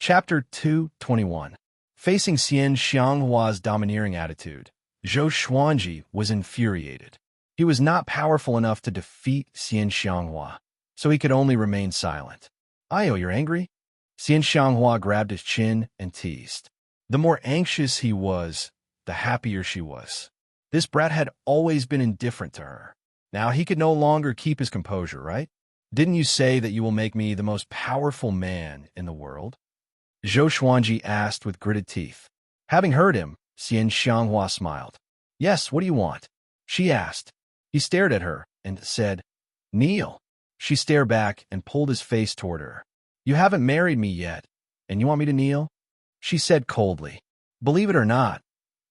Chapter 221. Facing Xianxia's domineering attitude, Zhou Xuanji was infuriated. He was not powerful enough to defeat Xianxia, so he could only remain silent. "Io, you're angry?" Xianxia grabbed his chin and teased. The more anxious he was, the happier she was. This brat had always been indifferent to her. Now he could no longer keep his composure, right? "Didn't you say that you will make me the most powerful man in the world?" Zhou Xuanji asked with gritted teeth. Having heard him, Xianxia smiled. "Yes, what do you want?" she asked. He stared at her and said, "Kneel." She stared back and pulled his face toward her. "You haven't married me yet, and you want me to kneel?" She said coldly. "Believe it or not,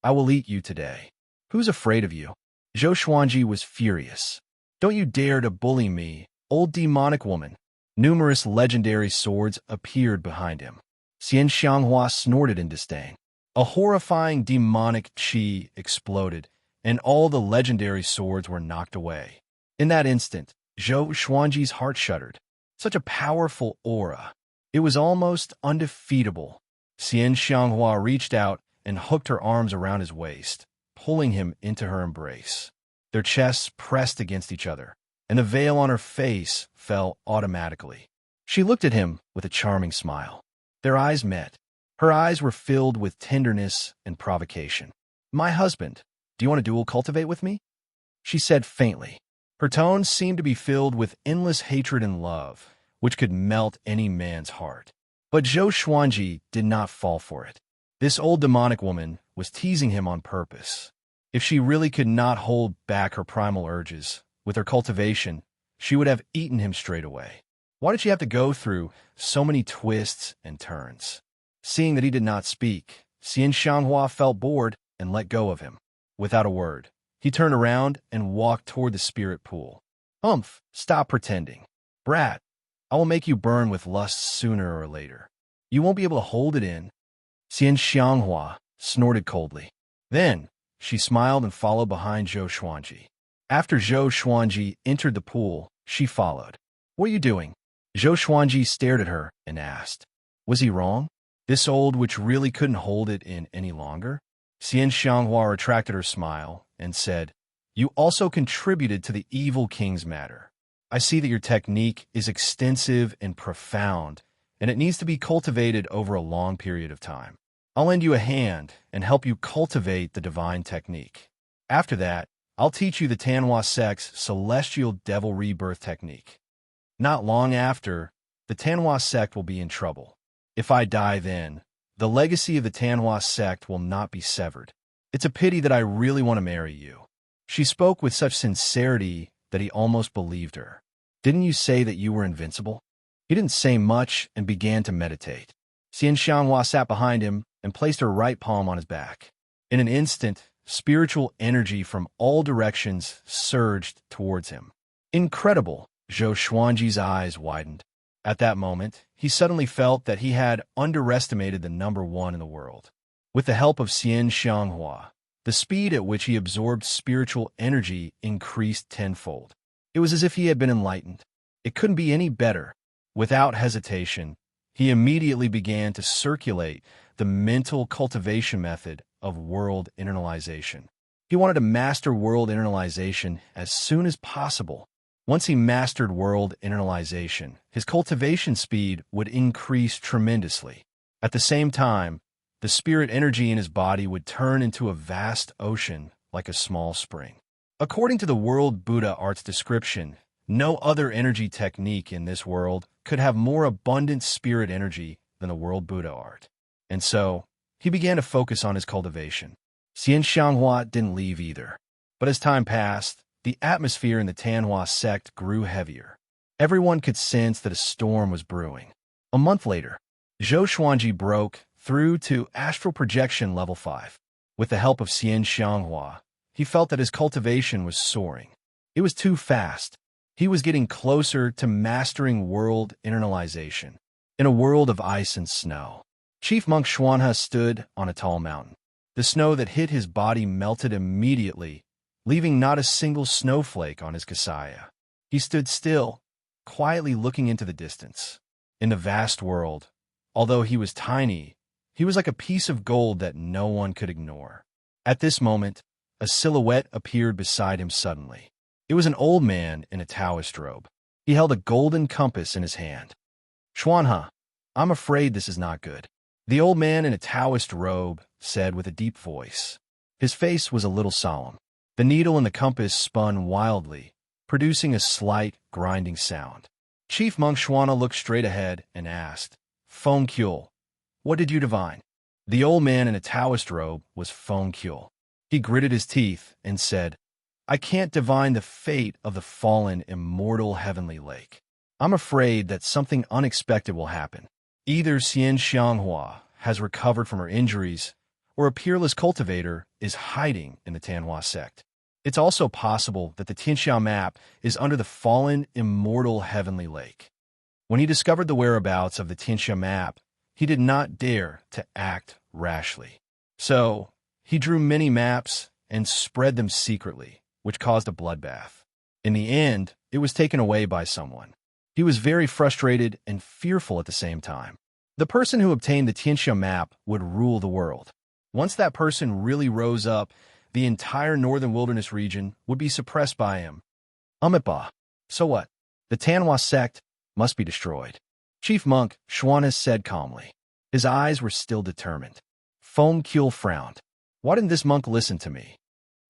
I will eat you today. Who's afraid of you?" Zhou Xuanji was furious. "Don't you dare to bully me, old demonic woman." Numerous legendary swords appeared behind him. Xianxia snorted in disdain. A horrifying demonic qi exploded, and all the legendary swords were knocked away. In that instant, Zhou Xuanji's heart shuddered. Such a powerful aura. It was almost undefeatable. Xianxia reached out and hooked her arms around his waist, pulling him into her embrace. Their chests pressed against each other, and the veil on her face fell automatically. She looked at him with a charming smile. Their eyes met. Her eyes were filled with tenderness and provocation. "My husband, do you want to dual cultivate with me?" she said faintly. Her tones seemed to be filled with endless hatred and love, which could melt any man's heart. But Zhou Xuanji did not fall for it. This old demonic woman was teasing him on purpose. If she really could not hold back her primal urges, with her cultivation, she would have eaten him straight away. Why did she have to go through so many twists and turns? Seeing that he did not speak, Xianxia felt bored and let go of him. Without a word, he turned around and walked toward the spirit pool. "Humph, stop pretending. Brat, I will make you burn with lust sooner or later. You won't be able to hold it in." Xianxia snorted coldly. Then, she smiled and followed behind Zhou Xuanji. After Zhou Xuanji entered the pool, she followed. "What are you doing?" Zhou Xuanji stared at her and asked. Was he wrong? This old witch really couldn't hold it in any longer? Xianxia retracted her smile and said, "You also contributed to the evil king's matter. I see that your technique is extensive and profound, and it needs to be cultivated over a long period of time. I'll lend you a hand and help you cultivate the divine technique. After that, I'll teach you the Tanhua sect's celestial devil rebirth technique. Not long after, the Tanhua sect will be in trouble. If I die then, the legacy of the Tanhua sect will not be severed. It's a pity that I really want to marry you." She spoke with such sincerity that he almost believed her. "Didn't you say that you were invincible?" He didn't say much and began to meditate. Xianxia sat behind him and placed her right palm on his back. In an instant, spiritual energy from all directions surged towards him. Incredible! Zhou Xuanji's eyes widened. At that moment, he suddenly felt that he had underestimated the number one in the world. With the help of Xianxia, the speed at which he absorbed spiritual energy increased tenfold. It was as if he had been enlightened. It couldn't be any better. Without hesitation, he immediately began to circulate the mental cultivation method of world internalization. He wanted to master world internalization as soon as possible. Once he mastered world internalization, his cultivation speed would increase tremendously. At the same time, the spirit energy in his body would turn into a vast ocean like a small spring. According to the World Buddha Art's description, no other energy technique in this world could have more abundant spirit energy than the World Buddha Art. And so, he began to focus on his cultivation. Xianxia didn't leave either. But as time passed, the atmosphere in the Tanhua sect grew heavier. Everyone could sense that a storm was brewing. A month later, Zhou Xuanji broke through to astral projection level 5. With the help of Xianxia, he felt that his cultivation was soaring. It was too fast. He was getting closer to mastering world internalization. In a world of ice and snow, Chief Monk Xuanhe stood on a tall mountain. The snow that hit his body melted immediately, leaving not a single snowflake on his kasaya. He stood still, quietly looking into the distance. In the vast world, Although he was tiny, he was like a piece of gold that no one could ignore. At this moment, a silhouette appeared beside him suddenly. It was an old man in a Taoist robe. He held a golden compass in his hand. Xuanhe, I'm afraid this is not good. The old man in a Taoist robe said with a deep voice. His face was a little solemn. The needle in the compass spun wildly, producing a slight, grinding sound. Chief Monk Xuanhe looked straight ahead and asked, Feng Kyul, what did you divine? The old man in a Taoist robe was Feng Kyul. He gritted his teeth and said, I can't divine the fate of the fallen immortal heavenly lake. I'm afraid that something unexpected will happen. Either Xianxia has recovered from her injuries, or a peerless cultivator is hiding in the Tianhua sect. It's also possible that the Tianxia map is under the fallen immortal heavenly lake. When he discovered the whereabouts of the Tianxia map, he did not dare to act rashly. So, he drew many maps and spread them secretly, which caused a bloodbath. In the end, it was taken away by someone. He was very frustrated and fearful at the same time. The person who obtained the Tianxia map would rule the world. Once that person really rose up, the entire northern wilderness region would be suppressed by him. Umitba. So what? The Tianhua sect must be destroyed. Chief Monk Xuanhe said calmly. His eyes were still determined. Feng Kyul frowned. Why didn't this monk listen to me?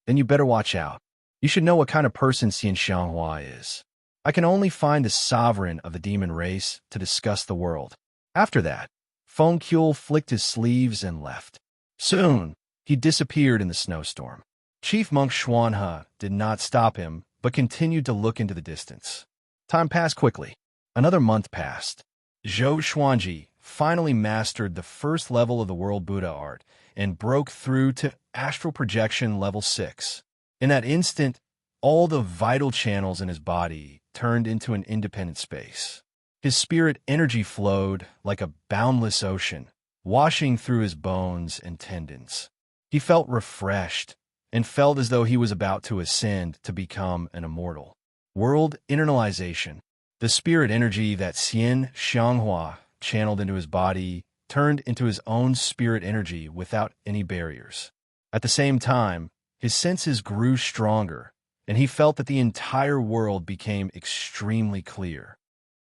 Then you better watch out. You should know what kind of person Xianxia is. I can only find the sovereign of the demon race to discuss the world. After that, Feng Kyul flicked his sleeves and left. Soon, he disappeared in the snowstorm. Chief Monk Xuanhe did not stop him, but continued to look into the distance. Time passed quickly. Another month passed. Zhou Xuanji finally mastered the first level of the World Buddha art and broke through to astral projection level 6. In that instant, all the vital channels in his body turned into an independent space. His spirit energy flowed like a boundless ocean, washing through his bones and tendons. He felt refreshed and felt as though he was about to ascend to become an immortal. World internalization. The spirit energy that Xianxia channeled into his body turned into his own spirit energy without any barriers. At the same time, his senses grew stronger, and he felt that the entire world became extremely clear.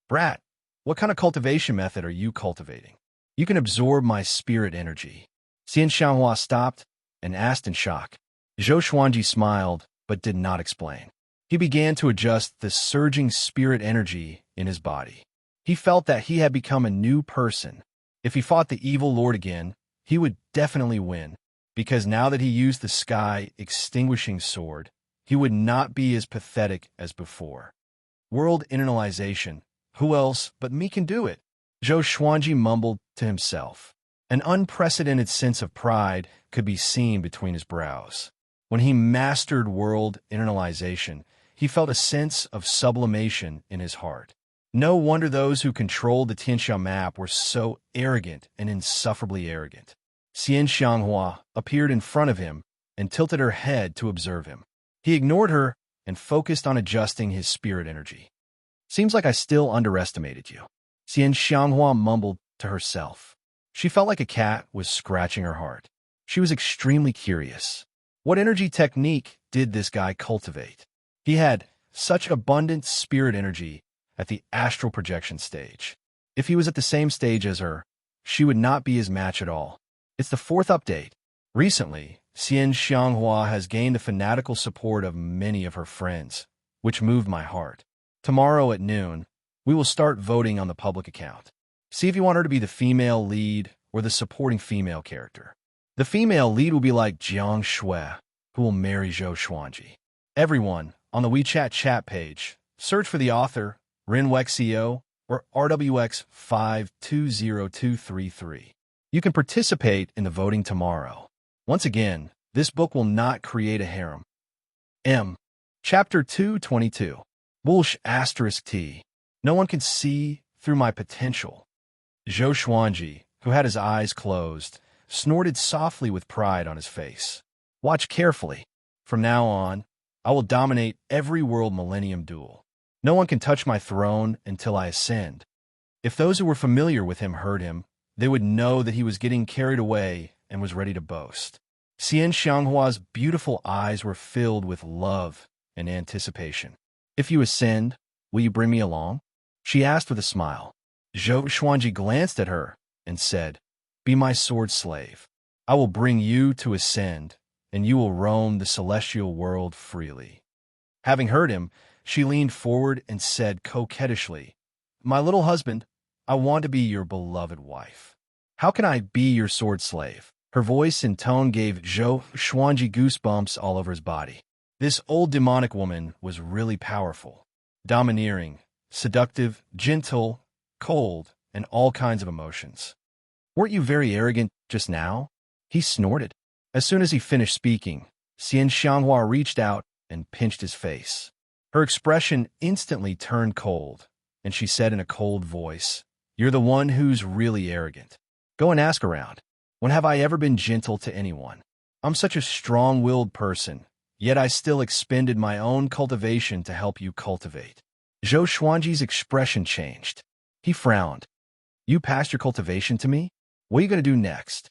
Brat, what kind of cultivation method are you cultivating? You can absorb my spirit energy. Xianxia stopped and asked in shock. Zhou Xuanji smiled, but did not explain. He began to adjust the surging spirit energy in his body. He felt that he had become a new person. If he fought the evil lord again, he would definitely win, because now that he used the sky extinguishing sword, he would not be as pathetic as before. World internalization. Who else but me can do it? Zhou Xuanji mumbled to himself. An unprecedented sense of pride could be seen between his brows. When he mastered world internalization, he felt a sense of sublimation in his heart. No wonder those who controlled the Tianxia map were so arrogant and insufferably arrogant. Xianxia appeared in front of him and tilted her head to observe him. He ignored her and focused on adjusting his spirit energy. Seems like I still underestimated you. Xianxia mumbled to herself. She felt like a cat was scratching her heart. She was extremely curious. What energy technique did this guy cultivate? He had such abundant spirit energy at the astral projection stage. If he was at the same stage as her, she would not be his match at all. It's the 4th update. Recently, Xianxia has gained the fanatical support of many of her friends, which moved my heart. Tomorrow at noon, we will start voting on the public account. See if you want her to be the female lead or the supporting female character. The female lead will be like Jiang Shui, who will marry Zhou Xuanji. Everyone, on the WeChat chat page, search for the author, Wuxia, or RWX 520233. You can participate in the voting tomorrow. Once again, this book will not create a harem. Chapter 222. Wulsh *T. No one can see through my potential. Zhou Xuanji, who had his eyes closed, snorted softly with pride on his face. Watch carefully. From now on, I will dominate every world millennium duel. No one can touch my throne until I ascend. If those who were familiar with him heard him, they would know that he was getting carried away and was ready to boast. Xianxia's beautiful eyes were filled with love and anticipation. "If you ascend, will you bring me along?" she asked with a smile. Zhou Xuanji glanced at her and said, "Be my sword slave. I will bring you to ascend, and you will roam the celestial world freely." Having heard him, she leaned forward and said coquettishly, "My little husband, I want to be your beloved wife. How can I be your sword slave?" Her voice and tone gave Zhou Xuanji goosebumps all over his body. This old demonic woman was really powerful, domineering, seductive, gentle, cold, and all kinds of emotions. "Weren't you very arrogant just now?" he snorted. As soon as he finished speaking, Xianxia reached out and pinched his face. Her expression instantly turned cold, and she said in a cold voice, "You're the one who's really arrogant. Go and ask around. When have I ever been gentle to anyone? I'm such a strong-willed person, yet I still expended my own cultivation to help you cultivate." Zhou Xuanji's expression changed. He frowned. "You passed your cultivation to me? What are you going to do next?"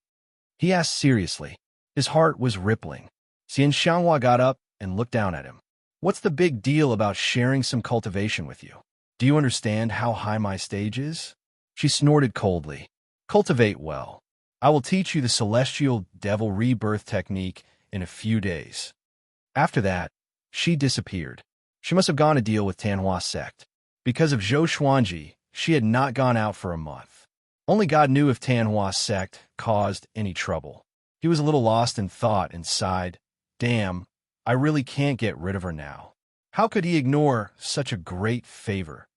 he asked seriously. His heart was rippling. Xianxia got up and looked down at him. "What's the big deal about sharing some cultivation with you? Do you understand how high my stage is?" She snorted coldly. "Cultivate well. I will teach you the celestial devil rebirth technique in a few days." After that, she disappeared. She must have gone to deal with Tanhua sect. Because of Zhou Xuanji, she had not gone out for a month. Only God knew if Tanhua sect caused any trouble. He was a little lost in thought and sighed, "Damn, I really can't get rid of her now." How could he ignore such a great favor?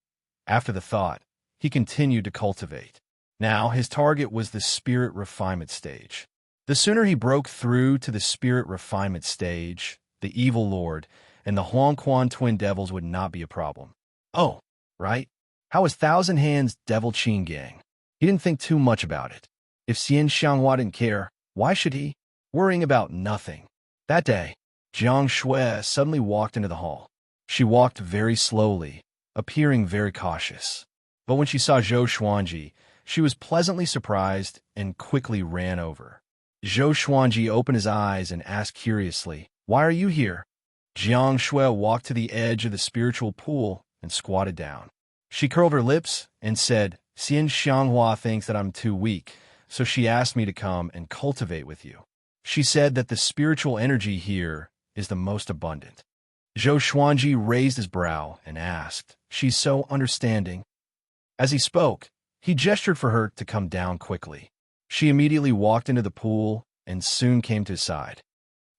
After the thought, he continued to cultivate. Now his target was the spirit refinement stage. The sooner he broke through to the spirit refinement stage, the evil lord and the Huangquan twin devils would not be a problem. Oh, right. How was Thousand Hands Devil Qin Gang? He didn't think too much about it. If Xianxia didn't care, why should he? Worrying about nothing. That day, Jiang Shui suddenly walked into the hall. She walked very slowly, appearing very cautious. But when she saw Zhou Xuanji, she was pleasantly surprised and quickly ran over. Zhou Xuanji opened his eyes and asked curiously, "Why are you here?" Jiang Shui walked to the edge of the spiritual pool and squatted down. She curled her lips and said, "Xianxia thinks that I'm too weak, so she asked me to come and cultivate with you. She said that the spiritual energy here is the most abundant." Zhou Xuanji raised his brow and asked, "She's so understanding." As he spoke, he gestured for her to come down quickly. She immediately walked into the pool and soon came to his side.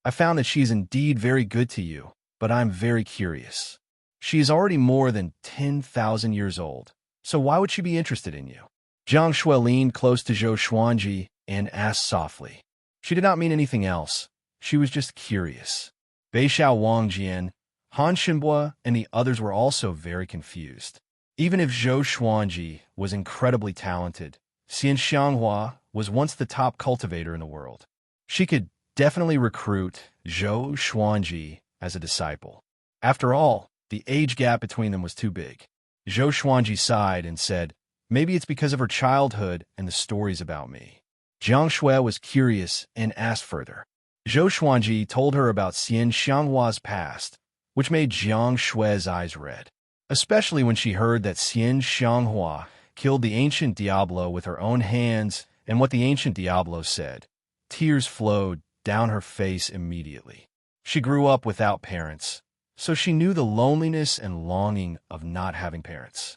"I found that she is indeed very good to you, but I'm very curious. She is already more than 10,000 years old, so why would she be interested in you?" Jiang Shui leaned close to Zhou Xuanji and asked softly. She did not mean anything else. She was just curious. Beixiao Wangjian, Han Shenbua, and the others were also very confused. Even if Zhou Xuanji was incredibly talented, Xianxia was once the top cultivator in the world. She could definitely recruit Zhou Xuanji as a disciple. After all, the age gap between them was too big. Zhou Xuanji sighed and said, "Maybe it's because of her childhood and the stories about me." Jiang Shui was curious and asked further. Zhou Xuanji told her about Xianxia's past, which made Jiang Shui's eyes red, especially when she heard that Xianxia killed the ancient Diablo with her own hands and what the ancient Diablo said. Tears flowed down her face immediately. She grew up without parents, so she knew the loneliness and longing of not having parents.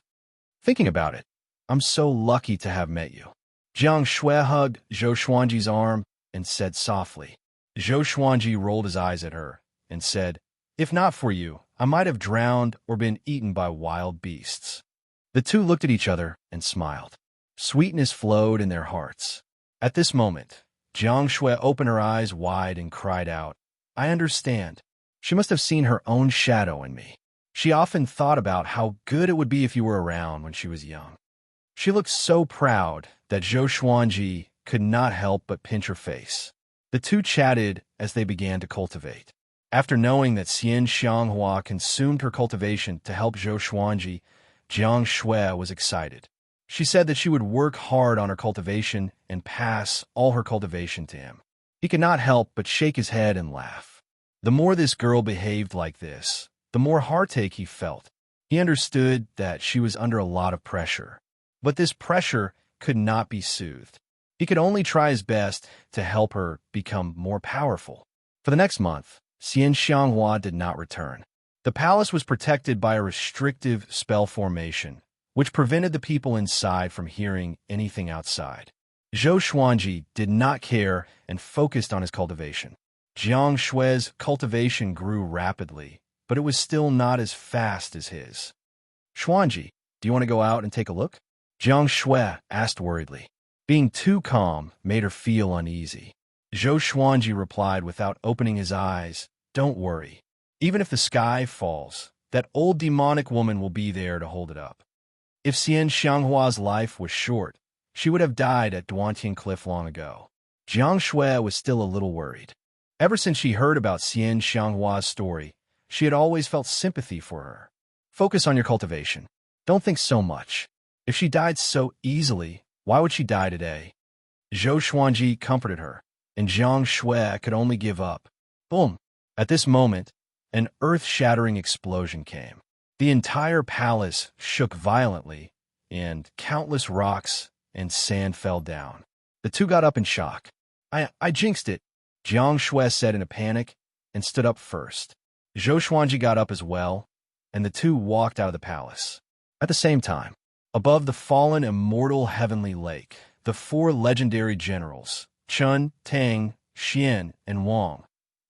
Thinking about it, I'm so lucky to have met you. Jiang Shui hugged Zhou Xuanji's arm and said softly. Zhou Xuanji rolled his eyes at her and said, "If not for you, I might have drowned or been eaten by wild beasts." The two looked at each other and smiled. Sweetness flowed in their hearts. At this moment, Jiang Shui opened her eyes wide and cried out, "I understand." She must have seen her own shadow in me. She often thought about how good it would be if you were around when she was young. She looked so proud that Zhou Xuanji could not help but pinch her face. The two chatted as they began to cultivate. After knowing that Xianxia consumed her cultivation to help Zhou Xuanji, Jiang Shui was excited. She said that she would work hard on her cultivation and pass all her cultivation to him. He could not help but shake his head and laugh. The more this girl behaved like this, the more heartache he felt. He understood that she was under a lot of pressure. But this pressure could not be soothed. He could only try his best to help her become more powerful. For the next month, Xianxia did not return. The palace was protected by a restrictive spell formation, which prevented the people inside from hearing anything outside. Zhou Xuanji did not care and focused on his cultivation. Jiang Shui's cultivation grew rapidly, but it was still not as fast as his. Xuanji, do you want to go out and take a look? Jiang Shui asked worriedly. Being too calm made her feel uneasy. Zhou Xuanji replied without opening his eyes, "Don't worry. Even if the sky falls, that old demonic woman will be there to hold it up." If Xianxia's life was short, she would have died at Duantian Cliff long ago. Jiang Shui was still a little worried. Ever since she heard about Xianxia's story, she had always felt sympathy for her. Focus on your cultivation. Don't think so much. If she died so easily, why would she die today? Zhou Xuanji comforted her, and Jiang Shui could only give up. Boom! At this moment, an earth-shattering explosion came. The entire palace shook violently, and countless rocks and sand fell down. The two got up in shock. I jinxed it, Jiang Shui said in a panic, and stood up first. Zhou Xuanji got up as well, and the two walked out of the palace. At the same time, above the fallen immortal heavenly lake, the four legendary generals, Chun, Tang, Xian, and Wang,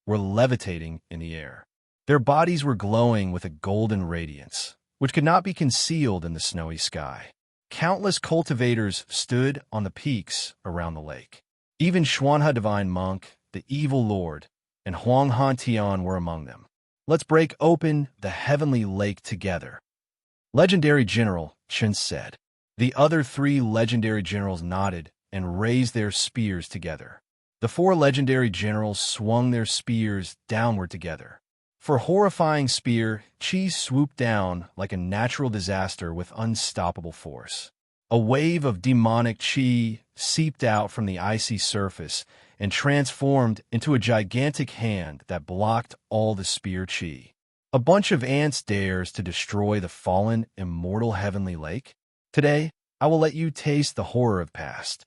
were levitating in the air. Their bodies were glowing with a golden radiance, which could not be concealed in the snowy sky. Countless cultivators stood on the peaks around the lake. Even Xuanhe Divine Monk, the Evil Lord, and Huang Hantian were among them. Let's break open the heavenly lake together, Legendary General Chen said. The other three legendary generals nodded and raised their spears together. The four legendary generals swung their spears downward together. For a horrifying spear, Qi swooped down like a natural disaster with unstoppable force. A wave of demonic Qi seeped out from the icy surface and transformed into a gigantic hand that blocked all the spear Qi. A bunch of ants dares to destroy the fallen, immortal heavenly lake? Today, I will let you taste the horror of past.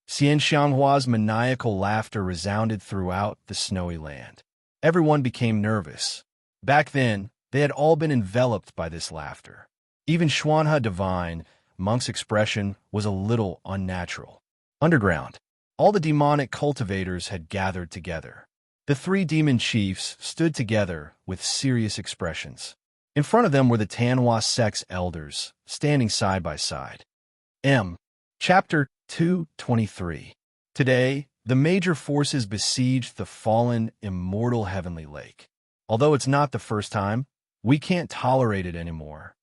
Xianxia's maniacal laughter resounded throughout the snowy land. Everyone became nervous. Back then, they had all been enveloped by this laughter. Even Xuanhe Divine Monk's expression was a little unnatural. Underground, all the demonic cultivators had gathered together. The three demon chiefs stood together with serious expressions. In front of them were the Tanhua sect's elders, standing side by side. Chapter 223. Today, the major forces besieged the fallen, immortal heavenly lake. Although it's not the first time, we can't tolerate it anymore.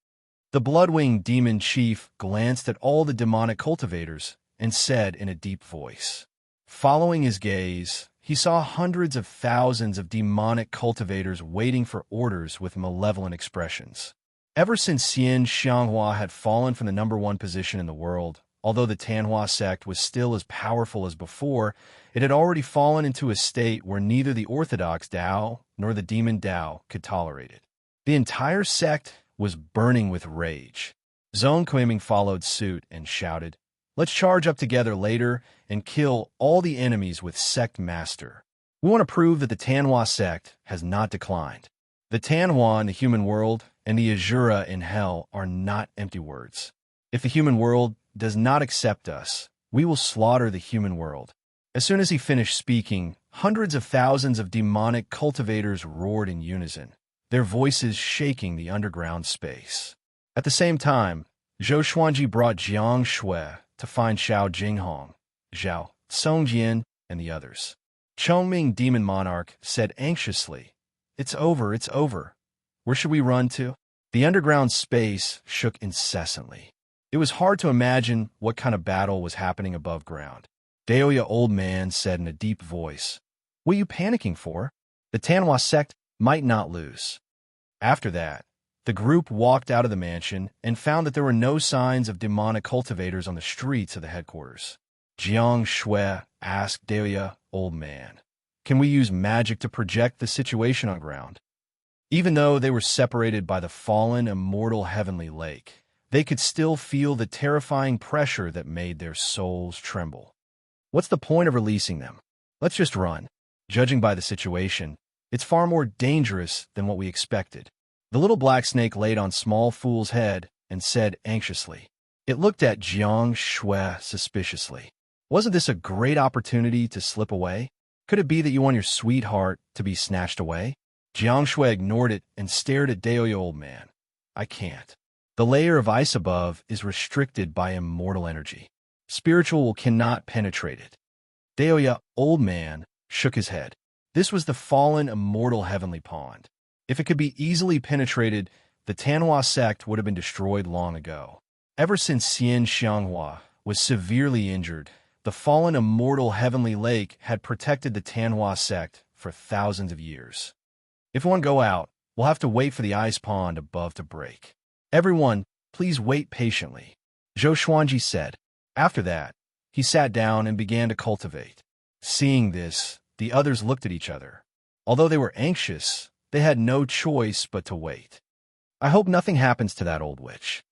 The Bloodwing demon chief glanced at all the demonic cultivators and said in a deep voice. Following his gaze, he saw hundreds of thousands of demonic cultivators waiting for orders with malevolent expressions. Ever since Xianxia had fallen from the #1 position in the world, although the Tanhua sect was still as powerful as before, it had already fallen into a state where neither the orthodox Dao nor the demon Dao could tolerate it. The entire sect was burning with rage. Zhong Kuiming followed suit and shouted, "Let's charge up together later and kill all the enemies with Sect Master. We want to prove that the Tanhua sect has not declined. The Tanhua in the human world and the Azura in hell are not empty words. If the human world does not accept us, we will slaughter the human world." As soon as he finished speaking, hundreds of thousands of demonic cultivators roared in unison, their voices shaking the underground space. At the same time, Zhou Xuanji brought Jiang Shui to find Xiao Jinghong, Zhao Songjian, and the others. Chongming Demon Monarch said anxiously, it's over. Where should we run to?" The underground space shook incessantly. It was hard to imagine what kind of battle was happening above ground. Daoya Old Man said in a deep voice, "What are you panicking for? The Tanhua sect might not lose." After that, The group walked out of the mansion and found that there were no signs of demonic cultivators on the streets of the headquarters. Jiang Shui asked Deoya, "Old man, can we use magic to project the situation on ground?" Even though they were separated by the fallen immortal heavenly lake, they could still feel the terrifying pressure that made their souls tremble. What's the point of releasing them? Let's just run. Judging by the situation, it's far more dangerous than what we expected. The little black snake laid on Small Fool's head and said anxiously. It looked at Jiang Shui suspiciously. Wasn't this a great opportunity to slip away? Could it be that you want your sweetheart to be snatched away? Jiang Shui ignored it and stared at Deoya. "Old man, I can't. The layer of ice above is restricted by immortal energy. Spiritual cannot penetrate it." Deoya, old man, shook his head. This was the fallen immortal heavenly pond. If it could be easily penetrated, the Tanhua sect would have been destroyed long ago. Ever since Xianxia was severely injured, the fallen immortal heavenly lake had protected the Tanhua sect for thousands of years. If we want to go out, we'll have to wait for the ice pond above to break. Everyone, please wait patiently, Zhou Xuanji said. After that, he sat down and began to cultivate. Seeing this, the others looked at each other. Although they were anxious, they had no choice but to wait. "I hope nothing happens to that old witch."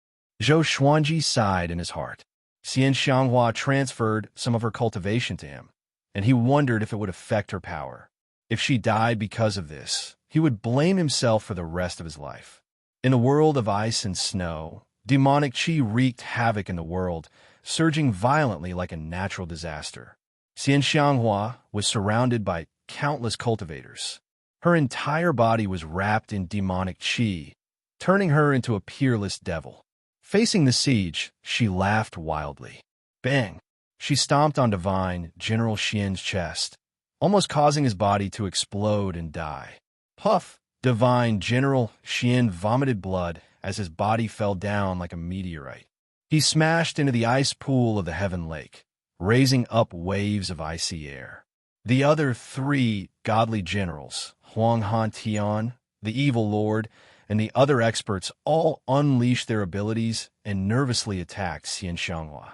Zhou Xuanji sighed in his heart. Xianxia transferred some of her cultivation to him, and he wondered if it would affect her power. If she died because of this, he would blame himself for the rest of his life. In the world of ice and snow, demonic qi wreaked havoc in the world, surging violently like a natural disaster. Xianxia was surrounded by countless cultivators. Her entire body was wrapped in demonic qi, turning her into a peerless devil. Facing the siege, she laughed wildly. Bang! She stomped on Divine General Xian's chest, almost causing his body to explode and die. Puff! Divine General Xian vomited blood as his body fell down like a meteorite. He smashed into the ice pool of the Heaven Lake, raising up waves of icy air. The other three godly generals, Huang Han Tian, the evil lord, and the other experts all unleashed their abilities and nervously attacked Xianxia.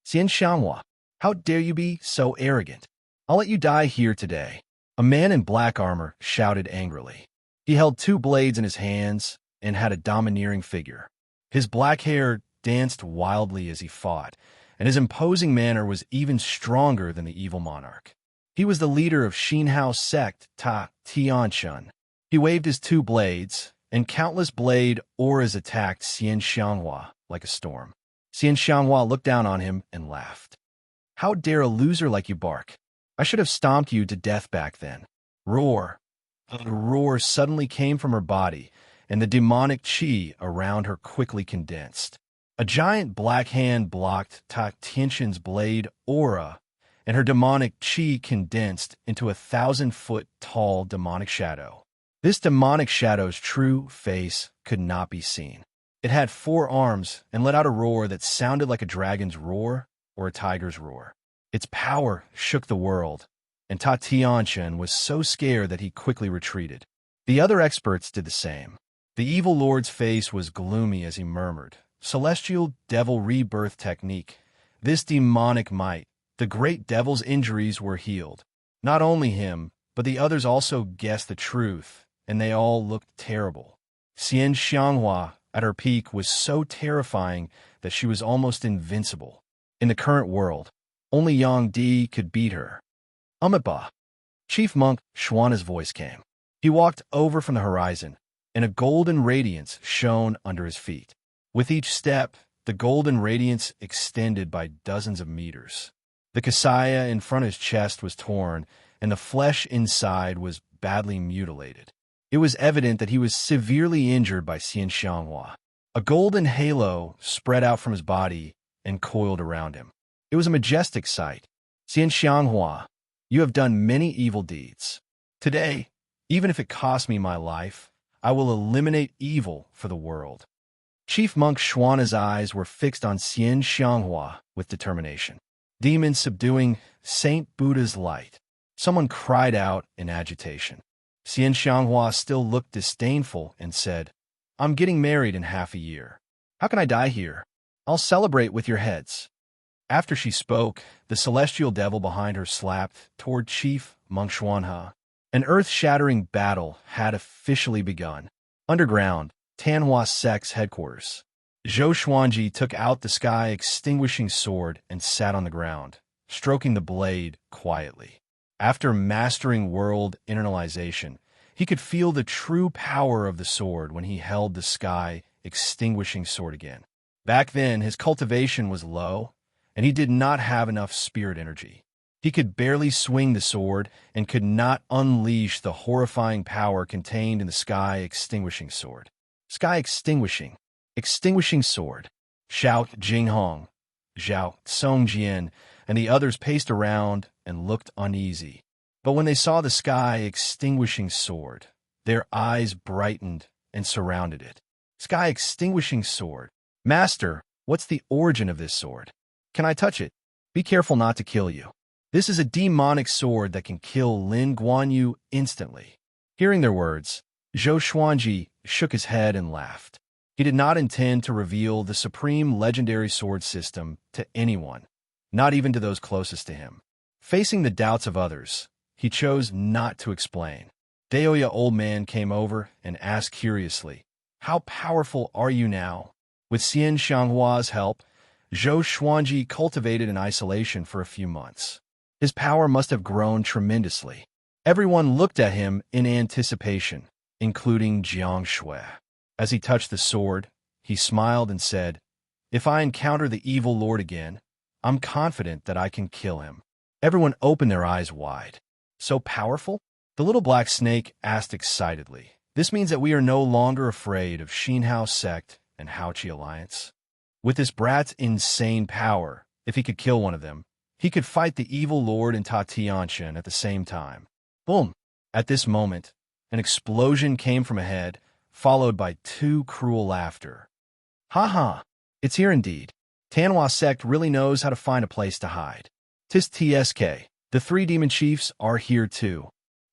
"Xianxia, how dare you be so arrogant? I'll let you die here today." A man in black armor shouted angrily. He held two blades in his hands and had a domineering figure. His black hair danced wildly as he fought, and his imposing manner was even stronger than the evil monarch. He was the leader of Xinhao sect Ta Tianshun. He waved his two blades, and countless blade auras attacked Xianxia like a storm. Xianxia looked down on him and laughed. "How dare a loser like you bark? I should have stomped you to death back then." Roar! A roar suddenly came from her body, and the demonic qi around her quickly condensed. A giant black hand blocked Ta Tianshun's blade aura, and her demonic qi condensed into a 1,000-foot-tall demonic shadow. This demonic shadow's true face could not be seen. It had 4 arms and let out a roar that sounded like a dragon's roar or a tiger's roar. Its power shook the world, and Ta Tianshun was so scared that he quickly retreated. The other experts did the same. The evil lord's face was gloomy as he murmured, "Celestial devil rebirth technique. This demonic might. The great devil's injuries were healed." Not only him, but the others also guessed the truth, and they all looked terrible. Xianxia, at her peak, was so terrifying that she was almost invincible. In the current world, only Yang Di could beat her. "Amitabha." Chief Monk Xuana's voice came. He walked over from the horizon, and a golden radiance shone under his feet. With each step, the golden radiance extended by dozens of meters. The kasaya in front of his chest was torn, and the flesh inside was badly mutilated. It was evident that he was severely injured by Xianxia. A golden halo spread out from his body and coiled around him. It was a majestic sight. "Xianxia, you have done many evil deeds. Today, even if it costs me my life, I will eliminate evil for the world." Chief Monk Xuana's eyes were fixed on Xianxia with determination. "Demons subduing Saint Buddha's light." Someone cried out in agitation. Xianxia still looked disdainful and said, I'm getting married in half a year. How can I die here? I'll celebrate with your heads." After she spoke, the celestial devil behind her slapped toward Chief Monk Xuanhe. An earth-shattering battle had officially begun. Underground, Tanhua sect's headquarters. Zhou Xuanji took out the sky-extinguishing sword and sat on the ground, stroking the blade quietly. After mastering world internalization, he could feel the true power of the sword when he held the sky-extinguishing sword again. Back then, his cultivation was low, and he did not have enough spirit energy. He could barely swing the sword and could not unleash the horrifying power contained in the sky-extinguishing sword. Sky-extinguishing, extinguishing sword. Xiao Jinghong, Zhao Songjian, and the others paced around and looked uneasy. But when they saw the sky-extinguishing sword, their eyes brightened and surrounded it. Sky-extinguishing sword. Master, what's the origin of this sword? Can I touch it? Be careful not to kill you. This is a demonic sword that can kill Lin Guanyu instantly. Hearing their words, Zhou Xuanji shook his head and laughed. He did not intend to reveal the supreme legendary sword system to anyone, not even to those closest to him. Facing the doubts of others, he chose not to explain. Daoya old man came over and asked curiously, "How powerful are you now?" With Xianxia's help, Zhou Xuanji cultivated in isolation for a few months. His power must have grown tremendously. Everyone looked at him in anticipation, including Xianxia. As he touched the sword, he smiled and said, "If I encounter the evil lord again, I'm confident that I can kill him." Everyone opened their eyes wide. "So powerful?" The little black snake asked excitedly. "This means that we are no longer afraid of Xinhao sect and Haoqi alliance. With this brat's insane power, if he could kill one of them, he could fight the evil lord and Xianxia at the same time." Boom! At this moment, an explosion came from ahead, followed by two cruel laughter. "Ha ha! It's here indeed. Tanhua sect really knows how to find a place to hide. Tis TSK. The three demon chiefs are here too."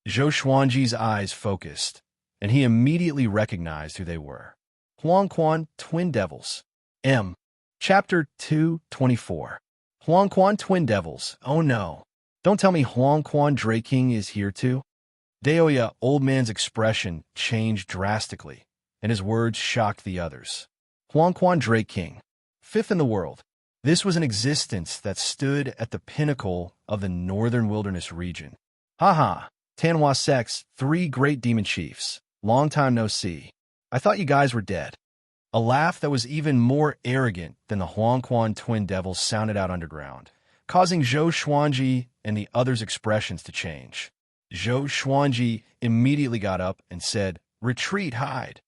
Zhou Xuanji's eyes focused, and he immediately recognized who they were. Huangquan Twin Devils. Chapter 224. Huangquan Twin Devils. Oh no. Don't tell me Huangquan Drake King is here too? Daoya old man's expression changed drastically, and his words shocked the others. Huangquan Drake King. Fifth in the world. This was an existence that stood at the pinnacle of the northern wilderness region. Haha, Tanhua sect's three great demon chiefs. Long time no see. I thought you guys were dead. A laugh that was even more arrogant than the Huangquan Twin Devils sounded out underground, causing Zhou Xuanji and the others' expressions to change. Zhou Xuanji immediately got up and said, "Retreat, hide."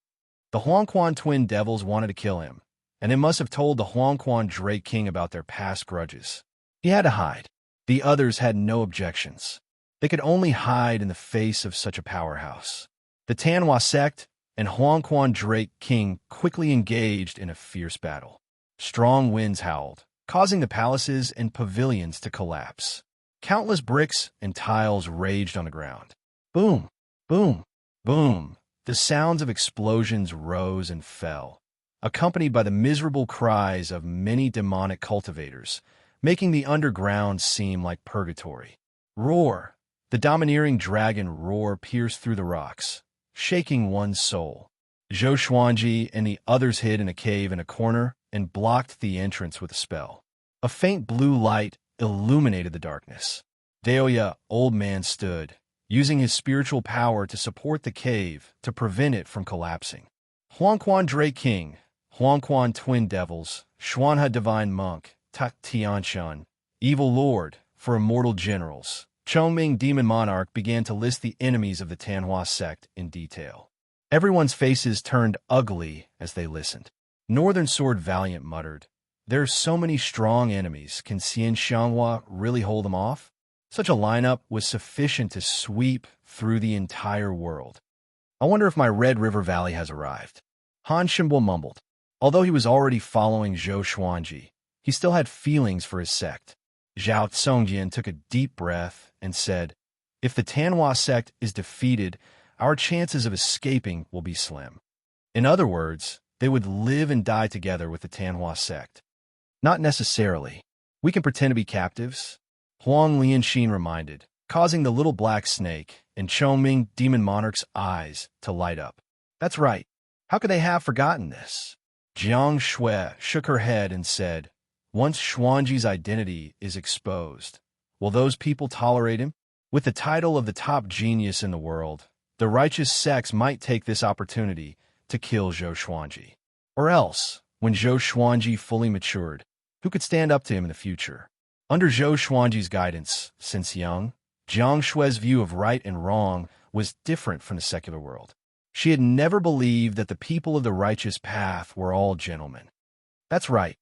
The Huangquan Twin Devils wanted to kill him, and they must have told the Huangquan Drake King about their past grudges. He had to hide. The others had no objections. They could only hide in the face of such a powerhouse. The Tanhua sect and Huangquan Drake King quickly engaged in a fierce battle. Strong winds howled, causing the palaces and pavilions to collapse. Countless bricks and tiles raged on the ground. Boom, boom, boom. The sounds of explosions rose and fell, accompanied by the miserable cries of many demonic cultivators, making the underground seem like purgatory. Roar! The domineering dragon roar pierced through the rocks, shaking one's soul. Zhou Xuanji and the others hid in a cave in a corner and blocked the entrance with a spell. A faint blue light illuminated the darkness. Daoya, old man, stood, using his spiritual power to support the cave to prevent it from collapsing. Huangquan Drake King, Huangquan Twin Devils, Xuanhe Divine Monk, Xianxia, Evil Lord, for Immortal Generals. Chongming Demon Monarch began to list the enemies of the Tanhua sect in detail. Everyone's faces turned ugly as they listened. Northern Sword Valiant muttered, "There are so many strong enemies. Can Xianxia really hold them off?" Such a lineup was sufficient to sweep through the entire world. "I wonder if my Red River Valley has arrived." Han Shimbo mumbled. Although he was already following Zhou Xuanji, he still had feelings for his sect. Zhao Songjian took a deep breath and said, "If the Tanhua sect is defeated, our chances of escaping will be slim." In other words, they would live and die together with the Tanhua sect. Not necessarily. We can pretend to be captives, Huang Lianxin reminded, causing the little black snake and Chongming demon monarch's eyes to light up. That's right. How could they have forgotten this? Jiang Shui shook her head and said, once Xuanji's identity is exposed, will those people tolerate him? With the title of the top genius in the world, the righteous sects might take this opportunity to kill Zhou Xuanji. Or else, when Zhou Xuanji fully matured, who could stand up to him in the future? Under Zhou Xuanji's guidance, since young, Jiang Shui's view of right and wrong was different from the secular world. She had never believed that the people of the righteous path were all gentlemen. That's right.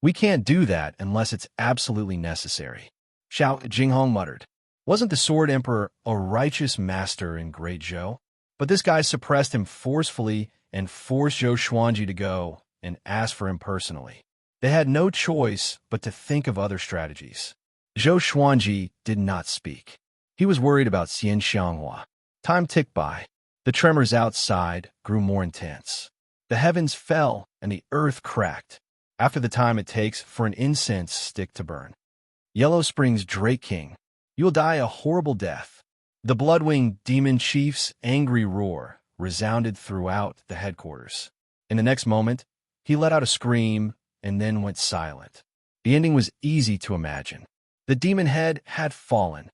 We can't do that unless it's absolutely necessary. Xiao Jinghong muttered. Wasn't the Sword Emperor a righteous master in Great Zhou? But this guy suppressed him forcefully and forced Zhou Xuanji to go and ask for him personally. They had no choice but to think of other strategies. Zhou Xuanji did not speak. He was worried about Xianxia. Time ticked by. The tremors outside grew more intense. The heavens fell and the earth cracked, after the time it takes for an incense stick to burn. Yellow Springs Drake King, you'll die a horrible death. The blood-winged demon chief's angry roar resounded throughout the headquarters. In the next moment, he let out a scream and then went silent. The ending was easy to imagine. The demon head had fallen.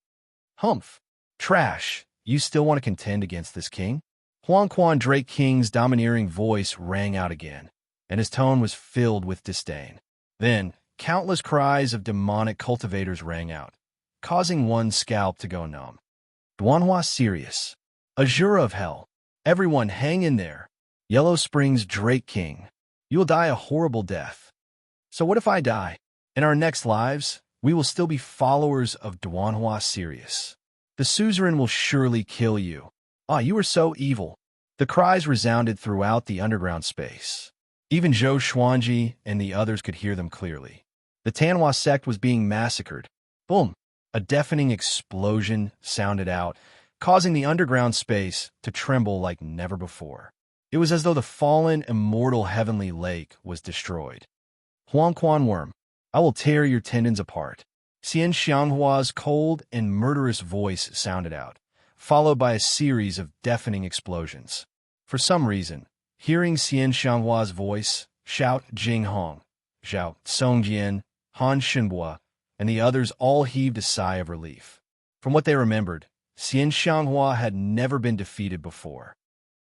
Humph! Trash! You still want to contend against this king? Huang Quan Drake King's domineering voice rang out again, and his tone was filled with disdain. Then, countless cries of demonic cultivators rang out, causing one's scalp to go numb. Duanhua serious. Azure of hell. Everyone hang in there. Yellow Springs Drake King. You'll die a horrible death. So what if I die? In our next lives, we will still be followers of Duanhua Sirius. The suzerain will surely kill you. Ah, you are so evil. The cries resounded throughout the underground space. Even Zhou Xuanji and the others could hear them clearly. The Tanhua sect was being massacred. Boom! A deafening explosion sounded out, causing the underground space to tremble like never before. It was as though the fallen immortal heavenly lake was destroyed. Huang Quan Worm, I will tear your tendons apart. Xianxia's cold and murderous voice sounded out, followed by a series of deafening explosions. For some reason, hearing Xianxia's voice, shout Jinghong, Zhao Songjian, Han Shenhua, and the others all heaved a sigh of relief. From what they remembered, Xianxia had never been defeated before.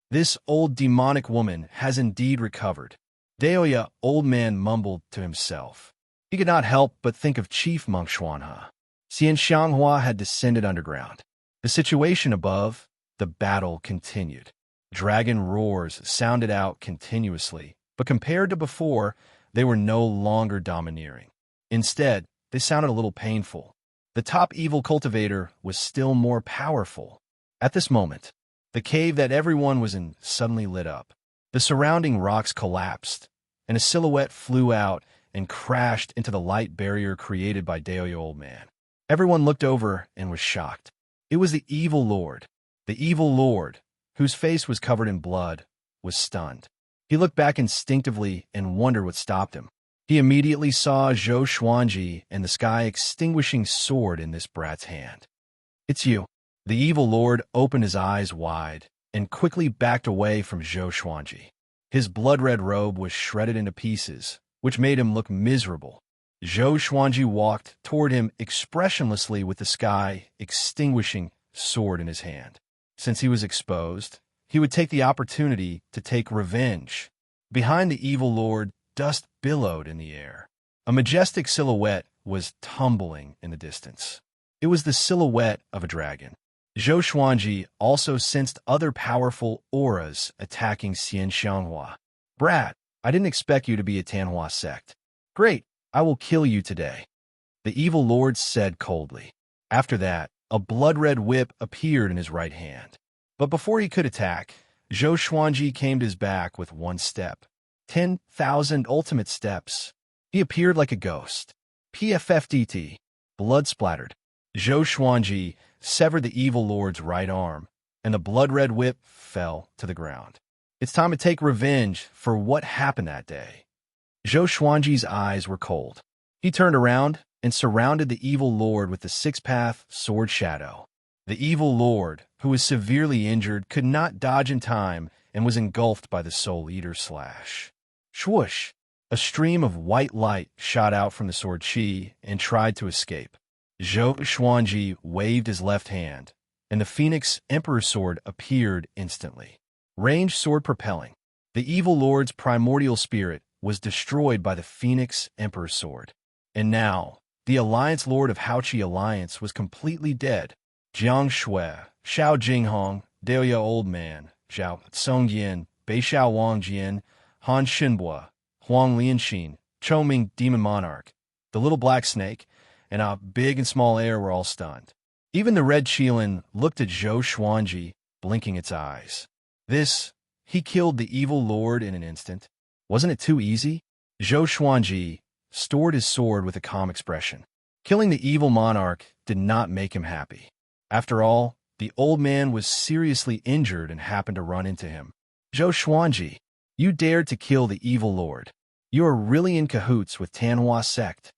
This old demonic woman has indeed recovered. Daoya, old man, mumbled to himself. He could not help but think of Chief Monk Xuanhe. Xianxia had descended underground. The situation above, the battle continued. Dragon roars sounded out continuously, but compared to before, they were no longer domineering. Instead, they sounded a little painful. The top evil cultivator was still more powerful. At this moment, the cave that everyone was in suddenly lit up. The surrounding rocks collapsed, and a silhouette flew out and crashed into the light barrier created by Daoya Old Man. Everyone looked over and was shocked. It was the evil lord. The evil lord, whose face was covered in blood, was stunned. He looked back instinctively and wondered what stopped him. He immediately saw Zhou Xuanji and the sky-extinguishing sword in this brat's hand. It's you. The evil lord opened his eyes wide and quickly backed away from Zhou Xuanji. His blood-red robe was shredded into pieces, which made him look miserable. Zhou Xuanji walked toward him expressionlessly with the sky-extinguishing sword in his hand. Since he was exposed, he would take the opportunity to take revenge. Behind the evil lord, dust billowed in the air. A majestic silhouette was tumbling in the distance. It was the silhouette of a dragon. Zhou Xuanji also sensed other powerful auras attacking Xianxia. Brat, I didn't expect you to be a Tanhua sect. Great, I will kill you today. The evil lord said coldly. After that, a blood-red whip appeared in his right hand. But before he could attack, Zhou Xuanji came to his back with one step. 10,000 ultimate steps. He appeared like a ghost. PFFDT. Blood splattered. Zhou Xuanji severed the evil lord's right arm, and the blood-red whip fell to the ground. It's time to take revenge for what happened that day. Zhou Xuanji's eyes were cold. He turned around and surrounded the evil lord with the six-path sword shadow. The evil lord, who was severely injured, could not dodge in time and was engulfed by the Soul Eater's slash. Swoosh! A stream of white light shot out from the sword chi and tried to escape. Zhou Xuanji waved his left hand, and the Phoenix Emperor's sword appeared instantly. Ranged sword propelling. The evil lord's primordial spirit was destroyed by the Phoenix Emperor's sword. And now, the Alliance Lord of Haoqi Alliance was completely dead. Jiang Shui, Xiao Jinghong, Deoya Old Man, Zhao Songyin, Beixiao Wangjian, Han Shinbua, Huang Lianxin, Chou Ming Demon Monarch, the Little Black Snake, and a Big and Small Air were all stunned. Even the Red Qilin looked at Zhou Xuanji, blinking its eyes. He killed the evil lord in an instant. Wasn't it too easy? Zhou Xuanji stored his sword with a calm expression. Killing the evil monarch did not make him happy. After all, the old man was seriously injured and happened to run into him. Zhou Xuanji, you dared to kill the evil lord. You are really in cahoots with Tanhua sect.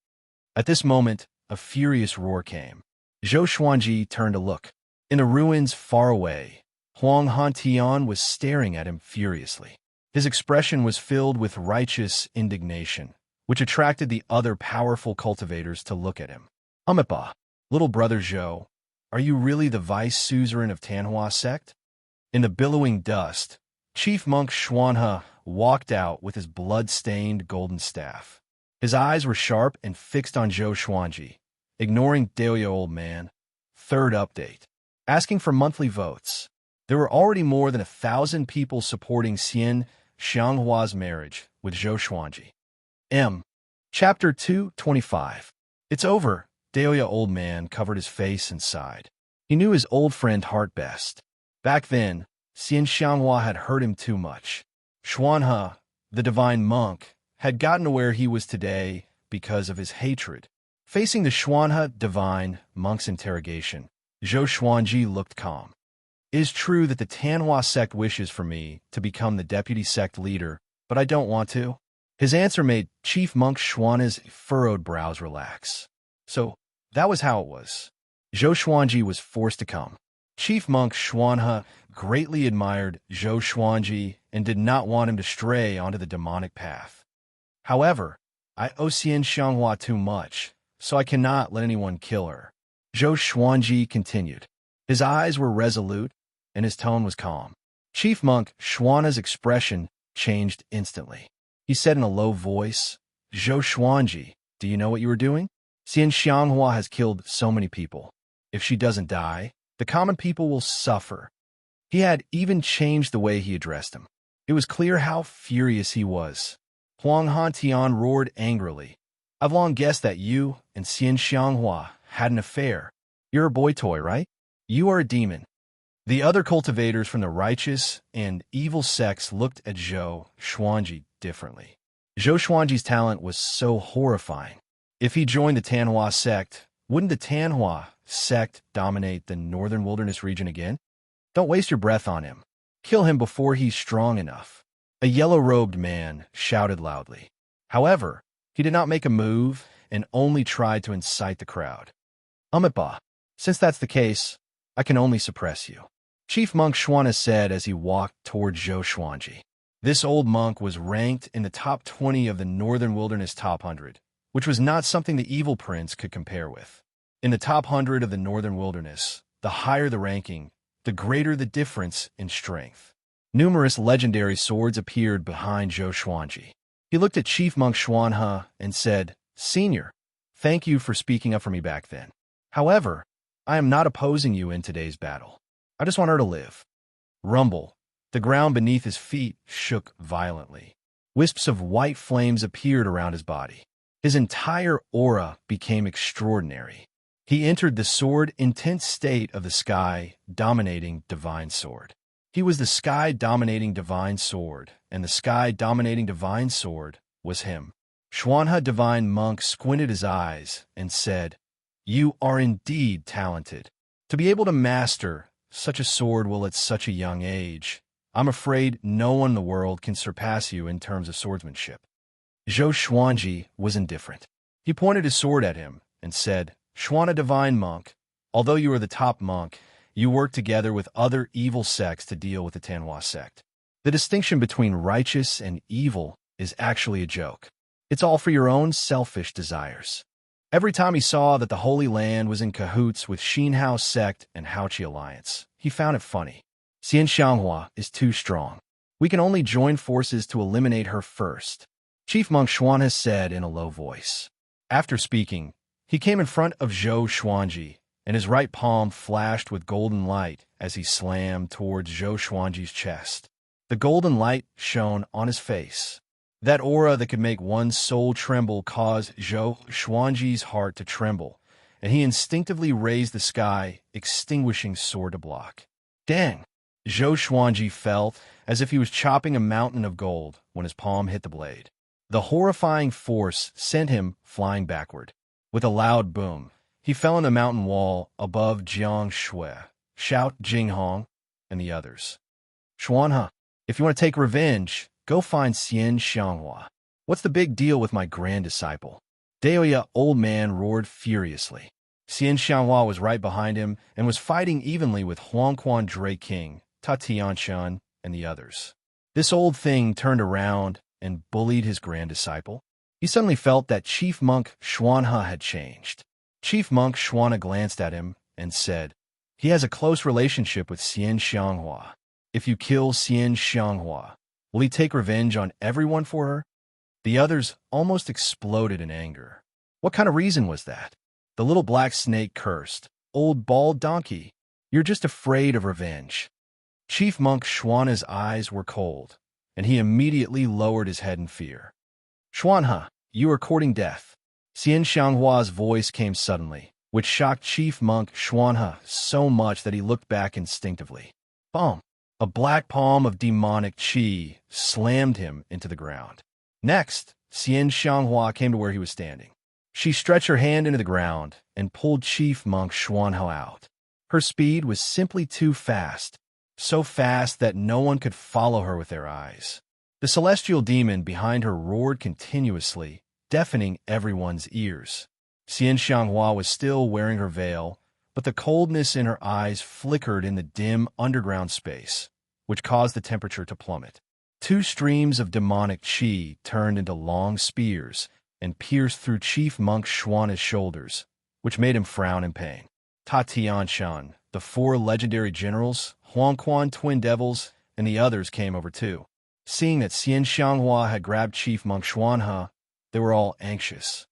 At this moment, a furious roar came. Zhou Xuanji turned to look. In the ruins far away, Huang Hantian was staring at him furiously. His expression was filled with righteous indignation, which attracted the other powerful cultivators to look at him. Amipa, little brother Zhou, are you really the vice suzerain of Tanhua sect? In the billowing dust, Chief Monk Xuanhe walked out with his blood-stained golden staff. His eyes were sharp and fixed on Zhou Xuanji, ignoring Deoya Old Man. Third update. Asking for monthly votes. There were already more than 1,000 people supporting Xianghua's marriage with Zhou Xuanji. Chapter 225. It's over. Deoya Old Man covered his face and sighed. He knew his old friend Heart best. Back then, Xianxia had hurt him too much. Xuanhe, the divine monk, had gotten to where he was today because of his hatred. Facing the Xuanhe divine monk's interrogation, Zhou Xuanji looked calm. It is true that the Tanhua sect wishes for me to become the deputy sect leader, but I don't want to. His answer made Chief Monk Xuanhe's furrowed brows relax. So, that was how it was. Zhou Xuanji was forced to come. Chief Monk Xuanhe greatly admired Zhou Xuanji and did not want him to stray onto the demonic path. However, I owe Xianxia too much, so I cannot let anyone kill her. Zhou Xuanji continued. His eyes were resolute, and his tone was calm. Chief Monk Xuanhe's expression changed instantly. He said in a low voice, Zhou Xuanji, do you know what you are doing? Xianxia has killed so many people. If she doesn't die, the common people will suffer. He had even changed the way he addressed him. It was clear how furious he was. Huang Hantian roared angrily. I've long guessed that you and Xianxia had an affair. You're a boy toy, right? You are a demon. The other cultivators from the righteous and evil sects looked at Zhou Xuanji differently. Zhou Xuanji's talent was so horrifying. If he joined the Tanhua sect, wouldn't the Tanhua sect dominate the northern wilderness region again? Don't waste your breath on him. Kill him before he's strong enough. A yellow-robed man shouted loudly. However, he did not make a move and only tried to incite the crowd. Amipa, since that's the case, I can only suppress you. Chief Monk Xuanhe said as he walked toward Zhou Xuanji. This old monk was ranked in the top 20 of the Northern Wilderness Top 100, which was not something the Evil Prince could compare with. In the top 100 of the Northern Wilderness, the higher the ranking, the greater the difference in strength. Numerous legendary swords appeared behind Zhou Xuanji. He looked at Chief Monk Xuanhe and said, Senior, thank you for speaking up for me back then. However, I am not opposing you in today's battle. I just want her to live. Rumble. The ground beneath his feet shook violently. Wisps of white flames appeared around his body. His entire aura became extraordinary. He entered the sword-intense state of the sky-dominating divine sword. He was the sky-dominating divine sword, and the sky-dominating divine sword was him. Xuanhe divine monk squinted his eyes and said, You are indeed talented. To be able to master such a sword while at such a young age I'm afraid no one in the world can surpass you in terms of swordsmanship. Zhou Xuanji was indifferent. He pointed his sword at him and said, Xuana Divine Monk, although you are the top monk, you work together with other evil sects to deal with the Tanhua sect. The distinction between righteous and evil is actually a joke. It's all for your own selfish desires. Every time he saw that the Holy Land was in cahoots with Xinhao sect and Haoqi alliance, he found it funny. Xianxia is too strong. We can only join forces to eliminate her first, Chief Monk Xuan has said in a low voice. After speaking, he came in front of Zhou Xuanji, and his right palm flashed with golden light as he slammed towards Zhou Xuanji's chest. The golden light shone on his face. That aura that could make one's soul tremble caused Zhou Xuanji's heart to tremble, and he instinctively raised the sky, extinguishing sword to block. Dang! Zhou Xuanji felt as if he was chopping a mountain of gold when his palm hit the blade. The horrifying force sent him flying backward. With a loud boom, he fell on the mountain wall above Xianxia, Shout Jinghong, and the others. Xuanhe, if you want to take revenge, go find Xianxia. What's the big deal with my grand disciple? Daoya old man roared furiously. Xianxia was right behind him and was fighting evenly with Huangquan Dray King, Ta Tianshan, and the others. This old thing turned around and bullied his grand disciple. He suddenly felt that Chief Monk Xuanhe had changed. Chief Monk Xuanhe glanced at him and said, he has a close relationship with Xianxia. If you kill Xianxia, will he take revenge on everyone for her? The others almost exploded in anger. What kind of reason was that? The little black snake cursed, old bald donkey, you're just afraid of revenge. Chief Monk Xuanhe's eyes were cold, and he immediately lowered his head in fear. Xuanhe, you are courting death. Xianxia's voice came suddenly, which shocked Chief Monk Xuanhe so much that he looked back instinctively. Boom! A black palm of demonic qi slammed him into the ground. Next, Xianxia came to where he was standing. She stretched her hand into the ground and pulled Chief Monk Xuanhe out. Her speed was simply too fast, so fast that no one could follow her with their eyes. The celestial demon behind her roared continuously, deafening everyone's ears. Xianxia was still wearing her veil, but the coldness in her eyes flickered in the dim underground space, which caused the temperature to plummet. Two streams of demonic qi turned into long spears and pierced through Chief Monk Xuanhe's shoulders, which made him frown in pain. Ta Tianshan, the four legendary generals, Huangquan Twin Devils, and the others came over too. Seeing that Xianxia had grabbed Chief Monk Xuanhe, they were all anxious.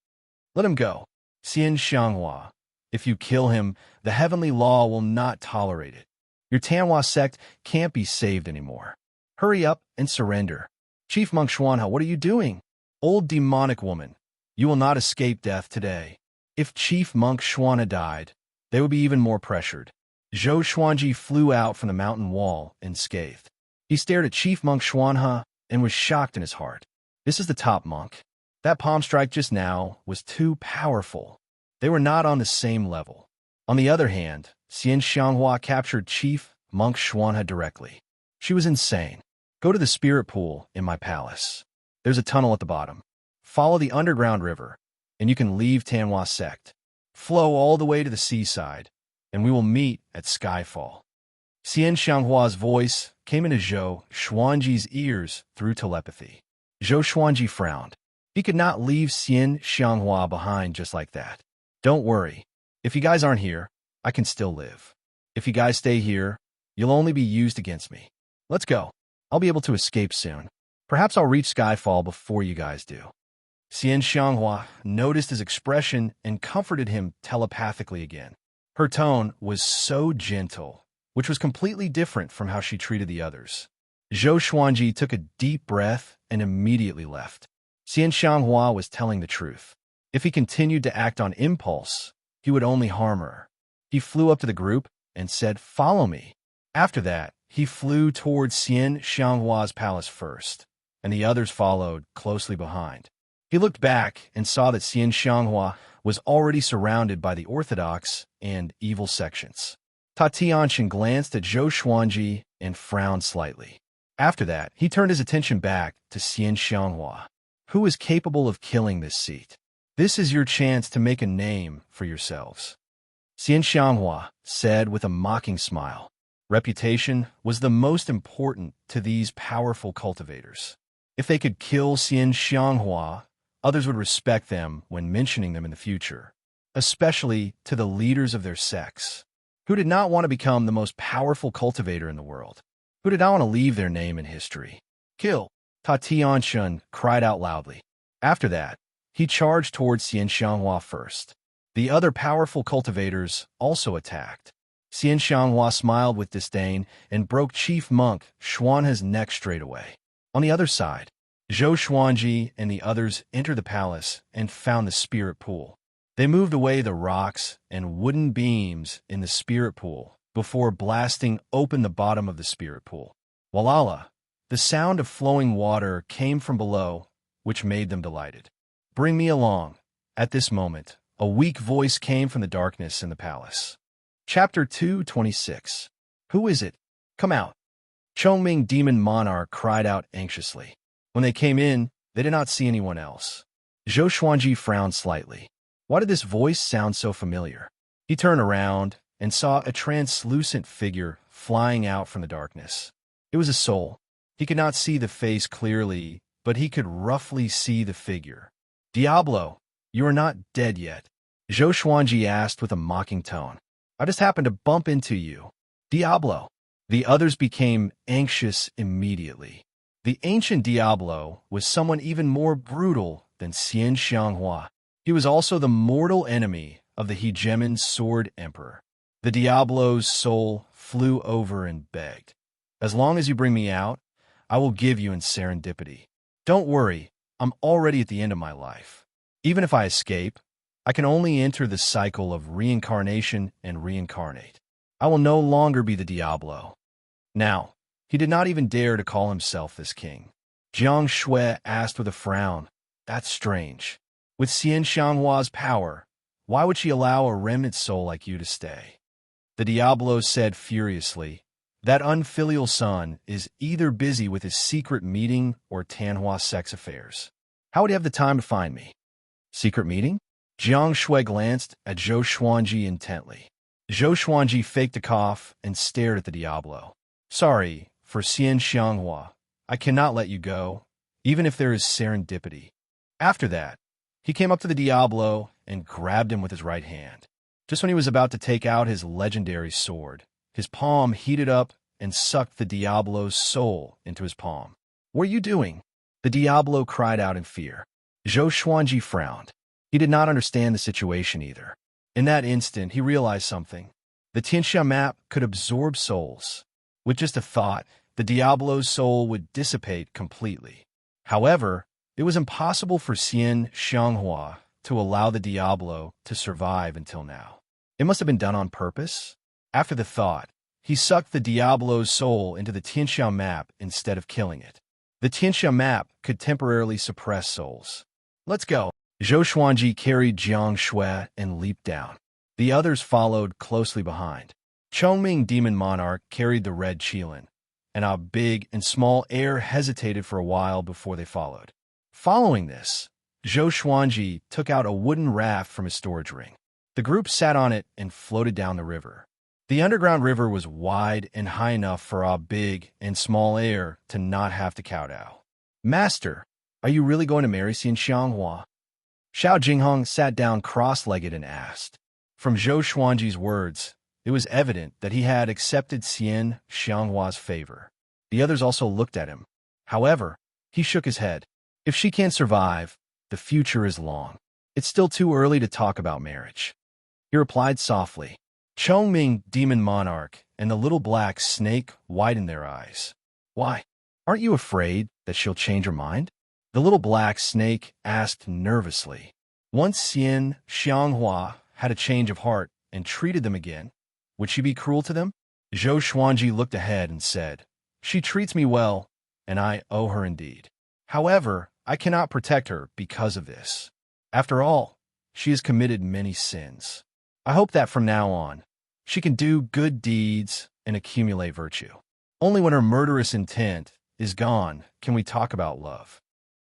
Let him go. Xianxia, if you kill him, the heavenly law will not tolerate it. Your Tanhua sect can't be saved anymore. Hurry up and surrender. Chief Monk Xuanhe, what are you doing? Old demonic woman, you will not escape death today. If Chief Monk Xuanhe died, they would be even more pressured. Zhou Xuanji flew out from the mountain wall unscathed. He stared at Chief Monk Xuanhe and was shocked in his heart. This is the top monk. That palm strike just now was too powerful. They were not on the same level. On the other hand, Xianxia captured Chief Monk Xuanhe directly. She was insane. Go to the spirit pool in my palace. There's a tunnel at the bottom. Follow the underground river, and you can leave Tanhua sect. Flow all the way to the seaside, and we will meet at Skyfall. Xianxia's voice came into Zhou Xuanji's ears through telepathy. Zhou Xuanji frowned. He could not leave Xianxia behind just like that. Don't worry. If you guys aren't here, I can still live. If you guys stay here, you'll only be used against me. Let's go. I'll be able to escape soon. Perhaps I'll reach Skyfall before you guys do. Xianxia noticed his expression and comforted him telepathically again. Her tone was so gentle, which was completely different from how she treated the others. Zhou Xuanji took a deep breath and immediately left. Xianxia was telling the truth. If he continued to act on impulse, he would only harm her. He flew up to the group and said, "Follow me." After that, he flew towards Xianxia's palace first, and the others followed closely behind. He looked back and saw that Xianxia was already surrounded by the orthodox and evil sections. Ta Tianshan glanced at Zhou Xuanji and frowned slightly. After that, he turned his attention back to Xianxia, who is capable of killing this seat. This is your chance to make a name for yourselves. Xianxia said with a mocking smile. Reputation was the most important to these powerful cultivators. If they could kill Xianxia, others would respect them when mentioning them in the future, especially to the leaders of their sects, who did not want to become the most powerful cultivator in the world, who did not want to leave their name in history. Kill! Xianxia cried out loudly. After that, he charged towards Xianxia first. The other powerful cultivators also attacked. Xianxia smiled with disdain and broke Chief Monk Xuanhe's neck straight away. On the other side, Zhou Xuanji and the others entered the palace and found the spirit pool. They moved away the rocks and wooden beams in the spirit pool before blasting open the bottom of the spirit pool. Walala, the sound of flowing water came from below, which made them delighted. Bring me along. At this moment, a weak voice came from the darkness in the palace. Chapter 226. Who is it? Come out. Chongming Demon Monarch cried out anxiously. When they came in, they did not see anyone else. Zhou Xuanji frowned slightly. Why did this voice sound so familiar? He turned around and saw a translucent figure flying out from the darkness. It was a soul. He could not see the face clearly, but he could roughly see the figure. Diablo, you are not dead yet, Zhou Xuanji asked with a mocking tone. I just happened to bump into you. Diablo. The others became anxious immediately. The ancient Diablo was someone even more brutal than Xianxia. He was also the mortal enemy of the hegemon Sword Emperor. The Diablo's soul flew over and begged. As long as you bring me out, I will give you in serendipity. Don't worry, I'm already at the end of my life. Even if I escape, I can only enter the cycle of reincarnation and reincarnate. I will no longer be the Diablo. Now, he did not even dare to call himself this king. Jiang Shui asked with a frown. That's strange. With Xianxia's power, why would she allow a remnant soul like you to stay? The Diablo said furiously, that unfilial son is either busy with his secret meeting or Tanhua sex affairs. How would he have the time to find me? Secret meeting? Jiang Shui glanced at Zhou Xuanji intently. Zhou Xuanji faked a cough and stared at the Diablo. Sorry, for Xianxia, I cannot let you go, even if there is serendipity. After that, he came up to the Diablo and grabbed him with his right hand. Just when he was about to take out his legendary sword, his palm heated up and sucked the Diablo's soul into his palm. What are you doing? The Diablo cried out in fear. Zhou Xuanji frowned. He did not understand the situation either. In that instant, he realized something. The Xianxia map could absorb souls. With just a thought, the Diablo's soul would dissipate completely. However, it was impossible for Xianxia to allow the Diablo to survive until now. It must have been done on purpose. After the thought, he sucked the Diablo's soul into the Xianxia map instead of killing it. The Xianxia map could temporarily suppress souls. Let's go. Zhou Xuanji carried Jiang Shui and leaped down. The others followed closely behind. Chongming Demon Monarch carried the red Qilin, and a big and small heir hesitated for a while before they followed. Following this, Zhou Xuanji took out a wooden raft from his storage ring. The group sat on it and floated down the river. The underground river was wide and high enough for a big and small heir to not have to kowtow. Master, are you really going to marry Xianxia? Xiao Jinghong sat down cross-legged and asked. From Zhou Xuanji's words, it was evident that he had accepted Xianxia's favor. The others also looked at him. However, he shook his head. If she can't survive, the future is long. It's still too early to talk about marriage. He replied softly. Chongming Demon Monarch and the little black snake widened their eyes. Why? Aren't you afraid that she'll change her mind? The little black snake asked nervously. Once Xianxia had a change of heart and treated them again, would she be cruel to them? Zhou Xuanji looked ahead and said, She treats me well, and I owe her indeed. However, I cannot protect her because of this. After all, she has committed many sins. I hope that from now on, she can do good deeds and accumulate virtue. Only when her murderous intent is gone. Can we talk about love?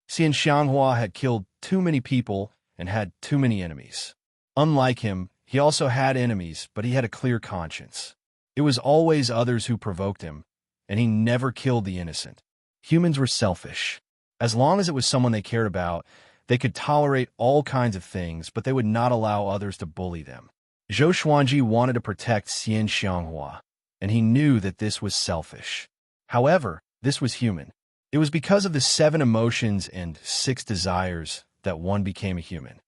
Xianxia had killed too many people and had too many enemies. Unlike him, he also had enemies, but he had a clear conscience. It was always others who provoked him, and he never killed the innocent. Humans were selfish. As long as it was someone they cared about, they could tolerate all kinds of things, but they would not allow others to bully them. Zhou Xuanji wanted to protect Xianxia, and he knew that this was selfish. However, this was human. It was because of the 7 emotions and 6 desires that one became a human.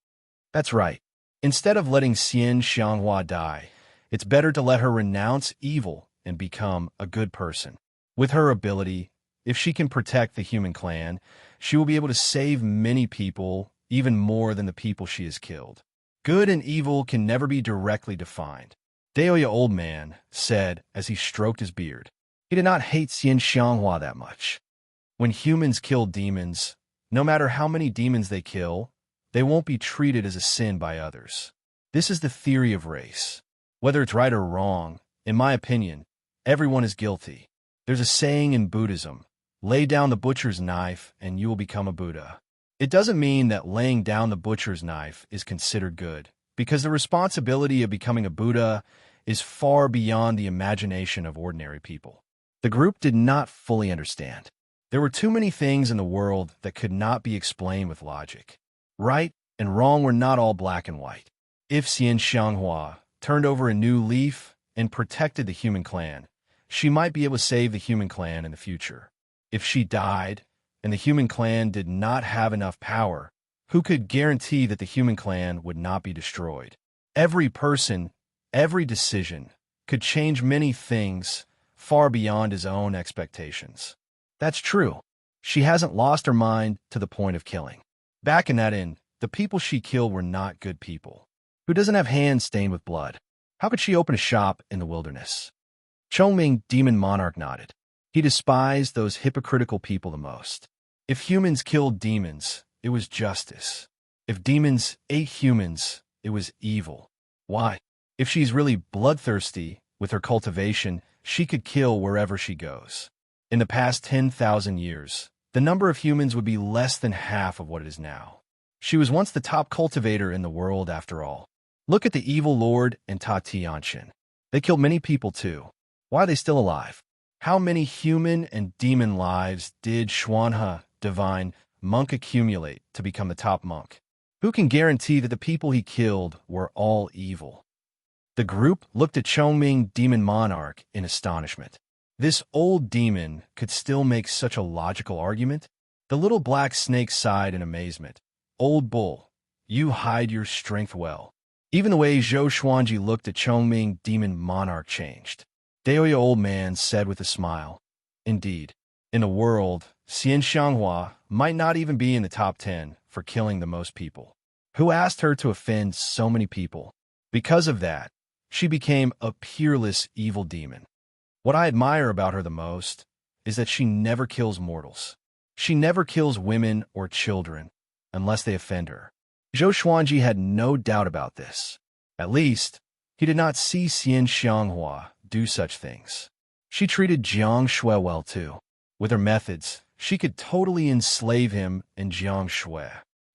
That's right. Instead of letting Xianxia die, it's better to let her renounce evil and become a good person. With her ability, if she can protect the human clan, she will be able to save many people, even more than the people she has killed. Good and evil can never be directly defined. Daoya Old Man said as he stroked his beard. He did not hate Xianxia that much. When humans kill demons, no matter how many demons they kill, they won't be treated as a sin by others. This is the theory of race. Whether it's right or wrong, in my opinion, everyone is guilty. There's a saying in Buddhism, lay down the butcher's knife and you will become a Buddha. It doesn't mean that laying down the butcher's knife is considered good, because the responsibility of becoming a Buddha is far beyond the imagination of ordinary people. The group did not fully understand. There were too many things in the world that could not be explained with logic. Right and wrong were not all black and white. If Xianxia turned over a new leaf and protected the human clan, she might be able to save the human clan in the future. If she died, and the human clan did not have enough power, who could guarantee that the human clan would not be destroyed? Every person, every decision, could change many things far beyond his own expectations. That's true. She hasn't lost her mind to the point of killing. Back in that inn, the people she killed were not good people. Who doesn't have hands stained with blood? How could she open a shop in the wilderness? Chongming Demon Monarch nodded. He despised those hypocritical people the most. If humans killed demons, it was justice. If demons ate humans, it was evil. Why? If she's really bloodthirsty with her cultivation, she could kill wherever she goes. In the past 10,000 years, the number of humans would be less than half of what it is now. She was once the top cultivator in the world after all. Look at the evil lord and Ta Tianxin. They killed many people too. Why are they still alive? How many human and demon lives did Xuanhe, divine monk, accumulate to become the top monk? Who can guarantee that the people he killed were all evil? The group looked at Chongming Demon Monarch in astonishment. This old demon could still make such a logical argument? The little black snake sighed in amazement. Old bull, you hide your strength well. Even the way Zhou Xuanji looked at Chongming Demon Monarch changed. Daoya Old Man said with a smile, indeed, in the world, Xianxia might not even be in the top 10 for killing the most people. Who asked her to offend so many people? Because of that, she became a peerless evil demon. What I admire about her the most is that she never kills mortals. She never kills women or children unless they offend her. Zhou Xuanji had no doubt about this. At least, he did not see Xianxia do such things. She treated Jiang Shui well too. With her methods, she could totally enslave him and Jiang Shui.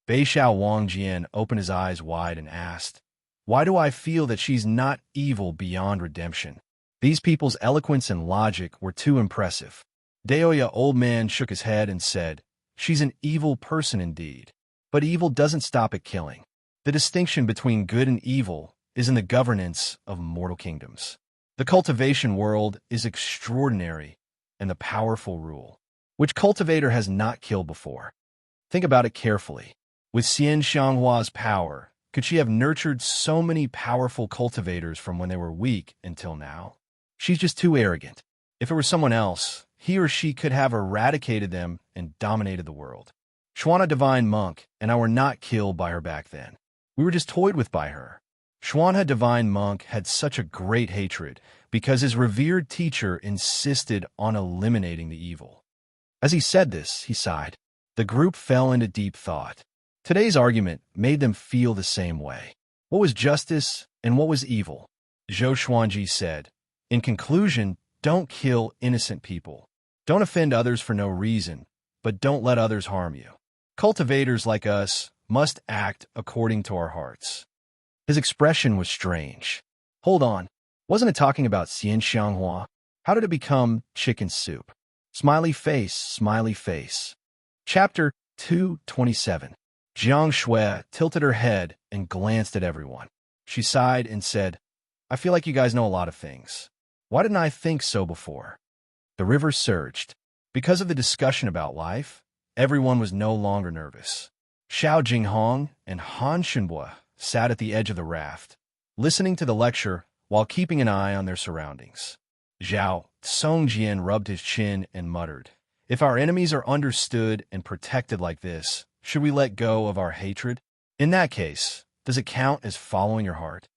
Beixiao Wangjian opened his eyes wide and asked, why do I feel that she's not evil beyond redemption? These people's eloquence and logic were too impressive. Daoya Old Man shook his head and said, she's an evil person indeed. But evil doesn't stop at killing. The distinction between good and evil is in the governance of mortal kingdoms. The cultivation world is extraordinary and the powerful rule, which cultivator has not killed before. Think about it carefully. With Xianxia's power, could she have nurtured so many powerful cultivators from when they were weak until now? She's just too arrogant. If it were someone else, he or she could have eradicated them and dominated the world. Xuanhe Divine Monk and I were not killed by her back then. We were just toyed with by her. Xuanhe Divine Monk had such a great hatred because his revered teacher insisted on eliminating the evil. As he said this, he sighed. The group fell into deep thought. Today's argument made them feel the same way. What was justice and what was evil? Zhou Xuanji said, in conclusion, don't kill innocent people. Don't offend others for no reason, but don't let others harm you. Cultivators like us must act according to our hearts. His expression was strange. Hold on. Wasn't it talking about Xianxia? How did it become chicken soup? Smiley face, smiley face. Chapter 227. Xianxia tilted her head and glanced at everyone. She sighed and said, I feel like you guys know a lot of things. Why didn't I think so before? The river surged. Because of the discussion about life, everyone was no longer nervous. Xiao Jinghong and Han Xinbo sat at the edge of the raft, listening to the lecture while keeping an eye on their surroundings. Zhao Songjian rubbed his chin and muttered, If our enemies are understood and protected like this, should we let go of our hatred? In that case, does it count as following your heart?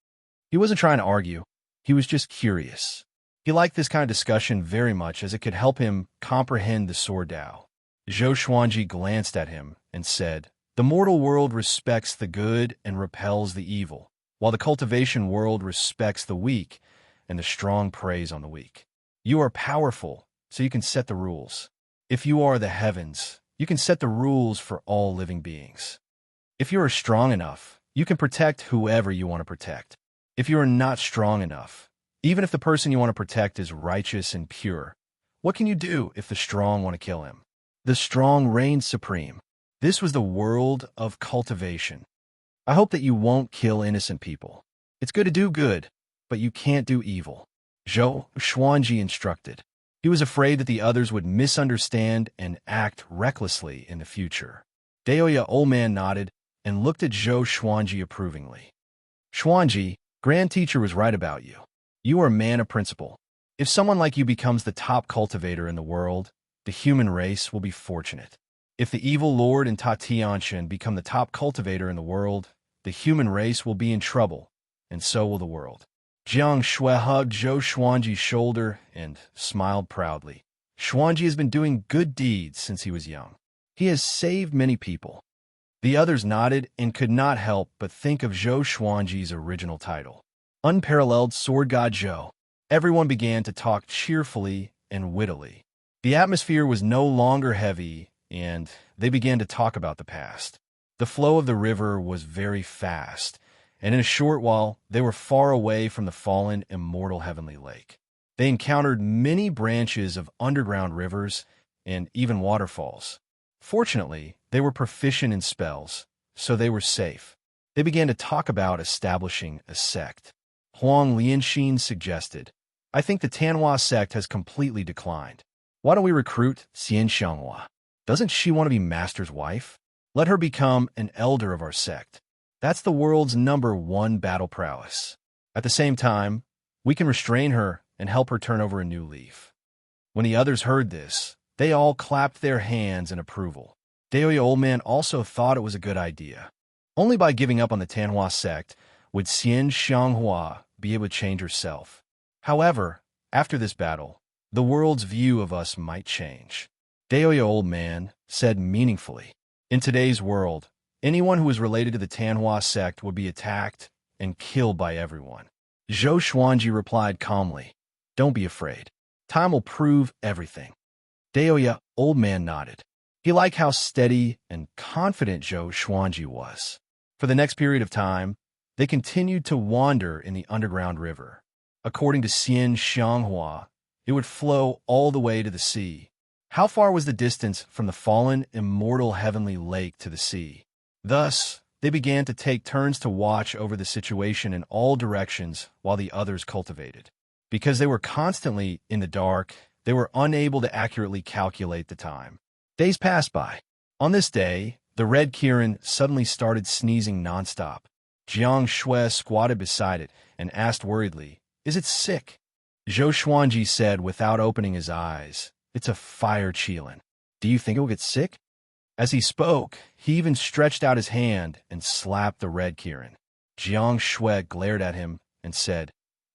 He wasn't trying to argue. He was just curious. He liked this kind of discussion very much as it could help him comprehend the Sword Tao. Zhou Xuanji glanced at him and said, The mortal world respects the good and repels the evil, while the cultivation world respects the weak and the strong preys on the weak. You are powerful, so you can set the rules. If you are the heavens, you can set the rules for all living beings. If you are strong enough, you can protect whoever you want to protect. If you are not strong enough, even if the person you want to protect is righteous and pure, what can you do if the strong want to kill him? The strong reigns supreme. This was the world of cultivation. I hope that you won't kill innocent people. It's good to do good, but you can't do evil. Zhou Xuanji instructed. He was afraid that the others would misunderstand and act recklessly in the future. Daoya old man nodded and looked at Zhou Xuanji approvingly. Xuanji, Grand Teacher was right about you. You are a man of principle. If someone like you becomes the top cultivator in the world, the human race will be fortunate. If the evil lord and Tatianshan become the top cultivator in the world, the human race will be in trouble, and so will the world. Jiang Shui hugged Zhou Xuanji's shoulder and smiled proudly. Xuanji has been doing good deeds since he was young. He has saved many people. The others nodded and could not help but think of Zhou Xuanji's original title, Unparalleled Sword God Zhou. Everyone began to talk cheerfully and wittily. The atmosphere was no longer heavy, and they began to talk about the past. The flow of the river was very fast, and in a short while, they were far away from the fallen immortal heavenly lake. They encountered many branches of underground rivers and even waterfalls. Fortunately, they were proficient in spells, so they were safe. They began to talk about establishing a sect. Huang Lianxin suggested, I think the Tanhua sect has completely declined. Why don't we recruit Xianxia? Doesn't she want to be master's wife? Let her become an elder of our sect. That's the world's #1 battle prowess. At the same time, we can restrain her and help her turn over a new leaf. When the others heard this, they all clapped their hands in approval. Daoya Old Man also thought it was a good idea. Only by giving up on the Tanhua sect would Xianxia be able to change herself. However, after this battle, the world's view of us might change. Daoya Old Man said meaningfully, In today's world, anyone who is related to the Tanhua sect would be attacked and killed by everyone. Zhou Xuanji replied calmly, Don't be afraid. Time will prove everything. Daoya Old Man nodded. He liked how steady and confident Zhou Xuanji was. For the next period of time, they continued to wander in the underground river. According to Xianxia, it would flow all the way to the sea. How far was the distance from the fallen immortal heavenly lake to the sea? Thus, they began to take turns to watch over the situation in all directions while the others cultivated. Because they were constantly in the dark, they were unable to accurately calculate the time. Days passed by. On this day, the red Kirin suddenly started sneezing nonstop. Jiang Shui squatted beside it and asked worriedly, Is it sick? Zhou Xuanji said without opening his eyes, It's a fire qilin. Do you think it will get sick? As he spoke, he even stretched out his hand and slapped the red Kirin. Jiang Shui glared at him and said,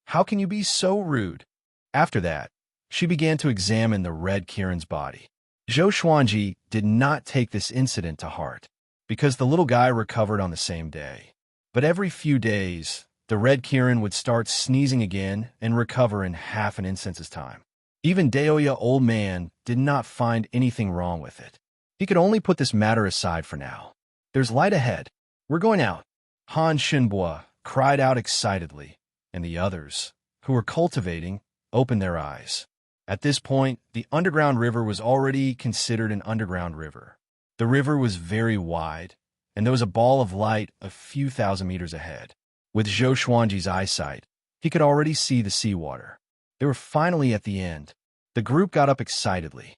How can you be so rude? After that, she began to examine the red Kirin's body. Zhou Xuanji did not take this incident to heart, because the little guy recovered on the same day. But every few days, the red Kirin would start sneezing again and recover in half an instance's time. Even Daoya Old Man did not find anything wrong with it. He could only put this matter aside for now. There's light ahead. We're going out. Han Shinbua cried out excitedly, and the others, who were cultivating, opened their eyes. At this point, the underground river was already considered an underground river. The river was very wide, and there was a ball of light a few thousand meters ahead. With Zhou Xuanji's eyesight, he could already see the seawater. They were finally at the end. The group got up excitedly.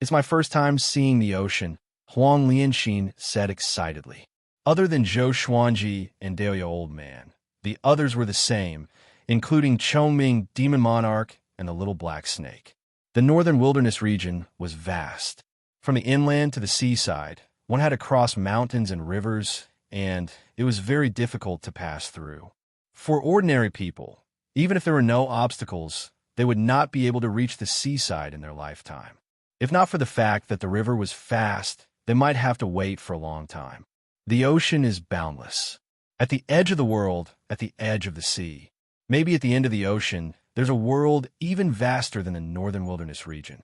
It's my first time seeing the ocean, Huang Lianxin said excitedly. Other than Zhou Xuanji and Daoya Old Man, the others were the same, including Chongming Demon Monarch and the Little Black Snake. The northern wilderness region was vast. From the inland to the seaside, one had to cross mountains and rivers, and it was very difficult to pass through. For ordinary people, even if there were no obstacles, they would not be able to reach the seaside in their lifetime. If not for the fact that the river was fast, they might have to wait for a long time. The ocean is boundless. At the edge of the world, at the edge of the sea, maybe at the end of the ocean, there's a world even vaster than the northern wilderness region.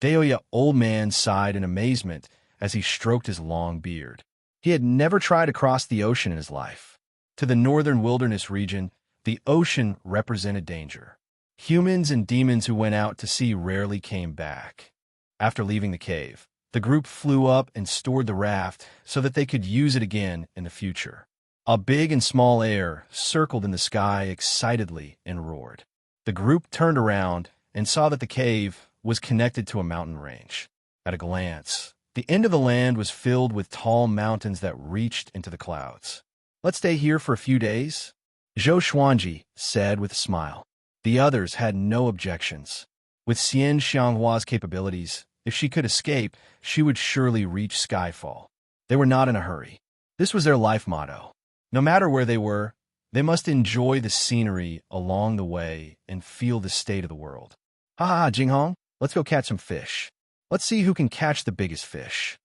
Daoya Old Man sighed in amazement as he stroked his long beard. He had never tried to cross the ocean in his life. To the northern wilderness region, the ocean represented danger. Humans and demons who went out to sea rarely came back. After leaving the cave, the group flew up and stored the raft so that they could use it again in the future. A big and small air circled in the sky excitedly and roared. The group turned around and saw that the cave was connected to a mountain range. At a glance, the end of the land was filled with tall mountains that reached into the clouds. Let's stay here for a few days, Zhou Xuanji said with a smile. The others had no objections. With Xianxia's capabilities, if she could escape, she would surely reach Skyfall. They were not in a hurry. This was their life motto. No matter where they were, they must enjoy the scenery along the way and feel the state of the world. Ha ha, Jinghong, let's go catch some fish. Let's see who can catch the biggest fish.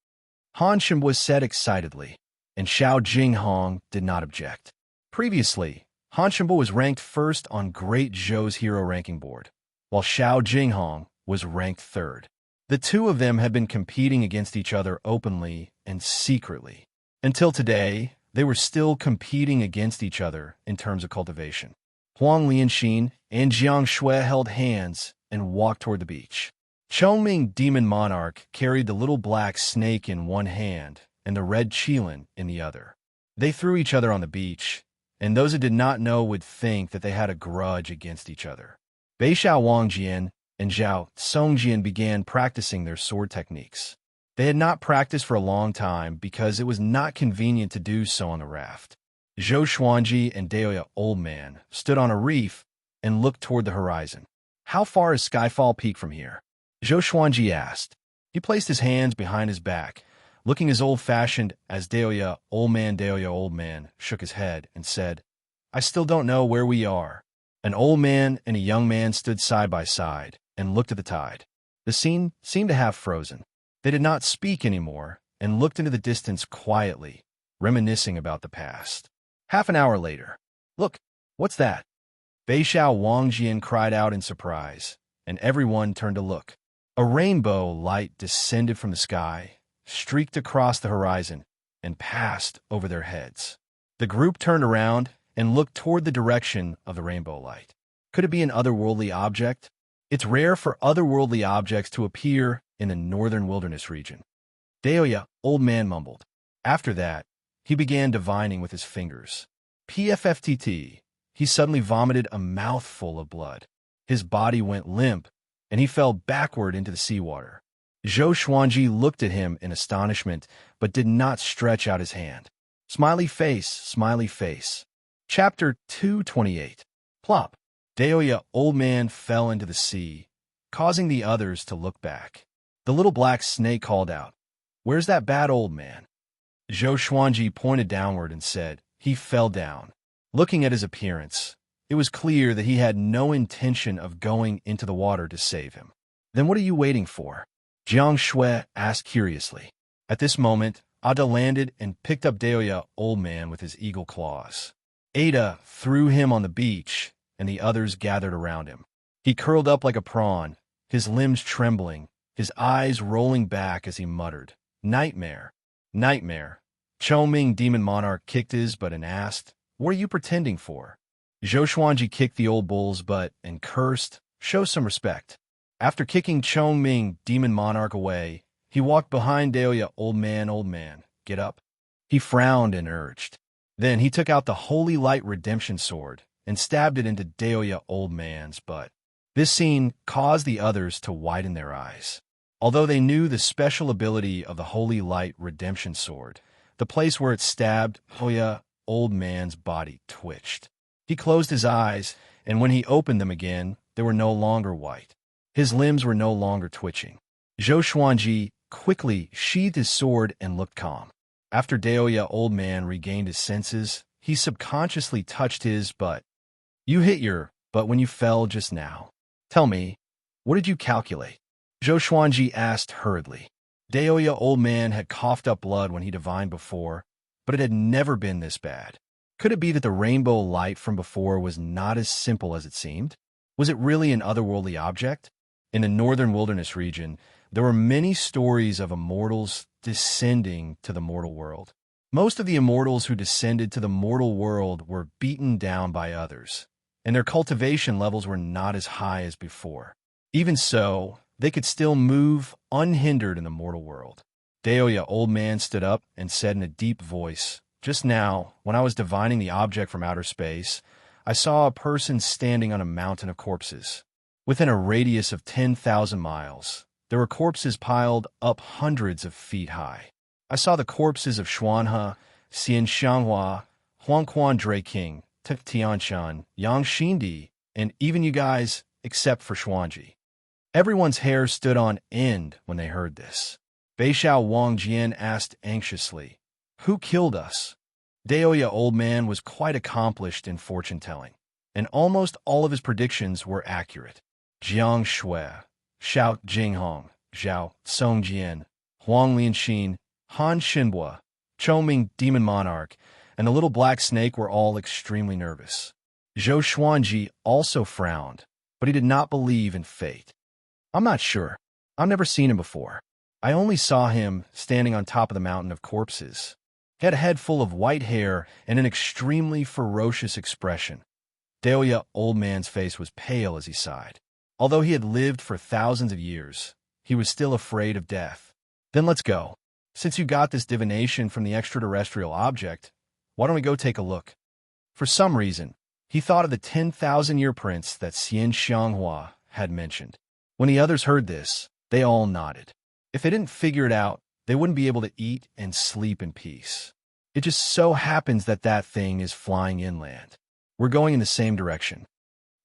Han Shinbua said excitedly, and Xiao Jinghong did not object. Previously, Han Shinbua was ranked first on Great Zhou's hero ranking board, while Xiao Jinghong was ranked third. The two of them had been competing against each other openly and secretly. Until today, they were still competing against each other in terms of cultivation. Huang Lianxin and Xianxia held hands and walked toward the beach. Chongming Demon Monarch carried the Little Black Snake in one hand and the Red Qilin in the other. They threw each other on the beach, and those who did not know would think that they had a grudge against each other. Beixiao Wangjian and Zhao Songjian began practicing their sword techniques. They had not practiced for a long time because it was not convenient to do so on the raft. Zhou Xuanji and Daoya Old Man stood on a reef and looked toward the horizon. How far is Skyfall Peak from here? Zhou Xuanji asked. He placed his hands behind his back, looking as old-fashioned as Daoya Old Man shook his head and said, I still don't know where we are. An old man and a young man stood side by side and looked at the tide. The scene seemed to have frozen. They did not speak anymore and looked into the distance quietly, reminiscing about the past. Half an hour later, look, what's that? Beixiao Wangjian cried out in surprise, and everyone turned to look. A rainbow light descended from the sky, streaked across the horizon, and passed over their heads. The group turned around and looked toward the direction of the rainbow light. Could it be an otherworldly object? It's rare for otherworldly objects to appear in the northern wilderness region. Daoya Old Man mumbled. After that, he began divining with his fingers. PFFTT, he suddenly vomited a mouthful of blood. His body went limp, and he fell backward into the seawater. Zhou Xuanji looked at him in astonishment, but did not stretch out his hand. Smiley face, smiley face. Chapter 228. Plop. Daoya Old Man fell into the sea, causing the others to look back. The Little Black Snake called out, Where's that bad old man? Zhou Xuanji pointed downward and said, He fell down. Looking at his appearance, it was clear that he had no intention of going into the water to save him. Then what are you waiting for? Xianxia asked curiously. At this moment, Ada landed and picked up Daoya Old Man with his eagle claws. Ada threw him on the beach, and the others gathered around him. He curled up like a prawn, his limbs trembling, his eyes rolling back as he muttered, "Nightmare, nightmare." Chou Ming Demon Monarch kicked his butt and asked, "What are you pretending for?" Zhou Xuanji kicked the old bull's butt and cursed, "Show some respect." After kicking Chou Ming Demon Monarch away, he walked behind Daoya. Old man, get up." He frowned and urged. Then he took out the Holy Light Redemption Sword and stabbed it into Daoya Old Man's butt. This scene caused the others to widen their eyes. Although they knew the special ability of the Holy Light Redemption Sword, the place where it stabbed Daoya Old Man's body twitched. He closed his eyes, and when he opened them again, they were no longer white. His limbs were no longer twitching. Zhou Xuanji quickly sheathed his sword and looked calm. After Daoya Old Man regained his senses, he subconsciously touched his butt. "You hit your butt when you fell just now. Tell me, what did you calculate?" Zhou Xuanji asked hurriedly. Daoya Old Man had coughed up blood when he divined before, but it had never been this bad. Could it be that the rainbow light from before was not as simple as it seemed? Was it really an otherworldly object? In the northern wilderness region, there were many stories of immortals descending to the mortal world. Most of the immortals who descended to the mortal world were beaten down by others, and their cultivation levels were not as high as before. Even so, they could still move unhindered in the mortal world. Daoya Old Man stood up and said in a deep voice, "Just now, when I was divining the object from outer space, I saw a person standing on a mountain of corpses. Within a radius of 10,000 miles, there were corpses piled up hundreds of feet high. I saw the corpses of Xuanhe, Xianxia, Huangquan Dre King, Tianshan, Yang Xindi, and even you guys, except for Xuanji." Everyone's hair stood on end when they heard this. Beixiao Wang Jian asked anxiously, "Who killed us?" Daoya Old Man was quite accomplished in fortune-telling, and almost all of his predictions were accurate. Jiang Shui, Xiao Jinghong, Zhao Songjian, Huang Lianxin, Han Xinbua, Chou Ming Demon Monarch, and the little black snake were all extremely nervous. Zhou Xuanji also frowned, but he did not believe in fate. "I'm not sure. I've never seen him before. I only saw him standing on top of the mountain of corpses. He had a head full of white hair and an extremely ferocious expression." Daoya Old Man's face was pale as he sighed. Although he had lived for thousands of years, he was still afraid of death. "Then let's go. Since you got this divination from the extraterrestrial object, why don't we go take a look?" For some reason, he thought of the 10,000-year prince that Xianxia had mentioned. When the others heard this, they all nodded. If they didn't figure it out, they wouldn't be able to eat and sleep in peace. It just so happens that that thing is flying inland. We're going in the same direction,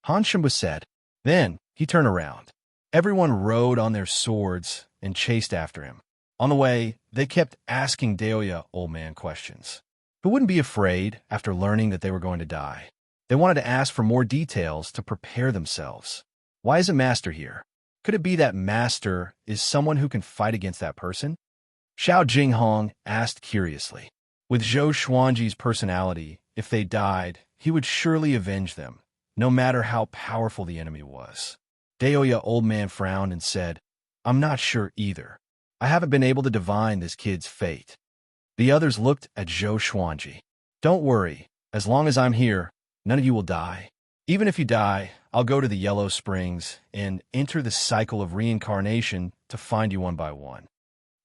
Han Shimba said. Then he turned around. Everyone rode on their swords and chased after him. On the way, they kept asking Daoya Old Man questions. Who wouldn't be afraid after learning that they were going to die? They wanted to ask for more details to prepare themselves. Why isn't Master here? Could it be that Master is someone who can fight against that person? Xiao Jinghong asked curiously. With Zhou Xuanji's personality, if they died, he would surely avenge them, no matter how powerful the enemy was. Daoya Old Man frowned and said, I'm not sure either. I haven't been able to divine this kid's fate. The others looked at Zhou Xuanji. Don't worry, as long as I'm here, none of you will die. Even if you die, I'll go to the Yellow Springs and enter the cycle of reincarnation to find you one by one.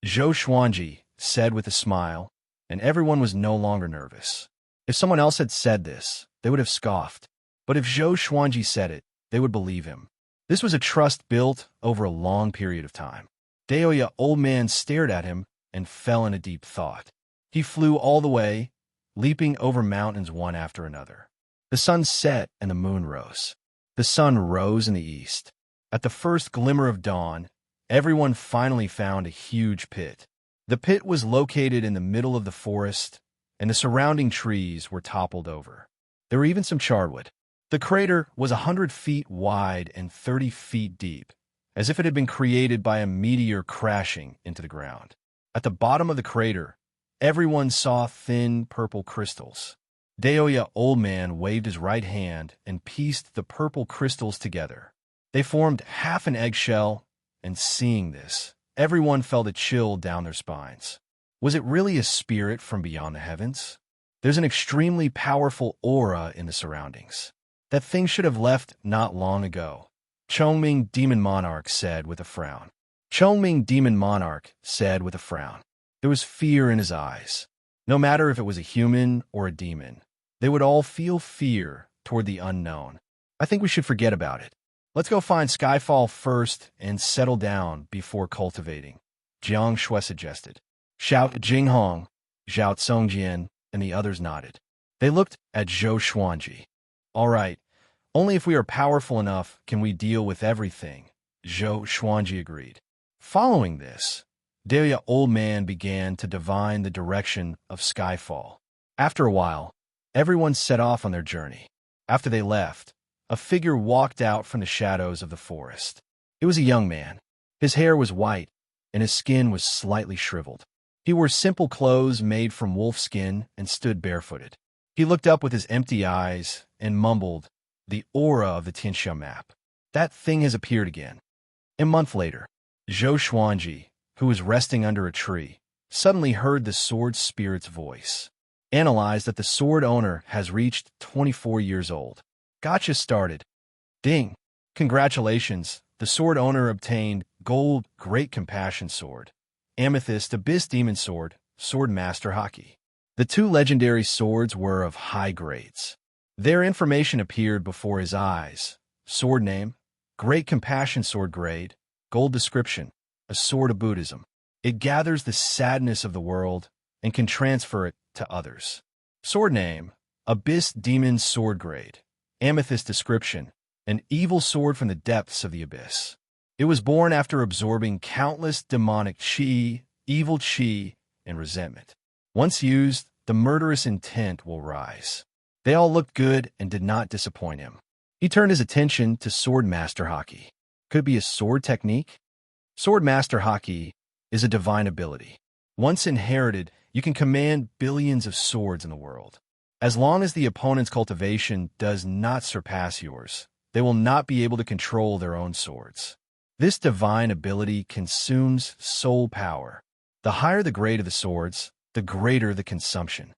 Zhou Xuanji said with a smile, and everyone was no longer nervous. If someone else had said this, they would have scoffed. But if Zhou Xuanji said it, they would believe him. This was a trust built over a long period of time. Daoya Old Man stared at him and fell in a deep thought. He flew all the way, leaping over mountains one after another. The sun set and the moon rose. The sun rose in the east. At the first glimmer of dawn, everyone finally found a huge pit. The pit was located in the middle of the forest, and the surrounding trees were toppled over. There were even some charwood. The crater was 100 feet wide and 30 feet deep, as if it had been created by a meteor crashing into the ground. At the bottom of the crater, everyone saw thin purple crystals. Daoya Old Man waved his right hand and pieced the purple crystals together. They formed half an eggshell, and seeing this, everyone felt a chill down their spines. Was it really a spirit from beyond the heavens? There's an extremely powerful aura in the surroundings. That thing should have left not long ago, Chongming Demon Monarch said with a frown. Chongming Demon Monarch said with a frown. There was fear in his eyes. No matter if it was a human or a demon, they would all feel fear toward the unknown. I think we should forget about it. Let's go find Skyfall first and settle down before cultivating, Xianxia suggested. Xiao Jinghong, Zhao Congjian, and the others nodded. They looked at Zhou Xuanji. All right, only if we are powerful enough can we deal with everything, Zhou Xuanji agreed. Following this, Delia Old Man began to divine the direction of Skyfall. After a while, everyone set off on their journey. After they left, a figure walked out from the shadows of the forest. It was a young man. His hair was white, and his skin was slightly shriveled. He wore simple clothes made from wolf skin and stood barefooted. He looked up with his empty eyes and mumbled, "The aura of the Xianxia map. That thing has appeared again." A month later, Zhou Xuanji, who was resting under a tree, suddenly heard the sword spirit's voice. Analyzed that the sword owner has reached 24 years old. Gotcha started. Ding! Congratulations, the sword owner obtained Gold Great Compassion Sword, Amethyst Abyss Demon Sword, Sword Master Haki. The two legendary swords were of high grades. Their information appeared before his eyes. Sword name, Great Compassion Sword grade, Gold description, a sword of Buddhism. It gathers the sadness of the world and can transfer it to others. Sword name, Abyss Demon Sword grade, Amethyst description, an evil sword from the depths of the abyss. It was born after absorbing countless demonic chi, evil chi, and resentment. Once used, the murderous intent will rise. They all looked good and did not disappoint him. He turned his attention to Sword Master Haki. Could it be a sword technique? Sword Master Haki is a divine ability. Once inherited, you can command billions of swords in the world. As long as the opponent's cultivation does not surpass yours, they will not be able to control their own swords. This divine ability consumes soul power. The higher the grade of the swords, the greater the consumption.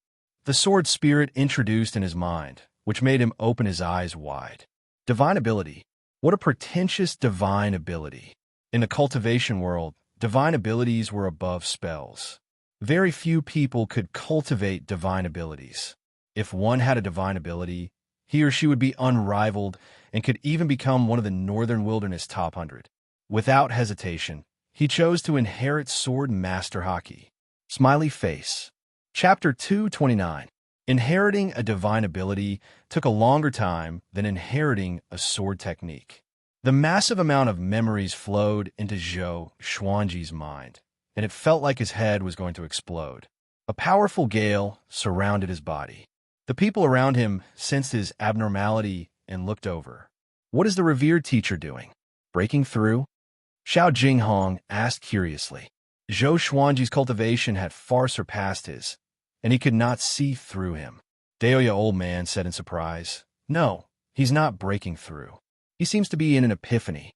The sword spirit introduced in his mind, which made him open his eyes wide. Divine ability. What a pretentious divine ability. In the cultivation world, divine abilities were above spells. Very few people could cultivate divine abilities. If one had a divine ability, he or she would be unrivaled and could even become one of the Northern Wilderness top 100. Without hesitation, he chose to inherit Sword Master Haki. Smiley face. Chapter 229. Inheriting a divine ability took a longer time than inheriting a sword technique. The massive amount of memories flowed into Zhou Xuanji's mind, and it felt like his head was going to explode. A powerful gale surrounded his body. The people around him sensed his abnormality and looked over. What is the revered teacher doing? Breaking through? Xiao Jinghong asked curiously. Zhou Xuanji's cultivation had far surpassed his, and he could not see through him. Delia Old Man said in surprise, "No, he's not breaking through. He seems to be in an epiphany."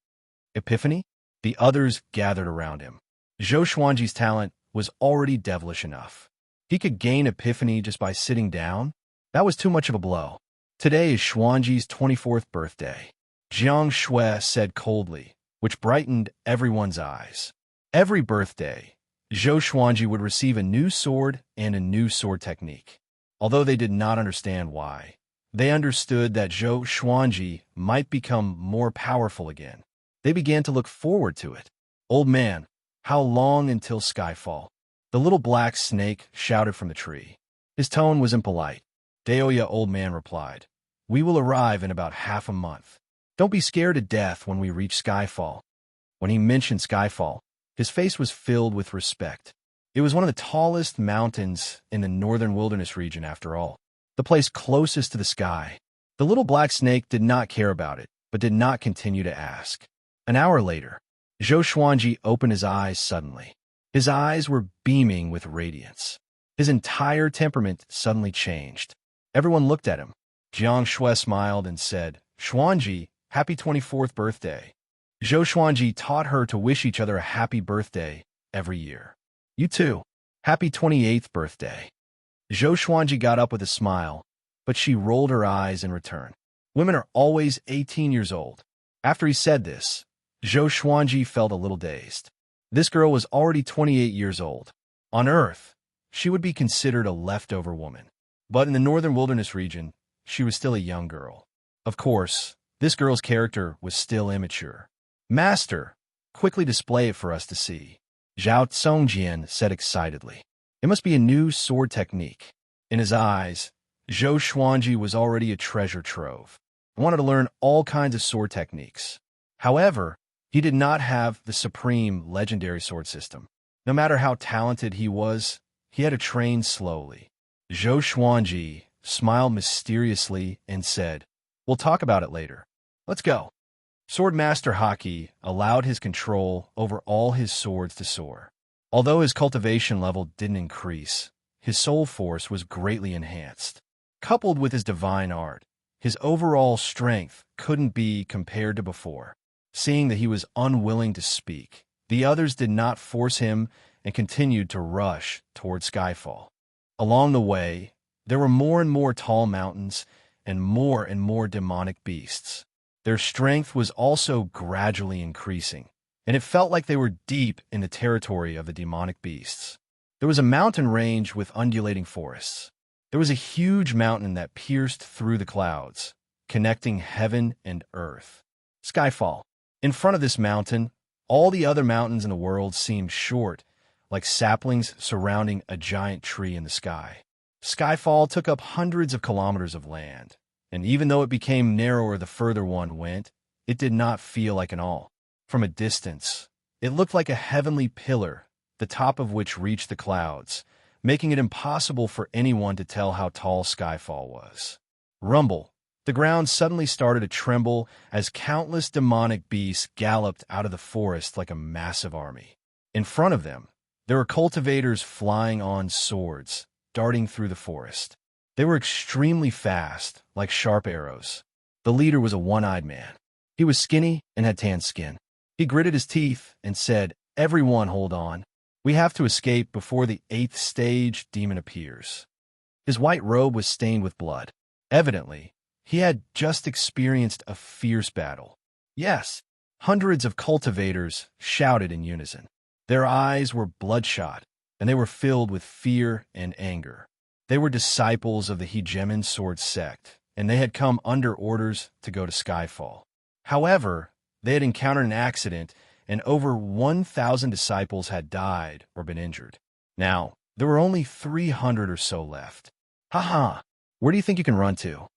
Epiphany? The others gathered around him. Zhou Xuanji's talent was already devilish enough. He could gain epiphany just by sitting down? That was too much of a blow. Today is Xuanji's 24th birthday. Xianxia said coldly, which brightened everyone's eyes. Every birthday, Zhou Xuanji would receive a new sword and a new sword technique. Although they did not understand why, they understood that Zhou Xuanji might become more powerful again. They began to look forward to it. "Old man, how long until Skyfall?" The little black snake shouted from the tree. His tone was impolite. Deoya Old Man replied, "We will arrive in about half a month. Don't be scared to death when we reach Skyfall." When he mentioned Skyfall, his face was filled with respect. It was one of the tallest mountains in the Northern Wilderness region after all, the place closest to the sky. The little black snake did not care about it, but did not continue to ask. An hour later, Zhou Xuanji opened his eyes suddenly. His eyes were beaming with radiance. His entire temperament suddenly changed. Everyone looked at him. Xianxia smiled and said, "Xuanji, Happy 24th birthday. Zhou Xuanji taught her to wish each other a happy birthday every year. You too. Happy 28th birthday. Zhou Xuanji got up with a smile, but she rolled her eyes in return. Women are always 18 years old. After he said this, Zhou Xuanji felt a little dazed. This girl was already 28 years old. On Earth, she would be considered a leftover woman. But in the northern wilderness region, she was still a young girl. Of course, this girl's character was still immature. Master, quickly display it for us to see, Zhao Tsongjian said excitedly. It must be a new sword technique. In his eyes, Zhou Xuanji was already a treasure trove. He wanted to learn all kinds of sword techniques. However, he did not have the supreme legendary sword system. No matter how talented he was, he had to train slowly. Zhou Xuanji smiled mysteriously and said, "We'll talk about it later. Let's go." Swordmaster Haki allowed his control over all his swords to soar. Although his cultivation level didn't increase, his soul force was greatly enhanced. Coupled with his divine art, his overall strength couldn't be compared to before. Seeing that he was unwilling to speak, the others did not force him and continued to rush toward Skyfall. Along the way, there were more and more tall mountains and more demonic beasts. Their strength was also gradually increasing, and it felt like they were deep in the territory of the demonic beasts. There was a mountain range with undulating forests. There was a huge mountain that pierced through the clouds, connecting heaven and earth. Skyfall. In front of this mountain, all the other mountains in the world seemed short, like saplings surrounding a giant tree in the sky. Skyfall took up hundreds of kilometers of land, and even though it became narrower the further one went, it did not feel like an all. From a distance, it looked like a heavenly pillar, the top of which reached the clouds, making it impossible for anyone to tell how tall Skyfall was. Rumble. The ground suddenly started to tremble as countless demonic beasts galloped out of the forest like a massive army. In front of them, there were cultivators flying on swords, darting through the forest. They were extremely fast, like sharp arrows. The leader was a one-eyed man. He was skinny and had tan skin. He gritted his teeth and said, "Everyone hold on. We have to escape before the 8th stage demon appears." His white robe was stained with blood. Evidently, he had just experienced a fierce battle. Yes, hundreds of cultivators shouted in unison. Their eyes were bloodshot, and they were filled with fear and anger. They were disciples of the Hegemon sword sect, and they had come under orders to go to Skyfall. However, they had encountered an accident, and over 1,000 disciples had died or been injured. Now, there were only 300 or so left. "Ha! Where do you think you can run to?"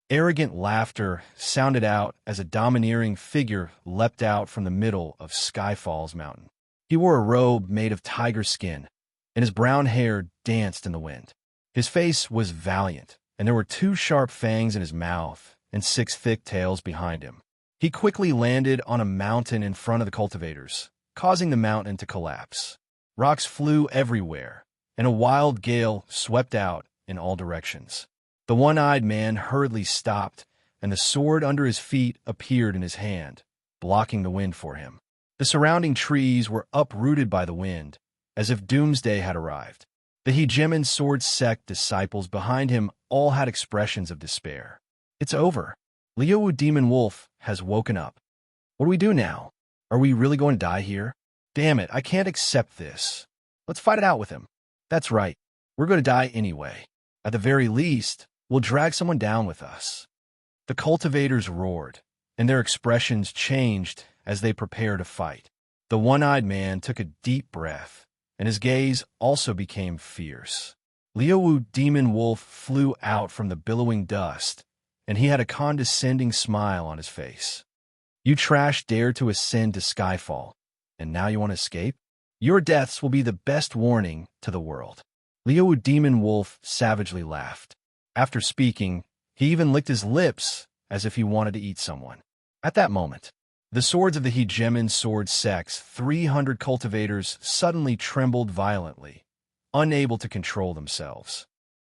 Arrogant laughter sounded out as a domineering figure leapt out from the middle of Skyfall's mountain. He wore a robe made of tiger skin, and his brown hair danced in the wind. His face was valiant, and there were 2 sharp fangs in his mouth and 6 thick tails behind him. He quickly landed on a mountain in front of the cultivators, causing the mountain to collapse. Rocks flew everywhere, and a wild gale swept out in all directions. The one-eyed man hurriedly stopped, and the sword under his feet appeared in his hand, blocking the wind for him. The surrounding trees were uprooted by the wind, as if doomsday had arrived. The Hegemon sword sect disciples behind him all had expressions of despair. "It's over. Liu Demon Wolf has woken up. What do we do now? Are we really going to die here? Damn it, I can't accept this. Let's fight it out with him." "That's right. We're going to die anyway. At the very least, we'll drag someone down with us." The cultivators roared, and their expressions changed as they prepared to fight. The one-eyed man took a deep breath, and his gaze also became fierce. Liu Demon Wolf flew out from the billowing dust, and he had a condescending smile on his face. "You trash dared to ascend to Skyfall, and now you want to escape? Your deaths will be the best warning to the world." Liu Demon Wolf savagely laughed. After speaking, he even licked his lips as if he wanted to eat someone. At that moment, the swords of the Hegemon sword sect's 300 cultivators suddenly trembled violently, unable to control themselves.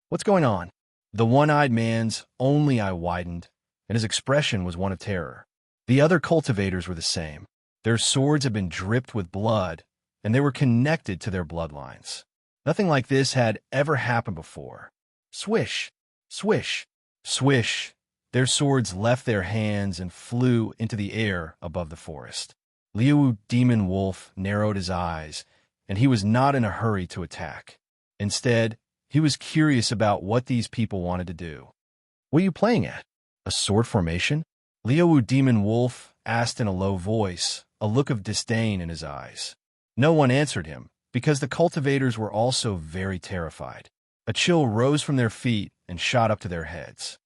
"What's going on?" The one-eyed man's only eye widened, and his expression was one of terror. The other cultivators were the same. Their swords had been dripped with blood, and they were connected to their bloodlines. Nothing like this had ever happened before. Swish, swish, swish. Their swords left their hands and flew into the air above the forest. Liu Demon Wolf narrowed his eyes, and he was not in a hurry to attack. Instead, he was curious about what these people wanted to do. "What are you playing at? A sword formation?" Liu Demon Wolf asked in a low voice, a look of disdain in his eyes. No one answered him, because the cultivators were also very terrified. A chill rose from their feet and shot up to their heads.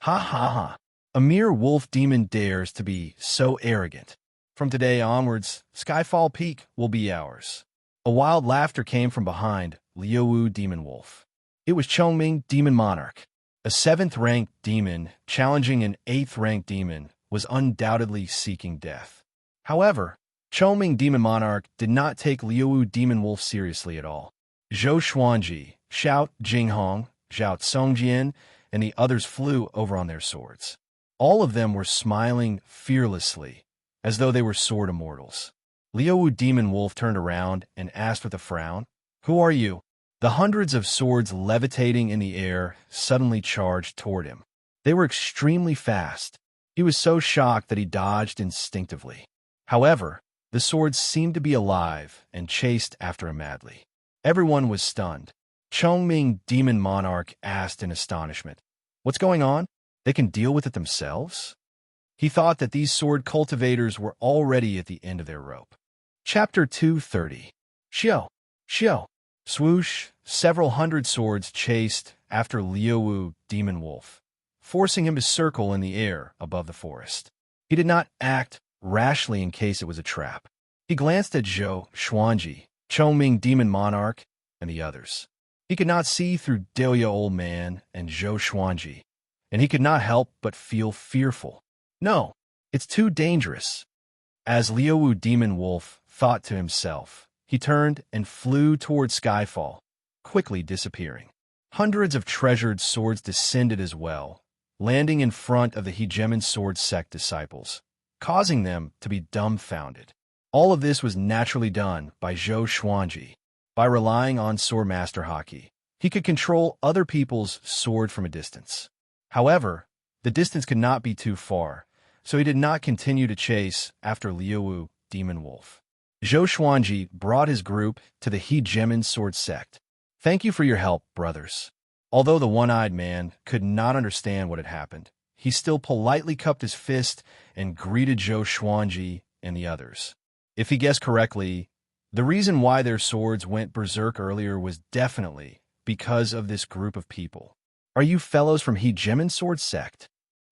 "Ha ha ha! A mere wolf demon dares to be so arrogant. From today onwards, Skyfall Peak will be ours." A wild laughter came from behind Liu Demon Wolf. It was Chongming Demon Monarch. A 7th-ranked demon challenging an 8th-ranked demon was undoubtedly seeking death. However, Chongming Demon Monarch did not take Liu Demon Wolf seriously at all. Zhou Xuanji, Xiao Jinghong, Zhao Songjian, and the others flew over on their swords. All of them were smiling fearlessly, as though they were sword immortals. Liu Demon Wolf turned around and asked with a frown, "Who are you?" The hundreds of swords levitating in the air suddenly charged toward him. They were extremely fast. He was so shocked that he dodged instinctively. However, the swords seemed to be alive and chased after him madly. Everyone was stunned. Chongming Demon Monarch asked in astonishment, "What's going on? They can deal with it themselves?" He thought that these sword cultivators were already at the end of their rope. Chapter 230. Xiao, Xiao. Swoosh, several hundred swords chased after Liu Demon Wolf, forcing him to circle in the air above the forest. He did not act rashly in case it was a trap. He glanced at Zhou Xuanji, Chongming Demon Monarch, and the others. He could not see through Delia Old Man and Zhou Xuanji, and he could not help but feel fearful. "No, it's too dangerous." As Liu Demon Wolf thought to himself, he turned and flew toward Skyfall, quickly disappearing. Hundreds of treasured swords descended as well, landing in front of the Hegemon Sword Sect disciples, causing them to be dumbfounded. All of this was naturally done by Zhou Xuanji. By relying on Sword Master Haki, he could control other people's sword from a distance. However, the distance could not be too far, so he did not continue to chase after Liu Demon Wolf. Zhou Xuanji brought his group to the Hegemon Sword Sect. "Thank you for your help, brothers." Although the one-eyed man could not understand what had happened, he still politely cupped his fist and greeted Zhou Xuanji and the others. If he guessed correctly, the reason why their swords went berserk earlier was definitely because of this group of people. "Are you fellows from Hegemon Sword Sect?"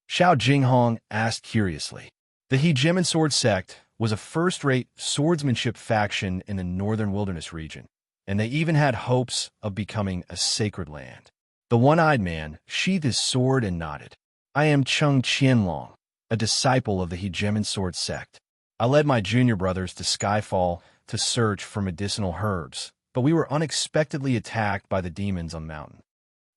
Xiao Jinghong asked curiously. The Hegemon Sword Sect was a first-rate swordsmanship faction in the northern wilderness region, and they even had hopes of becoming a sacred land. The one-eyed man sheathed his sword and nodded. "I am Cheng Qianlong, a disciple of the Hegemon Sword Sect. I led my junior brothers to Skyfall to search for medicinal herbs, but we were unexpectedly attacked by the demons on the mountain.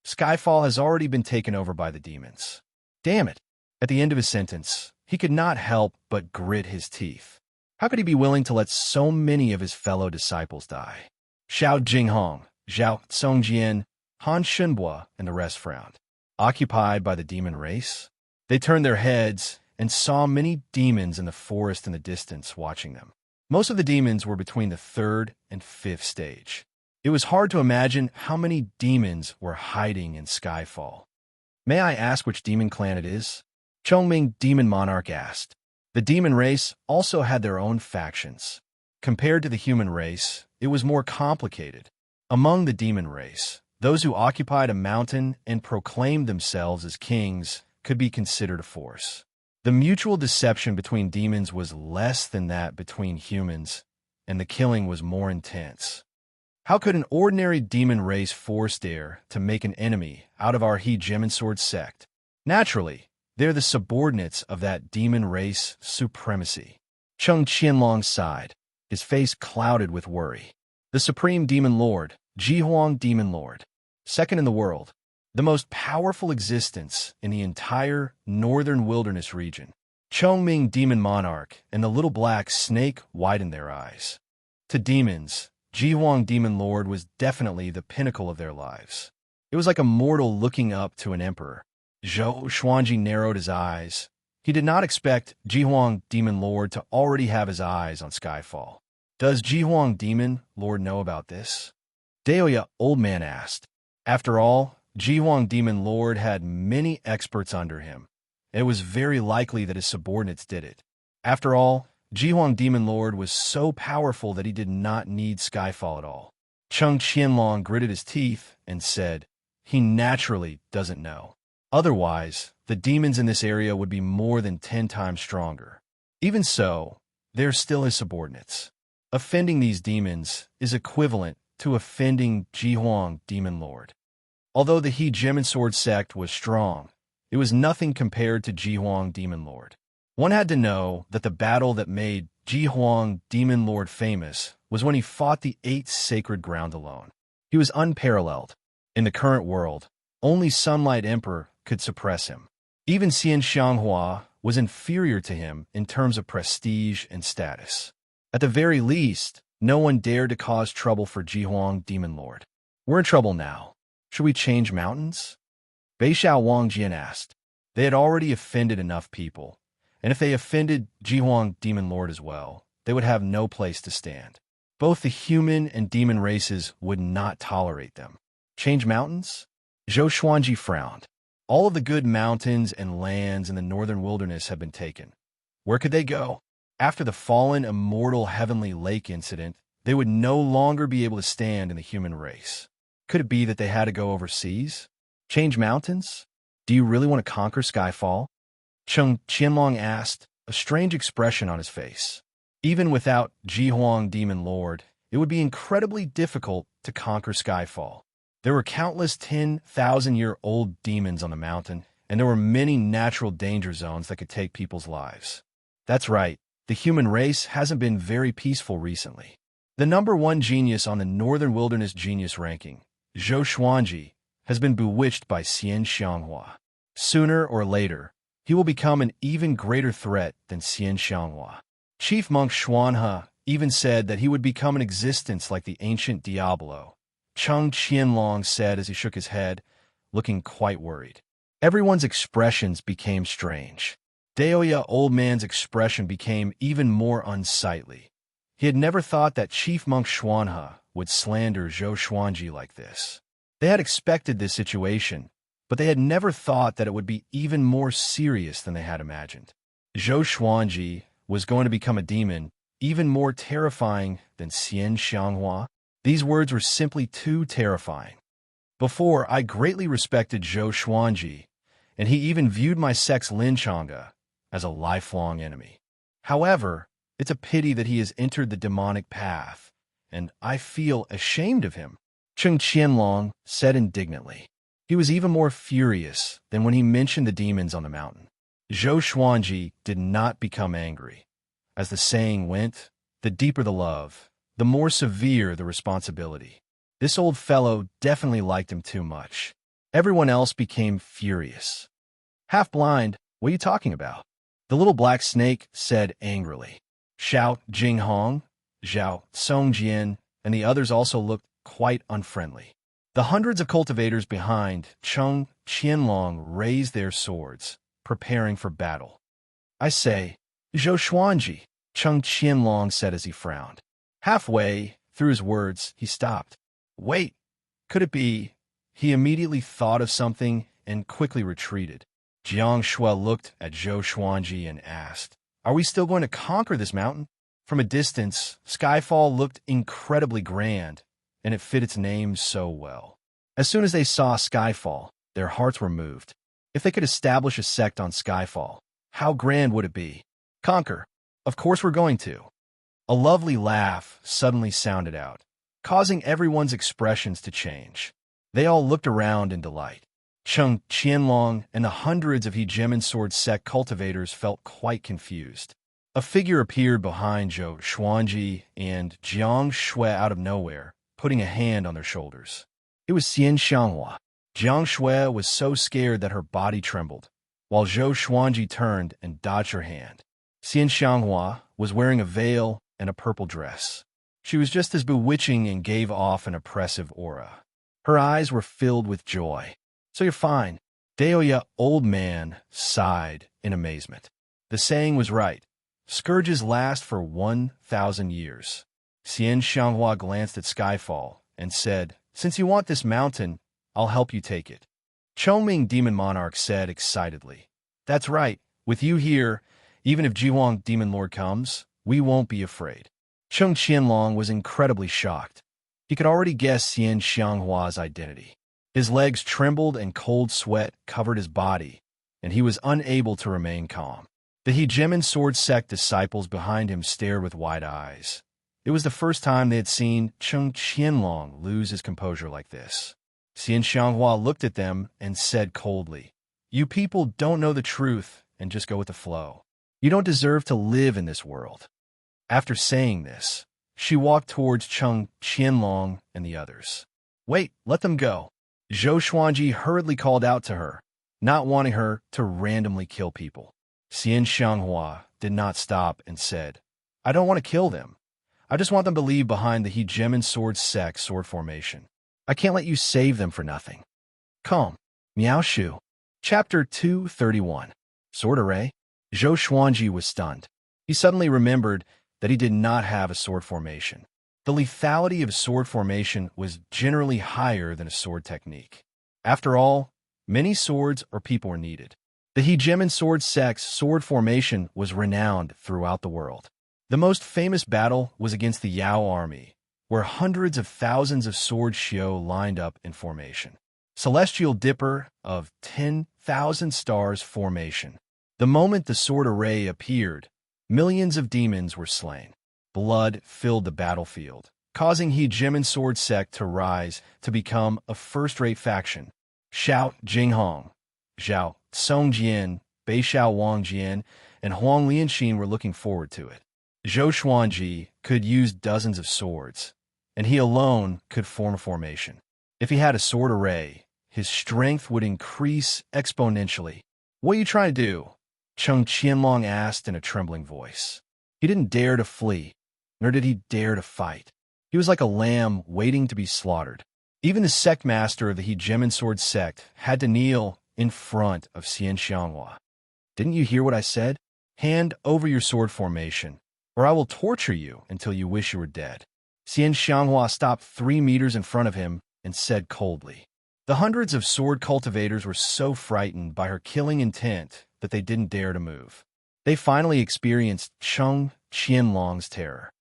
Skyfall has already been taken over by the demons." Damn it! At the end of his sentence, he could not help but grit his teeth. How could he be willing to let so many of his fellow disciples die? Xiao Jinghong, Zhao Songjian, Han Shunbua, and the rest frowned. Occupied by the demon race? They turned their heads and saw many demons in the forest in the distance watching them. Most of the demons were between the 3rd and 5th stage. It was hard to imagine how many demons were hiding in Skyfall. "May I ask which demon clan it is?" Chongming Demon Monarch asked. The demon race also had their own factions. Compared to the human race, it was more complicated. Among the demon race, those who occupied a mountain and proclaimed themselves as kings could be considered a force. The mutual deception between demons was less than that between humans, and the killing was more intense. How could an ordinary demon race force dare to make an enemy out of our Hegemon Sword Sect? Naturally, they're the subordinates of that demon race supremacy. Cheng Qianlong sighed, his face clouded with worry. The Supreme Demon Lord, Jihuang Demon Lord, second in the world, the most powerful existence in the entire northern wilderness region. Chongming Demon Monarch and the little black snake widened their eyes. To demons, Jihuang Demon Lord was definitely the pinnacle of their lives. It was like a mortal looking up to an emperor. Zhou Xuanji narrowed his eyes. He did not expect Jihuang Demon Lord to already have his eyes on Skyfall. Does Jihuang Demon Lord know about this? Daoya Old Man asked. After all, Jihuang Demon Lord had many experts under him. It was very likely that his subordinates did it. After all, Jihuang Demon Lord was so powerful that he did not need Skyfall at all. Cheng Qianlong gritted his teeth and said, he naturally doesn't know. Otherwise, the demons in this area would be more than 10 times stronger. Even so, they're still his subordinates. Offending these demons is equivalent to offending Jihuang Demon Lord. Although the He Gem and Sword sect was strong, it was nothing compared to Jihuang Demon Lord. One had to know that the battle that made Jihuang Demon Lord famous was when he fought the 8 sacred ground alone. He was unparalleled. In the current world, only Sunlight Emperor could suppress him. Even Xianxia was inferior to him in terms of prestige and status. At the very least, no one dared to cause trouble for Jihuang Demon Lord. We're in trouble now. Should we change mountains? Beixiao Wangjian asked. They had already offended enough people, and if they offended Jihuang Demon Lord as well, they would have no place to stand. Both the human and demon races would not tolerate them. Change mountains? Zhou Xuanji frowned. All of the good mountains and lands in the northern wilderness had been taken. Where could they go? After the fallen immortal heavenly lake incident, they would no longer be able to stand in the human race. Could it be that they had to go overseas? Change mountains? Do you really want to conquer Skyfall? Cheng Qianlong asked, a strange expression on his face. Even without Jihuang Demon Lord, it would be incredibly difficult to conquer Skyfall. There were countless 10,000-year-old demons on the mountain, and there were many natural danger zones that could take people's lives. That's right, the human race hasn't been very peaceful recently. The #1 genius on the Northern Wilderness Genius ranking, Zhou Xuanji, has been bewitched by Xianxia. Sooner or later, he will become an even greater threat than Xianxia. Chief Monk Xuanhe even said that he would become an existence like the ancient Diablo. Cheng Qianlong said as he shook his head, looking quite worried. Everyone's expressions became strange. Daoya Old Man's expression became even more unsightly. He had never thought that Chief Monk Xuanhe would slander Zhou Xuanji like this. They had expected this situation, but they had never thought that it would be even more serious than they had imagined. Zhou Xuanji was going to become a demon, even more terrifying than Xianxia. These words were simply too terrifying. Before, I greatly respected Zhou Xuanji, and he even viewed my sex Lin Chang'e as a lifelong enemy. However, it's a pity that he has entered the demonic path, and I feel ashamed of him, Cheng Qianlong said indignantly. He was even more furious than when he mentioned the demons on the mountain. Zhou Xuanji did not become angry. As the saying went, the deeper the love, the more severe the responsibility. This old fellow definitely liked him too much. Everyone else became furious. Half-blind, what are you talking about? The little black snake said angrily. Xiao Jinghong, Zhao Songjian, and the others also looked quite unfriendly. The hundreds of cultivators behind Cheng Qianlong raised their swords, preparing for battle. I say, Zhou Xuanji, Cheng Qianlong said as he frowned. Halfway through his words, he stopped. Wait, could it be? He immediately thought of something and quickly retreated. Jiang Shui looked at Zhou Xuanji and asked, are we still going to conquer this mountain? From a distance, Skyfall looked incredibly grand, and it fit its name so well. As soon as they saw Skyfall, their hearts were moved. If they could establish a sect on Skyfall, how grand would it be? Conquer. Of course we're going to. A lovely laugh suddenly sounded out, causing everyone's expressions to change. They all looked around in delight. Cheng Qianlong and the hundreds of He Gem and Sword sect cultivators felt quite confused. A figure appeared behind Zhou Xuanji and Jiang Shui out of nowhere, putting a hand on their shoulders. It was Xianxia. Jiang Shui was so scared that her body trembled. while Zhou Xuanji turned and dodged her hand. Xianxia was wearing a veil and a purple dress. She was just as bewitching and gave off an oppressive aura. Her eyes were filled with joy. "So you're fine." Daoya, old man, sighed in amazement. The saying was right. Scourges last for 1,000 years. Xianxia glanced at Skyfall and said, "Since you want this mountain, I'll help you take it." Chongming Demon Monarch said excitedly, "That's right. With you here, even if Jiwang Demon Lord comes, we won't be afraid." Cheng Qianlong was incredibly shocked. He could already guess Xianxia's identity. His legs trembled and cold sweat covered his body, and he was unable to remain calm. The Hegemon Sword Sect disciples behind him stared with wide eyes. It was the first time they had seen Cheng Qianlong lose his composure like this. Xianxia looked at them and said coldly, "You people don't know the truth and just go with the flow. You don't deserve to live in this world." After saying this, she walked towards Cheng Qianlong and the others. "Wait, let them go." Zhou Xuanji hurriedly called out to her, not wanting her to randomly kill people. Xianxia did not stop and said, "I don't want to kill them. I just want them to leave behind the Hegemon Sword Sect sword formation. I can't let you save them for nothing." Come. Miao Shu. Chapter 231. Sword Array? Zhou Xuanji was stunned. He suddenly remembered that he did not have a sword formation. The lethality of sword formation was generally higher than a sword technique. After all, many swords or people were needed. The Hegemon Sword Sect's sword formation was renowned throughout the world. The most famous battle was against the Yao army, where hundreds of thousands of sword xiu lined up in formation. Celestial Dipper of 10,000 stars formation. The moment the sword array appeared, millions of demons were slain. Blood filled the battlefield, causing Hegemon Sword Sect to rise to become a first-rate faction. Xiao Jinghong, Zhao Songjian, Beixiao Wangjian, and Huang Lianxin were looking forward to it. Zhou Xuanji could use dozens of swords, and he alone could form a formation. If he had a sword array, his strength would increase exponentially. "What are you trying to do?" Cheng Qianlong asked in a trembling voice. He didn't dare to flee, nor did he dare to fight. He was like a lamb waiting to be slaughtered. Even the sect master of the Hegemon Sword Sect had to kneel in front of Xianxia. "Didn't you hear what I said? Hand over your sword formation, or I will torture you until you wish you were dead." Xianxia stopped 3 meters in front of him and said coldly. The hundreds of sword cultivators were so frightened by her killing intent that they didn't dare to move. They finally experienced Cheng Qianlong's terror.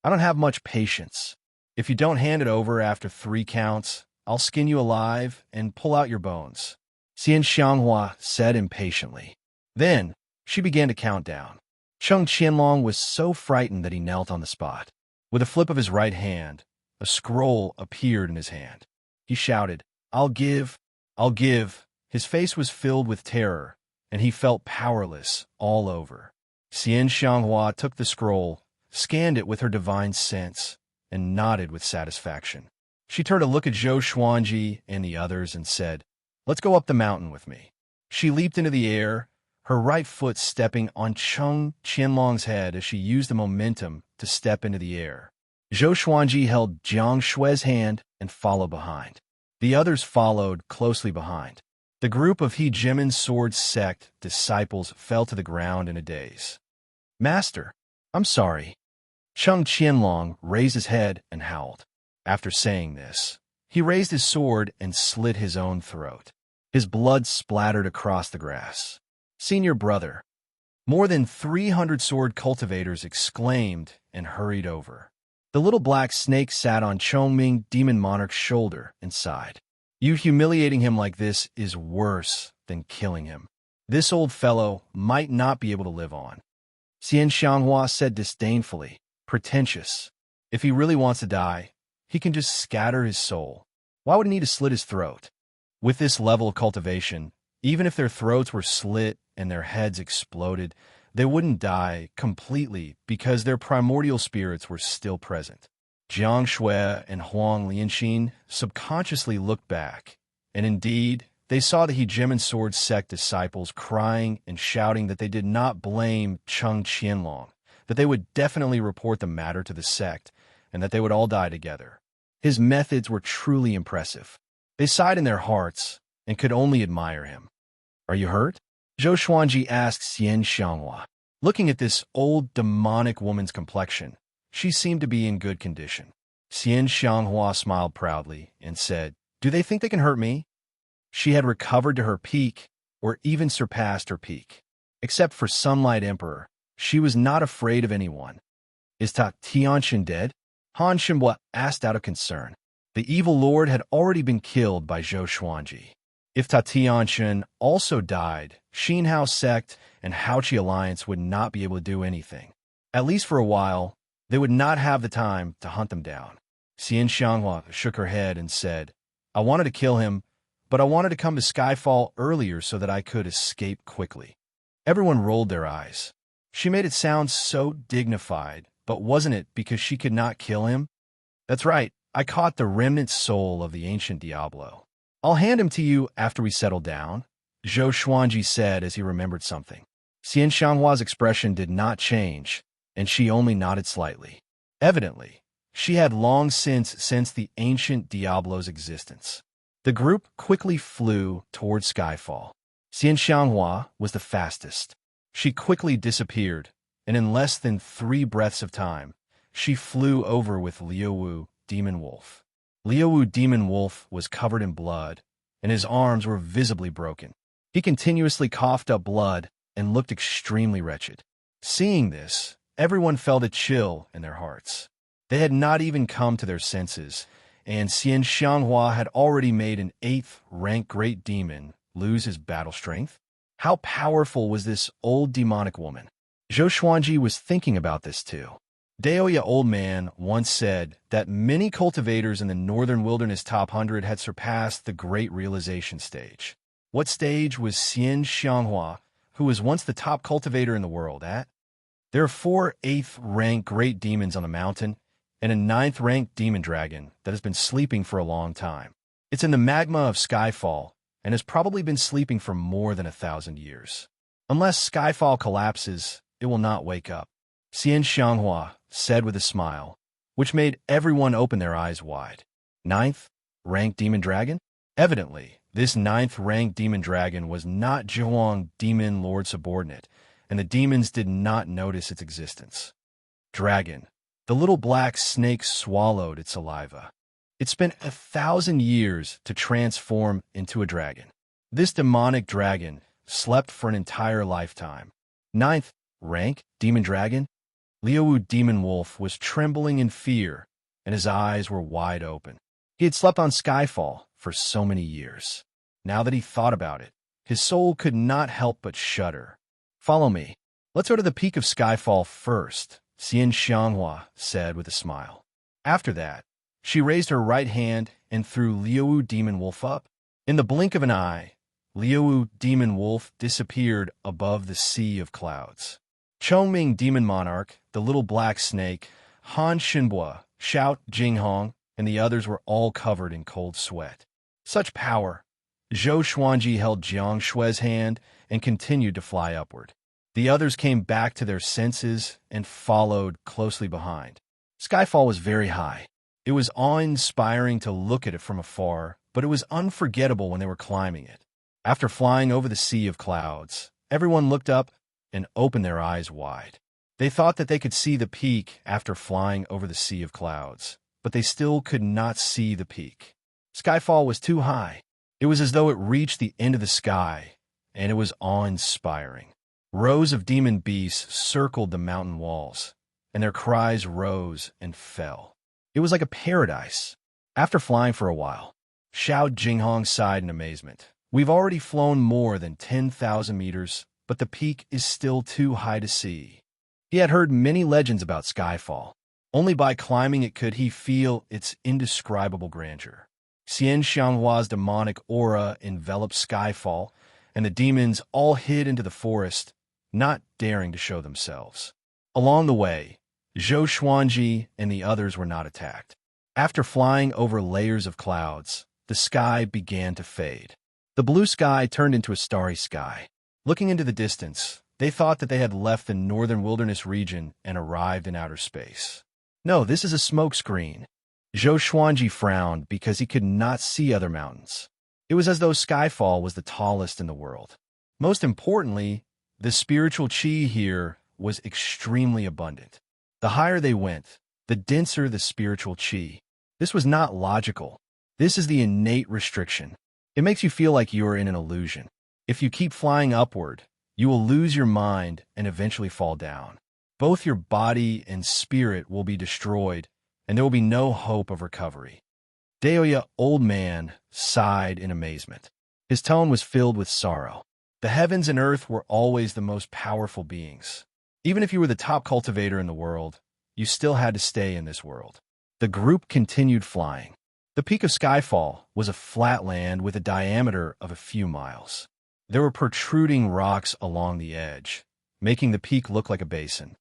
"I don't have much patience. If you don't hand it over after 3 counts, I'll skin you alive and pull out your bones," Xianxia said impatiently. Then she began to count down. Cheng Qianlong was so frightened that he knelt on the spot. With a flip of his right hand, a scroll appeared in his hand. He shouted, "I'll give, I'll give." His face was filled with terror, and he felt powerless all over. Xianxia took the scroll, scanned it with her divine sense, and nodded with satisfaction. She turned to look at Zhou Xuanji and the others and said, "Let's go up the mountain with me." She leaped into the air, her right foot stepping on Cheng Qianlong's head as she used the momentum to step into the air. Zhou Xuanji held Jiang Shui's hand and followed behind. The others followed closely behind. The group of Hegemon Sword Sect disciples fell to the ground in a daze. "Master, I'm sorry." Cheng Qianlong raised his head and howled. After saying this, he raised his sword and slit his own throat. His blood splattered across the grass. "Senior brother." More than 300 sword cultivators exclaimed and hurried over. The little black snake sat on Chongming Demon Monarch's shoulder and sighed. "You humiliating him like this is worse than killing him. This old fellow might not be able to live on." Xianxia said disdainfully, pretentious. "If he really wants to die, he can just scatter his soul. Why would he need to slit his throat?" With this level of cultivation, even if their throats were slit and their heads exploded, they wouldn't die completely because their primordial spirits were still present. Jiang Shui and Huang Lianxin subconsciously looked back, and indeed, They saw the Hegemon Sword sect disciples crying and shouting that they did not blame Cheng Qianlong, that they would definitely report the matter to the sect, and that they would all die together. His methods were truly impressive. They sighed in their hearts and could only admire him. "Are you hurt?" Zhou Xuanji asked Xianxia. Looking at this old demonic woman's complexion, she seemed to be in good condition. Xianxia smiled proudly and said, "Do they think they can hurt me?" She had recovered to her peak, or even surpassed her peak. Except for Sunlight Emperor, she was not afraid of anyone. "Is Ta Tianxian dead?" Han Shenhua asked out of concern. The evil lord had already been killed by Zhou Xuanji. If Ta Tianxian also died, Xinhao sect and Haoqi alliance would not be able to do anything. At least for a while, they would not have the time to hunt them down. Xianxia shook her head and said, "I wanted to kill him, but I wanted to come to Skyfall earlier so that I could escape quickly." Everyone rolled their eyes. She made it sound so dignified, but wasn't it because she could not kill him? "That's right, I caught the remnant soul of the ancient Diablo. I'll hand him to you after we settle down," Zhou Xuanji said as he remembered something. Xianxia's expression did not change, and she only nodded slightly. Evidently, she had long since sensed the ancient Diablo's existence. The group quickly flew towards Skyfall. Xianxia was the fastest. She quickly disappeared, and in less than 3 breaths of time, she flew over with Liuwu, Demon Wolf. Liuwu Demon Wolf was covered in blood, and his arms were visibly broken. He continuously coughed up blood and looked extremely wretched. Seeing this, everyone felt a chill in their hearts. They had not even come to their senses, and Xianxia had already made an 8th-rank great demon lose his battle strength. How powerful was this old demonic woman? Zhou Xuanji was thinking about this too. Daoya Old Man once said that many cultivators in the Northern Wilderness Top 100 had surpassed the Great Realization stage. What stage was Xianxia, who was once the top cultivator in the world, at? There are 4 8th-rank great demons on the mountain, and a 9th-ranked demon dragon that has been sleeping for a long time. It's in the magma of Skyfall, and has probably been sleeping for more than 1,000 years. Unless Skyfall collapses, it will not wake up, Xianxia said with a smile, which made everyone open their eyes wide. 9th-ranked demon dragon? Evidently, this 9th-ranked demon dragon was not Zhuang Demon Lord subordinate, and the demons did not notice its existence. Dragon. The little black snake swallowed its saliva. It spent 1,000 years to transform into a dragon. This demonic dragon slept for an entire lifetime. 9th-rank demon dragon? Liuwu Demon Wolf was trembling in fear, and his eyes were wide open. He had slept on Skyfall for so many years. Now that he thought about it, his soul could not help but shudder. "Follow me. Let's go to the peak of Skyfall first," Xianxia said with a smile. After that, she raised her right hand and threw Liuwu Demon Wolf up. In the blink of an eye, Liuwu Demon Wolf disappeared above the sea of clouds. Chongming Demon Monarch, the little black snake, Han Shenhua, Xiao Jinghong, and the others were all covered in cold sweat. Such power! Zhou Xuanji held Jiang Shui's hand and continued to fly upward. The others came back to their senses and followed closely behind. Skyfall was very high. It was awe-inspiring to look at it from afar, but it was unforgettable when they were climbing it. After flying over the sea of clouds, everyone looked up and opened their eyes wide. They thought that they could see the peak after flying over the sea of clouds, but they still could not see the peak. Skyfall was too high. It was as though it reached the end of the sky, and it was awe-inspiring. Rows of demon beasts circled the mountain walls, and their cries rose and fell. It was like a paradise. After flying for a while, Xiao Jinghong sighed in amazement. "We've already flown more than 10,000 meters, but the peak is still too high to see." He had heard many legends about Skyfall. Only by climbing it could he feel its indescribable grandeur. Xianxia's demonic aura enveloped Skyfall, and the demons all hid into the forest, not daring to show themselves. Along the way, Zhou Xuanji and the others were not attacked. After flying over layers of clouds, the sky began to fade. The blue sky turned into a starry sky. Looking into the distance, they thought that they had left the northern wilderness region and arrived in outer space. No, this is a smokescreen. Zhou Xuanji frowned because he could not see other mountains. It was as though Skyfall was the tallest in the world. Most importantly, the spiritual qi here was extremely abundant. The higher they went, the denser the spiritual qi. This was not logical. This is the innate restriction. It makes you feel like you are in an illusion. If you keep flying upward, you will lose your mind and eventually fall down. Both your body and spirit will be destroyed, and there will be no hope of recovery. Daoya, old man, sighed in amazement. His tone was filled with sorrow. The heavens and earth were always the most powerful beings. Even if you were the top cultivator in the world, you still had to stay in this world. The group continued flying. The peak of Skyfall was a flat land with a diameter of a few miles. There were protruding rocks along the edge, making the peak look like a basin.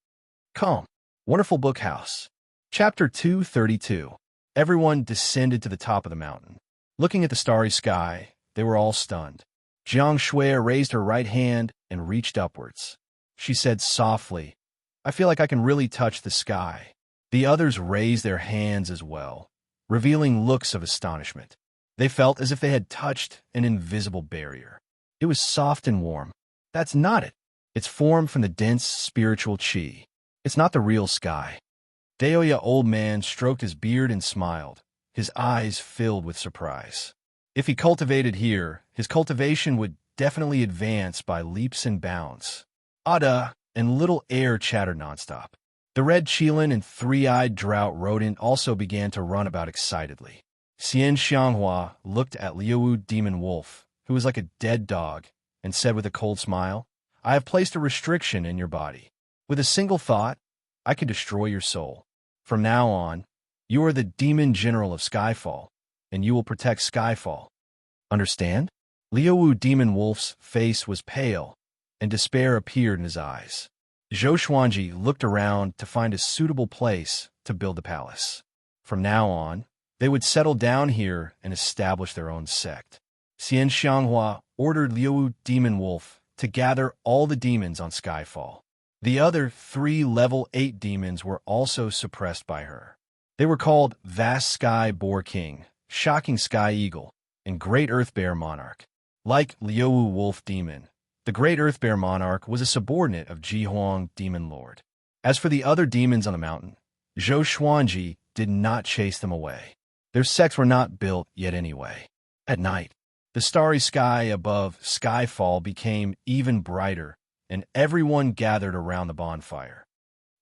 Calm. Wonderful book house. Chapter 232. Everyone descended to the top of the mountain. Looking at the starry sky, they were all stunned. Xianxia raised her right hand and reached upwards. She said softly, "I feel like I can really touch the sky." The others raised their hands as well, revealing looks of astonishment. They felt as if they had touched an invisible barrier. It was soft and warm. That's not it. It's formed from the dense spiritual qi. It's not the real sky. Daoya, old man, stroked his beard and smiled, his eyes filled with surprise. If he cultivated here, his cultivation would definitely advance by leaps and bounds. Ada and little air chattered nonstop. The red qilin and three-eyed drought rodent also began to run about excitedly. Xianxia looked at Liu demon wolf, who was like a dead dog, and said with a cold smile, "I have placed a restriction in your body. With a single thought, I can destroy your soul. From now on, you are the demon general of Skyfall, and you will protect Skyfall. Understand?" Liu demon wolf's face was pale, and despair appeared in his eyes. Zhou Xuanji looked around to find a suitable place to build the palace. From now on, they would settle down here and establish their own sect. Xianxia ordered Liu demon wolf to gather all the demons on Skyfall. The other 3 level 8 demons were also suppressed by her. They were called Vast Sky Boar King, Shocking Sky Eagle, and Great Earth Bear Monarch. Like Liu Wolf Demon, the Great Earth Bear Monarch was a subordinate of Jihuang Demon Lord. As for the other demons on the mountain, Zhou Xuanji did not chase them away. Their sects were not built yet anyway. At night, the starry sky above Skyfall became even brighter, and everyone gathered around the bonfire.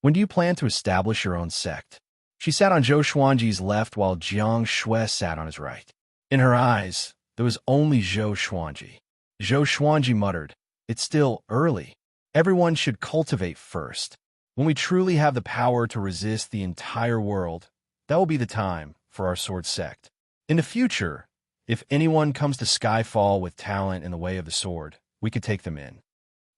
"When do you plan to establish your own sect?" She sat on Zhou Xuanji's left while Jiang Shui sat on his right. In her eyes, there was only Zhou Xuanji. Zhou Xuanji muttered, "It's still early. Everyone should cultivate first. When we truly have the power to resist the entire world, that will be the time for our sword sect. In the future, if anyone comes to Skyfall with talent in the way of the sword, we could take them in."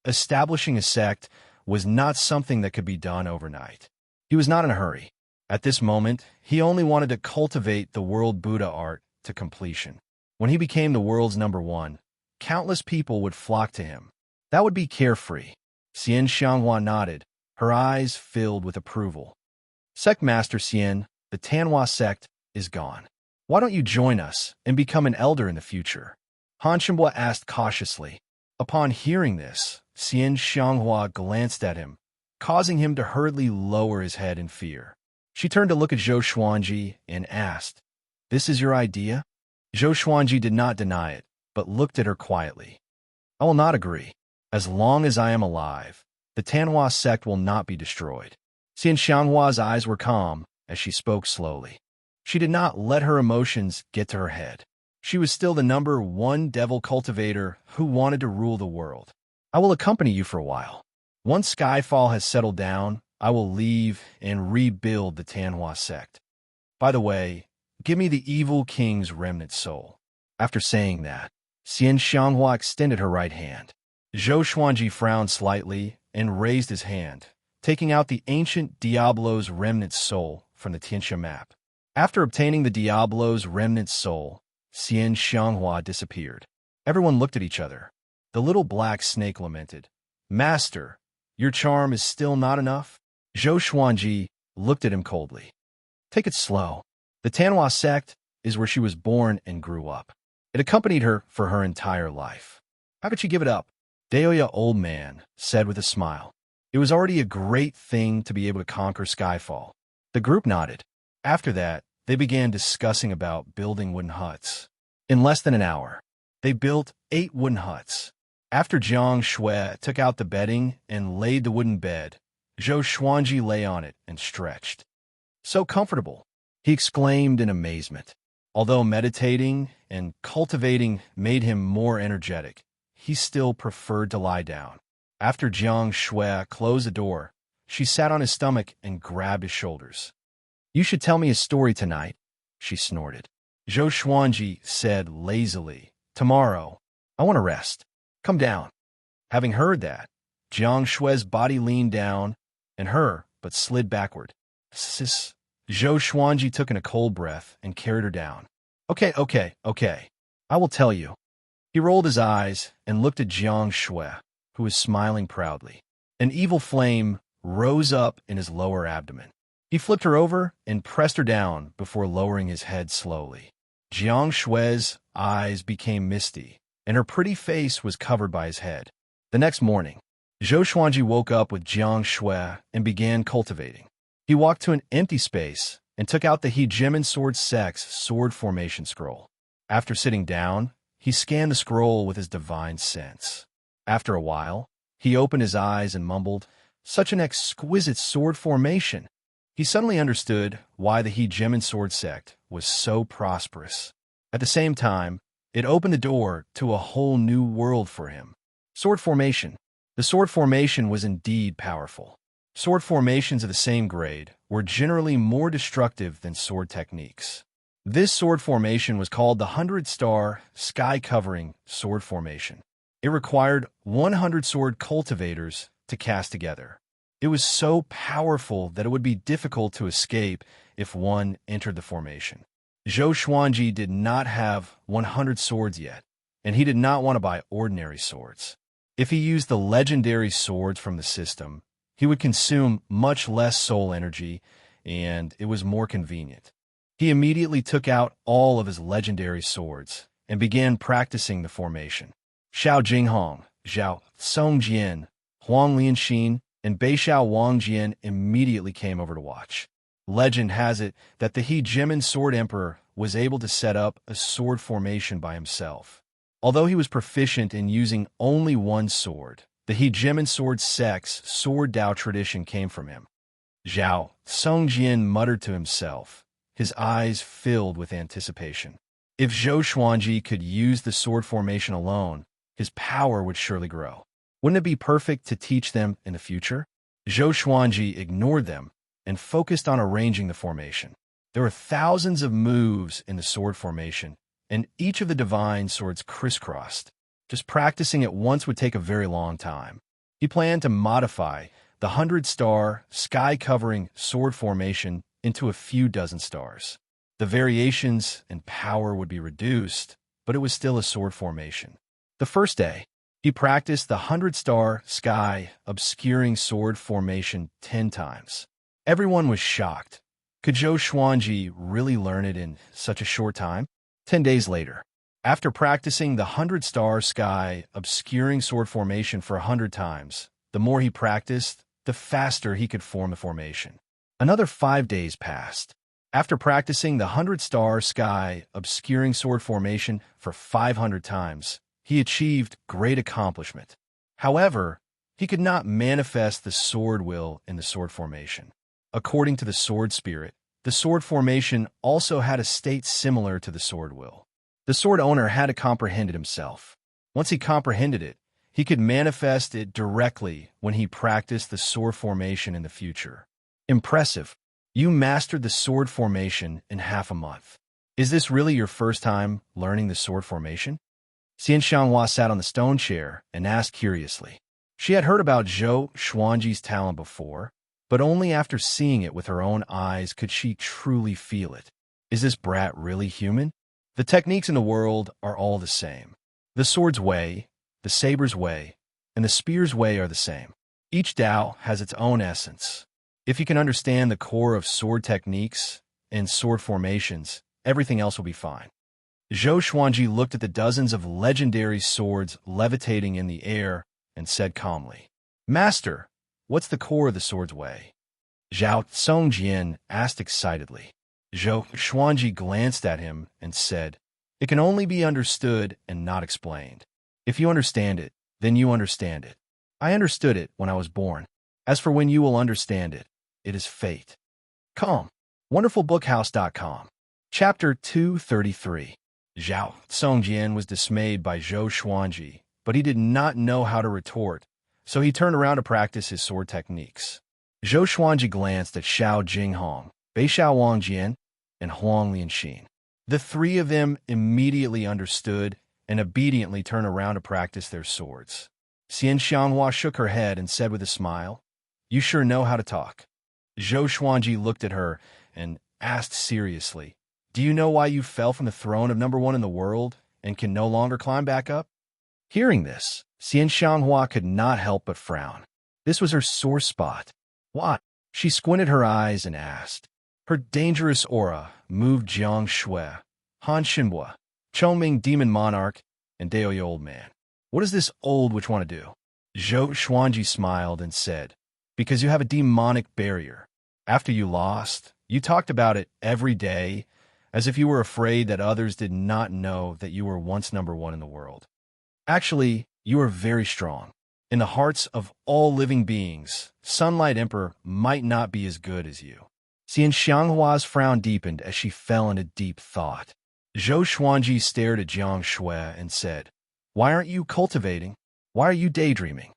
Establishing a sect was not something that could be done overnight. He was not in a hurry. At this moment, he only wanted to cultivate the world Buddha art to completion. When he became the world's #1, countless people would flock to him. That would be carefree. Xianxia nodded, her eyes filled with approval. "Sect Master Xian, the Tanhua sect is gone. Why don't you join us and become an elder in the future?" Han Shenhua asked cautiously. Upon hearing this, Xianxia glanced at him, causing him to hurriedly lower his head in fear. She turned to look at Zhou Xuanji and asked, "This is your idea?" Zhou Xuanji did not deny it, but looked at her quietly. "I will not agree. As long as I am alive, the Tanhua sect will not be destroyed." Xianxia's eyes were calm as she spoke slowly. She did not let her emotions get to her head. She was still the #1 devil cultivator who wanted to rule the world. "I will accompany you for a while. Once Skyfall has settled down, I will leave and rebuild the Tanhua sect. By the way, give me the evil king's remnant soul." After saying that, Xianxia extended her right hand. Zhou Xuanji frowned slightly and raised his hand, taking out the ancient Diablo's remnant soul from the Tianxia map. After obtaining the Diablo's remnant soul, Xianxia disappeared. Everyone looked at each other. The little black snake lamented, "Master, your charm is still not enough?" Zhou Xuanji looked at him coldly. "Take it slow. The Tanhua sect is where she was born and grew up. It accompanied her for her entire life. How could she give it up?" Daoya old man said with a smile. It was already a great thing to be able to conquer Skyfall. The group nodded. After that, they began discussing about building wooden huts. In less than an hour, they built 8 wooden huts. After Jiang Shui took out the bedding and laid the wooden bed, Zhou Xuanji lay on it and stretched. "So comfortable," he exclaimed in amazement. Although meditating and cultivating made him more energetic, he still preferred to lie down. After Jiang Shui closed the door, she sat on his stomach and grabbed his shoulders. "You should tell me a story tonight," she snorted. Zhou Xuanji said lazily, "Tomorrow. I want to rest. Come down." Having heard that, Jiang Shui's body leaned down, and but slid backward. "Sis." Zhou Xuanji took in a cold breath and carried her down. Okay. I will tell you." He rolled his eyes and looked at Jiang Shui, who was smiling proudly. An evil flame rose up in his lower abdomen. He flipped her over and pressed her down before lowering his head slowly. Jiang Shui's eyes became misty, and her pretty face was covered by his head. The next morning, Zhou Xuanji woke up with Jiang Shui and began cultivating. He walked to an empty space and took out the Hegemon Sword Sect's sword formation scroll. After sitting down, he scanned the scroll with his divine sense. After a while, he opened his eyes and mumbled, "Such an exquisite sword formation." He suddenly understood why the Hegemon Sword Sect was so prosperous. At the same time, it opened the door to a whole new world for him. Sword formation. The sword formation was indeed powerful. Sword formations of the same grade were generally more destructive than sword techniques. This sword formation was called the 100-star sky-covering sword formation. It required 100 sword cultivators to cast together. It was so powerful that it would be difficult to escape if one entered the formation. Zhou Xuanji did not have 100 swords yet, and he did not want to buy ordinary swords. If he used the legendary swords from the system, he would consume much less soul energy, and it was more convenient. He immediately took out all of his legendary swords and began practicing the formation. Xiao Jinghong, Zhao Songjian, Huang Lianxin, and Beixiao Wangjian immediately came over to watch. Legend has it that the Hegemon Sword Emperor was able to set up a sword formation by himself. Although he was proficient in using only one sword, the Hegemon Sword Sect's sword Dao tradition came from him. Zhao Songjian muttered to himself, his eyes filled with anticipation. If Zhou Xuanji could use the sword formation alone, his power would surely grow. Wouldn't it be perfect to teach them in the future? Zhou Xuanji ignored them and focused on arranging the formation. There were thousands of moves in the sword formation, and each of the divine swords crisscrossed. Just practicing it once would take a very long time. He planned to modify the 100-star, sky-covering sword formation into a few dozen stars. The variations and power would be reduced, but it was still a sword formation. The first day, he practiced the 100-star, sky-obscuring sword formation 10 times. Everyone was shocked. Could Zhou Xuanji really learn it in such a short time? 10 days later, after practicing the 100-star sky-obscuring sword formation for 100 times, the more he practiced, the faster he could form the formation. Another 5 days passed. After practicing the 100-star sky-obscuring sword formation for 500 times, he achieved great accomplishment. However, he could not manifest the sword will in the sword formation. According to the sword spirit, the sword formation also had a state similar to the sword will. The sword owner had to comprehend it himself. Once he comprehended it, he could manifest it directly when he practiced the sword formation in the future. Impressive. You mastered the sword formation in half a month. Is this really your first time learning the sword formation? Xianxia sat on the stone chair and asked curiously. She had heard about Zhou Xuanji's talent before, but only after seeing it with her own eyes could she truly feel it. Is this brat really human? The techniques in the world are all the same. The sword's way, the saber's way, and the spear's way are the same. Each Tao has its own essence. If you can understand the core of sword techniques and sword formations, everything else will be fine. Zhou Xuanji looked at the dozens of legendary swords levitating in the air and said calmly, "Master, what's the core of the sword's way?" Zhao Songjian asked excitedly. Zhou Xuanji glanced at him and said, "It can only be understood and not explained. If you understand it, then you understand it. I understood it when I was born. As for when you will understand it, it is fate." Calm. WonderfulBookhouse.com. Chapter 233. Zhao Songjian was dismayed by Zhou Xuanji, but he did not know how to retort, so he turned around to practice his sword techniques. Zhou Xuanji glanced at Xiao Jinghong, Beixiao Wangjian, and Huang Lianxin. The three of them immediately understood and obediently turned around to practice their swords. Xianxia shook her head and said with a smile, "You sure know how to talk." Zhou Xuanji looked at her and asked seriously, "Do you know why you fell from the throne of number one in the world and can no longer climb back up?" Hearing this, Xianxia could not help but frown. This was her sore spot. What? She squinted her eyes and asked. Her dangerous aura moved Jiang Shui, Han Xinbua, Chongming Demon Monarch, and Daoye Old Man. "What does this old witch want to do?" Zhou Xuanji smiled and said, "Because you have a demonic barrier. After you lost, you talked about it every day, as if you were afraid that others did not know that you were once number one in the world. Actually, you are very strong. In the hearts of all living beings, Sunlight Emperor might not be as good as you." Xianxia's frown deepened as she fell into deep thought. Zhou Xuanji stared at Jiang Shui and said, "Why aren't you cultivating? Why are you daydreaming?"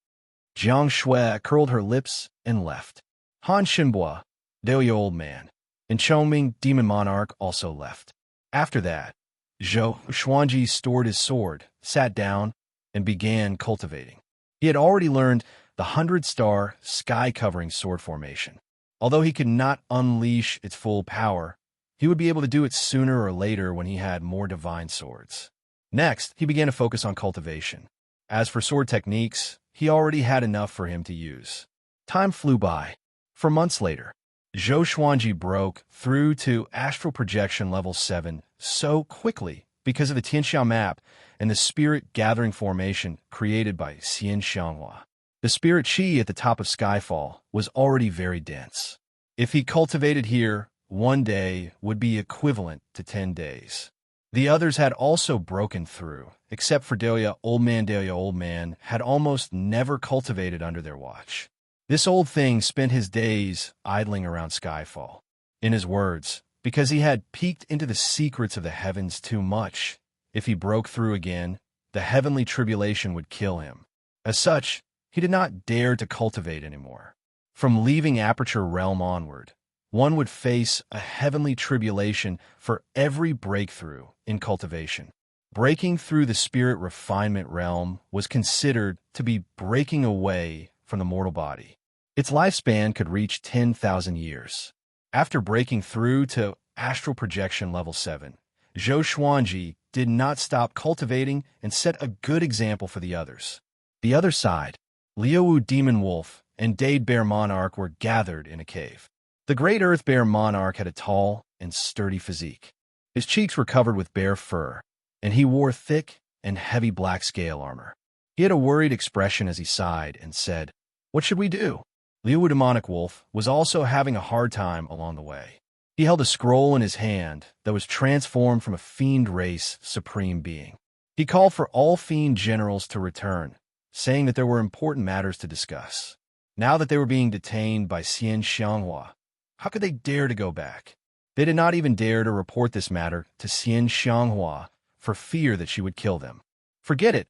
Jiang Shui curled her lips and left. Han Xinbua, Daoye Old Man, and Chongming Demon Monarch also left. After that, Zhou Xuanji stored his sword, sat down, and began cultivating. He had already learned the 100-star sky-covering sword formation. Although he could not unleash its full power, he would be able to do it sooner or later when he had more divine swords. Next, he began to focus on cultivation. As for sword techniques, he already had enough for him to use. Time flew by. For months later, Zhou Xuanji broke through to astral projection level 7 so quickly because of the Tianxia map and the spirit gathering formation created by Xianxia. The spirit chi at the top of Skyfall was already very dense. If he cultivated here, one day would be equivalent to 10 days. The others had also broken through, except for Daoye Old Man. Daoye Old Man had almost never cultivated under their watch. This old thing spent his days idling around Skyfall. In his words, because he had peeked into the secrets of the heavens too much, if he broke through again, the heavenly tribulation would kill him. As such, he did not dare to cultivate anymore. From leaving Aperture Realm onward, one would face a heavenly tribulation for every breakthrough in cultivation. Breaking through the spirit refinement realm was considered to be breaking away from the mortal body. Its lifespan could reach 10,000 years. After breaking through to astral projection level 7, Zhou Xuanji did not stop cultivating and set a good example for the others. The other side, Liu Demon Wolf and Dade Bear Monarch were gathered in a cave. The Great Earth Bear Monarch had a tall and sturdy physique. His cheeks were covered with bear fur, and he wore thick and heavy black scale armor. He had a worried expression as he sighed and said, "What should we do?" Liu Demonic Wolf was also having a hard time along the way. He held a scroll in his hand that was transformed from a fiend race supreme being. He called for all fiend generals to return, saying that there were important matters to discuss. Now that they were being detained by Xianxia, how could they dare to go back? They did not even dare to report this matter to Xianxia for fear that she would kill them. Forget it.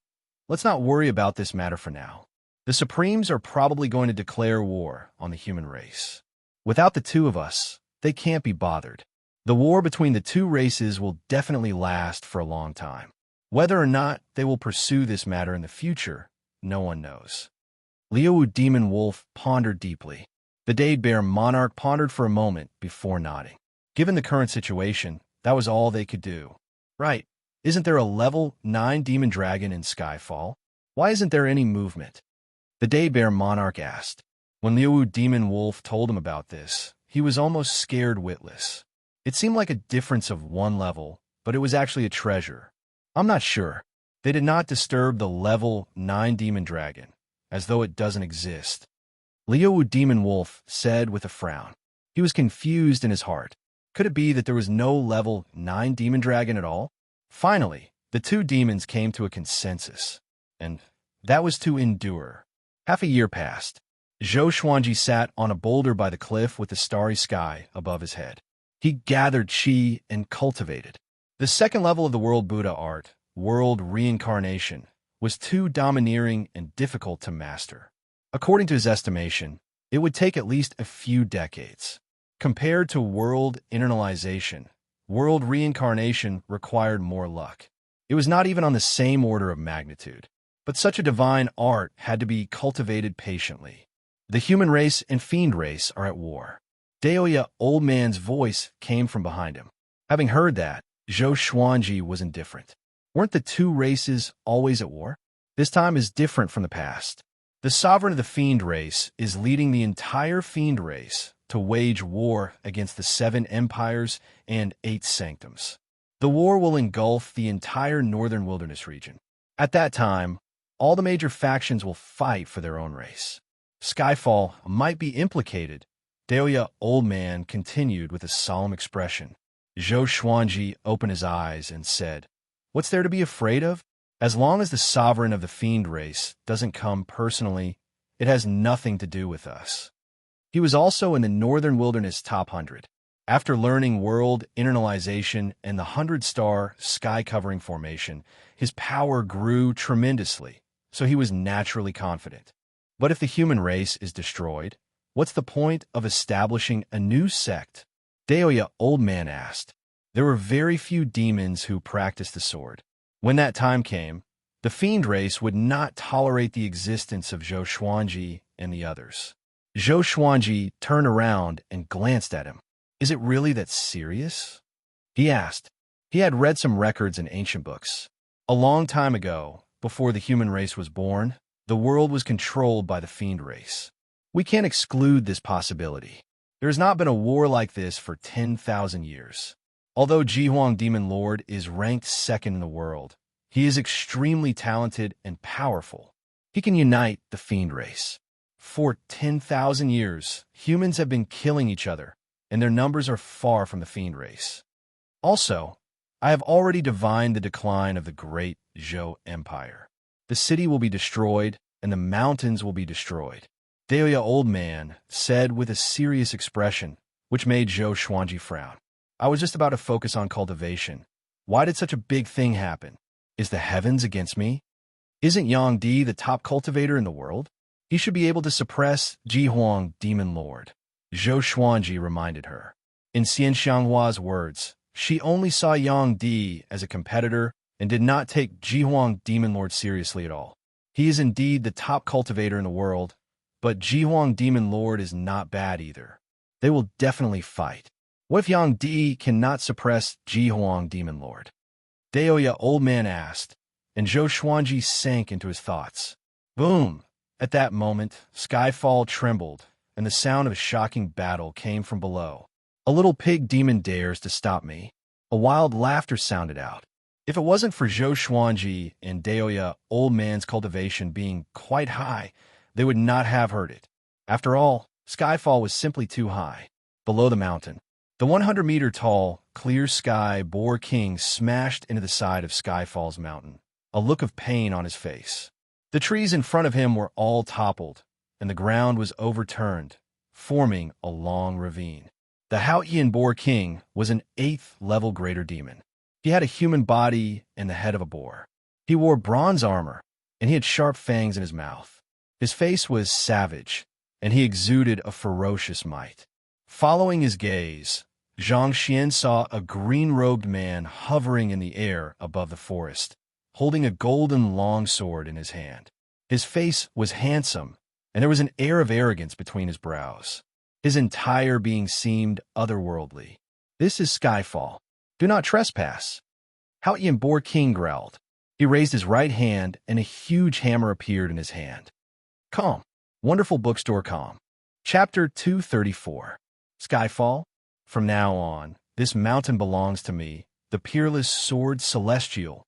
Let's not worry about this matter for now. The Supremes are probably going to declare war on the human race. Without the two of us, they can't be bothered. The war between the two races will definitely last for a long time. Whether or not they will pursue this matter in the future, no one knows. Liu Demon Wolf pondered deeply. The Dade Bear Monarch pondered for a moment before nodding. Given the current situation, that was all they could do. Right. Isn't there a level 9 demon dragon in Skyfall? Why isn't there any movement? The Daybear monarch asked. When Liu Demon Wolf told him about this, he was almost scared witless. It seemed like a difference of 1 level, but it was actually a treasure. I'm not sure. They did not disturb the level 9 demon dragon, as though it doesn't exist. Liu Demon Wolf said with a frown. He was confused in his heart. Could it be that there was no level 9 demon dragon at all? Finally, the 2 demons came to a consensus, and that was to endure. Half a year passed. Zhou Xuanji sat on a boulder by the cliff with the starry sky above his head. He gathered qi and cultivated. The second level of the World Buddha art, World Reincarnation, was too domineering and difficult to master. According to his estimation, it would take at least a few decades. Compared to World Internalization, World Reincarnation required more luck. It was not even on the same order of magnitude. But such a divine art had to be cultivated patiently. The human race and fiend race are at war. Daoya Old Man's voice came from behind him. Having heard that, Zhou Xuanji was indifferent. Weren't the 2 races always at war? This time is different from the past. The sovereign of the fiend race is leading the entire fiend race to wage war against the 7 empires and 8 sanctums. The war will engulf the entire northern wilderness region. At that time, all the major factions will fight for their own race. Skyfall might be implicated. Daoya Old Man continued with a solemn expression. Zhou Xuanji opened his eyes and said, "What's there to be afraid of? As long as the sovereign of the fiend race doesn't come personally, it has nothing to do with us." He was also in the Northern Wilderness Top 100. After learning world internalization and the 100-star sky-covering formation, his power grew tremendously, so he was naturally confident. But if the human race is destroyed, what's the point of establishing a new sect? Daoya Old Man asked. There were very few demons who practiced the sword. When that time came, the fiend race would not tolerate the existence of Zhou Xuanji and the others. Zhou Xuanji turned around and glanced at him. Is it really that serious? He asked. He had read some records in ancient books. A long time ago, before the human race was born, the world was controlled by the fiend race. We can't exclude this possibility. There has not been a war like this for 10,000 years. Although Jihuang Demon Lord is ranked 2nd in the world, he is extremely talented and powerful. He can unite the fiend race. For 10,000 years, humans have been killing each other, and their numbers are far from the fiend race. Also, I have already divined the decline of the great Zhou Empire. The city will be destroyed, and the mountains will be destroyed. Daoya Old Man said with a serious expression, which made Zhou Xuanji frown. I was just about to focus on cultivation. Why did such a big thing happen? Is the heavens against me? Isn't Yang Di the top cultivator in the world? He should be able to suppress Jihuang Demon Lord. Zhou Xuanji reminded her. In Xianxia's words, she only saw Yang Di as a competitor and did not take Jihuang Demon Lord seriously at all. He is indeed the top cultivator in the world, but Jihuang Demon Lord is not bad either. They will definitely fight. What if Yang Di cannot suppress Jihuang Demon Lord? Daoya Old Man asked, and Zhou Xuanji sank into his thoughts. Boom! At that moment, Skyfall trembled, and the sound of a shocking battle came from below. A little pig demon dares to stop me. A wild laughter sounded out. If it wasn't for Zhou Xuanji and Daoya Old Man's cultivation being quite high, they would not have heard it. After all, Skyfall was simply too high. Below the mountain, the 100-meter-tall, clear sky boar king smashed into the side of Skyfall's mountain, a look of pain on his face. The trees in front of him were all toppled, and the ground was overturned, forming a long ravine. The Haotian boar king was an 8th-level greater demon. He had a human body and the head of a boar. He wore bronze armor, and he had sharp fangs in his mouth. His face was savage, and he exuded a ferocious might. Following his gaze, Xianxia saw a green-robed man hovering in the air above the forest, holding a golden longsword in his hand. His face was handsome, and there was an air of arrogance between his brows. His entire being seemed otherworldly. This is Skyfall. Do not trespass. Hao Yianbo King growled. He raised his right hand, and a huge hammer appeared in his hand. Calm. Wonderful bookstore calm. Chapter 234. Skyfall? From now on, this mountain belongs to me, the peerless sword celestial.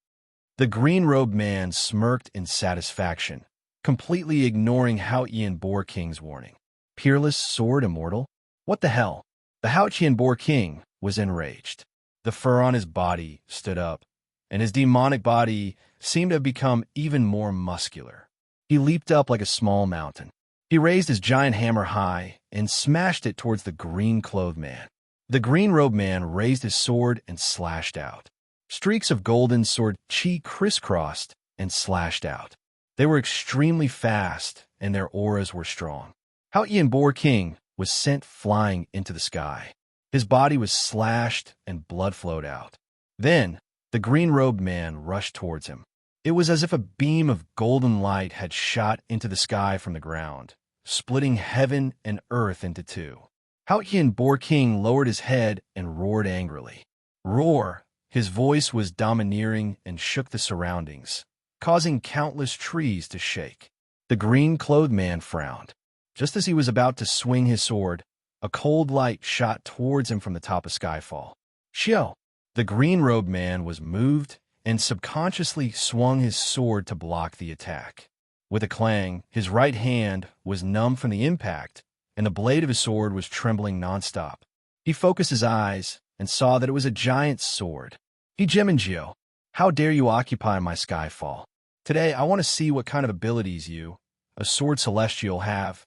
The green-robed man smirked in satisfaction, completely ignoring Hao Yianbo King's warning. Peerless sword immortal? What the hell? The Hao Yianbo King was enraged. The fur on his body stood up, and his demonic body seemed to have become even more muscular. He leaped up like a small mountain. He raised his giant hammer high and smashed it towards the green-clothed man. The green-robed man raised his sword and slashed out. Streaks of golden sword chi crisscrossed and slashed out. They were extremely fast, and their auras were strong. Hao Yianbo King was sent flying into the sky. His body was slashed and blood flowed out. Then, the green-robed man rushed towards him. It was as if a beam of golden light had shot into the sky from the ground, splitting heaven and earth into two. Hao Yianbo King lowered his head and roared angrily. Roar! His voice was domineering and shook the surroundings, causing countless trees to shake. The green-clothed man frowned. Just as he was about to swing his sword, a cold light shot towards him from the top of Skyfall. Xiao! The green-robed man was moved and subconsciously swung his sword to block the attack. With a clang, his right hand was numb from the impact, and the blade of his sword was trembling nonstop. He focused his eyes and saw that it was a giant sword. Jiao, how dare you occupy my Skyfall? Today, I want to see what kind of abilities you, a sword celestial, have.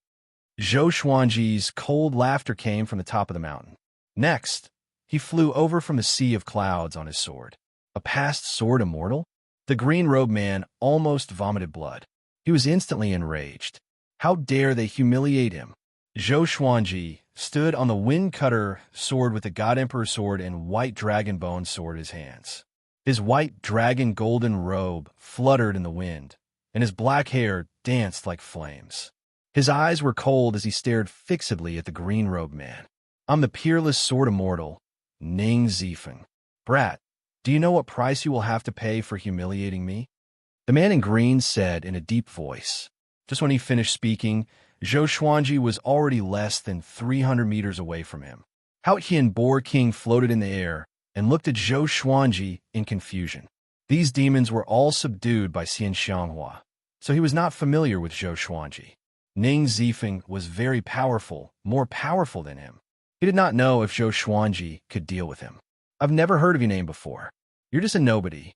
Zhou Xuanji's cold laughter came from the top of the mountain. Next, he flew over from the sea of clouds on his sword. A past sword immortal? The green-robed man almost vomited blood. He was instantly enraged. How dare they humiliate him? Zhou Xuanji stood on the wind cutter sword with the God Emperor sword and white dragon bone sword in his hands. His white dragon golden robe fluttered in the wind, and his black hair danced like flames. His eyes were cold as he stared fixedly at the green-robed man. I'm the peerless sword immortal, Ning Zifeng. Brat, do you know what price you will have to pay for humiliating me? The man in green said in a deep voice. Just when he finished speaking, Zhou Xuanji was already less than 300 meters away from him. Hao Yianbo King floated in the air and looked at Zhou Xuanji in confusion. These demons were all subdued by Xianxia, so he was not familiar with Zhou Xuanji. Ning Zifeng was very powerful, more powerful than him. He did not know if Zhou Xuanji could deal with him. I've never heard of your name before. You're just a nobody,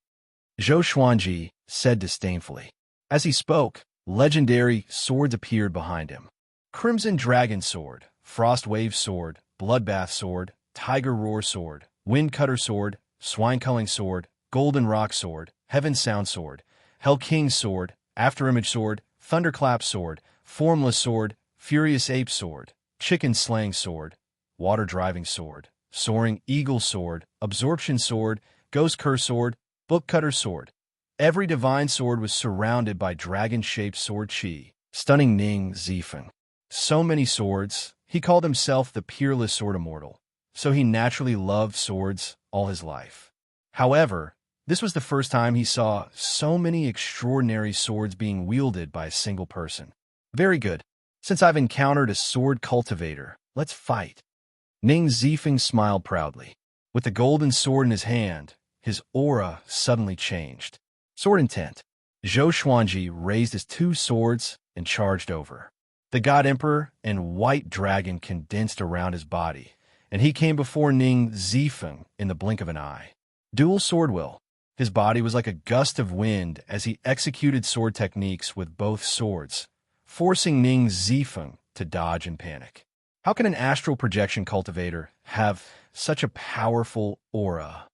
Zhou Xuanji said disdainfully. As he spoke, legendary swords appeared behind him. Crimson Dragon Sword, Frost Wave Sword, Bloodbath Sword, Tiger Roar Sword, Wind Cutter Sword, Swine Culling Sword, Golden Rock Sword, Heaven Sound Sword, Hell King Sword, Afterimage Sword, Thunderclap Sword, Formless Sword, Furious Ape Sword, Chicken Slaying Sword, Water Driving Sword, Soaring Eagle Sword, Absorption Sword, Ghost Curse Sword, Book Cutter Sword. Every divine sword was surrounded by dragon-shaped sword chi, stunning Ning Zifeng. So many swords, he called himself the peerless sword immortal, so he naturally loved swords all his life. However, this was the first time he saw so many extraordinary swords being wielded by a single person. Very good. Since I've encountered a sword cultivator, let's fight. Ning Zifeng smiled proudly. With the golden sword in his hand, his aura suddenly changed. Sword intent. Zhou Xuanji raised his two swords and charged over. The God Emperor and White Dragon condensed around his body, and he came before Ning Zifeng in the blink of an eye. Dual sword will. His body was like a gust of wind as he executed sword techniques with both swords, forcing Ning Zifeng to dodge and panic. How can an astral projection cultivator have such a powerful aura?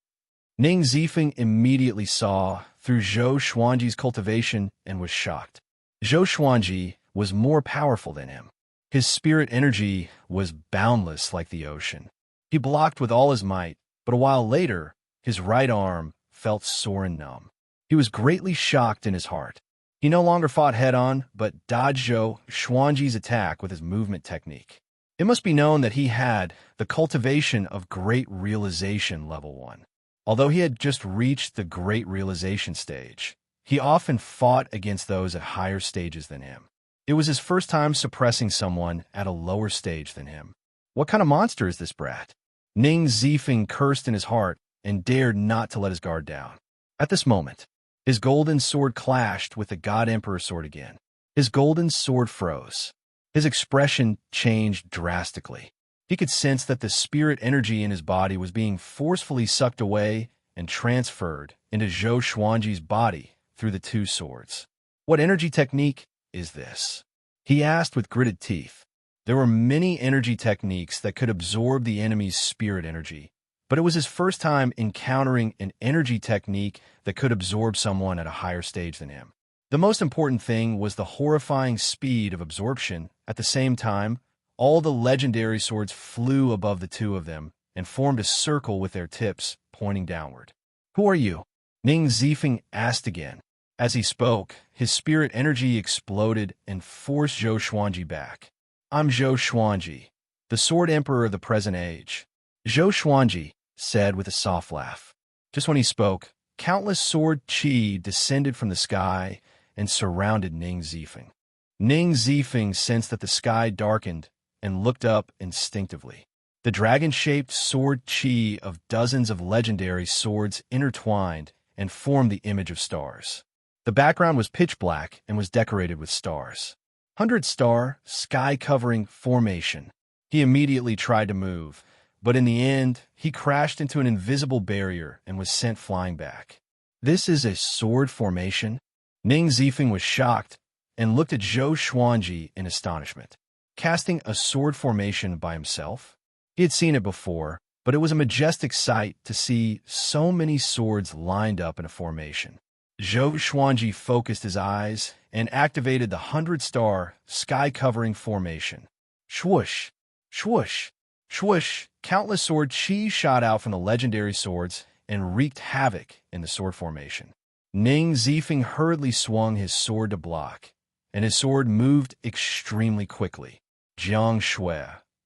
Ning Zifeng immediately saw through Zhou Xuanji's cultivation and was shocked. Zhou Xuanji was more powerful than him. His spirit energy was boundless like the ocean. He blocked with all his might, but a while later, his right arm felt sore and numb. He was greatly shocked in his heart. He no longer fought head-on, but dodged Zhou Xuanji's attack with his movement technique. It must be known that he had the cultivation of great realization level 1. Although he had just reached the great realization stage, he often fought against those at higher stages than him. It was his first time suppressing someone at a lower stage than him. What kind of monster is this brat? Ning Zifeng cursed in his heart and dared not to let his guard down. At this moment, his golden sword clashed with the God Emperor sword again. His golden sword froze. His expression changed drastically. He could sense that the spirit energy in his body was being forcefully sucked away and transferred into Zhou Xuanji's body through the two swords. What energy technique is this? He asked with gritted teeth. There were many energy techniques that could absorb the enemy's spirit energy, but it was his first time encountering an energy technique that could absorb someone at a higher stage than him. The most important thing was the horrifying speed of absorption. At the same time, all the legendary swords flew above the two of them and formed a circle with their tips pointing downward. "Who are you?" Ning Zifeng asked again. As he spoke, his spirit energy exploded and forced Zhou Xuanji back. "I'm Zhou Xuanji, the Sword Emperor of the present age," Zhou Xuanji said with a soft laugh. Just when he spoke, countless sword qi descended from the sky and surrounded Ning Zifeng. Ning Zifeng sensed that the sky darkened and looked up instinctively. The dragon-shaped sword qi of dozens of legendary swords intertwined and formed the image of stars. The background was pitch black and was decorated with stars. 100-star, sky-covering formation. He immediately tried to move, but in the end, he crashed into an invisible barrier and was sent flying back. "This is a sword formation?" Ning Zifeng was shocked and looked at Zhou Xuanji in astonishment. Casting a sword formation by himself? He had seen it before, but it was a majestic sight to see so many swords lined up in a formation. Zhou Xuanji focused his eyes and activated the 100-star sky-covering formation. Swoosh, swoosh, swoosh, countless sword qi shot out from the legendary swords and wreaked havoc in the sword formation. Ning Zifeng hurriedly swung his sword to block, and his sword moved extremely quickly. Jiang Shui,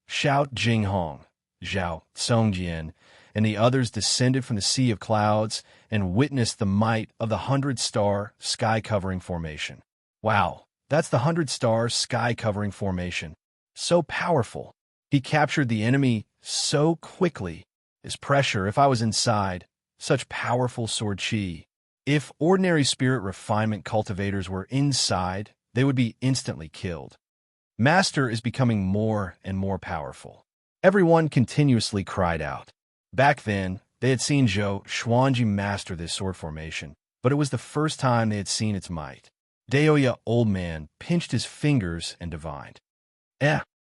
Xiao Jinghong, Zhao Songjian, and the others descended from the sea of clouds and witnessed the might of the 100-star sky-covering formation. Wow, that's the 100-star sky-covering formation. So powerful. He captured the enemy so quickly. His pressure, if I was inside, such powerful sword qi. If ordinary spirit refinement cultivators were inside, they would be instantly killed. Master is becoming more and more powerful. Everyone continuously cried out. Back then, they had seen Zhou Xuanji master this sword formation, but it was the first time they had seen its might. Daoya Old Man pinched his fingers and divined.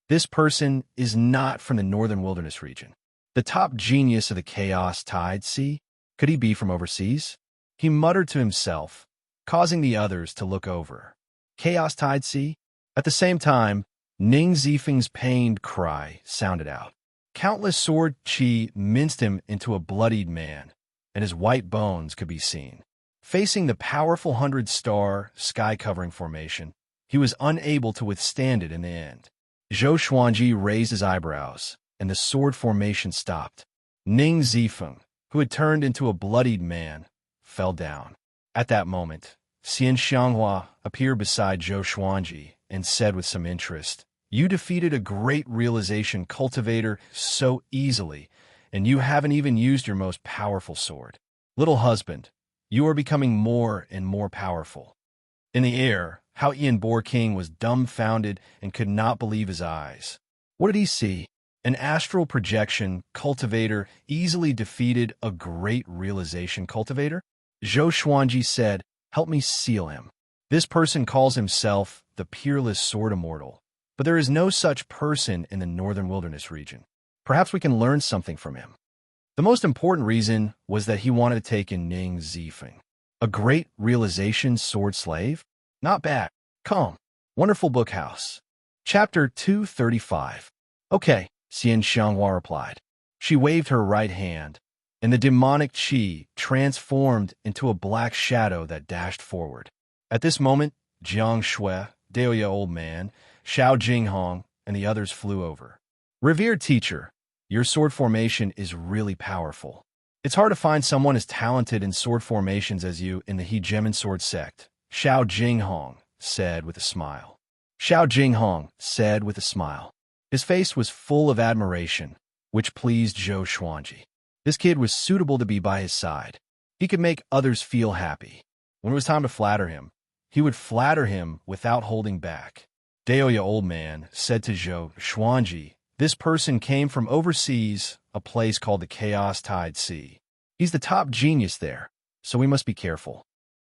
This person is not from the Northern Wilderness region. The top genius of the Chaos Tide Sea? Could he be from overseas? He muttered to himself, causing the others to look over. Chaos Tide Sea? At the same time, Ning Zifeng's pained cry sounded out. Countless sword qi minced him into a bloodied man, and his white bones could be seen. Facing the powerful 100-star sky-covering formation, he was unable to withstand it in the end. Zhou Xuanji raised his eyebrows, and the sword formation stopped. Ning Zifeng, who had turned into a bloodied man, fell down. At that moment, Xianxia appeared beside Zhou Xuanji and said with some interest, "You defeated a great realization cultivator so easily, and you haven't even used your most powerful sword. Little husband, you are becoming more and more powerful." In the air, Hao Ian Boar King was dumbfounded and could not believe his eyes. What did he see? An astral projection cultivator easily defeated a great realization cultivator? Zhou Xuanji said, "Help me seal him. This person calls himself the Peerless Sword Immortal, but there is no such person in the Northern Wilderness region. Perhaps we can learn something from him." The most important reason was that he wanted to take in Ning Zifeng. A great realization sword slave? Not bad. Calm. Wonderful book house. Chapter 235. Okay, Xianxia replied. She waved her right hand, and the demonic qi transformed into a black shadow that dashed forward. At this moment, Jiang Shui, Daoya Old Man, Xiao Jinghong, and the others flew over. "Revered teacher, your sword formation is really powerful. It's hard to find someone as talented in sword formations as you in the Hegemon sword sect, Xiao Jinghong said with a smile. Xiao Jinghong said with a smile. His face was full of admiration, which pleased Zhou Xuanji. This kid was suitable to be by his side. He could make others feel happy. When it was time to flatter him, he would flatter him without holding back. Daoya old man said to Zhou Xuanji, this person came from overseas, a place called the Chaos Tide Sea. He's the top genius there, so we must be careful.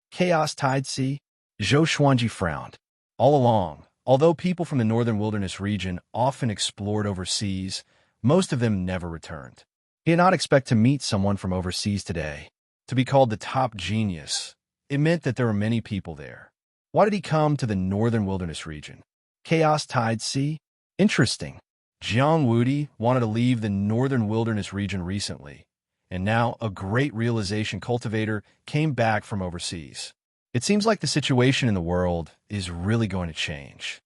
Chaos Tide Sea? Zhou Xuanji frowned. All along, although people from the Northern Wilderness region often explored overseas, most of them never returned. He did not expect to meet someone from overseas today. To be called the top genius, it meant that there were many people there. Why did he come to the Northern Wilderness region? Chaos Tide Sea? Interesting. Jiang Wudi wanted to leave the Northern Wilderness region recently, and now a great realization cultivator came back from overseas. It seems like the situation in the world is really going to change.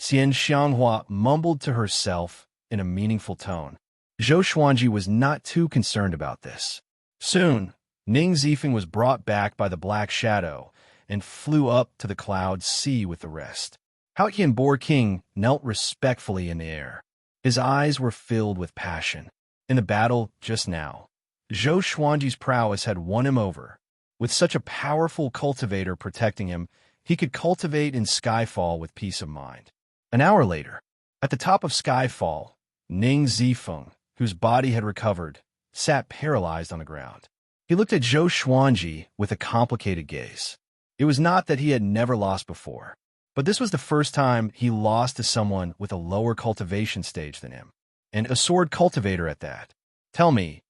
Xianxia mumbled to herself in a meaningful tone. Zhou Xuanji was not too concerned about this. Soon, Ning Zifeng was brought back by the Black Shadow and flew up to the cloud sea with the rest. Haotian Boar King knelt respectfully in the air. His eyes were filled with passion. In the battle just now, Zhou Xuanji's prowess had won him over. With such a powerful cultivator protecting him, he could cultivate in Skyfall with peace of mind. An hour later, at the top of Skyfall, Ning Zifeng, whose body had recovered, sat paralyzed on the ground. He looked at Zhou Xuanji with a complicated gaze. It was not that he had never lost before, but this was the first time he lost to someone with a lower cultivation stage than him, and a sword cultivator at that. Tell me,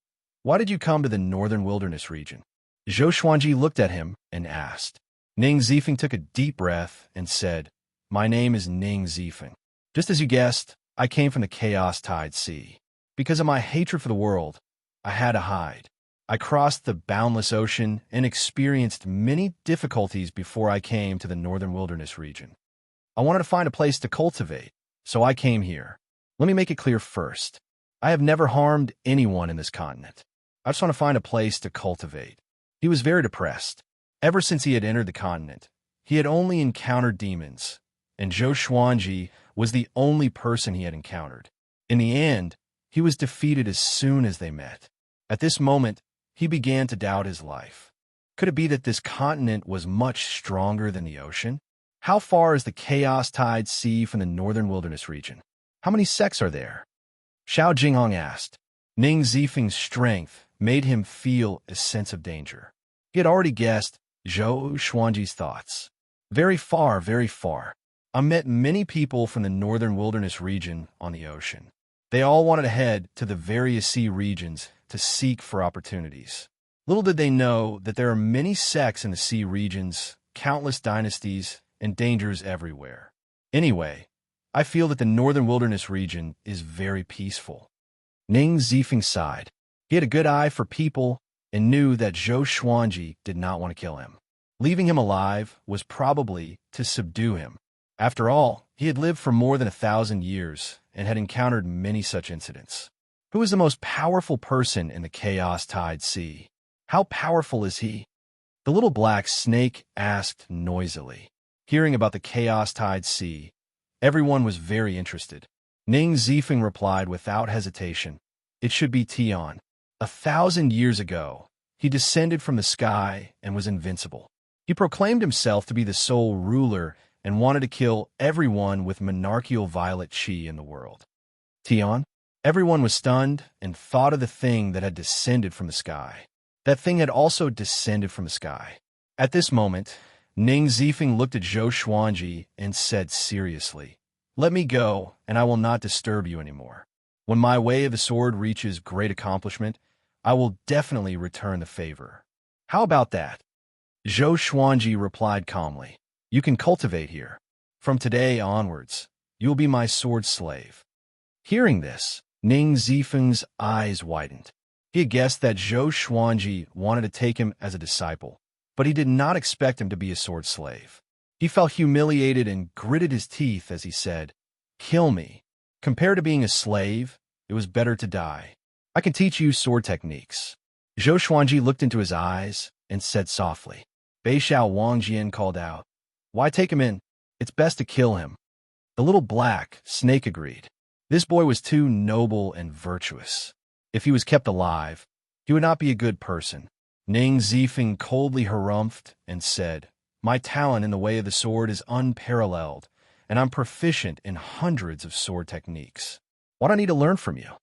why did you come to the Northern Wilderness region? Zhou Xuanji looked at him and asked. Ning Zifeng took a deep breath and said, my name is Ning Zifeng. Just as you guessed, I came from the Chaos Tide Sea. Because of my hatred for the world, I had to hide. I crossed the boundless ocean and experienced many difficulties before I came to the Northern Wilderness region. I wanted to find a place to cultivate, so I came here. Let me make it clear first. I have never harmed anyone in this continent. I just want to find a place to cultivate. He was very depressed. Ever since he had entered the continent, he had only encountered demons, and Zhou Xuanji was the only person he had encountered. In the end, he was defeated as soon as they met. At this moment, he began to doubt his life. Could it be that this continent was much stronger than the ocean? How far is the Chaos Tide Sea from the Northern Wilderness region? How many sects are there? Xiao Jinghong asked. Ning Zifeng's strength made him feel a sense of danger. He had already guessed Zhou Xuanji's thoughts. Very far, very far. I met many people from the Northern Wilderness region on the ocean. They all wanted to head to the various sea regions to seek for opportunities. Little did they know that there are many sects in the sea regions, countless dynasties, and dangers everywhere. Anyway, I feel that the Northern Wilderness region is very peaceful. Ning Zifeng sighed. He had a good eye for people and knew that Zhou Xuanji did not want to kill him. Leaving him alive was probably to subdue him. After all, he had lived for more than 1,000 years and had encountered many such incidents. Who is the most powerful person in the Chaos Tide Sea? How powerful is he? The little black snake asked noisily. Hearing about the Chaos Tide Sea, everyone was very interested. Ning Zifeng replied without hesitation, it should be Tian. 1,000 years ago, he descended from the sky and was invincible. He proclaimed himself to be the sole ruler and wanted to kill everyone with monarchical violet chi in the world. Tian? Everyone was stunned and thought of the thing that had descended from the sky. That thing had also descended from the sky. At this moment, Ning Zifeng looked at Zhou Xuanji and said seriously, let me go, and I will not disturb you anymore. When my way of the sword reaches great accomplishment, I will definitely return the favor. How about that? Zhou Xuanji replied calmly. You can cultivate here. From today onwards, you will be my sword slave. Hearing this, Ning Zifeng's eyes widened. He had guessed that Zhou Xuanji wanted to take him as a disciple, but he did not expect him to be a sword slave. He felt humiliated and gritted his teeth as he said, kill me. Compared to being a slave, it was better to die. I can teach you sword techniques. Zhou Xuanji looked into his eyes and said softly. Beishao Wangjian called out, "Why take him in? It's best to kill him." The little black snake agreed. This boy was too noble and virtuous. If he was kept alive, he would not be a good person. Ning Zifeng coldly harumphed and said, "My talent in the way of the sword is unparalleled, and I'm proficient in hundreds of sword techniques. What do I need to learn from you?"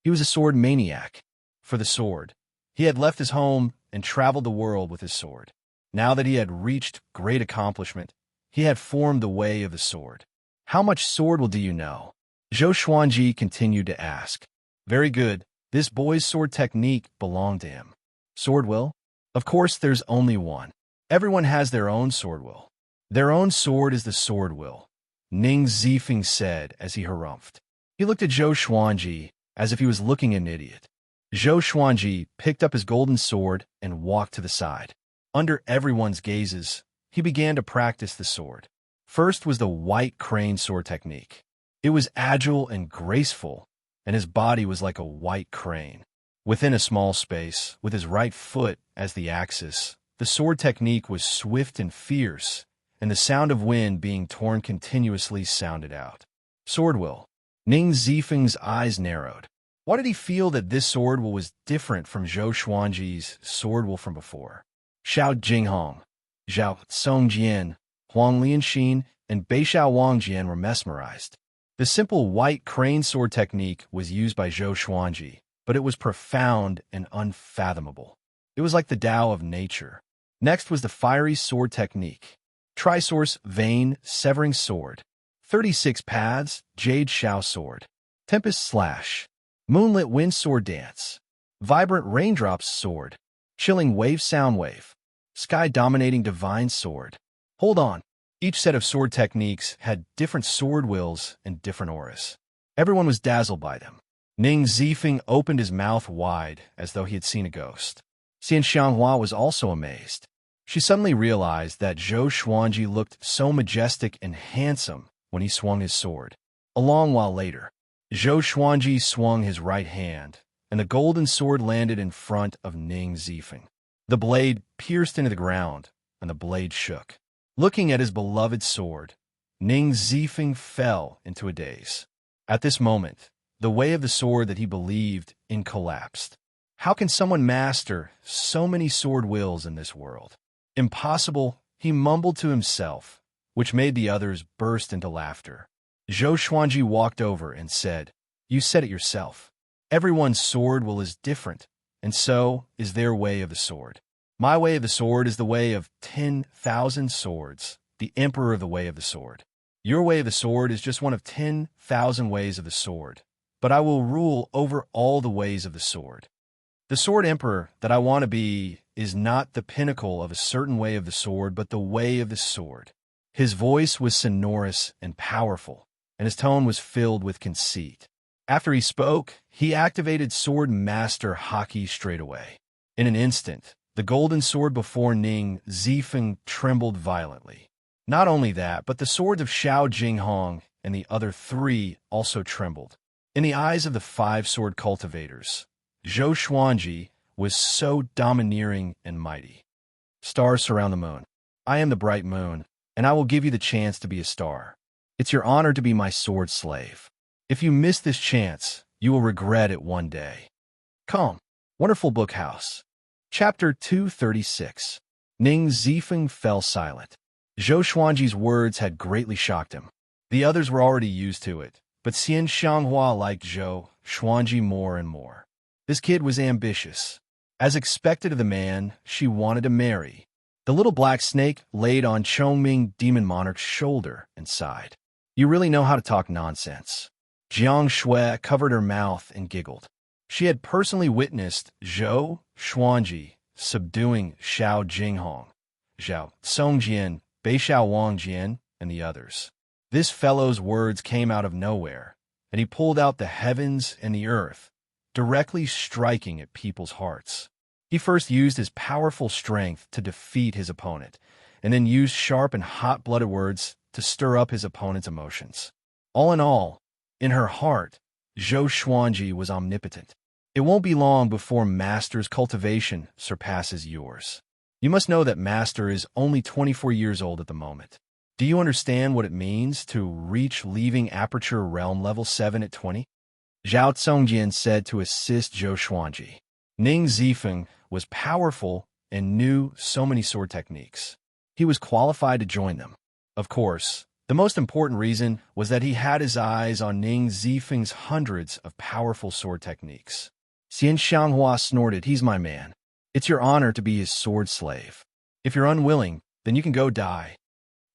He was a sword maniac. For the sword, he had left his home and traveled the world with his sword. Now that he had reached great accomplishment, he had formed the way of the sword. "How much sword will do you know?" Zhou Xuanji continued to ask. Very good. This boy's sword technique belonged to him. Sword will? Of course, there's only one. Everyone has their own sword will. Their own sword is the sword will, Ning Zifeng said as he harumphed. He looked at Zhou Xuanji as if he was looking at an idiot. Zhou Xuanji picked up his golden sword and walked to the side. Under everyone's gazes, he began to practice the sword. First was the white crane sword technique. It was agile and graceful, and his body was like a white crane. Within a small space, with his right foot as the axis, the sword technique was swift and fierce, and the sound of wind being torn continuously sounded out. Sword will. Ning Zifeng's eyes narrowed. Why did he feel that this sword will was different from Zhou Xuanji's sword will from before? Xiao Jinghong, Zhao Songjian, Huang Lianxin, and Beishao Wangjian were mesmerized. The simple white crane sword technique was used by Zhou Xuanji, but it was profound and unfathomable. It was like the Tao of nature. Next was the fiery sword technique. Trisource Vein Severing Sword. 36 Paths Jade Shao Sword. Tempest Slash. Moonlit Wind Sword Dance. Vibrant Raindrops Sword. Chilling Wave Sound Wave. Sky Dominating Divine Sword. Hold on. Each set of sword techniques had different sword wills and different auras. Everyone was dazzled by them. Ning Zifeng opened his mouth wide as though he had seen a ghost. Xianxia was also amazed. She suddenly realized that Zhou Xuanji looked so majestic and handsome when he swung his sword. A long while later, Zhou Xuanji swung his right hand, and the golden sword landed in front of Ning Zifeng. The blade pierced into the ground, and the blade shook. Looking at his beloved sword, Ning Zifeng fell into a daze. At this moment, the way of the sword that he believed in collapsed. How can someone master so many sword wills in this world? Impossible, he mumbled to himself, which made the others burst into laughter. Zhou Xuanji walked over and said, "You said it yourself. Everyone's sword will is different, and so is their way of the sword. My way of the sword is the way of 10,000 swords, the emperor of the way of the sword. Your way of the sword is just one of 10,000 ways of the sword, but I will rule over all the ways of the sword. The sword emperor that I want to be is not the pinnacle of a certain way of the sword, but the way of the sword." His voice was sonorous and powerful, and his tone was filled with conceit. After he spoke, he activated Sword Master Haki straightaway. In an instant, the golden sword before Ning Zifeng trembled violently. Not only that, but the swords of Xiao Jinghong and the other three also trembled. In the eyes of the 5 sword cultivators, Zhou Xuanji was so domineering and mighty. Stars surround the moon. I am the bright moon, and I will give you the chance to be a star. It's your honor to be my sword slave. If you miss this chance, you will regret it one day. Come, Wonderful Book House. Chapter 236. Ning Zifeng fell silent. Zhou Xuanji's words had greatly shocked him. The others were already used to it, but Xianxia liked Zhou Xuanji more and more. This kid was ambitious. As expected of the man, she wanted to marry. The little black snake laid on Chongming Demon Monarch's shoulder and sighed. "You really know how to talk nonsense." Xianxia covered her mouth and giggled. She had personally witnessed Zhou Xuanji subduing Xiao Jinghong, Zhao Songjian, Beishao Wangjian, and the others. This fellow's words came out of nowhere, and he pulled out the heavens and the earth, directly striking at people's hearts. He first used his powerful strength to defeat his opponent, and then used sharp and hot-blooded words to stir up his opponent's emotions. All in all, in her heart, Zhou Xuanji was omnipotent. It won't be long before Master's cultivation surpasses yours. You must know that Master is only 24 years old at the moment. Do you understand what it means to reach leaving Aperture Realm Level 7 at 20? Zhao Zongjian said to assist Zhou Xuanji. Ning Zifeng was powerful and knew so many sword techniques. He was qualified to join them. Of course, the most important reason was that he had his eyes on Ning Zifeng's hundreds of powerful sword techniques. Xianxia snorted, "He's my man. It's your honor to be his sword slave. If you're unwilling, then you can go die."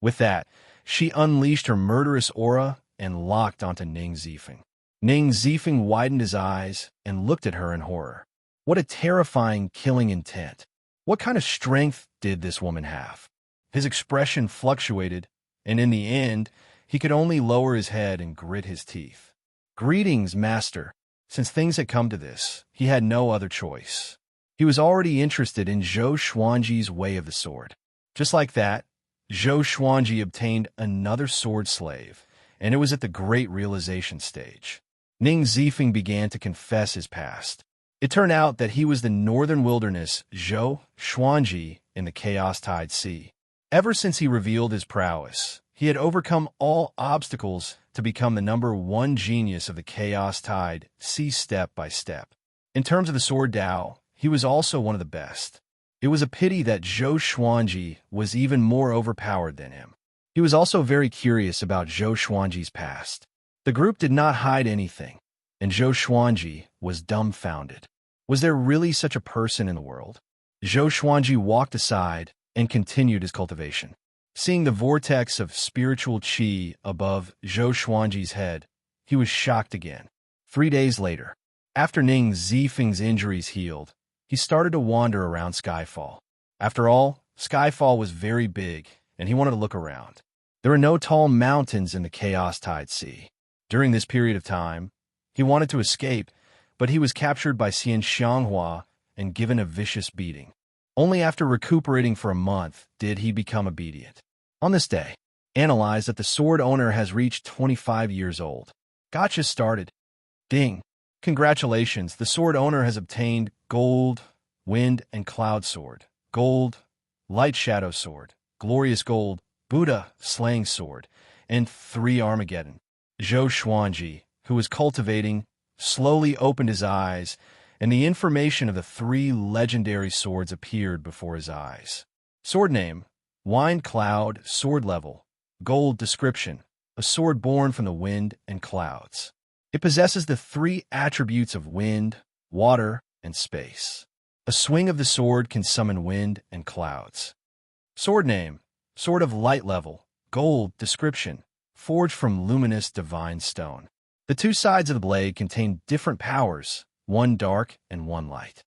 With that, she unleashed her murderous aura and locked onto Ning Zifeng. Ning Zifeng widened his eyes and looked at her in horror. What a terrifying, killing intent. What kind of strength did this woman have? His expression fluctuated, and in the end, he could only lower his head and grit his teeth. "Greetings, Master." Since things had come to this, he had no other choice. He was already interested in Zhou Xuanji's way of the sword. Just like that, Zhou Xuanji obtained another sword slave, and it was at the great realization stage. Ning Zifeng began to confess his past. It turned out that he was the northern wilderness Zhou Xuanji in the Chaos Tide Sea. Ever since he revealed his prowess, he had overcome all obstacles to become the #1 genius of the Chaos Tide Sea step by step. In terms of the sword Dao, he was also one of the best. It was a pity that Zhou Xuanji was even more overpowered than him. He was also very curious about Zhou Xuanji's past. The group did not hide anything, and Zhou Xuanji was dumbfounded. Was there really such a person in the world? Zhou Xuanji walked aside and continued his cultivation. Seeing the vortex of spiritual qi above Zhou Xuanji's head, he was shocked again. 3 days later, after Ning Zifeng's injuries healed, he started to wander around Skyfall. After all, Skyfall was very big, and he wanted to look around. There were no tall mountains in the Chaos Tide Sea. During this period of time, he wanted to escape, but he was captured by Xianxia and given a vicious beating. Only after recuperating for a month did he become obedient. On this day, analyze that the sword owner has reached 25 years old. Gotcha started. Ding. Congratulations, the sword owner has obtained Gold, Wind and Cloud Sword, Gold, Light Shadow Sword, Glorious Gold, Buddha, Slaying Sword, and 3 Armageddon. Zhou Xuanji, who was cultivating, slowly opened his eyes, and the information of the 3 legendary swords appeared before his eyes. Sword name: Wind Cloud, sword level, Gold description, a sword born from the wind and clouds. It possesses the 3 attributes of wind, water, and space. A swing of the sword can summon wind and clouds. Sword name: Sword of light level, Gold description, forged from luminous divine stone. The 2 sides of the blade contain different powers, one dark and one light.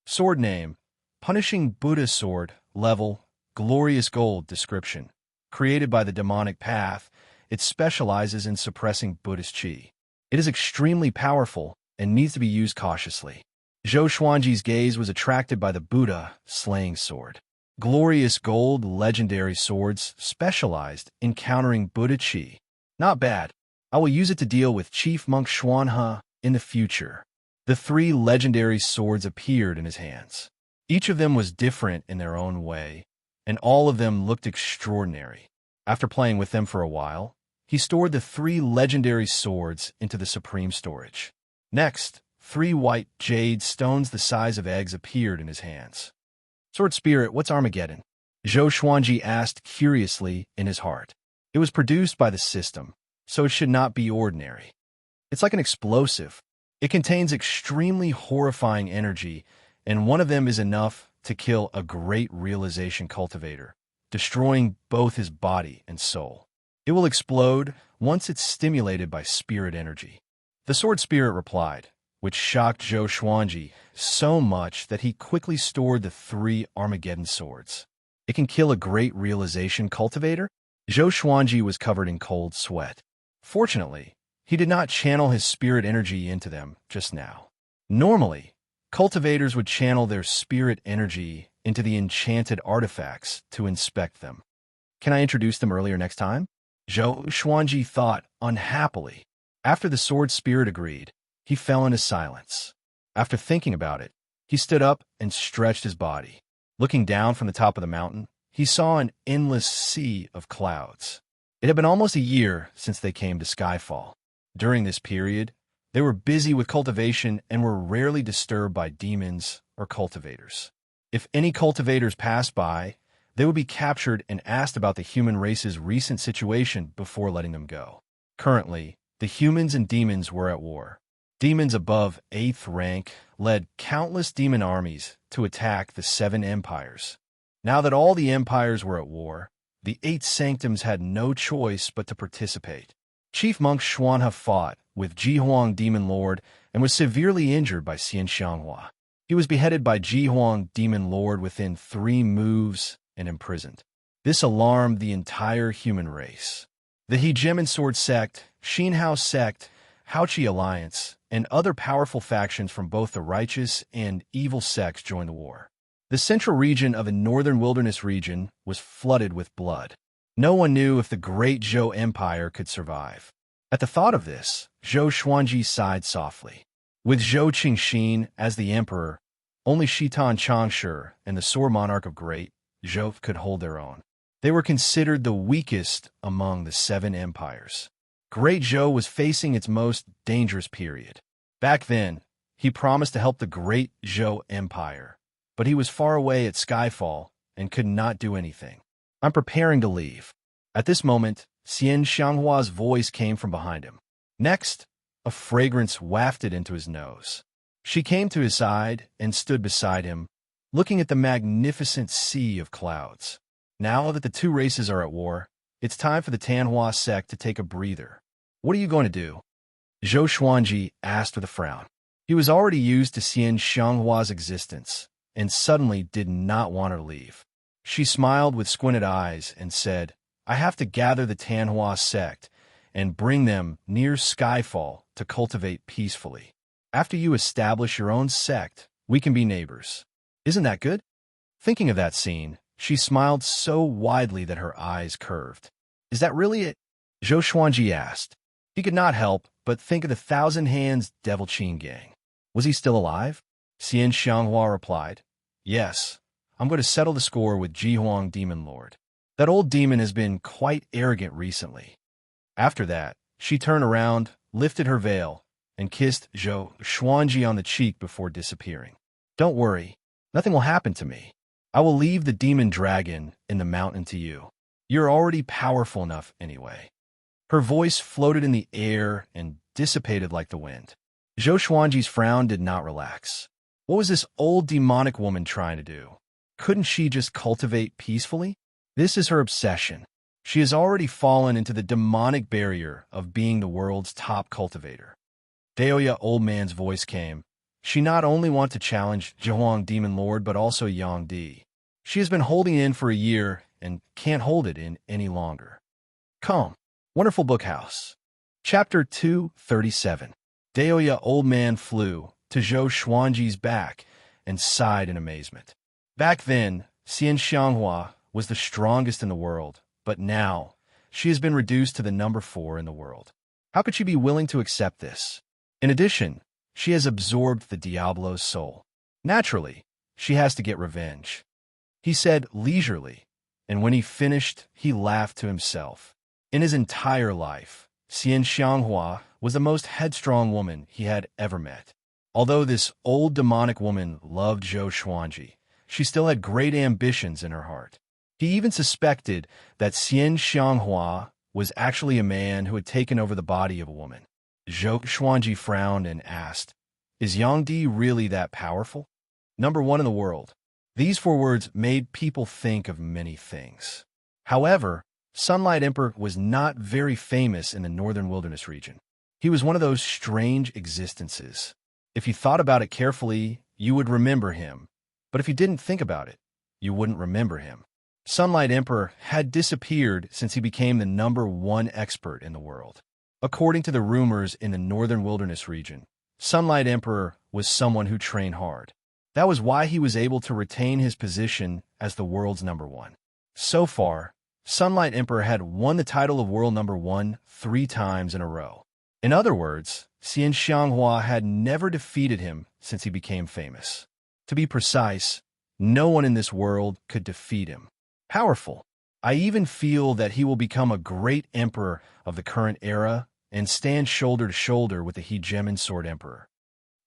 Sword name: Punishing Buddha sword, level, Glorious Gold description. Created by the demonic path, it specializes in suppressing Buddhist qi. It is extremely powerful and needs to be used cautiously. Zhou Xuanji's gaze was attracted by the Buddha slaying sword. Glorious Gold legendary swords specialized in countering Buddha qi. Not bad. I will use it to deal with Chief Monk Xuanhe in the future. The 3 legendary swords appeared in his hands. Each of them was different in their own way, and all of them looked extraordinary. After playing with them for a while, he stored the 3 legendary swords into the supreme storage. Next, 3 white jade stones the size of eggs appeared in his hands. Sword Spirit, what's Armageddon? Zhou Xuanji asked curiously in his heart. It was produced by the system, so it should not be ordinary. It's like an explosive. It contains extremely horrifying energy, and one of them is enough to kill a great realization cultivator, destroying both his body and soul. It will explode once it's stimulated by spirit energy. The Sword Spirit replied, which shocked Zhou Xuanji so much that he quickly stored the 3 Armageddon swords. It can kill a great realization cultivator? Zhou Xuanji was covered in cold sweat. Fortunately, he did not channel his spirit energy into them just now. Normally, cultivators would channel their spirit energy into the enchanted artifacts to inspect them. Can I introduce them earlier next time? Zhou Xuanji thought unhappily. After the sword spirit agreed, he fell into silence. After thinking about it, he stood up and stretched his body. Looking down from the top of the mountain, he saw an endless sea of clouds. It had been almost a year since they came to Skyfall. During this period, they were busy with cultivation and were rarely disturbed by demons or cultivators. If any cultivators passed by, they would be captured and asked about the human race's recent situation before letting them go. Currently, the humans and demons were at war. Demons above 8th rank led countless demon armies to attack the 7 empires. Now that all the empires were at war, the 8 sanctums had no choice but to participate. Chief Monk Xuanhe fought with Jihuang Demon Lord and was severely injured by Xianxia. He was beheaded by Jihuang Demon Lord within 3 moves and imprisoned. This alarmed the entire human race. The Hegemon Sword Sect, Xinhao Sect, Haoqi Alliance, and other powerful factions from both the righteous and evil sects joined the war. The central region of the northern wilderness region was flooded with blood. No one knew if the great Zhou Empire could survive. At the thought of this, Zhou Xuanji sighed softly. With Zhou Qingxin as the emperor, only Shitan Changshi and the Sword Monarch of Great Zhou could hold their own. They were considered the weakest among the 7 empires. Great Zhou was facing its most dangerous period. Back then, he promised to help the Great Zhou Empire, but he was far away at Skyfall and could not do anything. I'm preparing to leave. At this moment, Xianxia's voice came from behind him. Next, a fragrance wafted into his nose. She came to his side and stood beside him, looking at the magnificent sea of clouds. Now that the 2 races are at war, it's time for the Tanhua sect to take a breather. What are you going to do? Zhou Xuanji asked with a frown. He was already used to Xianxia's existence, and suddenly did not want her to leave. She smiled with squinted eyes and said, I have to gather the Tanhua sect and bring them near Skyfall to cultivate peacefully. After you establish your own sect, we can be neighbors. Isn't that good? Thinking of that scene, she smiled so widely that her eyes curved. Is that really it? Zhou Xuanji asked. He could not help but think of the Thousand Hands Devil Qin gang. Was he still alive? Xianxia replied, Yes, I'm going to settle the score with Jihuang Demon Lord. That old demon has been quite arrogant recently. After that, she turned around, lifted her veil, and kissed Zhou Xuanji on the cheek before disappearing. Don't worry, nothing will happen to me. I will leave the demon dragon in the mountain to you. You're already powerful enough anyway. Her voice floated in the air and dissipated like the wind. Zhou Xuanji's frown did not relax. What was this old demonic woman trying to do? Couldn't she just cultivate peacefully? This is her obsession. She has already fallen into the demonic barrier of being the world's top cultivator. Daoya Old Man's voice came. She not only wants to challenge Jihuang Demon Lord, but also Yang Di. She has been holding in for a year and can't hold it in any longer. Come, Wonderful Book House. Chapter 237. Daoya Old Man flew to Zhou Xuanji's back and sighed in amazement. Back then, Xianxia was the strongest in the world, but now she has been reduced to the number 4 in the world. How could she be willing to accept this? In addition, she has absorbed the Diablo's soul. Naturally, she has to get revenge. He said leisurely, and when he finished, he laughed to himself. In his entire life, Xianxia was the most headstrong woman he had ever met. Although this old demonic woman loved Zhou Xuanji, she still had great ambitions in her heart. He even suspected that Xianxia was actually a man who had taken over the body of a woman. Zhou Xuanji frowned and asked, Is Yang Di really that powerful? Number 1 in the world. These 4 words made people think of many things. However, Sunlight Emperor was not very famous in the northern wilderness region. He was one of those strange existences. If you thought about it carefully, you would remember him. But if you didn't think about it, you wouldn't remember him. Sunlight Emperor had disappeared since he became the number 1 expert in the world. According to the rumors in the northern wilderness region, Sunlight Emperor was someone who trained hard. That was why he was able to retain his position as the world's number 1. So far, Sunlight Emperor had won the title of world number 1 3 times in a row. In other words, Xianxia had never defeated him since he became famous. To be precise, no one in this world could defeat him. Powerful. I even feel that he will become a great emperor of the current era and stand shoulder to shoulder with the hegemon sword emperor.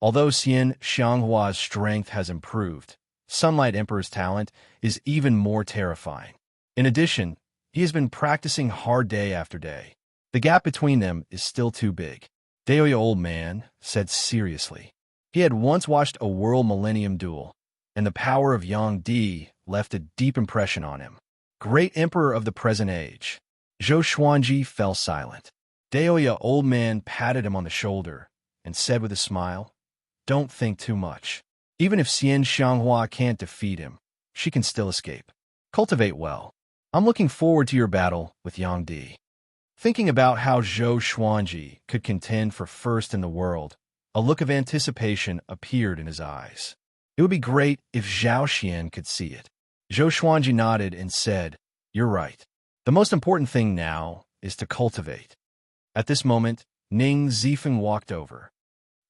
Although Xianxia's strength has improved, Sunlight Emperor's talent is even more terrifying. In addition, he has been practicing hard day after day. The gap between them is still too big. Daoya Old Man said seriously. He had once watched a World Millennium duel, and the power of Yang Di left a deep impression on him. Great Emperor of the present age. Zhou Xuanji fell silent. Daoya Old Man patted him on the shoulder and said with a smile, "Don't think too much. Even if Xianxia can't defeat him, she can still escape. Cultivate well. I'm looking forward to your battle with Yang Di." Thinking about how Zhou Xuanji could contend for first in the world, a look of anticipation appeared in his eyes. It would be great if Zhao Xian could see it. Zhou Xuanji nodded and said, "You're right. The most important thing now is to cultivate." At this moment, Ning Zifeng walked over.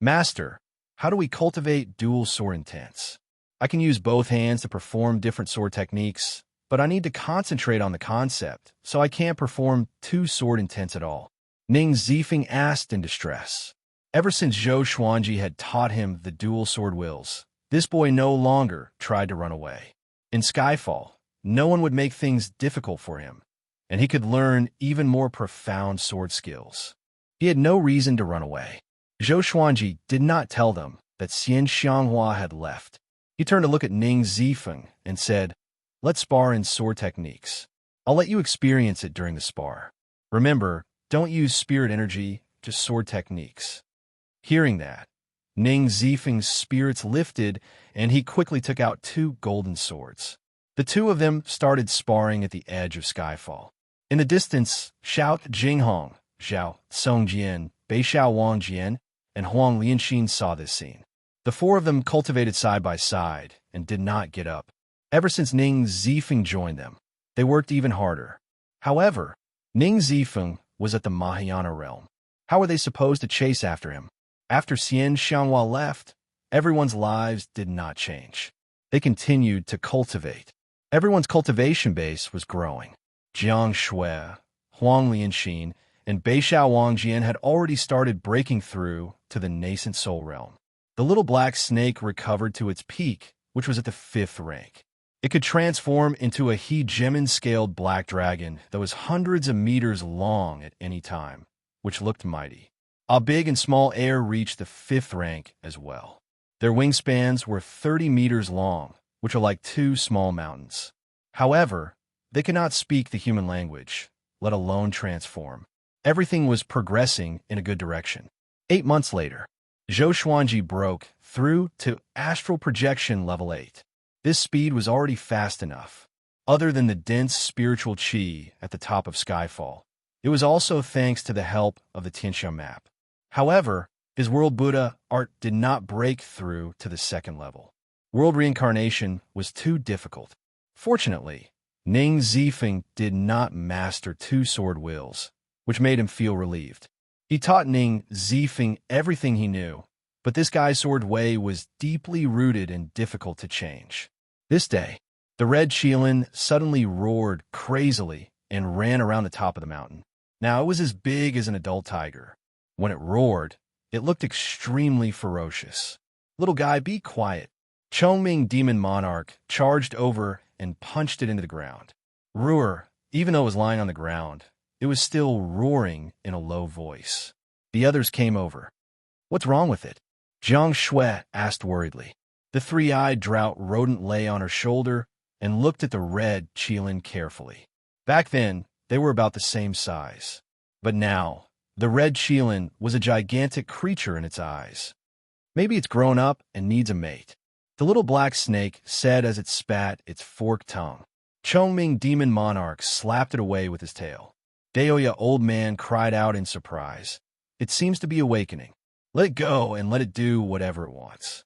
"Master, how do we cultivate dual sword intents? I can use both hands to perform different sword techniques, but I need to concentrate on the concept, so I can't perform two sword intents at all." Ning Zifeng asked in distress. Ever since Zhou Xuanji had taught him the dual sword wills, this boy no longer tried to run away. In Skyfall, no one would make things difficult for him, and he could learn even more profound sword skills. He had no reason to run away. Zhou Xuanji did not tell them that Xianxia had left. He turned to look at Ning Zifeng and said, "Let's spar in sword techniques. I'll let you experience it during the spar. Remember, don't use spirit energy, just sword techniques." Hearing that, Ning Zifeng's spirits lifted, and he quickly took out two golden swords. The two of them started sparring at the edge of Skyfall. In the distance, Xiao Jinghong, Zhao Songjian, Beixiao Wangjian, and Huang Lianxin saw this scene. The four of them cultivated side by side and did not get up. Ever since Ning Zifeng joined them, they worked even harder. However, Ning Zifeng was at the Mahayana realm. How were they supposed to chase after him? After Xianxia left, everyone's lives did not change. They continued to cultivate. Everyone's cultivation base was growing. Jiang Shui, Huang Lianxin, and Beixiao Wangjian had already started breaking through to the nascent soul realm. The little black snake recovered to its peak, which was at the 5th rank. It could transform into a hegemon-scaled black dragon that was hundreds of meters long at any time, which looked mighty. A big and small heir reached the 5th rank as well. Their wingspans were 30 meters long, which are like two small mountains. However, they could not speak the human language, let alone transform. Everything was progressing in a good direction. 8 months later, Zhou Xuanji broke through to astral projection level 8. This speed was already fast enough. Other than the dense spiritual qi at the top of Skyfall, it was also thanks to the help of the Tianxia map. However, his World Buddha art did not break through to the 2nd level. World reincarnation was too difficult. Fortunately, Ning Zifeng did not master two sword wills, which made him feel relieved. He taught Ning Zifeng everything he knew, but this guy's sword way was deeply rooted and difficult to change. This day, the red Qilin suddenly roared crazily and ran around the top of the mountain. Now, it was as big as an adult tiger. When it roared, it looked extremely ferocious. "Little guy, be quiet." Chongming Demon Monarch charged over and punched it into the ground. Roar, even though it was lying on the ground, it was still roaring in a low voice. The others came over. "What's wrong with it?" Jiang Shui asked worriedly. The three-eyed drought rodent lay on her shoulder and looked at the red Qilin carefully. Back then, they were about the same size. But now, the red Qilin was a gigantic creature in its eyes. "Maybe it's grown up and needs a mate," the little black snake said as it spat its forked tongue. Chongming Demon Monarch slapped it away with his tail. Daoya Old Man cried out in surprise. "It seems to be awakening. Let it go and let it do whatever it wants."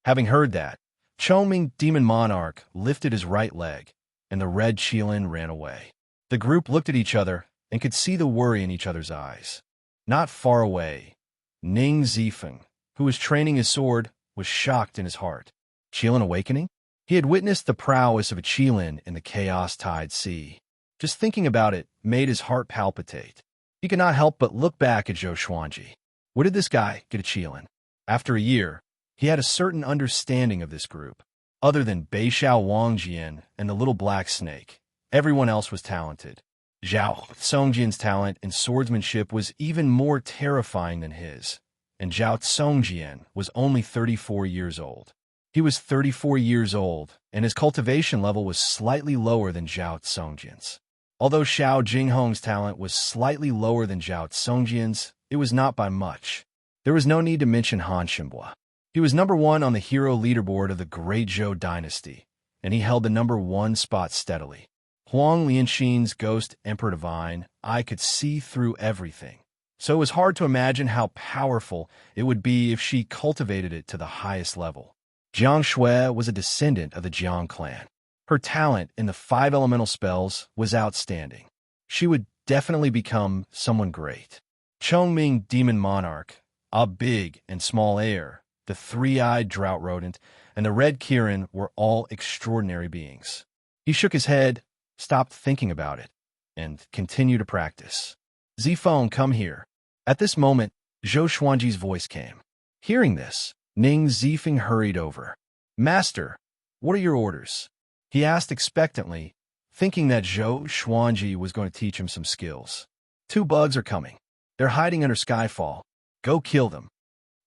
Having heard that, Chongming Demon Monarch lifted his right leg, and the red Qilin ran away. The group looked at each other and could see the worry in each other's eyes. Not far away, Ning Zifeng, who was training his sword, was shocked in his heart. Qilin awakening? He had witnessed the prowess of a Qilin in the chaos-tide sea. Just thinking about it made his heart palpitate. He could not help but look back at Zhou Xuanji. Where did this guy get a Qilin? After a year, he had a certain understanding of this group. Other than Beixiao Wangjian and the little black snake, everyone else was talented. Zhao Songjian's talent in swordsmanship was even more terrifying than his, and Zhao Songjian was only 34 years old. He was 34 years old, and his cultivation level was slightly lower than Zhao Songjian's. Although Xiao Jinghong's talent was slightly lower than Zhao Songjian's, it was not by much. There was no need to mention Han Xianbua. He was number 1 on the hero leaderboard of the Great Zhou dynasty, and he held the number 1 spot steadily. Huang Lianxin's Ghost Emperor Divine, I could see through everything. So it was hard to imagine how powerful it would be if she cultivated it to the highest level. Jiang Shui was a descendant of the Jiang clan. Her talent in the 5 elemental spells was outstanding. She would definitely become someone great. Chongming Demon Monarch, a big and small heir, the 3-eyed drought rodent, and the red Kirin were all extraordinary beings. He shook his head, stopped thinking about it, and continued to practice. Zifeng, come here. At this moment, Zhou Xuanji's voice came. Hearing this, Ning Zifeng hurried over. Master, what are your orders? He asked expectantly, thinking that Zhou Xuanji was going to teach him some skills. 2 bugs are coming. They're hiding under Skyfall. Go kill them.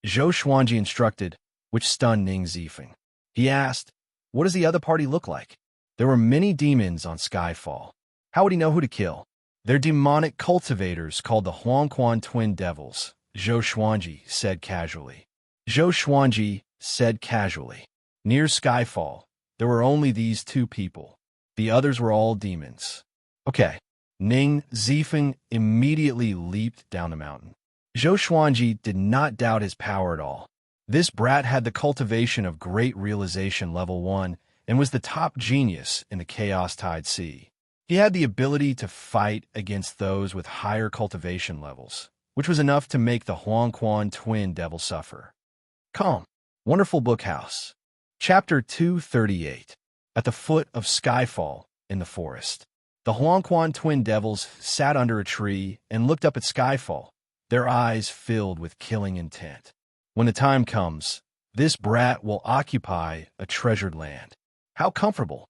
Zhou Xuanji instructed, which stunned Ning Zifeng. He asked, what does the other party look like? There were many demons on Skyfall. How would he know who to kill? They're demonic cultivators called the Huangquan Twin Devils, Zhou Xuanji said casually. Zhou Xuanji said casually. Near Skyfall, there were only these 2 people. The others were all demons. Okay. Ning Zifeng immediately leaped down the mountain. Zhou Xuanji did not doubt his power at all. This brat had the cultivation of great realization level 1 and was the top genius in the chaos-tide sea. He had the ability to fight against those with higher cultivation levels, which was enough to make the Huangquan Twin Devil suffer. Calm. Wonderful Bookhouse. Chapter 238. At the foot of Skyfall in the forest. The Huangquan Twin Devils sat under a tree and looked up at Skyfall, their eyes filled with killing intent. When the time comes, this brat will occupy a treasured land. How comfortable.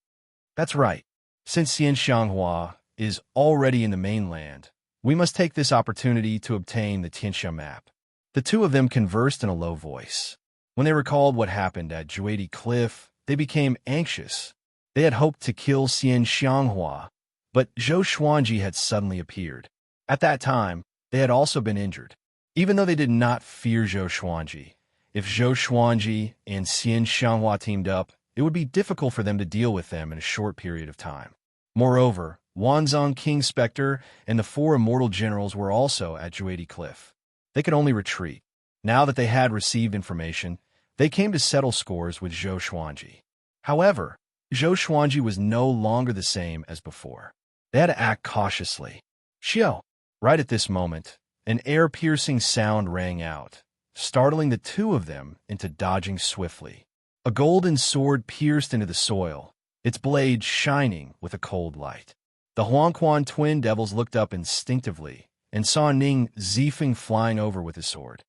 That's right. Since Xianxia is already in the mainland, we must take this opportunity to obtain the Tianxia map. The 2 of them conversed in a low voice. When they recalled what happened at Juedi Cliff, they became anxious. They had hoped to kill Xianxia, but Zhou Xuanji had suddenly appeared. At that time, they had also been injured. Even though they did not fear Zhou Xuanji, if Zhou Xuanji and Xianxia teamed up, it would be difficult for them to deal with them in a short period of time. Moreover, Wanzong King Spectre and the 4 immortal generals were also at Juedi Cliff. They could only retreat. Now that they had received information, they came to settle scores with Zhou Xuanji. However, Zhou Xuanji was no longer the same as before. They had to act cautiously. Xiao! Right at this moment, an air-piercing sound rang out, startling the 2 of them into dodging swiftly. A golden sword pierced into the soil, its blade shining with a cold light. The Huangquan Twin Devils looked up instinctively and saw Ning Zifeng flying over with his sword.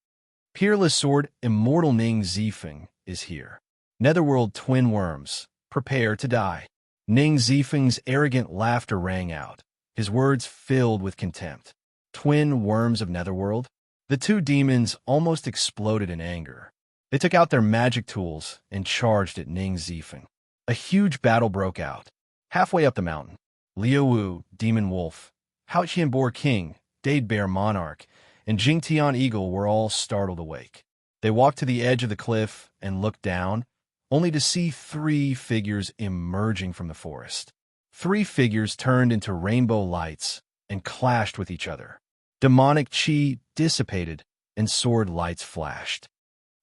Peerless sword, Immortal Ning Zifeng is here. Netherworld Twin Worms, prepare to die. Ning Zifeng's arrogant laughter rang out, his words filled with contempt. Twin Worms of Netherworld? The 2 demons almost exploded in anger. They took out their magic tools and charged at Ning Zifeng. A huge battle broke out. Halfway up the mountain, Liu Wu, Demon Wolf, Hao Qianbo King, Dade Bear Monarch, and Jingtian Eagle were all startled awake. They walked to the edge of the cliff and looked down, only to see 3 figures emerging from the forest. 3 figures turned into rainbow lights and clashed with each other. Demonic chi dissipated and sword lights flashed.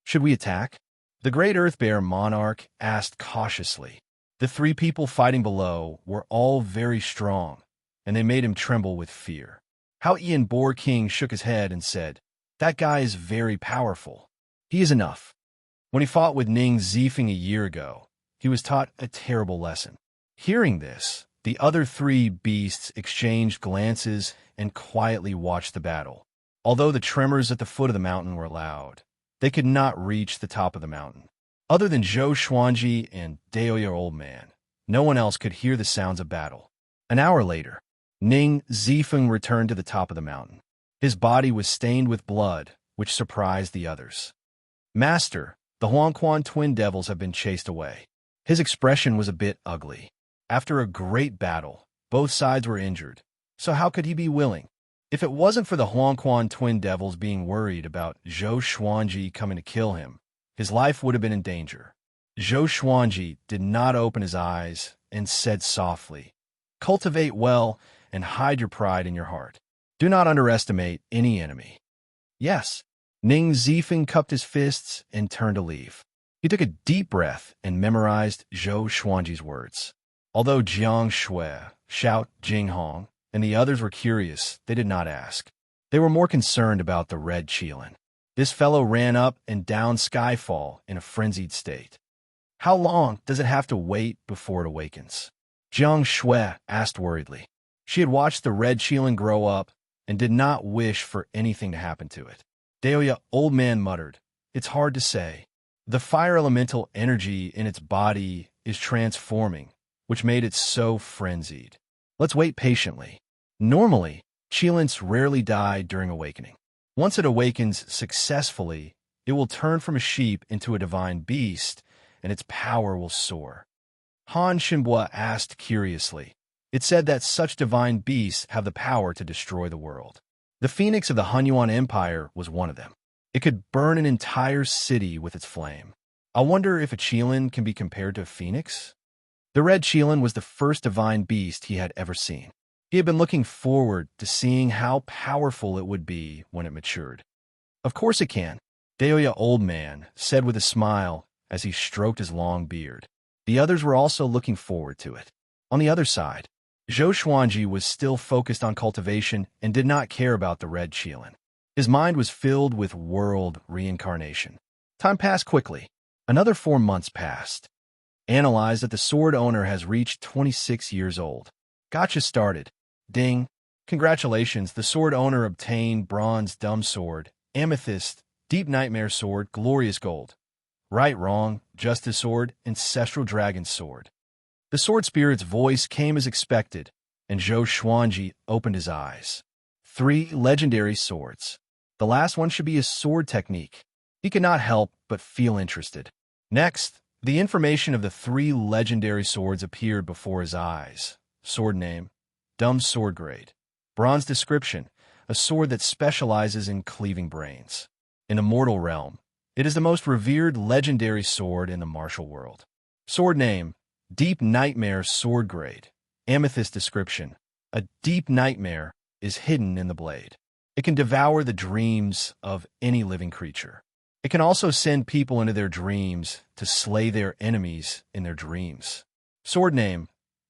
Should we attack? The Great Earth Bear Monarch asked cautiously. The 3 people fighting below were all very strong, and they made him tremble with fear. Hao Qianbo King shook his head and said, that guy is very powerful. He is enough. When he fought with Ning Zifeng a year ago, he was taught a terrible lesson. Hearing this, the other three beasts exchanged glances and quietly watched the battle. Although the tremors at the foot of the mountain were loud, they could not reach the top of the mountain. Other than Zhou Xuanji and Daoya Old Man, no one else could hear the sounds of battle. An hour later, Ning Zifeng returned to the top of the mountain. His body was stained with blood, which surprised the others. Master, the Huangquan twin devils have been chased away. His expression was a bit ugly. After a great battle, both sides were injured, so how could he be willing? If it wasn't for the Huangquan twin devils being worried about Zhou Xuanji coming to kill him, his life would have been in danger. Zhou Xuanji did not open his eyes and said softly, "Cultivate well and hide your pride in your heart. Do not underestimate any enemy." Yes, Ning Zifeng cupped his fists and turned to leave. He took a deep breath and memorized Zhou Xuanji's words. Although Jiang Shui, Xiao Jinghong, and the others were curious, they did not ask. They were more concerned about the red Qilin. This fellow ran up and down Skyfall in a frenzied state. How long does it have to wait before it awakens? Jiang Shui asked worriedly. She had watched the red Qilin grow up and did not wish for anything to happen to it. Daoya Old Man muttered, "It's hard to say. The fire elemental energy in its body is transforming, which made it so frenzied. Let's wait patiently." Normally, Qilins rarely die during awakening. Once it awakens successfully, it will turn from a sheep into a divine beast, and its power will soar. Han Shinbua asked curiously. It said that such divine beasts have the power to destroy the world. The phoenix of the Hunyuan Empire was one of them. It could burn an entire city with its flame. I wonder if a Qilin can be compared to a phoenix? The red Qilin was the first divine beast he had ever seen. He had been looking forward to seeing how powerful it would be when it matured. "Of course it can," Daoya Old Man said with a smile as he stroked his long beard. The others were also looking forward to it. On the other side, Zhou Xuanji was still focused on cultivation and did not care about the red Qilin. His mind was filled with world reincarnation. Time passed quickly. Another 4 months passed. Analyze that the sword owner has reached 26 years old. Gotcha started. Ding. Congratulations, the sword owner obtained Bronze Dumb Sword, Amethyst, Deep Nightmare Sword, Glorious Gold. Right, Wrong, Justice Sword, Ancestral Dragon Sword. The sword spirit's voice came as expected, and Zhou Xuanji opened his eyes. 3 legendary swords. The last one should be his sword technique. He could not help but feel interested. Next, the information of the 3 legendary swords appeared before his eyes. Sword name, Dumb Sword Grade. Bronze description, a sword that specializes in cleaving brains. In Immortal Realm, it is the most revered legendary sword in the martial world. Sword name, Deep Nightmare Sword Grade. Amethyst description, a deep nightmare is hidden in the blade. It can devour the dreams of any living creature. It can also send people into their dreams to slay their enemies in their dreams. Sword name,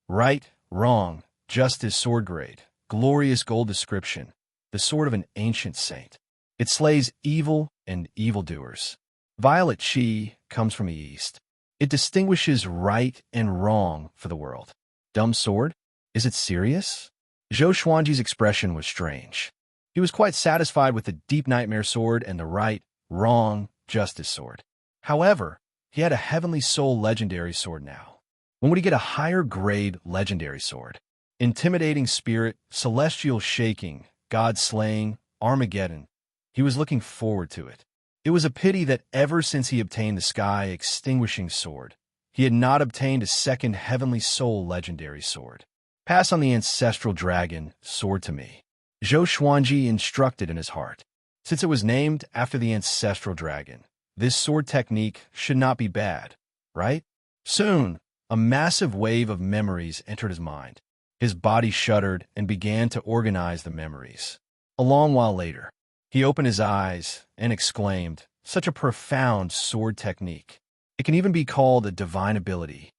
Right, Wrong, Justice Sword Grade. Glorious Gold description, the sword of an ancient saint. It slays evil and evildoers. Violet Qi comes from the east. It distinguishes right and wrong for the world. Dumb sword? Is it serious? Zhou Xuanji's expression was strange. He was quite satisfied with the Deep Nightmare Sword and the right, wrong, Justice Sword. However, he had a Heavenly Soul legendary sword now. When would he get a higher grade legendary sword? Intimidating Spirit, Celestial Shaking, God Slaying, Armageddon. He was looking forward to it. It was a pity that ever since he obtained the Sky Extinguishing Sword, he had not obtained a second Heavenly Soul legendary sword. Pass on the Ancestral Dragon sword to me. Zhou Xuanji instructed in his heart. Since it was named after the Ancestral Dragon, this sword technique should not be bad, right? Soon, a massive wave of memories entered his mind. His body shuddered and began to organize the memories. A long while later, he opened his eyes and exclaimed, "Such a profound sword technique. It can even be called a divine ability."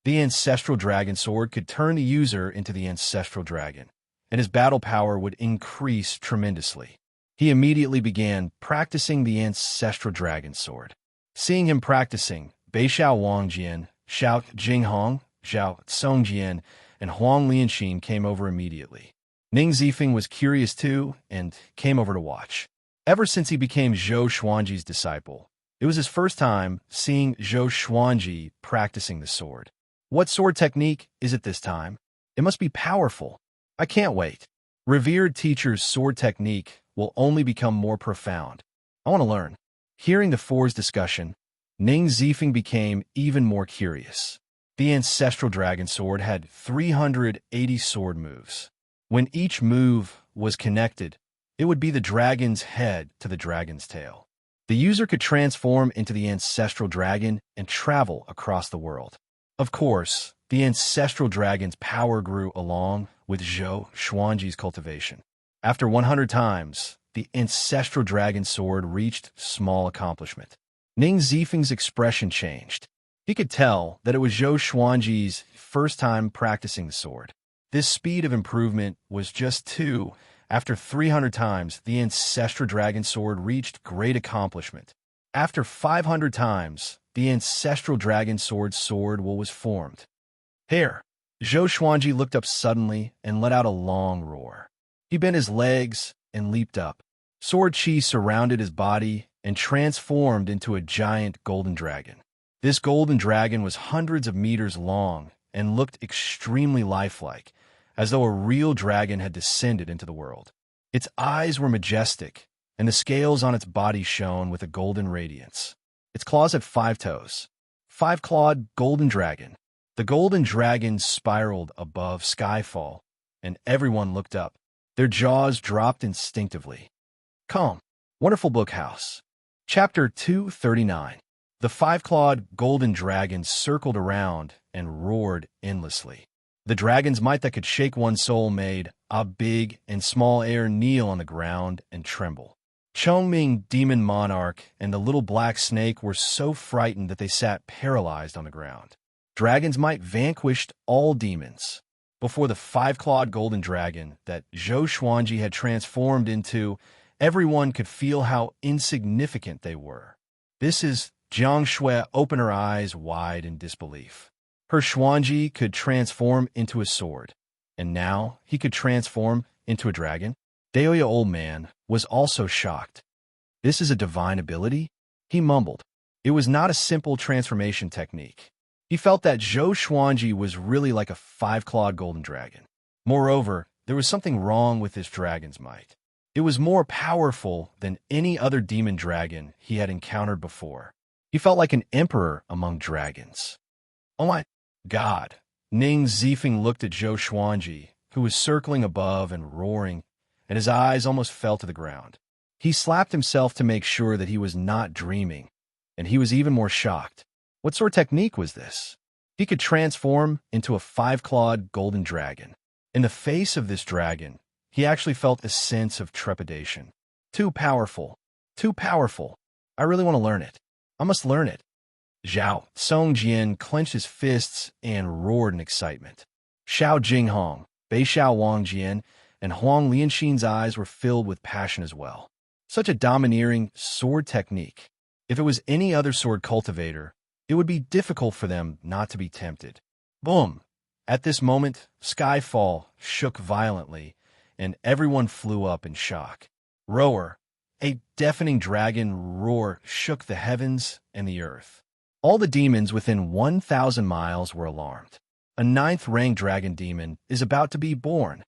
The Ancestral Dragon Sword could turn the user into the Ancestral Dragon, and his battle power would increase tremendously. He immediately began practicing the Ancestral Dragon Sword. Seeing him practicing, Beixiao Wangjian, Xiao Jinghong, Zhao Songjian, and Huang Lianxin came over immediately. Ning Zifeng was curious too and came over to watch. Ever since he became Zhou Xuanji's disciple, it was his first time seeing Zhou Xuanji practicing the sword. What sword technique is it this time? It must be powerful. I can't wait. Revered teacher's sword technique will only become more profound. I want to learn. Hearing the four's discussion, Ning Zifeng became even more curious. The ancestral dragon sword had 380 sword moves. When each move was connected, it would be the dragon's head to the dragon's tail. The user could transform into the ancestral dragon and travel across the world. Of course, the ancestral dragon's power grew along with Zhou Xuanji's cultivation. After 100 times, the ancestral dragon sword reached small accomplishment. Ning Zifeng's expression changed. He could tell that it was Zhou Xuanji's first time practicing the sword. This speed of improvement was just 2. After 300 times, the ancestral dragon sword reached great accomplishment. After 500 times, the ancestral dragon sword was formed. Here, Zhou Xuanji looked up suddenly and let out a long roar. He bent his legs and leaped up. Sword chi surrounded his body and transformed into a giant golden dragon. This golden dragon was hundreds of meters long and looked extremely lifelike, as though a real dragon had descended into the world. Its eyes were majestic, and the scales on its body shone with a golden radiance. Its claws had 5 toes. 5-clawed golden dragon. The golden dragon spiraled above Skyfall, and everyone looked up. Their jaws dropped instinctively. Calm. Wonderful Book House. Chapter 239. The 5-clawed golden dragon circled around and roared endlessly. The dragon's might that could shake one's soul made a big and small air kneel on the ground and tremble. Chongming, demon monarch, and the little black snake were so frightened that they sat paralyzed on the ground. Dragon's might vanquished all demons. Before the 5-clawed golden dragon that Zhou Xuanji had transformed into, everyone could feel how insignificant they were. This is Xianxia opened her eyes wide in disbelief. Her Xuanji could transform into a sword, and now he could transform into a dragon. Daoya old man was also shocked. This is a divine ability? He mumbled. It was not a simple transformation technique. He felt that Zhou Xuanji was really like a 5-clawed golden dragon. Moreover, there was something wrong with this dragon's might. It was more powerful than any other demon dragon he had encountered before. He felt like an emperor among dragons. Oh my God! Ning Zifeng looked at Zhou Xuanji, who was circling above and roaring, and his eyes almost fell to the ground. He slapped himself to make sure that he was not dreaming, and he was even more shocked. What sort of technique was this? He could transform into a 5-clawed golden dragon. In the face of this dragon, he actually felt a sense of trepidation. Too powerful. Too powerful. I really want to learn it. I must learn it. Zhao Songjian clenched his fists and roared in excitement. Xiao Jinghong, Beixiao Wangjian, and Huang Lianxin's eyes were filled with passion as well. Such a domineering sword technique. If it was any other sword cultivator, it would be difficult for them not to be tempted. Boom! At this moment, Skyfall shook violently, and everyone flew up in shock. Roar! A deafening dragon roar shook the heavens and the earth. All the demons within 1,000 miles were alarmed. A 9th-rank dragon demon is about to be born.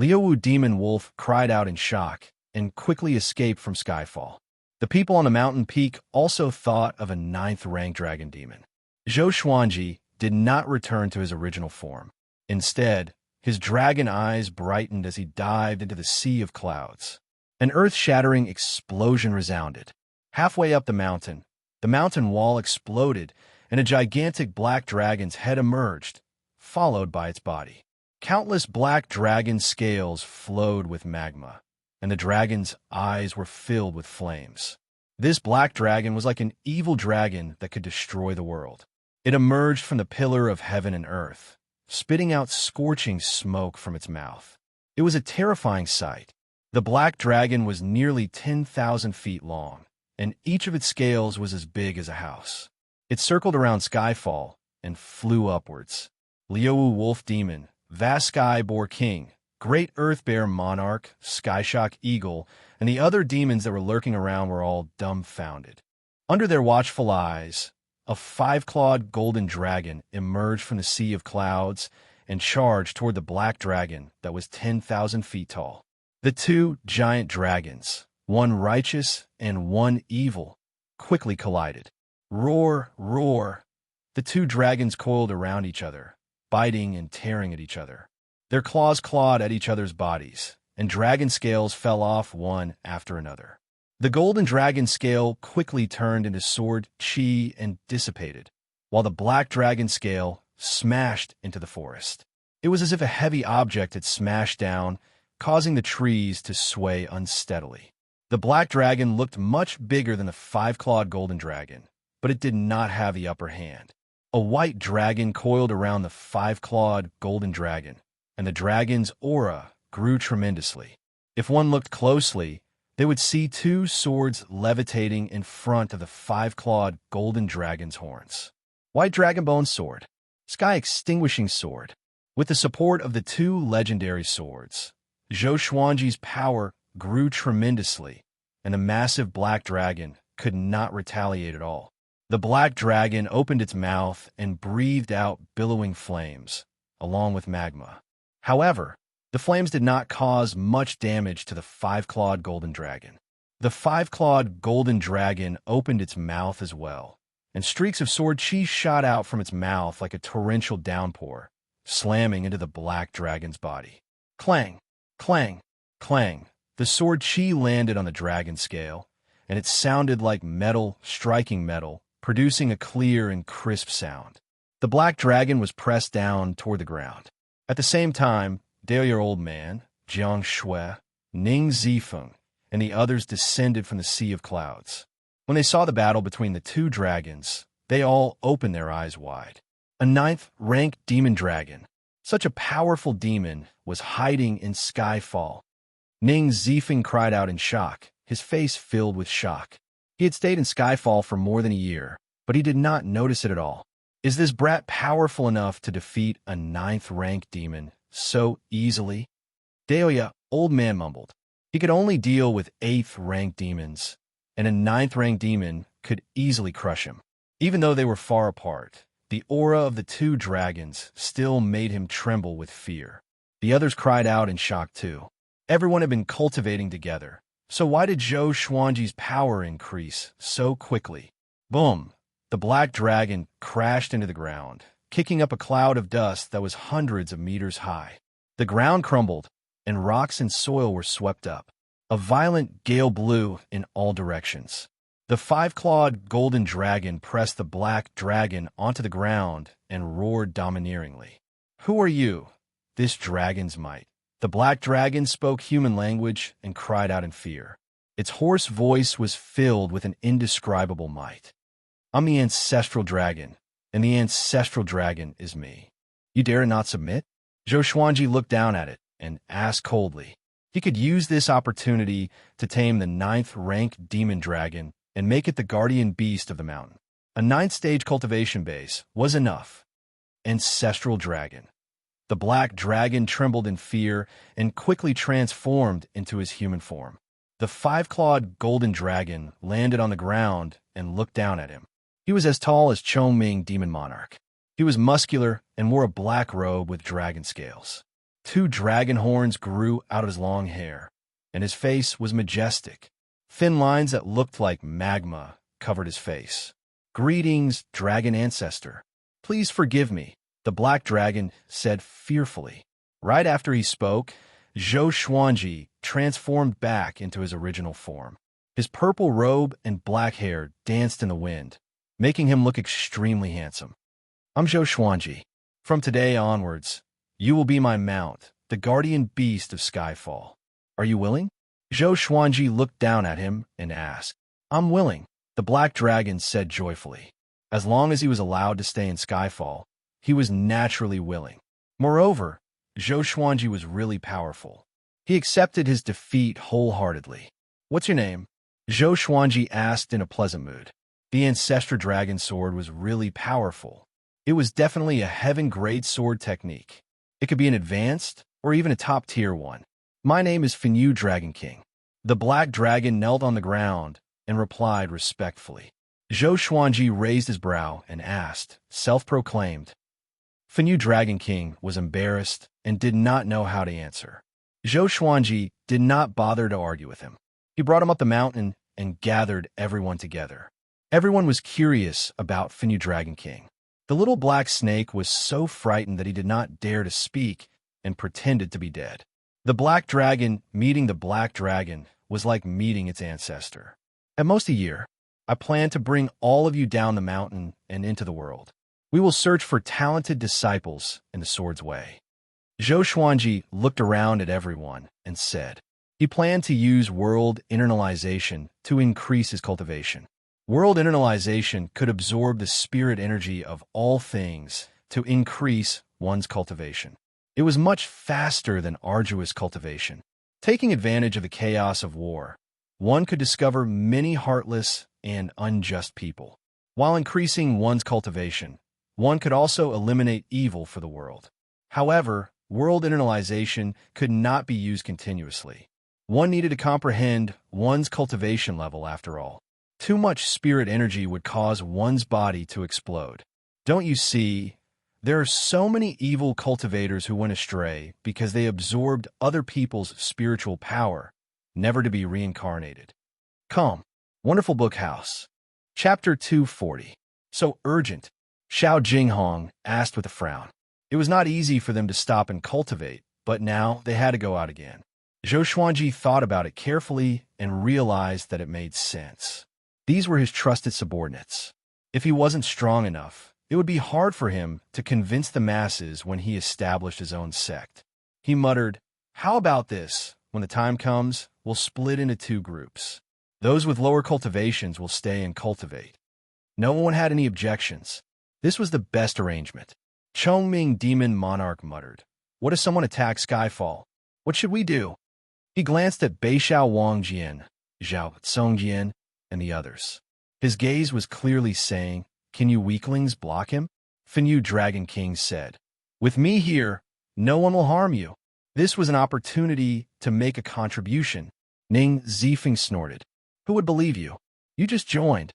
Liuwu Demon Wolf cried out in shock and quickly escaped from Skyfall. The people on the mountain peak also thought of a 9th-rank dragon demon. Zhou Xuanji did not return to his original form. Instead, his dragon eyes brightened as he dived into the sea of clouds. An earth-shattering explosion resounded. Halfway up the mountain wall exploded, and a gigantic black dragon's head emerged, followed by its body. Countless black dragon scales flowed with magma, and the dragon's eyes were filled with flames. This black dragon was like an evil dragon that could destroy the world. It emerged from the pillar of heaven and earth, spitting out scorching smoke from its mouth. It was a terrifying sight. The black dragon was nearly 10,000 feet long, and each of its scales was as big as a house. It circled around Skyfall and flew upwards. Liuwu Wolf Demon, Vast Sky Boar King, Great Earth Bear Monarch, Skyshock Eagle, and the other demons that were lurking around were all dumbfounded. Under their watchful eyes, a five-clawed golden dragon emerged from the sea of clouds and charged toward the black dragon that was 10,000 feet tall. The two giant dragons, one righteous and one evil, quickly collided. Roar, roar! The two dragons coiled around each other, biting and tearing at each other. Their claws clawed at each other's bodies, and dragon scales fell off one after another. The golden dragon scale quickly turned into sword chi and dissipated, while the black dragon scale smashed into the forest. It was as if a heavy object had smashed down, causing the trees to sway unsteadily. The black dragon looked much bigger than the five-clawed golden dragon, but it did not have the upper hand. A white dragon coiled around the five-clawed golden dragon, and the dragon's aura grew tremendously. If one looked closely, they would see two swords levitating in front of the five-clawed golden dragon's horns. White Dragonbone Sword, Sky Extinguishing Sword. With the support of the two legendary swords, Zhou Xuanji's power grew tremendously, and the massive black dragon could not retaliate at all. The black dragon opened its mouth and breathed out billowing flames, along with magma. However, the flames did not cause much damage to the five-clawed golden dragon. The five-clawed golden dragon opened its mouth as well, and streaks of sword chi shot out from its mouth like a torrential downpour, slamming into the black dragon's body. Clang, clang, clang. The sword chi landed on the dragon scale, and it sounded like metal striking metal, producing a clear and crisp sound. The black dragon was pressed down toward the ground. At the same time, Dale Old Man, Xianxia, Ning Zifeng, and the others descended from the sea of clouds. When they saw the battle between the two dragons, they all opened their eyes wide. A ninth-rank demon dragon, such a powerful demon, was hiding in Skyfall. Ning Zifeng cried out in shock, his face filled with shock. He had stayed in Skyfall for more than a year, but he did not notice it at all. Is this brat powerful enough to defeat a ninth-rank demon so easily? Dahlia, Old Man mumbled. He could only deal with eighth-rank demons, and a ninth-rank demon could easily crush him. Even though they were far apart, the aura of the two dragons still made him tremble with fear. The others cried out in shock too. Everyone had been cultivating together, so why did Zhou Xuanji's power increase so quickly? Boom! The black dragon crashed into the ground, kicking up a cloud of dust that was hundreds of meters high. The ground crumbled, and rocks and soil were swept up. A violent gale blew in all directions. The five-clawed golden dragon pressed the black dragon onto the ground and roared domineeringly. Who are you, this dragon's might? The black dragon spoke human language and cried out in fear. Its hoarse voice was filled with an indescribable might. I'm the ancestral dragon, and the ancestral dragon is me. You dare not submit? Zhou Xuanji looked down at it and asked coldly. He could use this opportunity to tame the ninth-rank demon dragon and make it the guardian beast of the mountain. A ninth-stage cultivation base was enough. Ancestral dragon. The black dragon trembled in fear and quickly transformed into his human form. The five-clawed golden dragon landed on the ground and looked down at him. He was as tall as Chongming Demon Monarch. He was muscular and wore a black robe with dragon scales. Two dragon horns grew out of his long hair, and his face was majestic. Thin lines that looked like magma covered his face. Greetings, dragon ancestor. Please forgive me, the black dragon said fearfully. Right after he spoke, Zhou Xuanji transformed back into his original form. His purple robe and black hair danced in the wind, making him look extremely handsome. I'm Zhou Xuanji. From today onwards, you will be my mount, the guardian beast of Skyfall. Are you willing? Zhou Xuanji looked down at him and asked. I'm willing, the black dragon said joyfully. As long as he was allowed to stay in Skyfall, he was naturally willing. Moreover, Zhou Xuanji was really powerful. He accepted his defeat wholeheartedly. What's your name? Zhou Xuanji asked in a pleasant mood. The ancestral dragon sword was really powerful. It was definitely a heaven-grade sword technique. It could be an advanced or even a top-tier one. My name is Fenyu Dragon King. The black dragon knelt on the ground and replied respectfully. Zhou Xuanji raised his brow and asked, self-proclaimed. Fenyu Dragon King was embarrassed and did not know how to answer. Zhou Xuanji did not bother to argue with him. He brought him up the mountain and gathered everyone together. Everyone was curious about Fenyu Dragon King. The little black snake was so frightened that he did not dare to speak and pretended to be dead. The black dragon meeting the black dragon was like meeting its ancestor. At most a year, I plan to bring all of you down the mountain and into the world. We will search for talented disciples in the sword's way. Zhou Xuanji looked around at everyone and said, he planned to use world internalization to increase his cultivation. World internalization could absorb the spirit energy of all things to increase one's cultivation. It was much faster than arduous cultivation. Taking advantage of the chaos of war, one could discover many heartless and unjust people. While increasing one's cultivation, one could also eliminate evil for the world. However, world internalization could not be used continuously. One needed to comprehend one's cultivation level after all. Too much spirit energy would cause one's body to explode. Don't you see? There are so many evil cultivators who went astray because they absorbed other people's spiritual power, never to be reincarnated. Come, Wonderful Book House. Chapter 240. So urgent, Xiao Jinghong asked with a frown. It was not easy for them to stop and cultivate, but now they had to go out again. Zhou Xuanji thought about it carefully and realized that it made sense. These were his trusted subordinates. If he wasn't strong enough, it would be hard for him to convince the masses when he established his own sect. He muttered, how about this? When the time comes, we'll split into two groups. Those with lower cultivations will stay and cultivate. No one had any objections. This was the best arrangement. Chongming Demon Monarch muttered, what if someone attacks Skyfall? What should we do? He glanced at Beixiao Wangjian, Zhao Songjian, and the others. His gaze was clearly saying, can you weaklings block him? Fenyu Dragon King said, with me here, no one will harm you. This was an opportunity to make a contribution. Ning Zifeng snorted. Who would believe you? You just joined.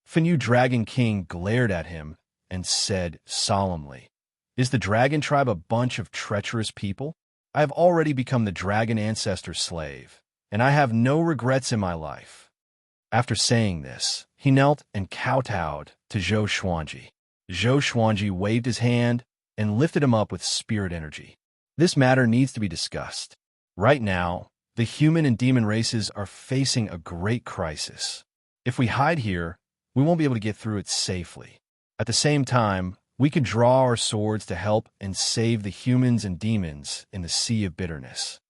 Fenyu Dragon King glared at him and said solemnly, is the dragon tribe a bunch of treacherous people? I have already become the dragon ancestor's slave, and I have no regrets in my life. After saying this, he knelt and kowtowed to Zhou Xuanji. Zhou Xuanji waved his hand and lifted him up with spirit energy. This matter needs to be discussed. Right now, the human and demon races are facing a great crisis. If we hide here, we won't be able to get through it safely. At the same time, we can draw our swords to help and save the humans and demons in the sea of bitterness.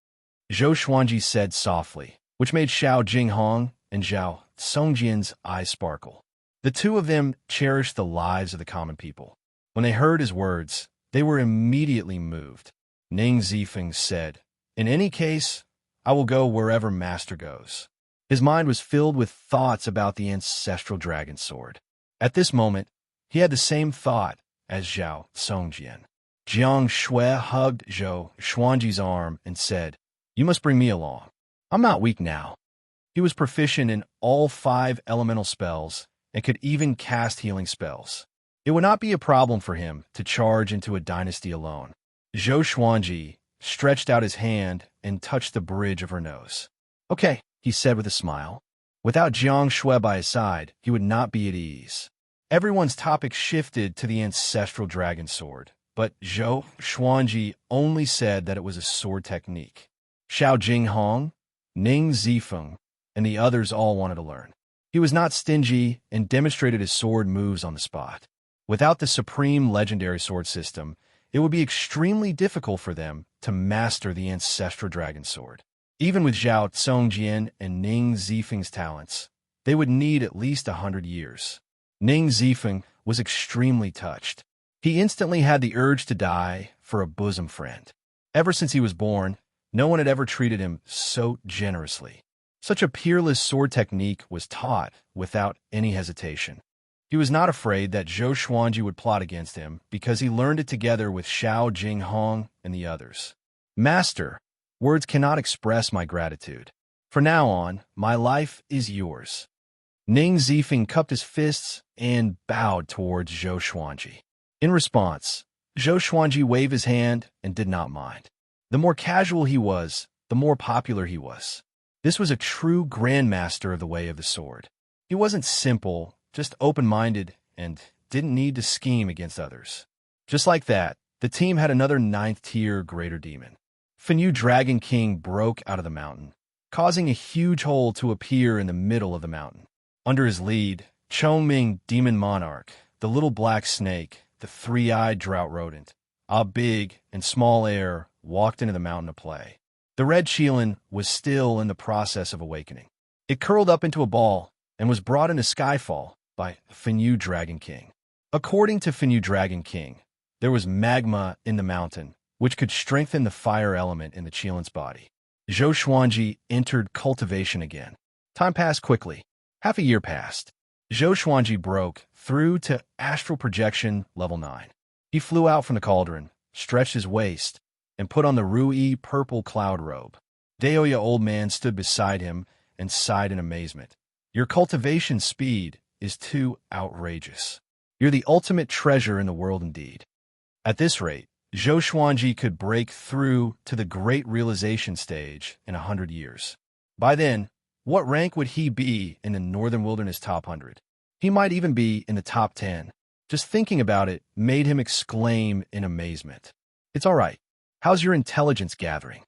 Zhou Xuanji said softly, which made Xiao Jinghong and Zhao Songjian's eyes sparkle. The two of them cherished the lives of the common people. When they heard his words, they were immediately moved. Ning Zifeng said, in any case, I will go wherever Master goes. His mind was filled with thoughts about the ancestral dragon sword. At this moment, he had the same thought as Zhao Songjian. Jiang Shui hugged Zhou Xuanji's arm and said, you must bring me along. I'm not weak now. He was proficient in all 5 elemental spells and could even cast healing spells. It would not be a problem for him to charge into a dynasty alone. Zhou Xuanji stretched out his hand and touched the bridge of her nose. Okay, he said with a smile. Without Jiang Shui by his side, he would not be at ease. Everyone's topic shifted to the ancestral dragon sword, but Zhou Xuanji only said that it was a sword technique. Xiao Jinghong, Ning Zifeng, and the others all wanted to learn. He was not stingy and demonstrated his sword moves on the spot. Without the supreme legendary sword system, it would be extremely difficult for them to master the ancestral dragon sword. Even with Zhao Songjian and Ning Zifeng's talents, they would need at least 100 years. Ning Zifeng was extremely touched. He instantly had the urge to die for a bosom friend. Ever since he was born, no one had ever treated him so generously. Such a peerless sword technique was taught without any hesitation. He was not afraid that Zhou Xuanji would plot against him because he learned it together with Xiao Jinghong and the others. Master, words cannot express my gratitude. From now on, my life is yours. Ning Zifeng cupped his fists and bowed towards Zhou Xuanji. In response, Zhou Xuanji waved his hand and did not mind. The more casual he was, the more popular he was. This was a true grandmaster of the way of the sword. He wasn't simple, just open-minded, and didn't need to scheme against others. Just like that, the team had another 9th-tier greater demon. Fenyu Dragon King broke out of the mountain, causing a huge hole to appear in the middle of the mountain. Under his lead, Chongming Demon Monarch, the little black snake, the 3-eyed drought rodent, a big and small heir, walked into the mountain to play. The red Qilin was still in the process of awakening. It curled up into a ball and was brought into Skyfall by Fenyu Dragon King. According to Fenyu Dragon King, there was magma in the mountain, which could strengthen the fire element in the Qilin's body. Zhou Xuanji entered cultivation again. Time passed quickly. Half a year passed. Zhou Xuanji broke through to astral projection level 9. He flew out from the cauldron, stretched his waist, and put on the Rui purple cloud robe. Daoya Old Man stood beside him and sighed in amazement. Your cultivation speed is too outrageous. You're the ultimate treasure in the world indeed. At this rate, Zhou Xuanji could break through to the great realization stage in 100 years. By then, what rank would he be in the Northern Wilderness top 100? He might even be in the top 10. Just thinking about it made him exclaim in amazement. It's all right. How's your intelligence gathering?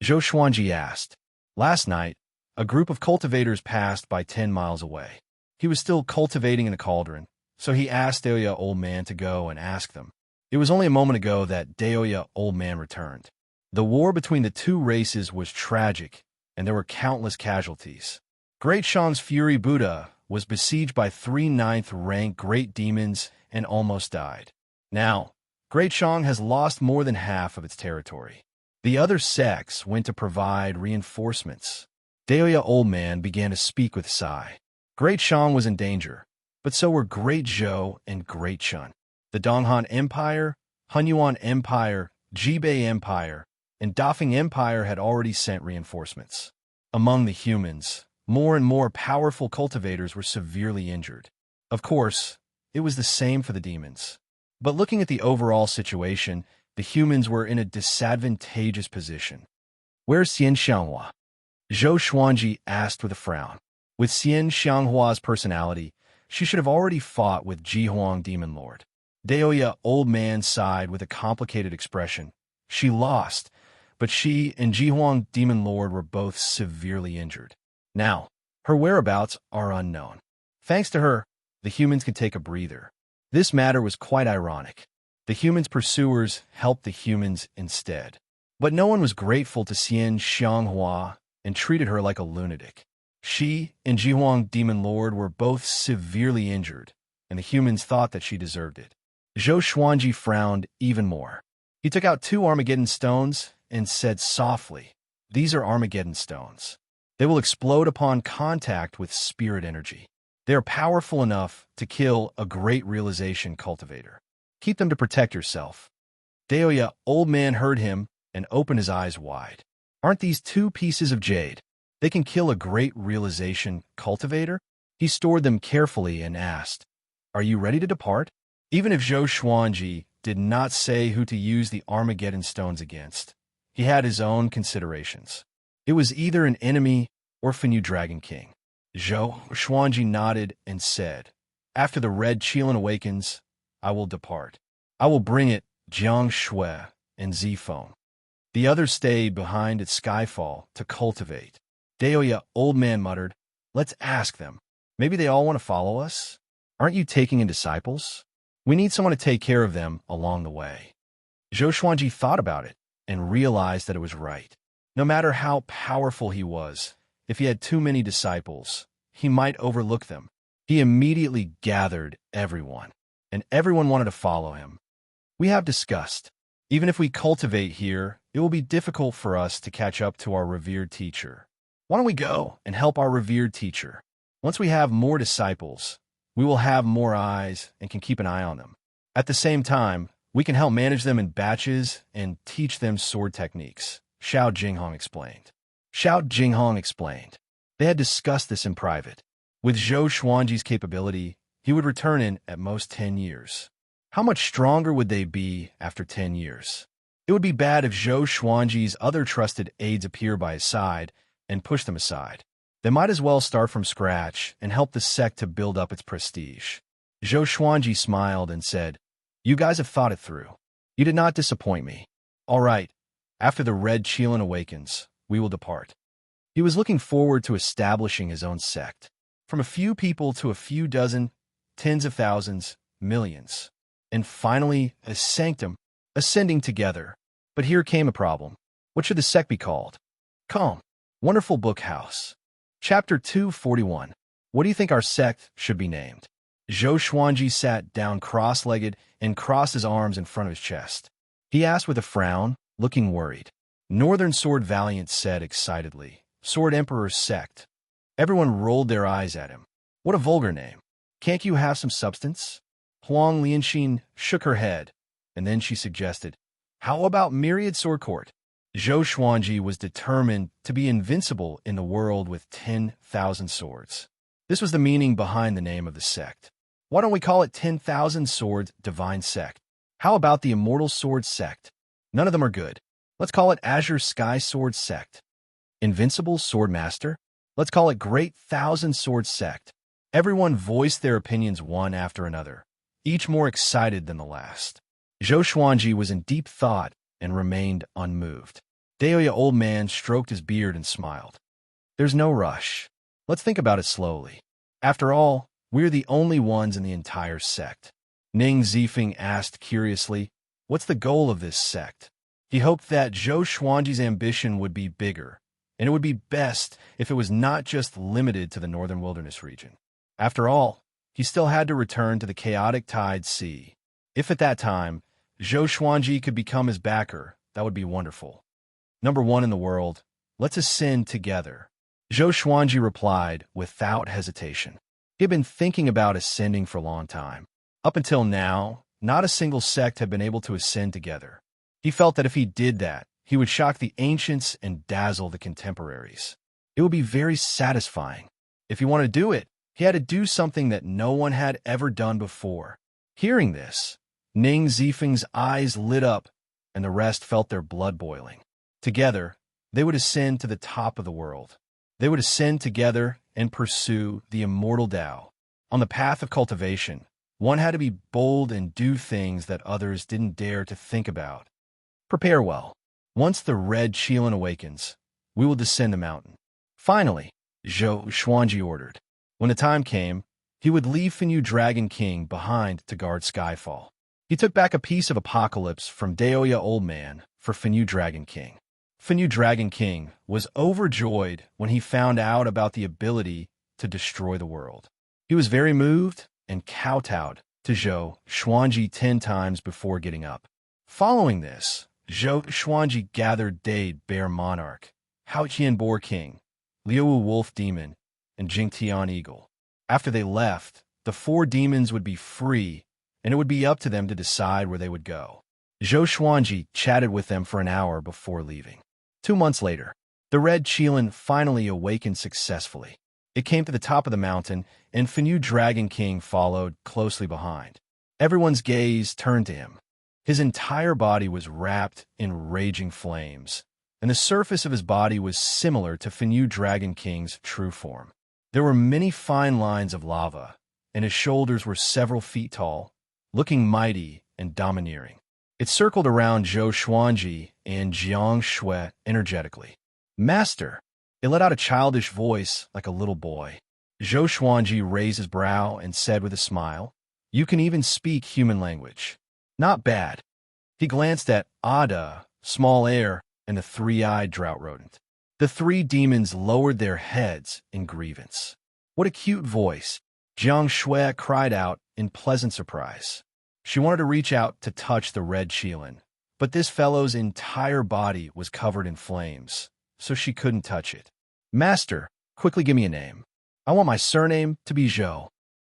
Zhou Xuanji asked. Last night, a group of cultivators passed by 10 miles away. He was still cultivating in the cauldron, so he asked Daoya Old Man to go and ask them. It was only a moment ago that Daoya Old Man returned. The war between the two races was tragic, and there were countless casualties. Great Shang's Fury Buddha was besieged by 3 9th-rank great demons and almost died. Now, Great Shang has lost more than half of its territory. The other sects went to provide reinforcements. Daoya Old Man began to speak with sigh. Great Shang was in danger, but so were Great Zhou and Great Chun. The Donghan Empire, Hunyuan Empire, Jibei Empire, and Dafeng Empire had already sent reinforcements. Among the humans, more and more powerful cultivators were severely injured. Of course, it was the same for the demons. But looking at the overall situation, the humans were in a disadvantageous position. Where's Xianxia? Zhou Xuanji asked with a frown. With Xianxia's personality, she should have already fought with Jihuang Demon Lord. Daoya Old Man sighed with a complicated expression. She lost, but she and Jihuang Demon Lord were both severely injured. Now, her whereabouts are unknown. Thanks to her, the humans can take a breather. This matter was quite ironic. The humans' pursuers helped the humans instead. But no one was grateful to Xianxia and treated her like a lunatic. She and Jihuang Demon Lord were both severely injured, and the humans thought that she deserved it. Zhou Xuanji frowned even more. He took out 2 Armageddon stones and said softly, "These are Armageddon stones. They will explode upon contact with spirit energy. They are powerful enough to kill a great realization cultivator. Keep them to protect yourself." Daoya Old Man heard him and opened his eyes wide. Aren't these 2 pieces of jade? They can kill a great realization cultivator? He stored them carefully and asked, "Are you ready to depart?" Even if Zhou Xuanji did not say who to use the Armageddon stones against, he had his own considerations. It was either an enemy or Fenyu Dragon King. Zhou Xuanji nodded and said, "After the red Qilin awakens, I will depart. I will bring it Jiang Shui and Zifeng." The others stayed behind at Skyfall to cultivate. Daoya Old Man muttered, "Let's ask them. Maybe they all want to follow us? Aren't you taking in disciples? We need someone to take care of them along the way." Zhou Xuanji thought about it and realized that it was right. No matter how powerful he was, if he had too many disciples, he might overlook them. He immediately gathered everyone, and everyone wanted to follow him. "We have discussed. Even if we cultivate here, it will be difficult for us to catch up to our revered teacher. Why don't we go and help our revered teacher? Once we have more disciples, we will have more eyes and can keep an eye on them. At the same time, we can help manage them in batches and teach them sword techniques, Xiao Jinghong explained. Xiao Jinghong explained. They had discussed this in private. With Zhou Xuanji's capability, he would return in, at most, 10 years. How much stronger would they be after 10 years? It would be bad if Zhou Xuanji's other trusted aides appear by his side and push them aside. They might as well start from scratch and help the sect to build up its prestige. Zhou Xuanji smiled and said, "You guys have thought it through. You did not disappoint me. All right, after the Red Qilin awakens, we will depart." He was looking forward to establishing his own sect. From a few people to a few dozen, tens of thousands, millions. And finally, a sanctum, ascending together. But here came a problem. What should the sect be called? Calm. Wonderful Book House. Chapter 241. What do you think our sect should be named? Zhou Xuanji sat down cross-legged and crossed his arms in front of his chest. He asked with a frown, looking worried. Northern Sword Valiant said excitedly, Sword Emperor's sect. Everyone rolled their eyes at him. What a vulgar name. Can't you have some substance? Huang Lianxin shook her head, and then she suggested, how about Myriad Sword Court? Zhou Xuanji was determined to be invincible in the world with 10,000 swords. This was the meaning behind the name of the sect. Why don't we call it 10,000 Swords Divine Sect? How about the Immortal Sword Sect? None of them are good. Let's call it Azure Sky Sword Sect. Invincible Sword Master? Let's call it Great Thousand Sword Sect. Everyone voiced their opinions one after another, each more excited than the last. Zhou Xuanji was in deep thought and remained unmoved. Daoya Old Man stroked his beard and smiled. There's no rush. Let's think about it slowly. After all, we're the only ones in the entire sect. Ning Zifeng asked curiously, what's the goal of this sect? He hoped that Zhou Xuanji's ambition would be bigger, and it would be best if it was not just limited to the Northern Wilderness region. After all, he still had to return to the chaotic Tide Sea. If at that time, Zhou Xuanji could become his backer, that would be wonderful. Number one in the world, let's ascend together. Zhou Xuanji replied without hesitation. He had been thinking about ascending for a long time. Up until now, not a single sect had been able to ascend together. He felt that if he did that, he would shock the ancients and dazzle the contemporaries. It would be very satisfying. If he wanted to do it, he had to do something that no one had ever done before. Hearing this, Ning Zifeng's eyes lit up, and the rest felt their blood boiling. Together, they would ascend to the top of the world. They would ascend together and pursue the immortal Tao. On the path of cultivation, one had to be bold and do things that others didn't dare to think about. Prepare well. Once the Red Qilin awakens, we will descend the mountain. Finally, Zhou Xuanji ordered. When the time came, he would leave Fenyu Dragon King behind to guard Skyfall. He took back a piece of Apocalypse from Daoya Old Man for Fenyu Dragon King. Fenyu Dragon King was overjoyed when he found out about the ability to destroy the world. He was very moved and kowtowed to Zhou Xuanji 10 times before getting up. Following this, Zhou Xuanji gathered Dade Bear Monarch, Haoqian Boar King, Liuwu Wolf Demon, and Jingtian Eagle. After they left, the 4 demons would be free, and it would be up to them to decide where they would go. Zhou Xuanji chatted with them for an hour before leaving. 2 months later, the Red Qilin finally awakened successfully. It came to the top of the mountain, and Fenyu Dragon King followed closely behind. Everyone's gaze turned to him. His entire body was wrapped in raging flames, and the surface of his body was similar to Fenyu Dragon King's true form. There were many fine lines of lava, and his shoulders were several feet tall, looking mighty and domineering. It circled around Zhou Xuanji and Xianxia energetically. Master! It let out a childish voice like a little boy. Zhou Xuanji raised his brow and said with a smile, you can even speak human language. Not bad. He glanced at Ada, Small Air, and the 3-eyed drought rodent. The 3 demons lowered their heads in grievance. What a cute voice! Xianxia cried out in pleasant surprise. She wanted to reach out to touch the Red Qilin, but this fellow's entire body was covered in flames, so she couldn't touch it. "Master, quickly give me a name. I want my surname to be Zhou,"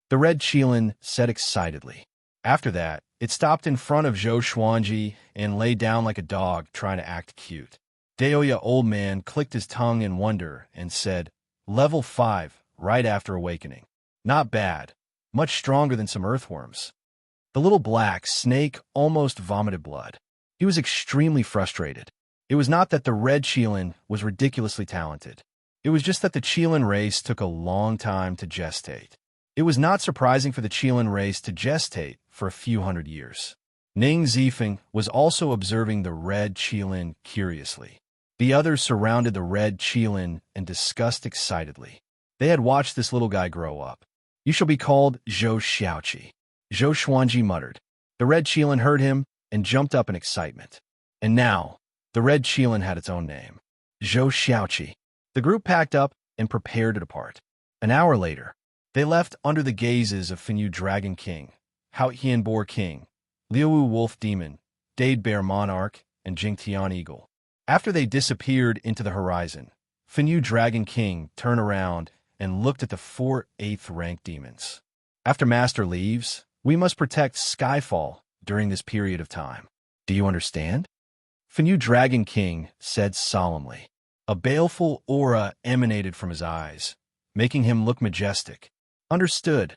the red Qilin said excitedly. After that, it stopped in front of Zhou Xuanji and lay down like a dog trying to act cute. Daoya old man clicked his tongue in wonder and said, "Level 5, right after awakening. Not bad. Much stronger than some earthworms." The little black snake almost vomited blood. He was extremely frustrated. It was not that the red Qilin was ridiculously talented. It was just that the Qilin race took a long time to gestate. It was not surprising for the Qilin race to gestate for a few hundred years. Ning Zifeng was also observing the red Qilin curiously. The others surrounded the red Qilin and discussed excitedly. They had watched this little guy grow up. "You shall be called Zhou Xiaoqi," Zhou Xuanji muttered. The red Qilin heard him and jumped up in excitement. And now, the red Qilin had its own name, Zhou Xiaoqi. The group packed up and prepared to depart. An hour later, they left under the gazes of Finyu Dragon King, Hao Hian Boar King, Liuwu Wolf Demon, Dade Bear Monarch, and Jingtian Eagle. After they disappeared into the horizon, Finyu Dragon King turned around and looked at the 4 8th-rank demons. "After Master leaves, we must protect Skyfall during this period of time. Do you understand?" Finyu Dragon King said solemnly. A baleful aura emanated from his eyes, making him look majestic. "Understood."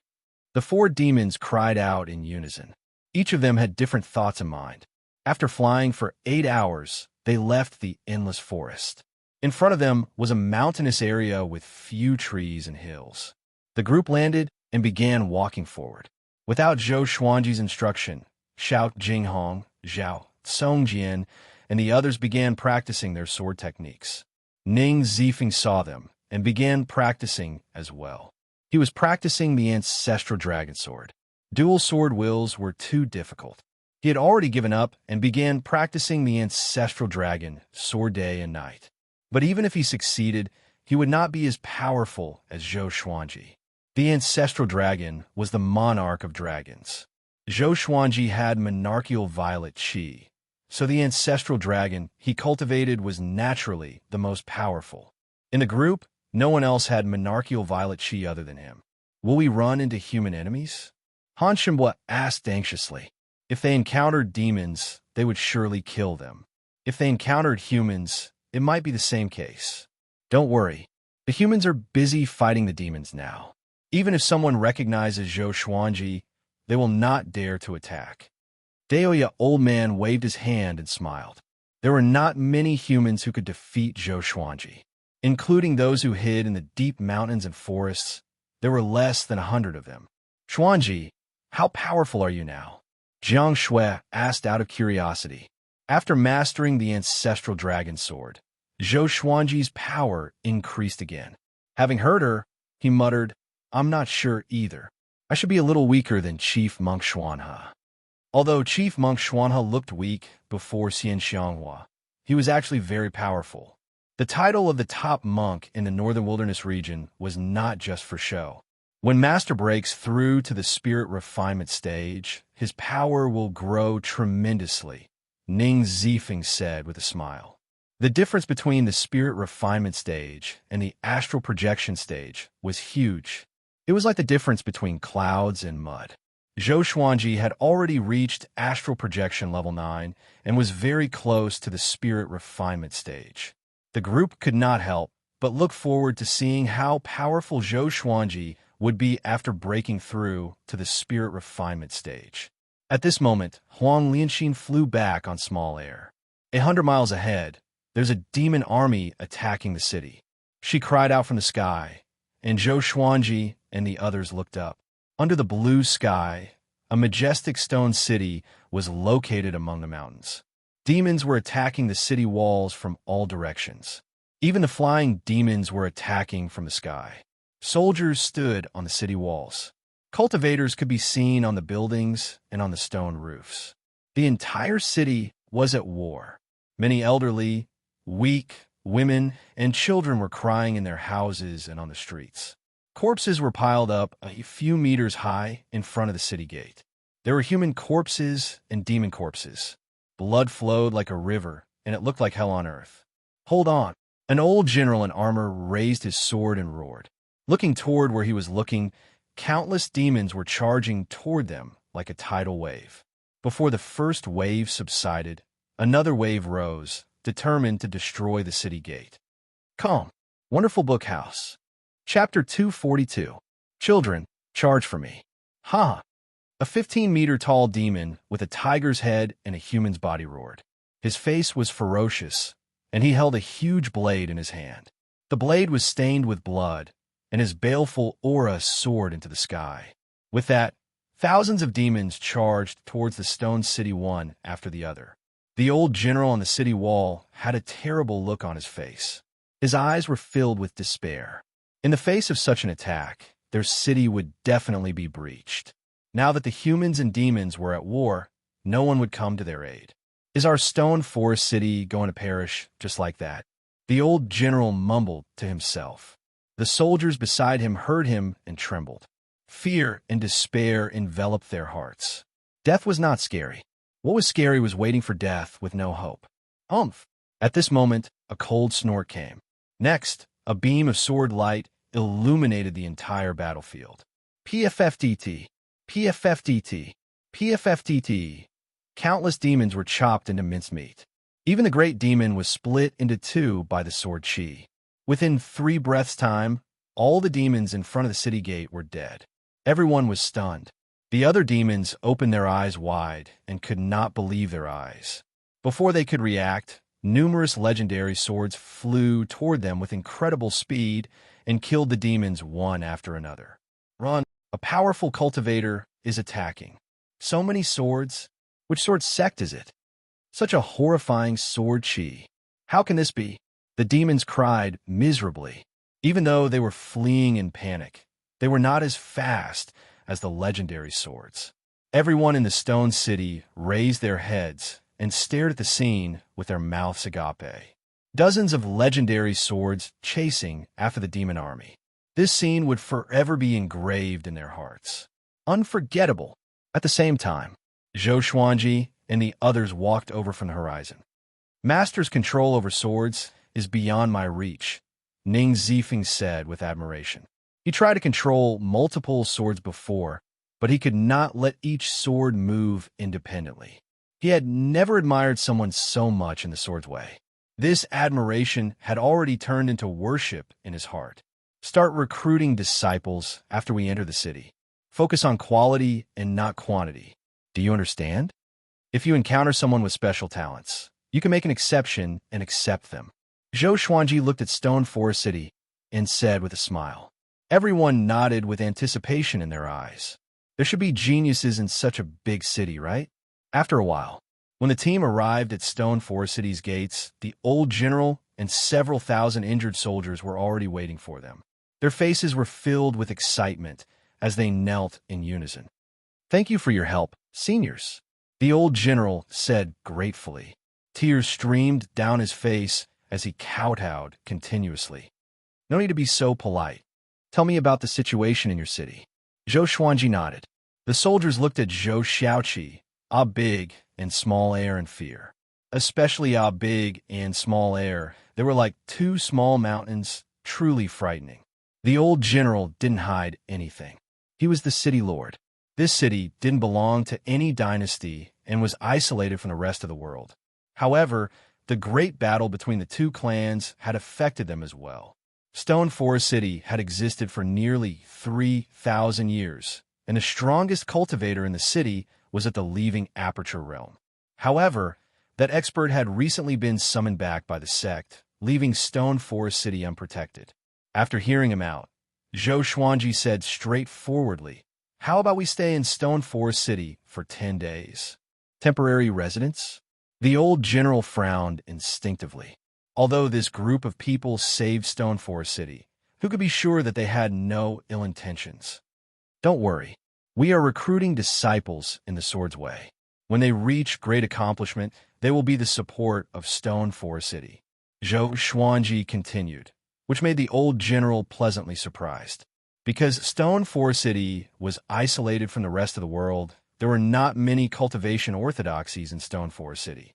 The 4 demons cried out in unison. Each of them had different thoughts in mind. After flying for 8 hours, they left the endless forest. In front of them was a mountainous area with few trees and hills. The group landed and began walking forward. Without Zhou Xuanji's instruction, Xiao Jinghong, Zhao Songjian, and the others began practicing their sword techniques. Ning Zifeng saw them and began practicing as well. He was practicing the ancestral dragon sword. Dual sword wills were too difficult. He had already given up and began practicing the ancestral dragon sword day and night. But even if he succeeded, he would not be as powerful as Zhou Xuanji. The ancestral dragon was the monarch of dragons. Zhou Xuanji had monarchical violet qi, so the ancestral dragon he cultivated was naturally the most powerful. In the group, no one else had monarchical violet qi other than him. "Will we run into human enemies?" Han Shenhua asked anxiously. If they encountered demons, they would surely kill them. If they encountered humans, it might be the same case. "Don't worry. The humans are busy fighting the demons now. Even if someone recognizes Zhou Xuanji, they will not dare to attack." Daoya old man waved his hand and smiled. There were not many humans who could defeat Zhou Xuanji. Including those who hid in the deep mountains and forests, there were less than 100 of them. "Xuanji, how powerful are you now?" Jiang Shui asked out of curiosity. After mastering the ancestral dragon sword, Zhou Xuanji's power increased again. Having heard her, he muttered, "I'm not sure either. I should be a little weaker than Chief Monk Xuanhe." Although Chief Monk Xuanhe looked weak before Xianxia, he was actually very powerful. The title of the top monk in the Northern Wilderness region was not just for show. When Master breaks through to the spirit refinement stage, his power will grow tremendously, Ning Zifeng said with a smile. The difference between the spirit refinement stage and the astral projection stage was huge. It was like the difference between clouds and mud. Zhou Xuanji had already reached astral projection level 9 and was very close to the spirit refinement stage. The group could not help but look forward to seeing how powerful Zhou Xuanji would be after breaking through to the spirit refinement stage. At this moment, Huang Lianxin flew back on small air. 100 miles ahead, there's a demon army attacking the city. She cried out from the sky, and Zhou Xuanji and the others looked up. Under the blue sky, a majestic stone city was located among the mountains. Demons were attacking the city walls from all directions. Even the flying demons were attacking from the sky. Soldiers stood on the city walls. Cultivators could be seen on the buildings and on the stone roofs. The entire city was at war. Many elderly, weak, women, and children were crying in their houses and on the streets. Corpses were piled up a few meters high in front of the city gate. There were human corpses and demon corpses. Blood flowed like a river, and it looked like hell on earth. "Hold on. An old general in armor raised his sword and roared. Looking toward where he was looking, countless demons were charging toward them like a tidal wave. Before the first wave subsided, another wave rose, determined to destroy the city gate. Calm. Wonderful Book House. Chapter 242. Children, charge for me. Ha! A 15-meter-tall demon with a tiger's head and a human's body roared. His face was ferocious, and he held a huge blade in his hand. The blade was stained with blood, and his baleful aura soared into the sky. With that, thousands of demons charged towards the stone city one after the other. The old general on the city wall had a terrible look on his face. His eyes were filled with despair. In the face of such an attack, their city would definitely be breached. Now that the humans and demons were at war, no one would come to their aid. Is our stone forest city going to perish just like that? The old general mumbled to himself. The soldiers beside him heard him and trembled. Fear and despair enveloped their hearts. Death was not scary. What was scary was waiting for death with no hope. Umph! At this moment, a cold snort came. Next, a beam of sword light illuminated the entire battlefield. PFFDT, PFFDT, PFFDT. Countless demons were chopped into mincemeat. Even the great demon was split into two by the sword chi. Within 3 breaths' time, all the demons in front of the city gate were dead. Everyone was stunned. The other demons opened their eyes wide and could not believe their eyes. Before they could react, numerous legendary swords flew toward them with incredible speed and killed the demons one after another. Run! A powerful cultivator is attacking. So many swords? Which sword sect is it? Such a horrifying sword chi. How can this be? The demons cried miserably. Even though they were fleeing in panic, they were not as fast as the legendary swords. Everyone in the stone city raised their heads and stared at the scene with their mouths agape. Dozens of legendary swords chasing after the demon army. This scene would forever be engraved in their hearts. Unforgettable. At the same time, Zhou Xuanji and the others walked over from the horizon. Master's control over swords is beyond my reach, Ning Zifeng said with admiration. He tried to control multiple swords before, but he could not let each sword move independently. He had never admired someone so much in the sword's way. This admiration had already turned into worship in his heart. Start recruiting disciples after we enter the city. Focus on quality and not quantity. Do you understand? If you encounter someone with special talents, you can make an exception and accept them. Zhou Xuanji looked at Stone Forest City and said with a smile. Everyone nodded with anticipation in their eyes. There should be geniuses in such a big city, right? After a while, when the team arrived at Stone Forest City's gates, the old general and several thousand injured soldiers were already waiting for them. Their faces were filled with excitement as they knelt in unison. Thank you for your help, seniors, the old general said gratefully. Tears streamed down his face as he kowtowed continuously. No need to be so polite. Tell me about the situation in your city. Zhou Xuanji nodded. The soldiers looked at Zhou Xiaoqi, Ah Big and Small Air in fear. Especially Ah Big and Small Air. They were like 2 small mountains, truly frightening. The old general didn't hide anything. He was the city lord. This city didn't belong to any dynasty and was isolated from the rest of the world. However, the great battle between the 2 clans had affected them as well. Stone Forest City had existed for nearly 3,000 years, and the strongest cultivator in the city was at the Leaving Aperture realm. However, that expert had recently been summoned back by the sect, leaving Stone Forest City unprotected. After hearing him out, Zhou Xuanji said straightforwardly, "How about we stay in Stone Forest City for 10 days? Temporary residence?" The old general frowned instinctively. Although this group of people saved Stone Forest City, who could be sure that they had no ill intentions? Don't worry. We are recruiting disciples in the sword's way. When they reach great accomplishment, they will be the support of Stone Forest City. Zhou Xuanji continued, which made the old general pleasantly surprised. Because Stone Forest City was isolated from the rest of the world, there were not many cultivation orthodoxies in Stone Forest City.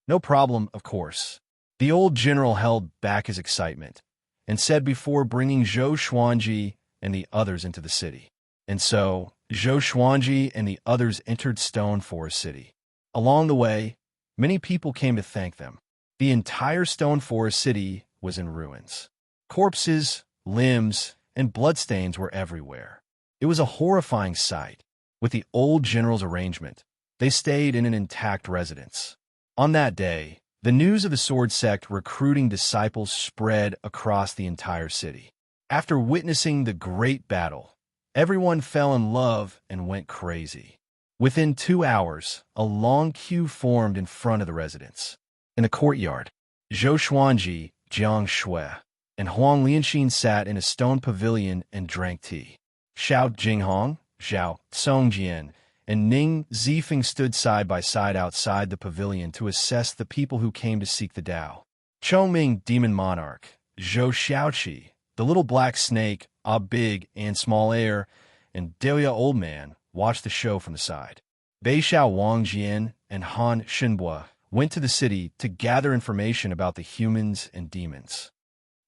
No problem, of course. The old general held back his excitement and said before bringing Zhou Xuanji and the others into the city. And so, Zhou Xuanji and the others entered Stone Forest City. Along the way, many people came to thank them. The entire Stone Forest City was in ruins. Corpses, limbs, and bloodstains were everywhere. It was a horrifying sight. With the old general's arrangement, they stayed in an intact residence. On that day, the news of the sword sect recruiting disciples spread across the entire city. After witnessing the great battle, everyone fell in love and went crazy. Within 2 hours, a long queue formed in front of the residence. In the courtyard, Zhou Xuanji, Xianxia, and Huang Lianxin sat in a stone pavilion and drank tea. Xiao Jinghong, Zhao Songjian, and Ning Zifeng stood side by side outside the pavilion to assess the people who came to seek the Tao. Chongming, demon monarch, Zhou Xiaoqi, the little black snake, a big and small heir, and Delia old man watched the show from the side. Beixiao Wangjian and Han Shenbua went to the city to gather information about the humans and demons.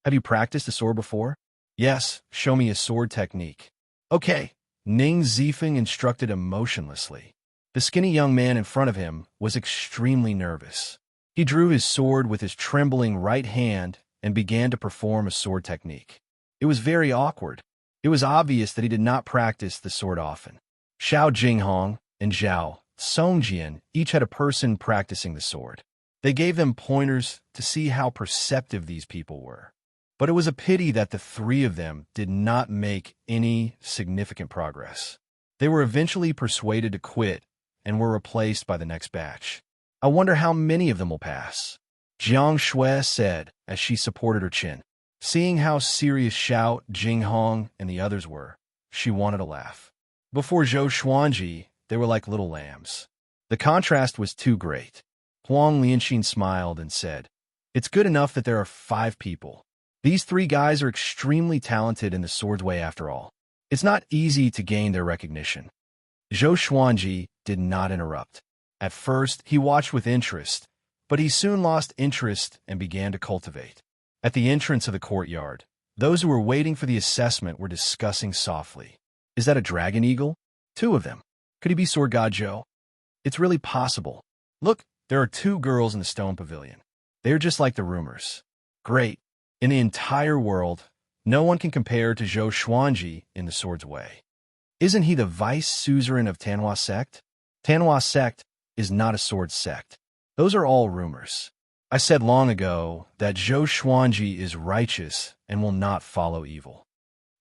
Have you practiced a sword before? Yes, show me a sword technique. Okay. Ning Zifeng instructed him motionlessly. The skinny young man in front of him was extremely nervous. He drew his sword with his trembling right hand and began to perform a sword technique. It was very awkward. It was obvious that he did not practice the sword often. Xiao Jinghong and Zhao Songjian each had a person practicing the sword. They gave them pointers to see how perceptive these people were. But it was a pity that the three of them did not make any significant progress. They were eventually persuaded to quit and were replaced by the next batch. I wonder how many of them will pass. Jiang Shui said as she supported her chin. Seeing how serious Xiao Jinghong and the others were, she wanted to laugh. Before Zhou Xuanji, they were like little lambs. The contrast was too great. Huang Lianxin smiled and said, "It's good enough that there are 5 people. These 3 guys are extremely talented in the sword's way after all. It's not easy to gain their recognition." Zhou Xuanji did not interrupt. At first, he watched with interest, but he soon lost interest and began to cultivate. At the entrance of the courtyard, those who were waiting for the assessment were discussing softly. Is that a dragon eagle? 2 of them. Could he be Sword God Zhou? It's really possible. Look, there are 2 girls in the stone pavilion. They are just like the rumors. Great. In the entire world, no one can compare to Zhou Xuanji in the sword's way. Isn't he the vice suzerain of Tanhua sect? Tanhua sect is not a sword sect. Those are all rumors. I said long ago that Zhou Xuanji is righteous and will not follow evil.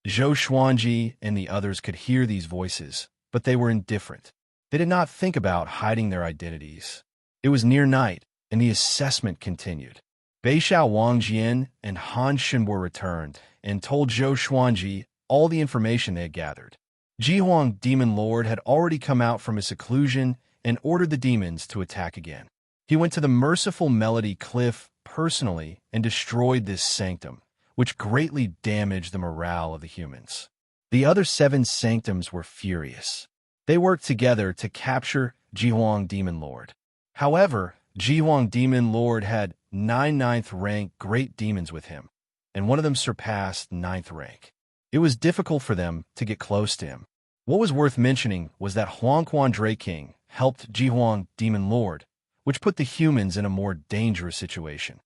Zhou Xuanji and the others could hear these voices, but they were indifferent. They did not think about hiding their identities. It was near night, and the assessment continued. Beixiao Wangjian and Han Shenbua returned and told Zhou Xuanji all the information they had gathered. Jihuang Demon Lord had already come out from his seclusion and ordered the demons to attack again. He went to the merciful Melody Cliff personally and destroyed this sanctum, which greatly damaged the morale of the humans. The other 7 sanctums were furious. They worked together to capture Jihuang Demon Lord. However, Jihuang Demon Lord had 9 ninth rank great demons with him, and one of them surpassed 9th rank. It was difficult for them to get close to him. What was worth mentioning was that Huangquan Drake King helped Jihuang Demon Lord, which put the humans in a more dangerous situation.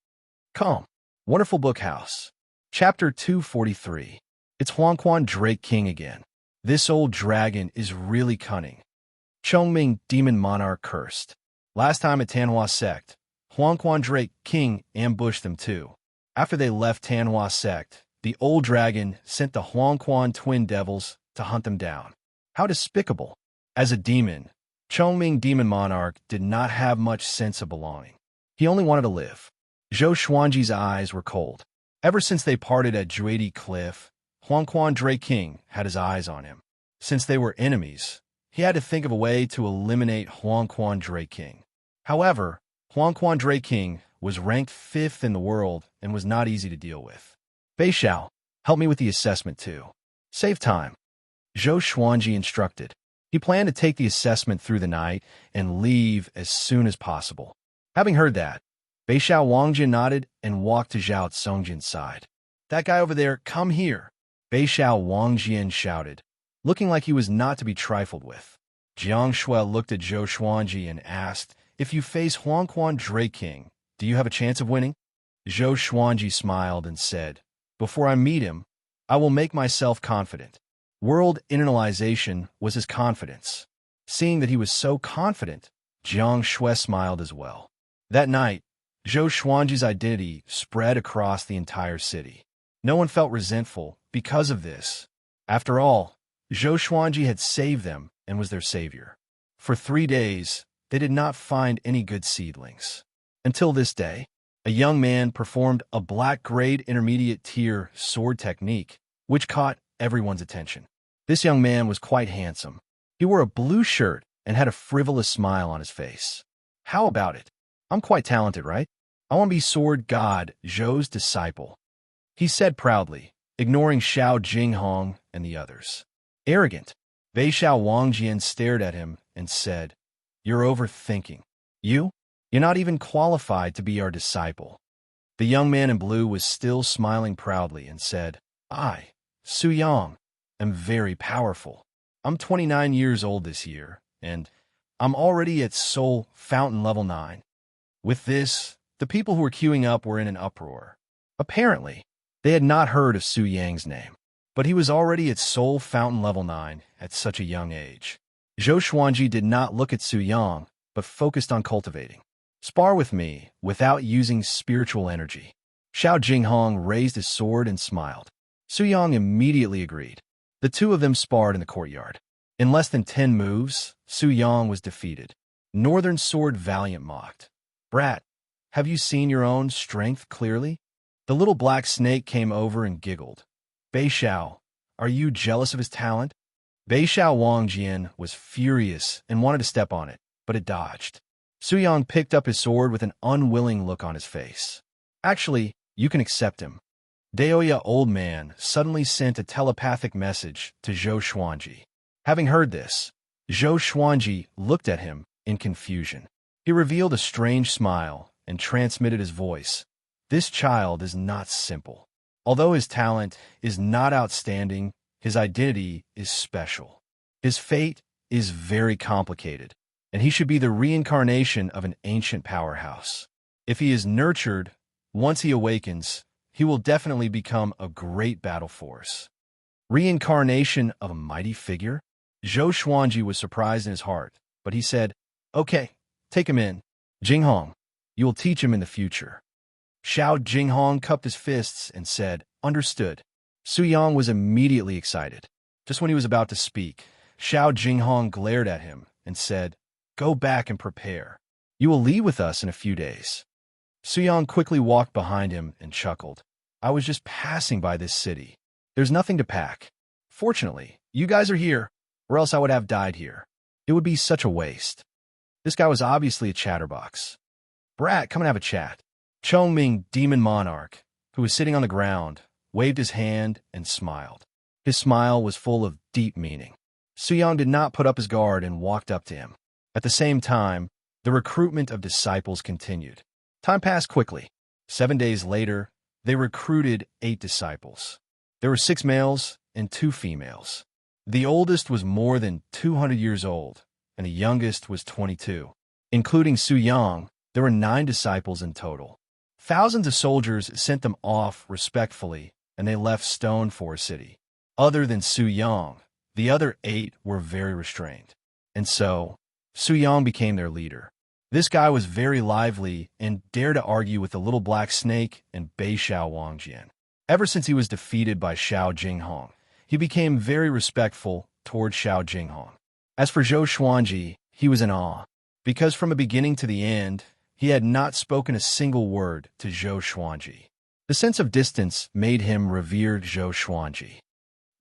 Come, Wonderful Book House. Chapter 243. It's Huangquan Drake King again. This old dragon is really cunning. Chongming Demon Monarch cursed. Last time at Tanhua sect, Huangquan Drake King ambushed them too. After they left Tanhua sect, the old dragon sent the Huangquan twin devils to hunt them down. How despicable. As a demon, Chongming Demon Monarch did not have much sense of belonging. He only wanted to live. Zhou Xuanji's eyes were cold. Ever since they parted at Juedi Cliff, Huangquan Drake King had his eyes on him. Since they were enemies, he had to think of a way to eliminate Huangquan Drake King. However, Huangquan Drake King was ranked 5th in the world and was not easy to deal with. Beixiao, help me with the assessment too. Save time. Zhou Xuanji instructed. He planned to take the assessment through the night and leave as soon as possible. Having heard that, Bei Xiao Wangjin nodded and walked to Zhao Songjin's side. That guy over there, come here, Bei Xiao Wangjian shouted, looking like he was not to be trifled with. Jiang Shui looked at Zhou Xuanji and asked, if you face Huangquan Dray King, do you have a chance of winning? Zhou Xuanji smiled and said, before I meet him, I will make myself confident. World internalization was his confidence. Seeing that he was so confident, Jiang Shui smiled as well. That night, Zhou Xuanji's identity spread across the entire city. No one felt resentful because of this. After all, Zhou Xuanji had saved them and was their savior. For 3 days, they did not find any good seedlings. Until this day, a young man performed a black-grade intermediate tier sword technique, which caught everyone's attention. This young man was quite handsome. He wore a blue shirt and had a frivolous smile on his face. How about it? I'm quite talented, right? I want to be sword god Zhou's disciple, he said proudly, ignoring Xiao Jinghong and the others. Arrogant, Bei Xiao Wangjian stared at him and said, you're overthinking. You're not even qualified to be our disciple. The young man in blue was still smiling proudly and said, I, Su Yang, am very powerful. I'm 29 years old this year, and I'm already at Soul Fountain level 9. With this, the people who were queuing up were in an uproar. Apparently, they had not heard of Su Yang's name, but he was already at Soul Fountain level 9 at such a young age. Zhou Xuanji did not look at Su Yang, but focused on cultivating. Spar with me without using spiritual energy. Xiao Jinghong raised his sword and smiled. Su Yang immediately agreed. The two of them sparred in the courtyard. In less than 10 moves, Su Yang was defeated. Northern Sword Valiant mocked. Brat, have you seen your own strength clearly? The little black snake came over and giggled. Bei Xiao, are you jealous of his talent? Bei Xiao Wangjian was furious and wanted to step on it, but it dodged. Su Yang picked up his sword with an unwilling look on his face. Actually, you can accept him. Daoya Old Man suddenly sent a telepathic message to Zhou Xuanji. Having heard this, Zhou Xuanji looked at him in confusion. He revealed a strange smile and transmitted his voice. This child is not simple. Although his talent is not outstanding, his identity is special. His fate is very complicated, and he should be the reincarnation of an ancient powerhouse. If he is nurtured, once he awakens, he will definitely become a great battle force. Reincarnation of a mighty figure? Zhou Xuanji was surprised in his heart, but he said, okay, take him in. Jinghong, you will teach him in the future. Xiao Jinghong cupped his fists and said, understood. Su Yang was immediately excited. Just when he was about to speak, Xiao Jinghong glared at him and said, go back and prepare. You will leave with us in a few days. Su Yang quickly walked behind him and chuckled. I was just passing by this city. There's nothing to pack. Fortunately, you guys are here, or else I would have died here. It would be such a waste. This guy was obviously a chatterbox. Brat, come and have a chat. Chongming, Demon Monarch, who was sitting on the ground, waved his hand and smiled. His smile was full of deep meaning. Su Yang did not put up his guard and walked up to him. At the same time, the recruitment of disciples continued. Time passed quickly. 7 days later, they recruited 8 disciples. There were 6 males and 2 females. The oldest was more than 200 years old, and the youngest was 22. Including Su Yang, there were 9 disciples in total. Thousands of soldiers sent them off respectfully, and they left Stone Forest City. Other than Su Yang, the other 8 were very restrained. And so, Su Yang became their leader. This guy was very lively and dared to argue with the little black snake and Bei Xiao Wangjian. Ever since he was defeated by Xiao Jinghong, he became very respectful toward Xiao Jinghong. As for Zhou Xuanji, he was in awe, because from the beginning to the end, he had not spoken a single word to Zhou Xuanji. The sense of distance made him revere Zhou Xuanji.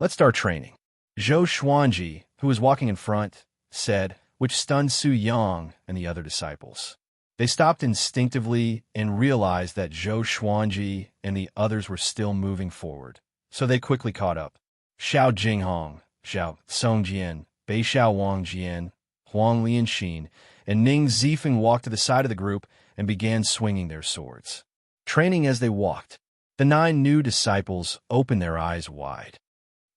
Let's start training. Zhou Xuanji, who was walking in front, said, which stunned Su Yang and the other disciples. They stopped instinctively and realized that Zhou Xuanji and the others were still moving forward, so they quickly caught up. Xiao Jinghong, Xiao Songjian, Bei Xiao Wangjian, Huang Lianxin, and Ning Zifeng walked to the side of the group and began swinging their swords. Training as they walked, the 9 new disciples opened their eyes wide.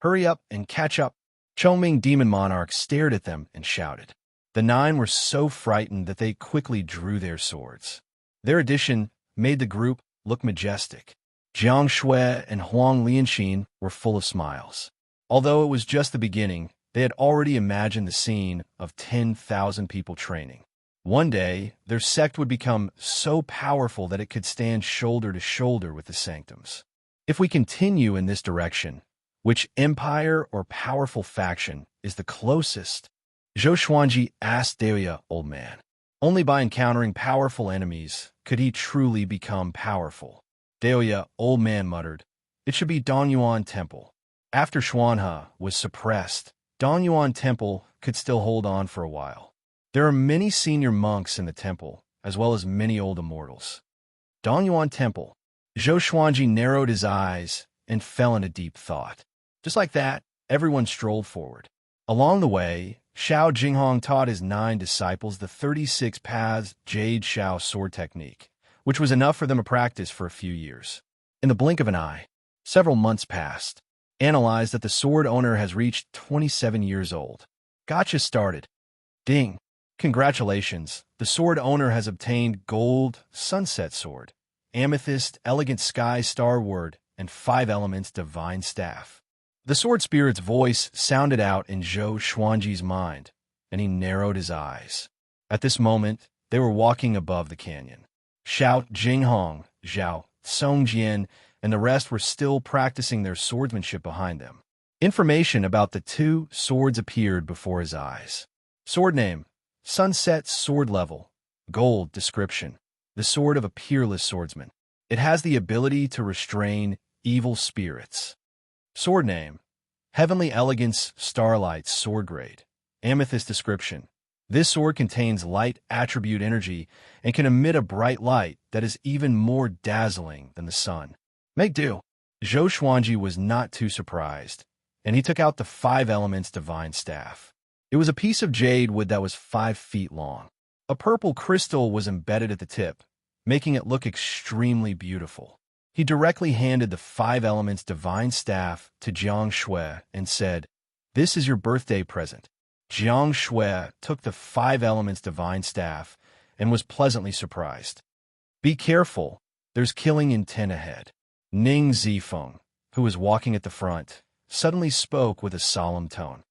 "Hurry up and catch up!" Chongming Demon Monarch stared at them and shouted. The 9 were so frightened that they quickly drew their swords. Their addition made the group look majestic. Jiang Shui and Huang Lianxin were full of smiles. Although it was just the beginning, they had already imagined the scene of 10,000 people training. One day, their sect would become so powerful that it could stand shoulder to shoulder with the sanctums. If we continue in this direction, which empire or powerful faction is the closest? Zhou Xuanji asked Daoya, old man. Only by encountering powerful enemies could he truly become powerful. Daoya, old man, muttered, "It should be Dongyuan Temple." After Xuanhe was suppressed, Dongyuan Temple could still hold on for a while. There are many senior monks in the temple, as well as many old immortals. Dongyuan Temple. Zhou Xuanji narrowed his eyes and fell into deep thought. Just like that, everyone strolled forward. Along the way, Xiao Jinghong taught his 9 disciples the 36 paths Jade Xiao sword technique, which was enough for them to practice for a few years. In the blink of an eye, several months passed. Analyzed that the sword owner has reached 27 years old. Gotcha started. Ding. Congratulations, the sword owner has obtained Gold Sunset Sword, Amethyst Elegant Sky Star Word, and 5 Elements Divine Staff. The sword spirit's voice sounded out in Zhou Xuanji's mind, and he narrowed his eyes. At this moment, they were walking above the canyon. Xiao Jinghong, Zhao Songjian, and the rest were still practicing their swordsmanship behind them. Information about the 2 swords appeared before his eyes. Sword name, Sunset Sword Level, Gold description, the sword of a peerless swordsman. It has the ability to restrain evil spirits. Sword name, Heavenly Elegance Starlight Sword Grade, Amethyst description. This sword contains light attribute energy and can emit a bright light that is even more dazzling than the sun. Make do. Zhou Xuanji was not too surprised, and he took out the 5 Elements Divine Staff. It was a piece of jade wood that was 5 feet long. A purple crystal was embedded at the tip, making it look extremely beautiful. He directly handed the 5 Elements Divine Staff to Jiang Shui and said, "This is your birthday present." Jiang Shui took the 5 Elements Divine Staff and was pleasantly surprised. "Be careful, there's killing intent ahead." Ning Zifeng, who was walking at the front, suddenly spoke with a solemn tone.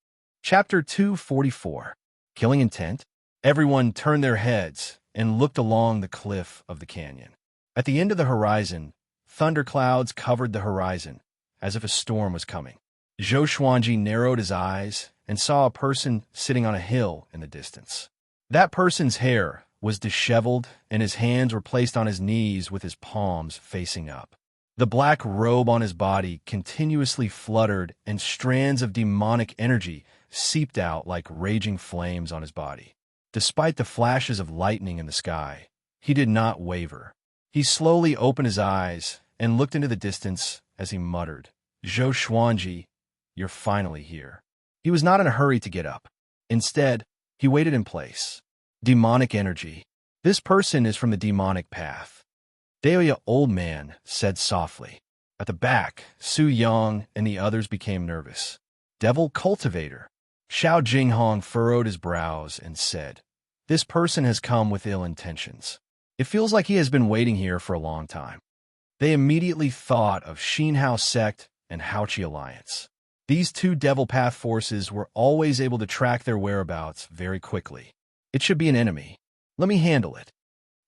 Chapter 244. Killing Intent. Everyone turned their heads and looked along the cliff of the canyon. At the end of the horizon, thunderclouds covered the horizon, as if a storm was coming. Zhou Xuanji narrowed his eyes and saw a person sitting on a hill in the distance. That person's hair was disheveled, and his hands were placed on his knees with his palms facing up. The black robe on his body continuously fluttered, and strands of demonic energy seeped out like raging flames on his body. Despite the flashes of lightning in the sky, he did not waver. He slowly opened his eyes and looked into the distance as he muttered, "Zhou Xuanji, you're finally here." He was not in a hurry to get up. Instead, he waited in place. Demonic energy. This person is from the demonic path. Daoya, old man, said softly. At the back, Su Yang and the others became nervous. Devil cultivator. Xiao Jinghong furrowed his brows and said, "This person has come with ill intentions. It feels like he has been waiting here for a long time." They immediately thought of Xinhao sect and Haoqi alliance. These 2 devil path forces were always able to track their whereabouts very quickly. It should be an enemy. Let me handle it.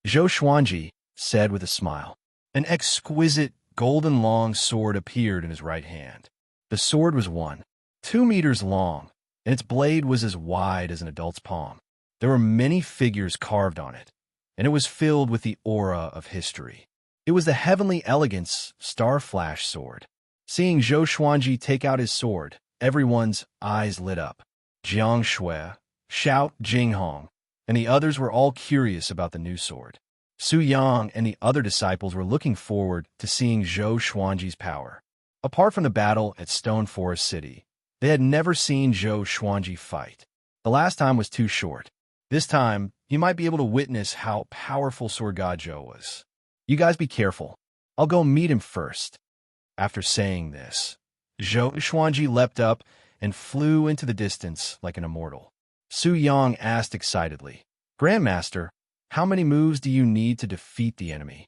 Zhou Xuanji said with a smile. An exquisite golden long sword appeared in his right hand. The sword was 1.2 meters long, and its blade was as wide as an adult's palm. There were many figures carved on it, and it was filled with the aura of history. It was the Heavenly Elegance Star Flash sword. Seeing Zhou Xuanji take out his sword, everyone's eyes lit up. Jiang Shui, Xiao Jinghong, and the others were all curious about the new sword. Su Yang and the other disciples were looking forward to seeing Zhou Xuanji's power. Apart from the battle at Stone Forest City, they had never seen Zhou Xuanji fight. The last time was too short. This time, he might be able to witness how powerful Sword God Zhou was. You guys be careful. I'll go meet him first. After saying this, Zhou Xuanji leapt up and flew into the distance like an immortal. Su Yang asked excitedly, Grandmaster, how many moves do you need to defeat the enemy?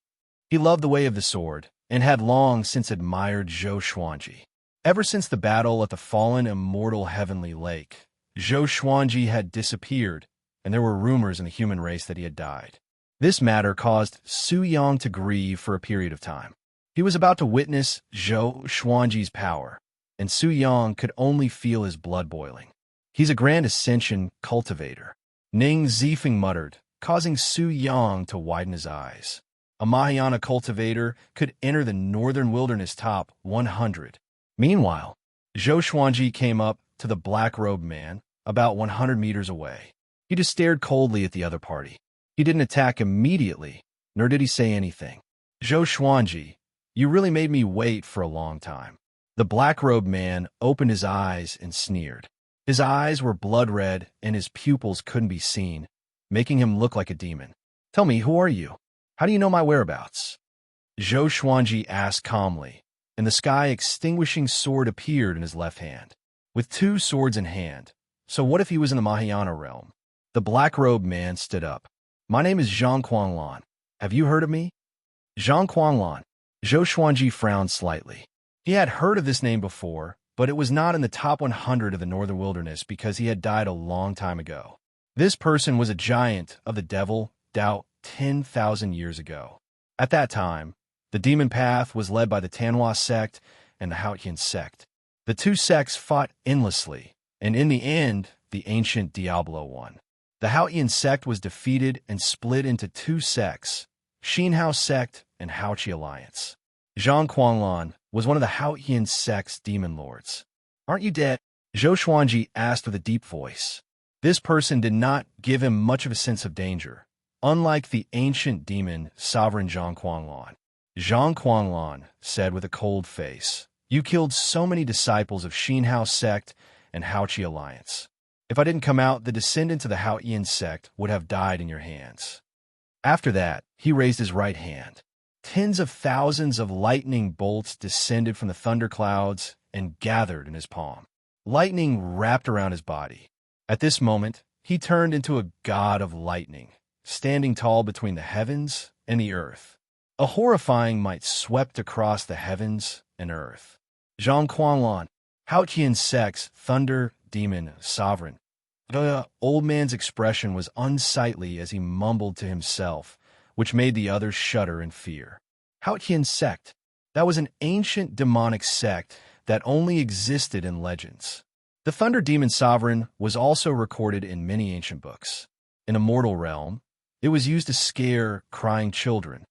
He loved the way of the sword and had long since admired Zhou Xuanji. Ever since the battle at the fallen immortal heavenly lake, Zhou Xuanji had disappeared, and there were rumors in the human race that he had died. This matter caused Su Yang to grieve for a period of time. He was about to witness Zhou Xuanji's power, and Su Yang could only feel his blood boiling. He's a grand ascension cultivator, Ning Zifeng muttered, causing Su Yang to widen his eyes. A Mahayana cultivator could enter the northern wilderness top 100. Meanwhile, Zhou Xuanji came up to the black-robed man about 100 meters away. He just stared coldly at the other party. He didn't attack immediately, nor did he say anything. Zhou Xuanji, you really made me wait for a long time. The black-robed man opened his eyes and sneered. His eyes were blood-red and his pupils couldn't be seen, making him look like a demon. Tell me, who are you? How do you know my whereabouts? Zhou Xuanji asked calmly, and the sky-extinguishing sword appeared in his left hand. With two swords in hand, so what if he was in the Mahayana realm? The black-robed man stood up. My name is Zhang Quanglan. Have you heard of me? Zhang Quanglan. Zhou Xuanji frowned slightly. He had heard of this name before, but it was not in the top 100 of the northern wilderness because he had died a long time ago. This person was a giant of the devil, Dao, 10,000 years ago. At that time, the demon path was led by the Tanhua sect and the Haotian sect. The two sects fought endlessly, and in the end, the ancient Diablo won. The Haotian sect was defeated and split into two sects, Xianxia sect and Haoqi alliance. Zhang Quanglan was one of the Haotian sect's demon lords. Aren't you dead? Zhou Xuanji asked with a deep voice. This person did not give him much of a sense of danger, unlike the ancient demon sovereign Zhang Quanglan. Zhang Quanglan said with a cold face, You killed so many disciples of Xianxia sect and Haoqi alliance. If I didn't come out, the descendants of the Haotian sect would have died in your hands. After that, he raised his right hand. Tens of thousands of lightning bolts descended from the thunderclouds and gathered in his palm. Lightning wrapped around his body. At this moment, he turned into a god of lightning, standing tall between the heavens and the earth. A horrifying might swept across the heavens and earth. Zhang Quanglan, Haotian sect's thunder demon sovereign. The old man's expression was unsightly as he mumbled to himself, which made the others shudder in fear. Haotian sect. That was an ancient demonic sect that only existed in legends. The thunder demon sovereign was also recorded in many ancient books. In a mortal realm, it was used to scare crying children.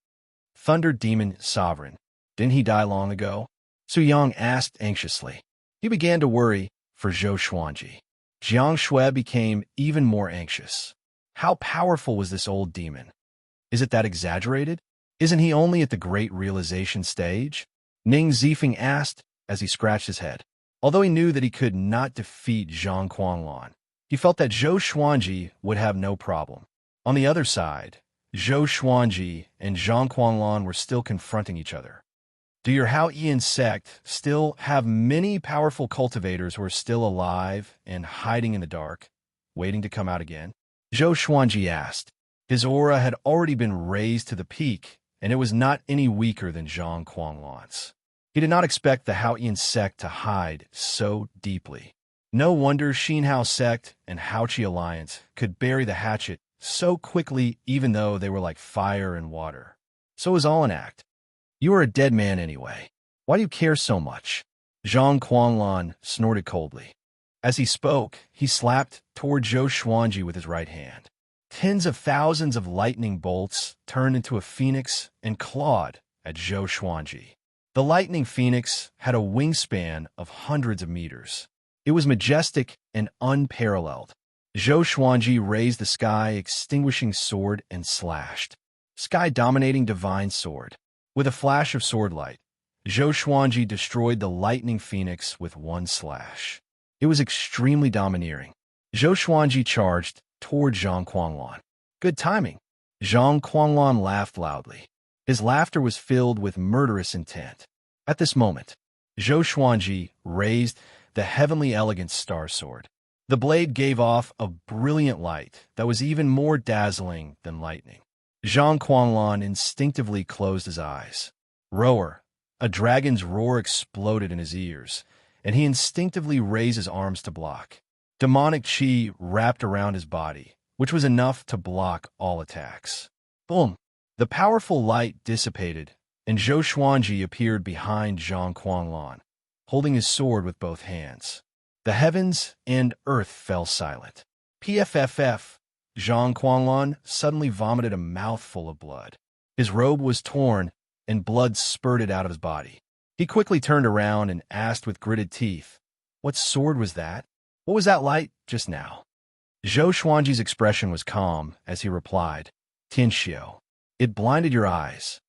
Thunder demon sovereign. Didn't he die long ago? Su Yang asked anxiously. He began to worry for Zhou Xuanji. Jiang Shui became even more anxious. How powerful was this old demon? Is it that exaggerated? Isn't he only at the great realization stage? Ning Zifeng asked as he scratched his head. Although he knew that he could not defeat Zhang Quanglan, he felt that Zhou Xuanji would have no problem. On the other side, Zhou Xuanji and Zhang Quanglan were still confronting each other. Do your Haotian sect still have many powerful cultivators who are still alive and hiding in the dark, waiting to come out again? Zhou Xuanji asked. His aura had already been raised to the peak, and it was not any weaker than Zhang Quanglan's. He did not expect the Haotian sect to hide so deeply. No wonder Xianxia sect and Haoqi alliance could bury the hatchet so quickly even though they were like fire and water. So it was all an act. You are a dead man anyway. Why do you care so much? Zhang Quanglan snorted coldly. As he spoke, he slapped toward Zhou Xuanji with his right hand. Tens of thousands of lightning bolts turned into a phoenix and clawed at Zhou Xuanji. The lightning phoenix had a wingspan of hundreds of meters. It was majestic and unparalleled. Zhou Xuanji raised the sky-extinguishing sword and slashed. Sky-dominating divine sword. With a flash of sword light, Zhou Xuanji destroyed the lightning phoenix with one slash. It was extremely domineering. Zhou Xuanji charged toward Zhang Quanglan. Good timing. Zhang Quanlan laughed loudly. His laughter was filled with murderous intent. At this moment, Zhou Xuanji raised the heavenly elegant star sword. The blade gave off a brilliant light that was even more dazzling than lightning. Zhang Quanlan instinctively closed his eyes. Roar! A dragon's roar exploded in his ears, and he instinctively raised his arms to block. Demonic chi wrapped around his body, which was enough to block all attacks. Boom! The powerful light dissipated, and Zhou Xuanji appeared behind Zhang Quanlan, holding his sword with both hands. The heavens and earth fell silent. PFFF! Zhang Quanlan suddenly vomited a mouthful of blood. His robe was torn, and blood spurted out of his body. He quickly turned around and asked with gritted teeth, "What sword was that? What was that light just now?" Zhou Xuanji's expression was calm as he replied, "Tianxiu. It blinded your eyes."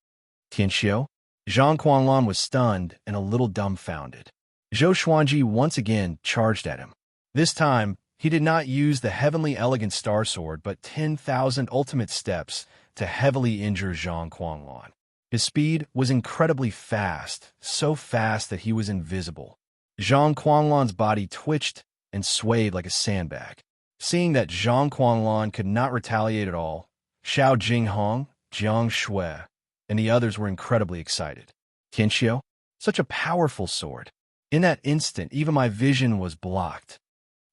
"Tianxiu?" Zhang Quanlan was stunned and a little dumbfounded. Zhou Xuanji once again charged at him. This time, he did not use the heavenly elegant star sword, but 10,000 ultimate steps to heavily injure Zhang Quanlan. His speed was incredibly fast, so fast that he was invisible. Zhang Quanlan's body twitched and swayed like a sandbag. Seeing that Zhang Quanlan could not retaliate at all, Xiao Jinghong, Jiang Shui, and the others were incredibly excited. Tianxiu? Such a powerful sword. In that instant, even my vision was blocked.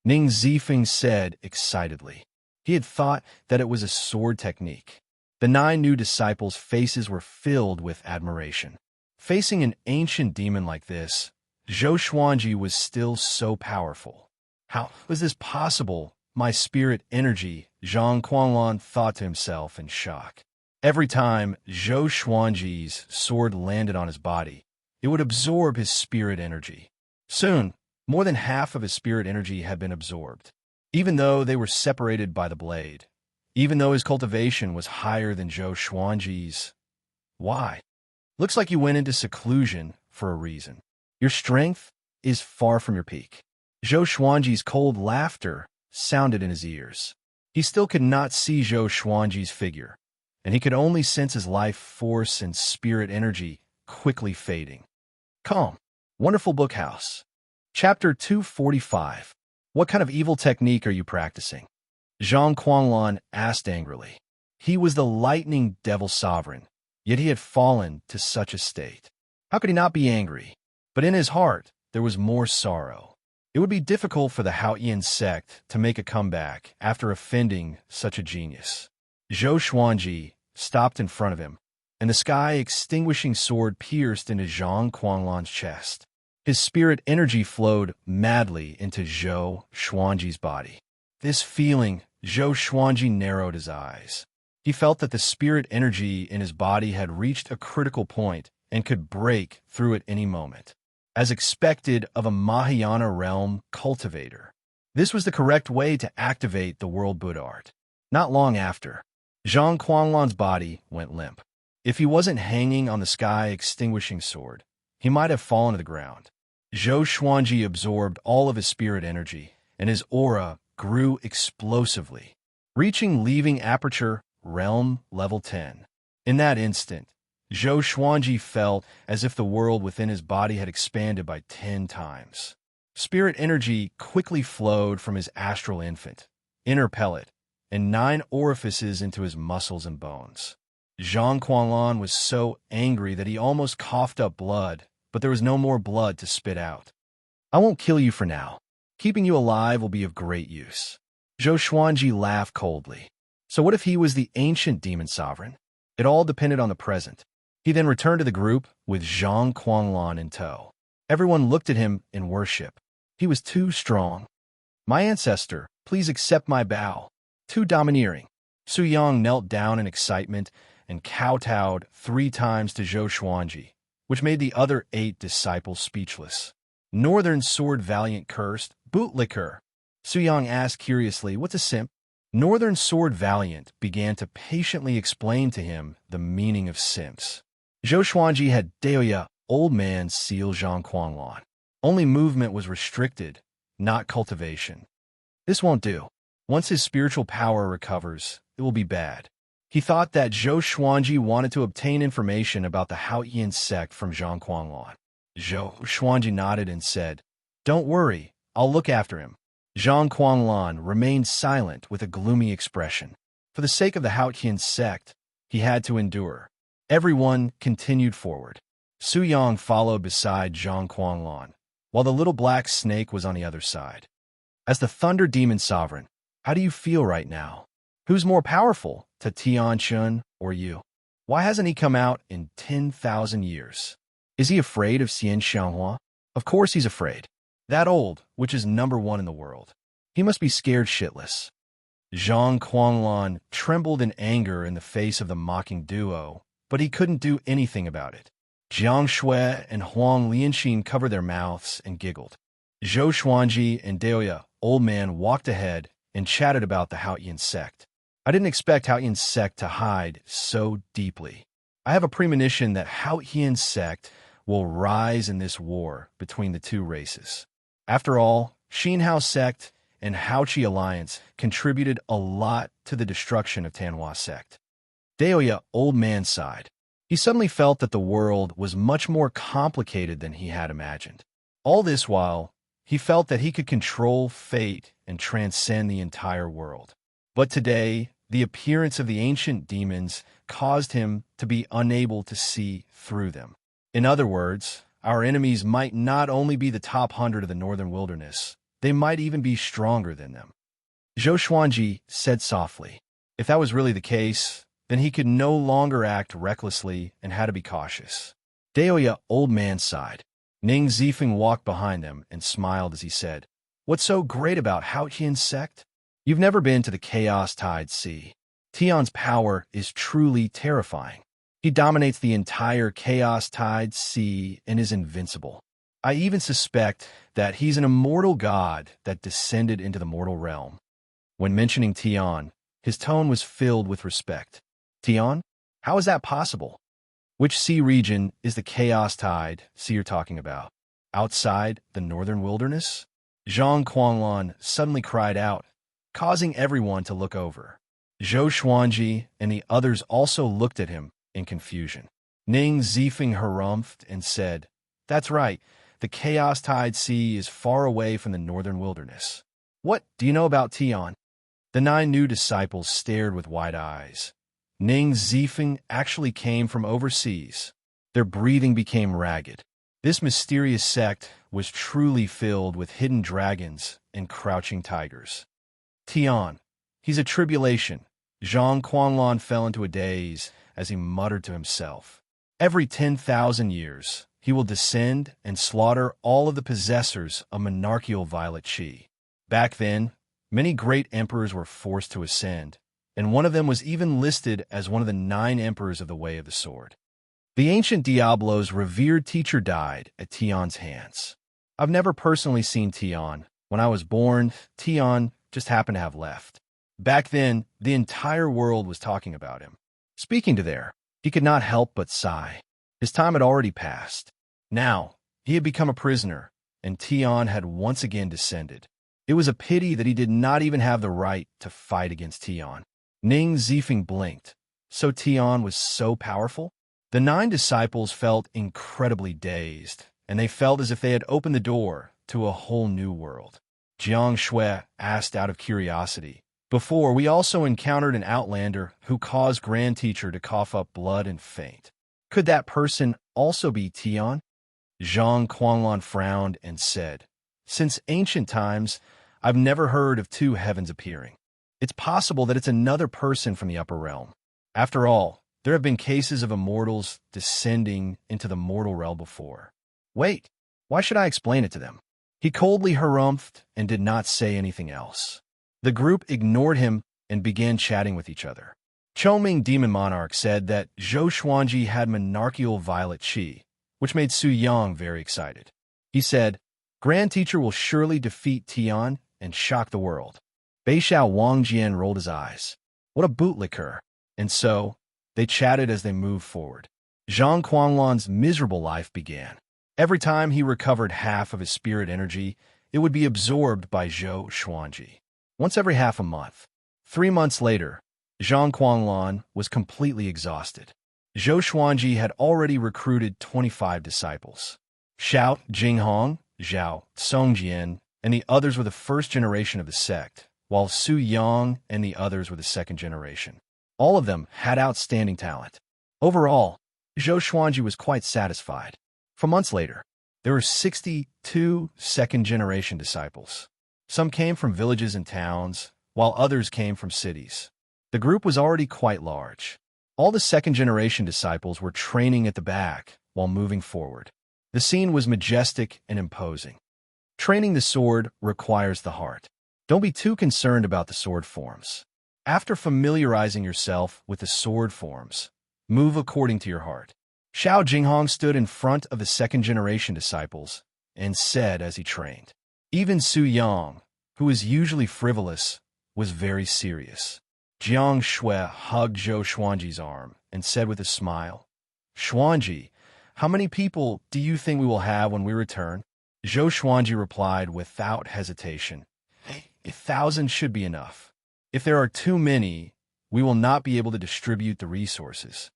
Ning Zifeng said excitedly. He had thought that it was a sword technique. The 9 new disciples' faces were filled with admiration. Facing an ancient demon like this, Zhou Xuanji was still so powerful. How was this possible? My spirit energy, Zhang Quanlan thought to himself in shock. Every time Zhou Xuanji's sword landed on his body, it would absorb his spirit energy. Soon, more than half of his spirit energy had been absorbed. Even though they were separated by the blade, even though his cultivation was higher than Zhou Xuanji's. Why? Looks like you went into seclusion for a reason. Your strength is far from your peak. Zhou Xuanji's cold laughter sounded in his ears. He still could not see Zhou Xuanji's figure, and he could only sense his life force and spirit energy quickly fading. Calm. Wonderful Bookhouse. Chapter 245. What kind of evil technique are you practicing? Zhang Quanlan asked angrily. He was the lightning devil sovereign, yet he had fallen to such a state. How could he not be angry? But in his heart, there was more sorrow. It would be difficult for the Haoyan sect to make a comeback after offending such a genius. Zhou Xuanji stopped in front of him, and the sky-extinguishing sword pierced into Zhang Quanlan's chest. His spirit energy flowed madly into Zhou Xuanji's body. This feeling, Zhou Xuanji narrowed his eyes. He felt that the spirit energy in his body had reached a critical point and could break through at any moment. As expected of a Mahayana realm cultivator, this was the correct way to activate the world Buddha art. Not long after, Zhang Quanlan's body went limp. If he wasn't hanging on the sky-extinguishing sword, he might have fallen to the ground. Zhou Xuanji absorbed all of his spirit energy, and his aura grew explosively, reaching leaving aperture realm level 10. In that instant, Zhou Xuanji felt as if the world within his body had expanded by 10 times. Spirit energy quickly flowed from his astral infant, inner pellet, and 9 orifices into his muscles and bones. Zhang Quanlan was so angry that he almost coughed up blood, but there was no more blood to spit out. I won't kill you for now. Keeping you alive will be of great use. Zhou Xuanji laughed coldly. So what if he was the ancient demon sovereign? It all depended on the present. He then returned to the group with Zhang Quanlan in tow. Everyone looked at him in worship. He was too strong. My ancestor, please accept my bow. Too domineering. Su Yang knelt down in excitement and kowtowed 3 times to Zhou Xuanji, which made the other 8 disciples speechless. Northern Sword Valiant cursed, "Bootlicker." Su Yang asked curiously, "What's a simp?" Northern Sword Valiant began to patiently explain to him the meaning of simps. Zhou Xuanji had Daoya, old man, seal Zhang Quanlan. Only movement was restricted, not cultivation. This won't do. Once his spiritual power recovers, it will be bad. He thought that Zhou Xuanji wanted to obtain information about the Haotian sect from Zhang Quanlan. Zhou Xuanji nodded and said, "Don't worry, I'll look after him." Zhang Quanlan remained silent with a gloomy expression. For the sake of the Haotian sect, he had to endure. Everyone continued forward. Su Yang followed beside Zhang Quanlan, while the little black snake was on the other side. As the Thunder Demon Sovereign, how do you feel right now? Who's more powerful, Tianchun or you? Why hasn't he come out in 10,000 years? Is he afraid of Xianxia? Of course he's afraid. That old, which is #1 in the world. He must be scared shitless. Zhang Quanlan trembled in anger in the face of the mocking duo, but he couldn't do anything about it. Jiang Shui and Huang Lianxin covered their mouths and giggled. Zhou Xuanji and Daoya, old man, walked ahead and chatted about the Haotian sect. I didn't expect Haotian sect to hide so deeply. I have a premonition that Haotian sect will rise in this war between the two races. After all, Xinhao sect and Haochi alliance contributed a lot to the destruction of Tanhua sect. Daoya, old man, sighed. He suddenly felt that the world was much more complicated than he had imagined. All this while, he felt that he could control fate and transcend the entire world. But today, the appearance of the ancient demons caused him to be unable to see through them. In other words, our enemies might not only be the top 100 of the northern wilderness, they might even be stronger than them. Zhou Xuanji said softly. If that was really the case, then he could no longer act recklessly and had to be cautious. Daoya, old man, sighed. Ning Zifeng walked behind them and smiled as he said, "What's so great about Haotian sect? You've never been to the Chaos Tide Sea. Tian's power is truly terrifying. He dominates the entire Chaos Tide Sea and is invincible. I even suspect that he's an immortal god that descended into the mortal realm." When mentioning Tian, his tone was filled with respect. "Tian? How is that possible? Which sea region is the Chaos Tide Sea you're talking about? Outside the northern wilderness?" Zhang Quanlan suddenly cried out, causing everyone to look over. Zhou Xuanji and the others also looked at him in confusion. Ning Zifeng harumphed and said, "That's right, the Chaos Tide Sea is far away from the northern wilderness. What do you know about Tian?" The 9 new disciples stared with wide eyes. Ning Zifeng actually came from overseas. Their breathing became ragged. This mysterious sect was truly filled with hidden dragons and crouching tigers. "Tian, he's a tribulation." Zhang Quanlan fell into a daze as he muttered to himself. "Every 10,000 years, he will descend and slaughter all of the possessors of monarchical violet qi. Back then, many great emperors were forced to ascend, and one of them was even listed as one of the 9 emperors of the Way of the Sword. The ancient Diablo's revered teacher died at Tian's hands. I've never personally seen Tian. When I was born, Tian just happened to have left. Back then, the entire world was talking about him. Speaking to there, he could not help but sigh. His time had already passed. Now, he had become a prisoner, and Tian had once again descended. It was a pity that he did not even have the right to fight against Tian. Ning Zifeng blinked. So Tian was so powerful? The 9 disciples felt incredibly dazed, and they felt as if they had opened the door to a whole new world. Jiang Shui asked out of curiosity, "Before, we also encountered an outlander who caused Grand Teacher to cough up blood and faint. Could that person also be Tian?" Zhang Quanlan frowned and said, "Since ancient times, I've never heard of 2 heavens appearing. It's possible that it's another person from the upper realm. After all, there have been cases of immortals descending into the mortal realm before. Wait, why should I explain it to them?" He coldly harumphed and did not say anything else. The group ignored him and began chatting with each other. Chongming Demon Monarch said that Zhou Xuanji had monarchical violet qi, which made Su Yang very excited. He said, "Grand Teacher will surely defeat Tian and shock the world." Beixiao Wangjian rolled his eyes. What a bootlicker. And so, they chatted as they moved forward. Zhang Quanlan's miserable life began. Every time he recovered half of his spirit energy, it would be absorbed by Zhou Xuanji. Once every half a month. 3 months later, Zhang Quanglan was completely exhausted. Zhou Xuanji had already recruited 25 disciples. Xiao Jinghong, Zhao Songjian, and the others were the first generation of the sect, while Su Yang and the others were the second generation. All of them had outstanding talent. Overall, Zhou Xuanji was quite satisfied. 4 months later, there were 62 second-generation disciples. Some came from villages and towns, while others came from cities. The group was already quite large. All the second-generation disciples were training at the back while moving forward. The scene was majestic and imposing. Training the sword requires the heart. Don't be too concerned about the sword forms. After familiarizing yourself with the sword forms, move according to your heart. Xiao Jinghong stood in front of the second-generation disciples and said as he trained. Even Su Yang, who is usually frivolous, was very serious. Jiang Shui hugged Zhou Xuanji's arm and said with a smile, "Xuanji, how many people do you think we will have when we return?" Zhou Xuanji replied without hesitation, 1,000 should be enough. If there are too many, we will not be able to distribute the resources.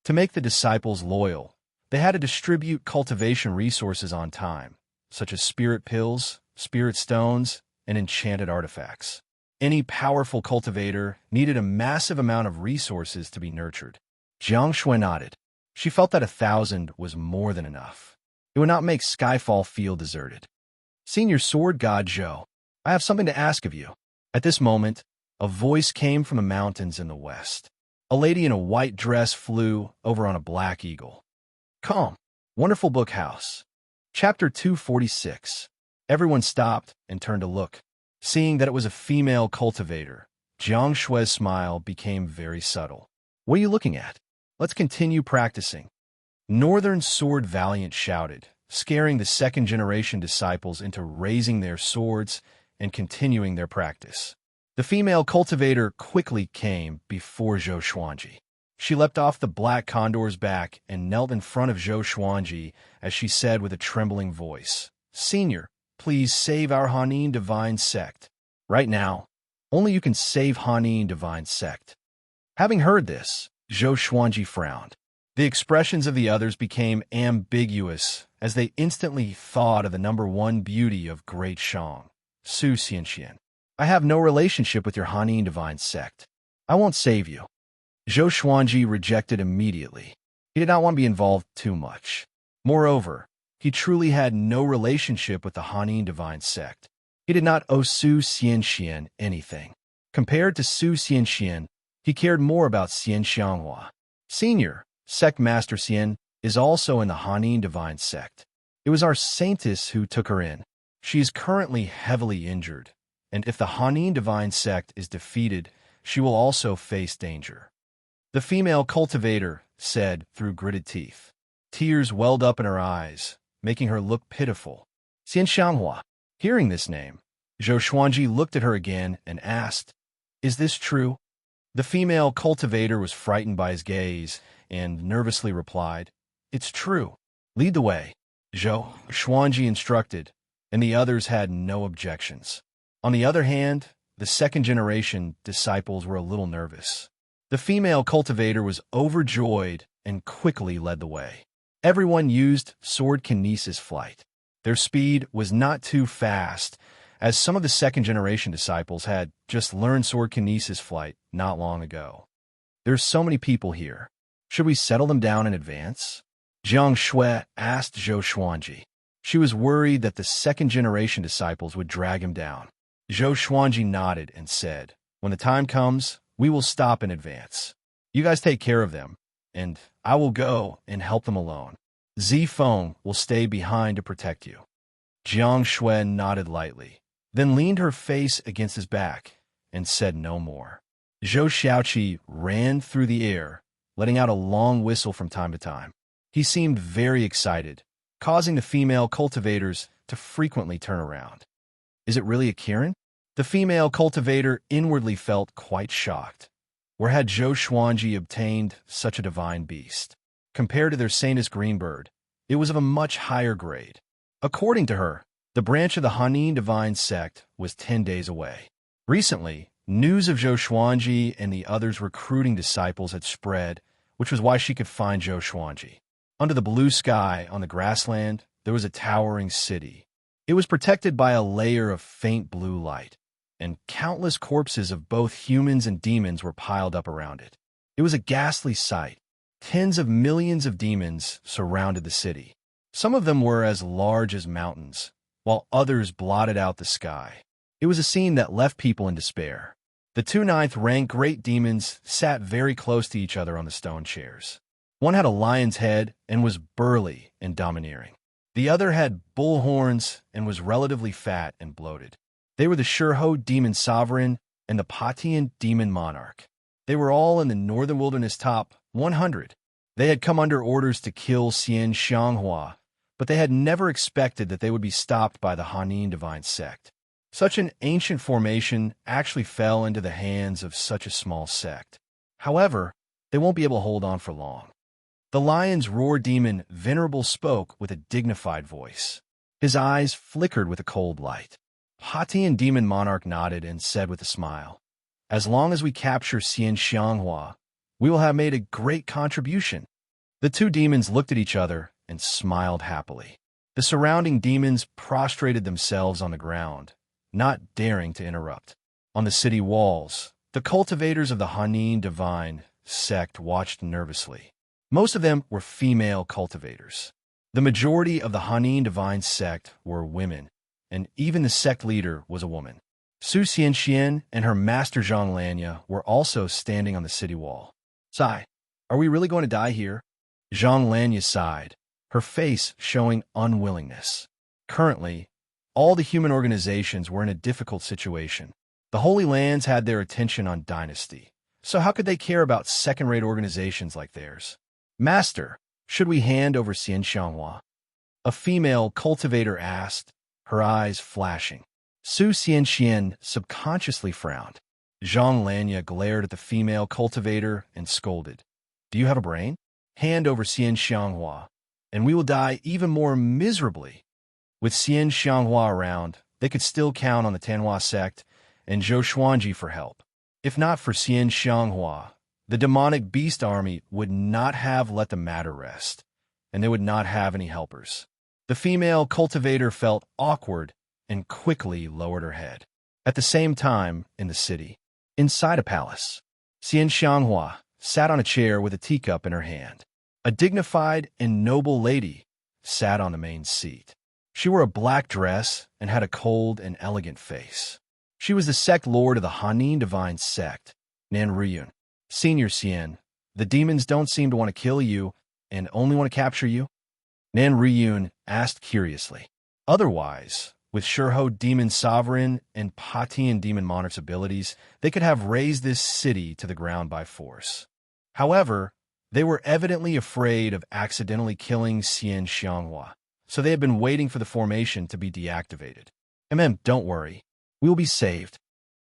To make the disciples loyal, they had to distribute cultivation resources on time, such as spirit pills, spirit stones, and enchanted artifacts. Any powerful cultivator needed a massive amount of resources to be nurtured. Jiang Shui nodded. She felt that 1,000 was more than enough. It would not make Skyfall feel deserted. "Senior Sword God Zhou, I have something to ask of you." At this moment, a voice came from the mountains in the west. A lady in a white dress flew over on a black eagle. "Come, wonderful book house." Chapter 246. Everyone stopped and turned to look. Seeing that it was a female cultivator, Jiang Shui's smile became very subtle. "What are you looking at? Let's continue practicing." Northern Sword Valiant shouted, scaring the second-generation disciples into raising their swords and continuing their practice. The female cultivator quickly came before Zhou Xuanji. She leapt off the black condor's back and knelt in front of Zhou Xuanji as she said with a trembling voice, "Senior, please save our Hanin divine sect. Right now, only you can save Hanin divine sect." Having heard this, Zhou Xuanji frowned. The expressions of the others became ambiguous as they instantly thought of the #1 beauty of Great Shang, Su Xianxia. "I have no relationship with your Hanin divine sect. I won't save you." Zhou Xuanji rejected immediately. He did not want to be involved too much. Moreover, he truly had no relationship with the Hanin divine sect. He did not owe Su Xianxian anything. Compared to Su Xianxian, he cared more about Xianxia. Senior, Sect Master Xian, is also in the Hanin divine sect. It was our saintess who took her in. She is currently heavily injured, and if the Hanin divine sect is defeated, she will also face danger. The female cultivator said through gritted teeth. Tears welled up in her eyes, making her look pitiful. Xianxia. Hearing this name, Zhou Xuanji looked at her again and asked, "Is this true?" The female cultivator was frightened by his gaze and nervously replied, "It's true. Lead the way." Zhou Xuanji instructed, and the others had no objections. On the other hand, the second-generation disciples were a little nervous. The female cultivator was overjoyed and quickly led the way. Everyone used sword kinesis flight. Their speed was not too fast, as some of the second-generation disciples had just learned sword kinesis flight not long ago. "There's so many people here. Should we settle them down in advance?" Jiang Shui asked Zhou Xuanji. She was worried that the second-generation disciples would drag him down. Zhou Xuanji nodded and said, "When the time comes, we will stop in advance. You guys take care of them, and I will go and help them alone. Zifeng will stay behind to protect you." Jiang Shui nodded lightly, then leaned her face against his back and said no more. Zhou Xiaoqi ran through the air, letting out a long whistle from time to time. He seemed very excited, causing the female cultivators to frequently turn around. "Is it really a Kirin?" The female cultivator inwardly felt quite shocked. Where had Zhou Xuanji obtained such a divine beast? Compared to their Saintus Greenbird, it was of a much higher grade. According to her, the branch of the Hanin divine sect was 10 days away. Recently, News of Zhou Xuanji and the others recruiting disciples had spread, which was why she could find Zhou Xuanji. Under the blue sky, on the grassland, there was a towering city. It was protected by a layer of faint blue light, and countless corpses of both humans and demons were piled up around it. It was a ghastly sight. Tens of millions of demons surrounded the city. Some of them were as large as mountains, while others blotted out the sky. It was a scene that left people in despair. The two ninth-rank great demons sat very close to each other on the stone chairs. One had a lion's head and was burly and domineering. The other had bull horns and was relatively fat and bloated. They were the Shurho demon sovereign and the Patian demon monarch. They were all in the Northern Wilderness top 100. They had come under orders to kill Xianxia, but they had never expected that they would be stopped by the Hanin divine sect. Such an ancient formation actually fell into the hands of such a small sect. However, they won't be able to hold on for long. The lion's roar demon Venerable spoke with a dignified voice. His eyes flickered with a cold light. Patian demon monarch nodded and said with a smile, "As long as we capture Xianxia, we will have made a great contribution." The two demons looked at each other and smiled happily. The surrounding demons prostrated themselves on the ground, not daring to interrupt. On the city walls, the cultivators of the Hanin divine sect watched nervously. Most of them were female cultivators. The majority of the Hanin divine sect were women, and even the sect leader was a woman. Su Xianxian and her master Xianxia were also standing on the city wall. "Sai, are we really going to die here?" Xianxia sighed, her face showing unwillingness. Currently, all the human organizations were in a difficult situation. The Holy Lands had their attention on dynasty, so how could they care about second-rate organizations like theirs? "Master, should we hand over Xianxia?" A female cultivator asked, her eyes flashing. Su Xianxian subconsciously frowned. Xianxia glared at the female cultivator and scolded, "Do you have a brain? Hand over Xianxia, and we will die even more miserably." With Xianxia around, they could still count on the Tanhua sect and Zhou Xuanji for help. If not for Xianxia, the demonic beast army would not have let the matter rest, and they would not have any helpers. The female cultivator felt awkward and quickly lowered her head. At the same time, in the city, inside a palace, Xianxia sat on a chair with a teacup in her hand. A dignified and noble lady sat on the main seat. She wore a black dress and had a cold and elegant face. She was the sect lord of the Hanin divine sect, Nan Ruyun. "Senior Xian, the demons don't seem to want to kill you and only want to capture you?" Nan Ruyun asked curiously. Otherwise, with Shurho demon sovereign and Patian demon monarch's abilities, they could have razed this city to the ground by force. However, they were evidently afraid of accidentally killing Xianxia, so they had been waiting for the formation to be deactivated. Don't worry. We will be saved."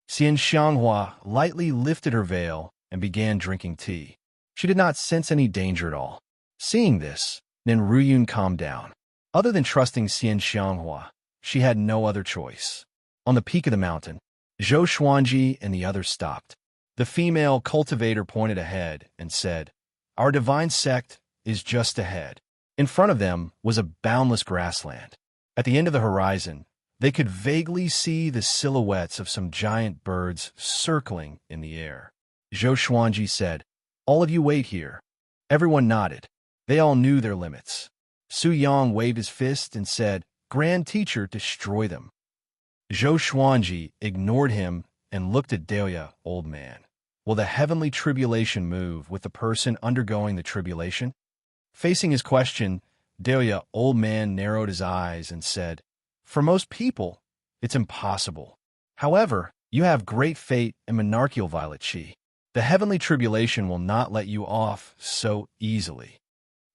Xianxia lightly lifted her veil and began drinking tea. She did not sense any danger at all. Seeing this, Nan Ruyun calmed down. Other than trusting Xianxia, she had no other choice. On the peak of the mountain, Zhou Xuanji and the others stopped. The female cultivator pointed ahead and said, "Our divine sect is just ahead." In front of them was a boundless grassland. At the end of the horizon, they could vaguely see the silhouettes of some giant birds circling in the air. Zhou Xuanji said, "All of you wait here." Everyone nodded. They all knew their limits. Su Yang waved his fist and said, "Grand Teacher, destroy them." Zhou Xuanji ignored him and looked at Delia, "Old man, will the heavenly tribulation move with the person undergoing the tribulation?" Facing his question, Delia, old man, narrowed his eyes and said, "For most people, it's impossible. However, you have great fate and monarchical violet chi. The heavenly tribulation will not let you off so easily.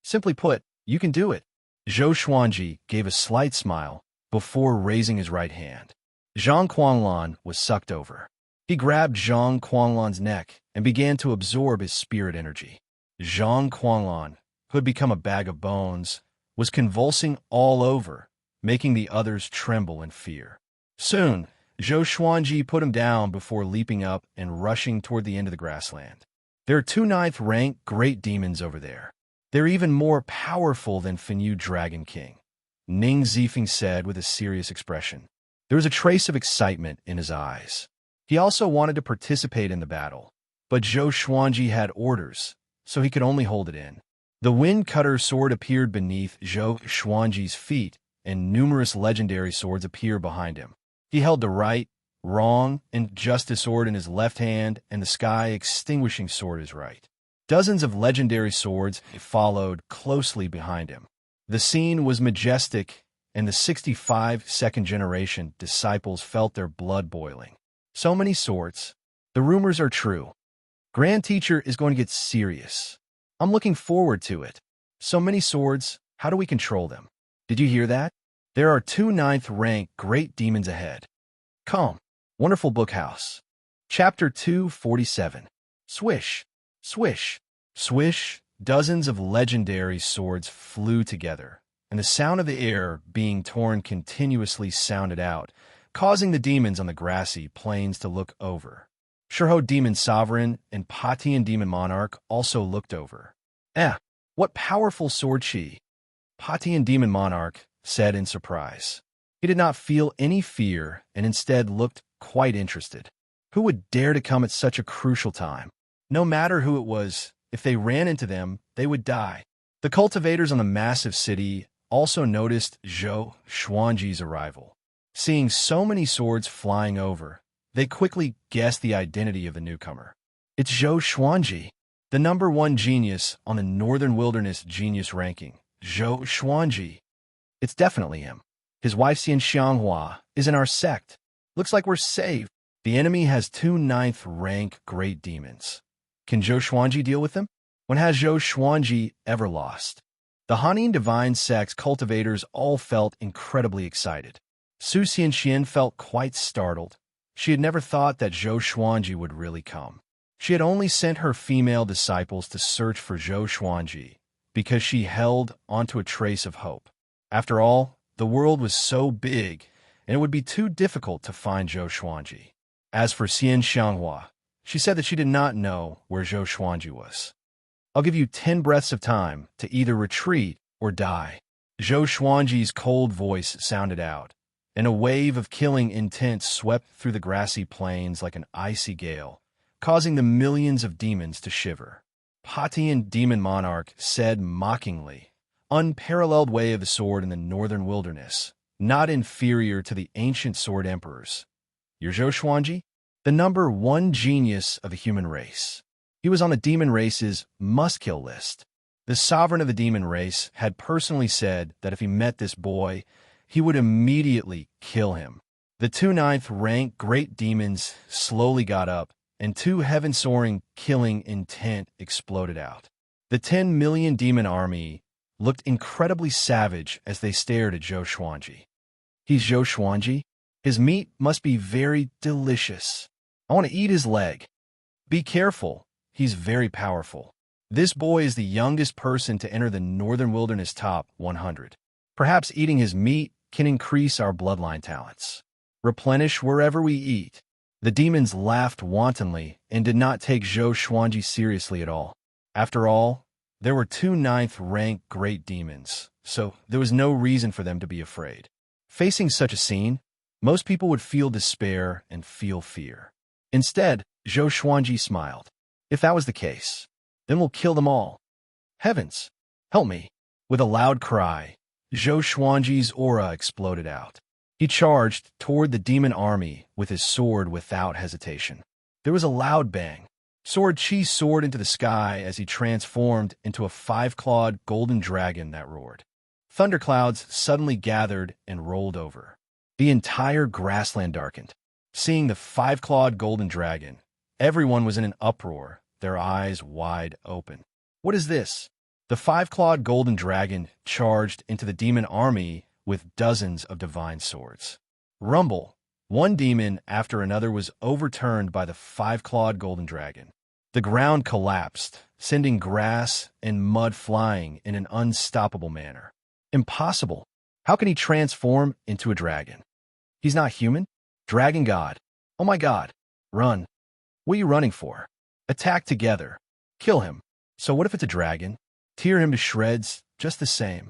Simply put, you can do it." Zhou Xuanji gave a slight smile before raising his right hand. Zhang Quanglan was sucked over. He grabbed Zhang Quanglan's neck and began to absorb his spirit energy. Zhang Quanglan, who had become a bag of bones, was convulsing all over, making the others tremble in fear. Soon, Zhou Xuanji put him down before leaping up and rushing toward the end of the grassland. There are two ninth-rank great demons over there. They're even more powerful than Fenyu Dragon King, Ning Zifeng said with a serious expression. There was a trace of excitement in his eyes. He also wanted to participate in the battle, but Zhou Xuanji had orders, so he could only hold it in. The Wind Cutter sword appeared beneath Zhou Xuanji's feet, and numerous legendary swords appear behind him. He held the right, wrong, and justice sword in his left hand and the sky extinguishing sword his right. Dozens of legendary swords followed closely behind him. The scene was majestic, and the 65 second-generation disciples felt their blood boiling. So many swords. The rumors are true. Grand Teacher is going to get serious. I'm looking forward to it. So many swords, how do we control them? Did you hear that? There are two ninth-rank great demons ahead. Come. Wonderful Bookhouse. Chapter 247. Swish, swish, swish. Dozens of legendary swords flew together, and the sound of the air being torn continuously sounded out, causing the demons on the grassy plains to look over. Shurho Demon Sovereign and Patian Demon Monarch also looked over. What powerful sword chi! Patian Demon Monarch said in surprise. He did not feel any fear and instead looked quite interested. Who would dare to come at such a crucial time? No matter who it was, if they ran into them, they would die. The cultivators on the massive city also noticed Zhou Xuanji's arrival. Seeing so many swords flying over, they quickly guessed the identity of the newcomer. It's Zhou Xuanji, the #1 genius on the Northern Wilderness Genius Ranking. Zhou Xuanji. It's definitely him. His wife Xianxia is in our sect. Looks like we're saved. The enemy has two ninth-rank great demons. Can Zhou Xuanji deal with them? When has Zhou Xuanji ever lost? The Hanin Divine Sect's cultivators all felt incredibly excited. Su Xianxian felt quite startled. She had never thought that Zhou Xuanji would really come. She had only sent her female disciples to search for Zhou Xuanji because she held onto a trace of hope. After all, the world was so big, and it would be too difficult to find Zhou Xuanji. As for Xianxia, she said that she did not know where Zhou Xuanji was. I'll give you 10 breaths of time to either retreat or die. Zhou Xuanji's cold voice sounded out, and a wave of killing intent swept through the grassy plains like an icy gale, causing the millions of demons to shiver. Patian Demon Monarch said mockingly, "Unparalleled way of the sword in the northern wilderness, not inferior to the ancient sword emperors. You're Zhou Xuanji, the #1 genius of the human race." He was on the demon race's must-kill list. The sovereign of the demon race had personally said that if he met this boy, he would immediately kill him. The two ninth-rank great demons slowly got up, and two heaven-soaring killing intent exploded out. The 10 million demon army looked incredibly savage as they stared at Zhou Xuanji. He's Zhou Xuanji? His meat must be very delicious. I want to eat his leg. Be careful. He's very powerful. This boy is the youngest person to enter the Northern Wilderness Top 100. Perhaps eating his meat can increase our bloodline talents. Replenish wherever we eat. The demons laughed wantonly and did not take Zhou Xuanji seriously at all. After all, there were two ninth-rank great demons, so there was no reason for them to be afraid. Facing such a scene, most people would feel despair and feel fear. Instead, Zhou Xuanji smiled. If that was the case, then we'll kill them all. Heavens, help me. With a loud cry, Zhou Xuanji's aura exploded out. He charged toward the demon army with his sword without hesitation. There was a loud bang. Sword chi soared into the sky as he transformed into a 5-clawed golden dragon that roared. Thunderclouds suddenly gathered and rolled over. The entire grassland darkened. Seeing the 5-clawed golden dragon, everyone was in an uproar, their eyes wide open. What is this? The 5-clawed golden dragon charged into the demon army with dozens of divine swords. Rumble! One demon after another was overturned by the 5-clawed golden dragon. The ground collapsed, sending grass and mud flying in an unstoppable manner. Impossible! How can he transform into a dragon? He's not human? Dragon God. Oh my God. Run. What are you running for? Attack together. Kill him. So what if it's a dragon? Tear him to shreds, just the same.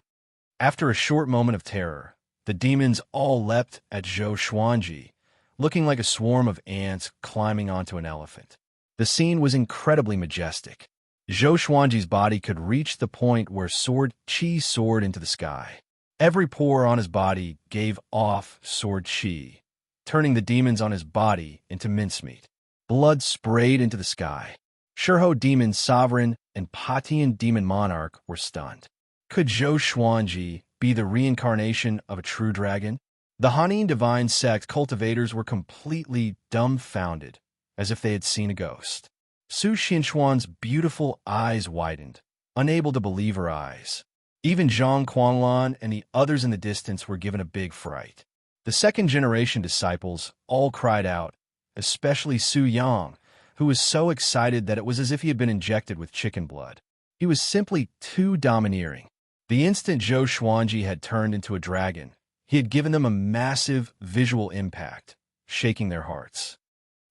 After a short moment of terror, the demons all leapt at Zhou Xuanji, looking like a swarm of ants climbing onto an elephant. The scene was incredibly majestic. Zhou Xuanji's body could reach the point where sword qi soared into the sky. Every pore on his body gave off sword qi, turning the demons on his body into mincemeat. Blood sprayed into the sky. Shurho Demon Sovereign and Patian Demon Monarch were stunned. Could Zhou Xuanji be the reincarnation of a true dragon? The Hanin divine sect cultivators were completely dumbfounded, as if they had seen a ghost. Su Xianxuan's beautiful eyes widened, unable to believe her eyes. Even Zhang Quanlan and the others in the distance were given a big fright. The second-generation disciples all cried out, especially Su Yang, who was so excited that it was as if he had been injected with chicken blood. He was simply too domineering. The instant Zhou Xuanji had turned into a dragon, he had given them a massive visual impact, shaking their hearts.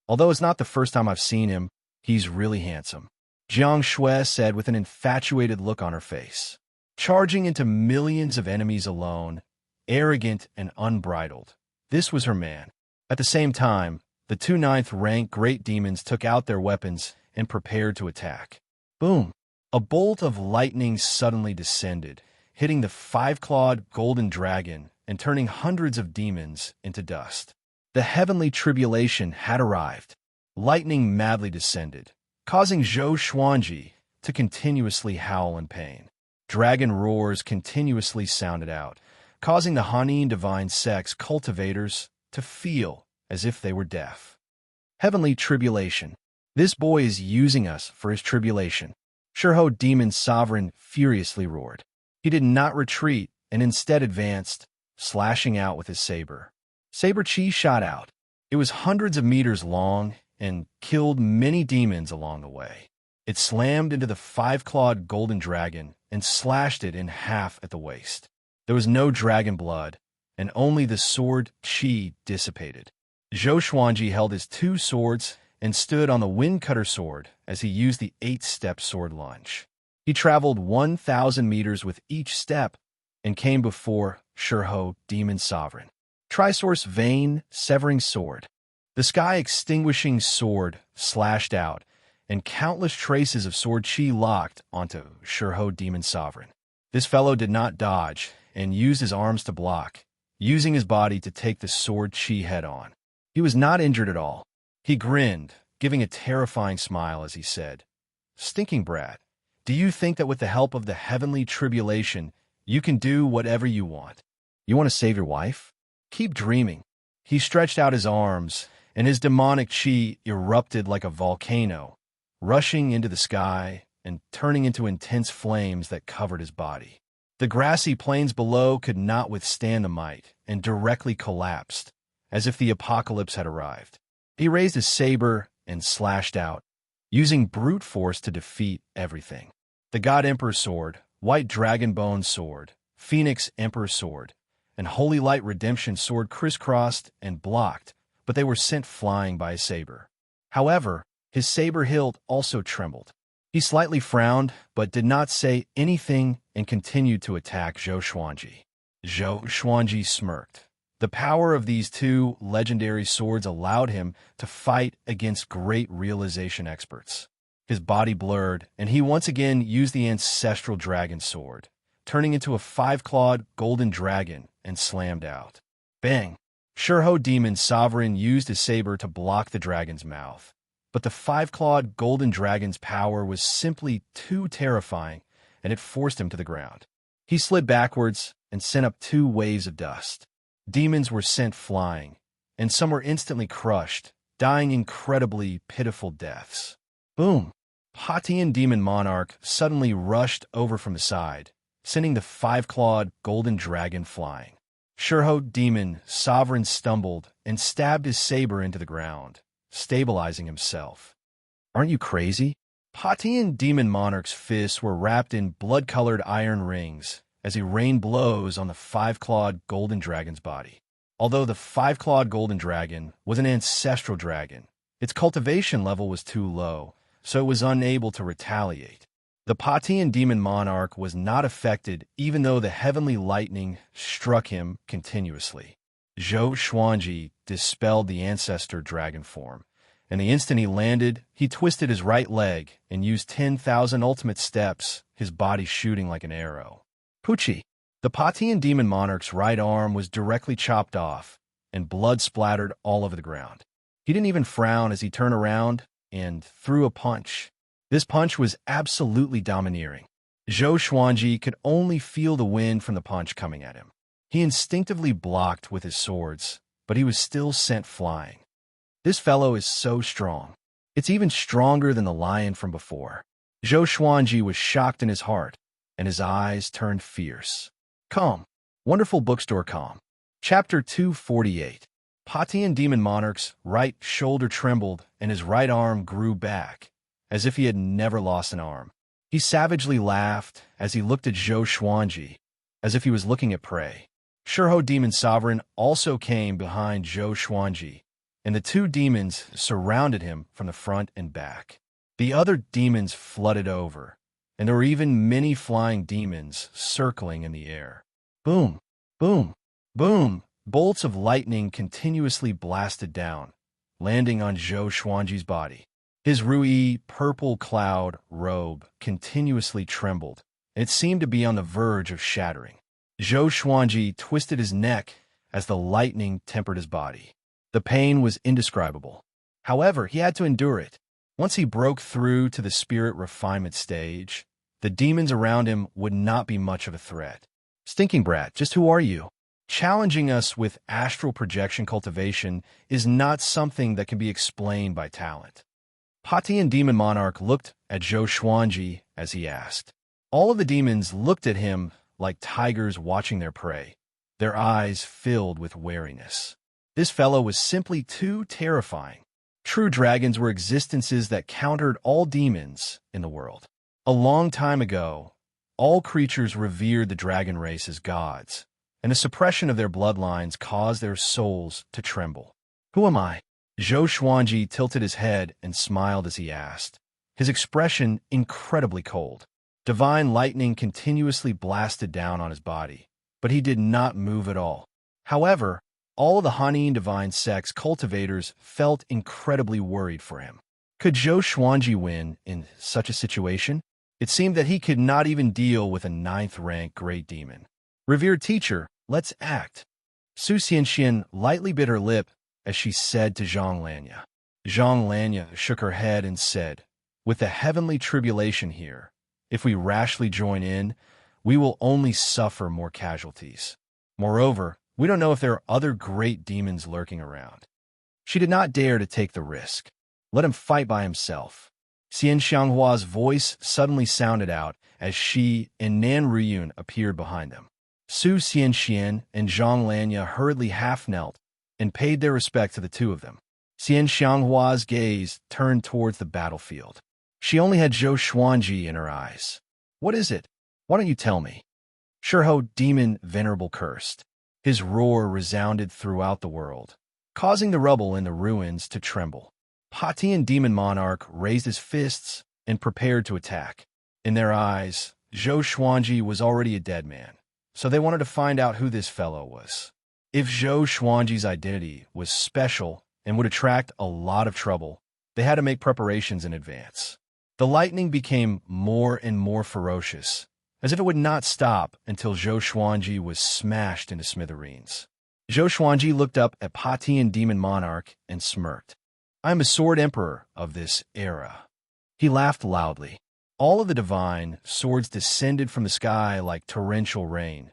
Although it's not the first time I've seen him, he's really handsome, Jiang Shui said with an infatuated look on her face. Charging into millions of enemies alone, arrogant and unbridled, this was her man. At the same time, the two ninth-rank great demons took out their weapons and prepared to attack. Boom! A bolt of lightning suddenly descended, hitting the five-clawed golden dragon and turning hundreds of demons into dust. The heavenly tribulation had arrived. Lightning madly descended, causing Zhou Xuanji to continuously howl in pain. Dragon roars continuously sounded out, causing the Hanin divine sect's cultivators to feel as if they were deaf. Heavenly tribulation. This boy is using us for his tribulation. Shurho Demon Sovereign furiously roared. He did not retreat and instead advanced, slashing out with his saber. Saber Chi shot out. It was hundreds of meters long and killed many demons along the way. It slammed into the five-clawed golden dragon and slashed it in half at the waist. There was no dragon blood, and only the sword Qi dissipated. Zhou Xuanji held his two swords and stood on the wind cutter sword as he used the 8-step sword lunge. He traveled 1,000 meters with each step and came before Shurho Demon Sovereign. Trisource Vein Severing Sword. The sky-extinguishing sword slashed out, and countless traces of sword chi locked onto Shurho Demon Sovereign. This fellow did not dodge and used his arms to block, using his body to take the sword chi head-on. He was not injured at all. He grinned, giving a terrifying smile as he said, "Stinking brat, do you think that with the help of the heavenly tribulation, you can do whatever you want? You want to save your wife? Keep dreaming." He stretched out his arms, and his demonic chi erupted like a volcano, rushing into the sky and turning into intense flames that covered his body. The grassy plains below could not withstand the might and directly collapsed, as if the apocalypse had arrived. He raised his saber and slashed out, using brute force to defeat everything. The God Emperor Sword, White Dragon Bone Sword, Phoenix Emperor Sword, and Holy Light Redemption Sword crisscrossed and blocked, but they were sent flying by his saber. However, his saber hilt also trembled. He slightly frowned, but did not say anything and continued to attack Zhou Xuanji. Zhou Xuanji smirked. The power of these two legendary swords allowed him to fight against great realization experts. His body blurred, and he once again used the ancestral dragon sword, turning into a five-clawed golden dragon and slammed out. Bang! Shurho Demon Sovereign used his saber to block the dragon's mouth, but the five-clawed golden dragon's power was simply too terrifying, and it forced him to the ground. He slid backwards and sent up 2 waves of dust. Demons were sent flying, and some were instantly crushed, dying incredibly pitiful deaths. Boom! Patian Demon Monarch suddenly rushed over from the side, sending the five-clawed golden dragon flying. Shurho Demon Sovereign stumbled and stabbed his saber into the ground, stabilizing himself. Aren't you crazy? Patian Demon Monarch's fists were wrapped in blood-colored iron rings as he rained blows on the five-clawed golden dragon's body. Although the five-clawed golden dragon was an ancestral dragon, its cultivation level was too low, so it was unable to retaliate. The Patian demon monarch was not affected even though the heavenly lightning struck him continuously. Zhou Xuanji dispelled the ancestor dragon form, and the instant he landed, he twisted his right leg and used 10,000 ultimate steps, his body shooting like an arrow. Pucci! The Patian demon monarch's right arm was directly chopped off, and blood splattered all over the ground. He didn't even frown as he turned around and threw a punch. This punch was absolutely domineering. Zhou Xuanji could only feel the wind from the punch coming at him. He instinctively blocked with his swords, but he was still sent flying. This fellow is so strong. It's even stronger than the lion from before. Zhou Xuanji was shocked in his heart, and his eyes turned fierce. Calm. Wonderful Bookstore Calm. Chapter 248. Patian demon monarch's right shoulder trembled and his right arm grew back, as if he had never lost an arm. He savagely laughed as he looked at Zhou Xuanji, as if he was looking at prey. Shurho Demon Sovereign also came behind Zhou Xuanji, and the two demons surrounded him from the front and back. The other demons flooded over, and there were even many flying demons circling in the air. Boom, boom, boom! Bolts of lightning continuously blasted down, landing on Zhou Xuanji's body. His Rui purple cloud robe continuously trembled, and it seemed to be on the verge of shattering. Zhou Xuanji twisted his neck as the lightning tempered his body. The pain was indescribable. However, he had to endure it. Once he broke through to the spirit refinement stage, the demons around him would not be much of a threat. Stinking brat, just who are you? Challenging us with astral projection cultivation is not something that can be explained by talent. Patian demon monarch looked at Zhou Xuanji as he asked. All of the demons looked at him like tigers watching their prey, their eyes filled with wariness. This fellow was simply too terrifying. True dragons were existences that countered all demons in the world. A long time ago, all creatures revered the dragon race as gods, and the suppression of their bloodlines caused their souls to tremble. Who am I? Zhou Xuanji tilted his head and smiled as he asked, his expression incredibly cold. Divine lightning continuously blasted down on his body, but he did not move at all. However, all of the Hanin divine sect's cultivators felt incredibly worried for him. Could Zhou Xuanji win in such a situation? It seemed that he could not even deal with a 9th-rank great demon. Revered teacher, let's act. Su Xianxia lightly bit her lip as she said to Xianxia. Xianxia shook her head and said, with the heavenly tribulation here, if we rashly join in, we will only suffer more casualties. Moreover, we don't know if there are other great demons lurking around. She did not dare to take the risk. Let him fight by himself. Xianxia's voice suddenly sounded out as she and Nan Ruyun appeared behind them. Su Xianxia and Xianxia hurriedly half-knelt and paid their respect to the two of them. Xianxia's gaze turned towards the battlefield. She only had Zhou Xuanji in her eyes. What is it? Why don't you tell me? Shurho Demon Venerable cursed. His roar resounded throughout the world, causing the rubble in the ruins to tremble. Patian Demon Monarch raised his fists and prepared to attack. In their eyes, Zhou Xuanji was already a dead man, so they wanted to find out who this fellow was. If Zhou Xuanji's identity was special and would attract a lot of trouble, they had to make preparations in advance. The lightning became more and more ferocious, as if it would not stop until Zhou Xuanji was smashed into smithereens. Zhou Xuanji looked up at Patian Demon Monarch and smirked. I am a sword emperor of this era. He laughed loudly. All of the divine swords descended from the sky like torrential rain,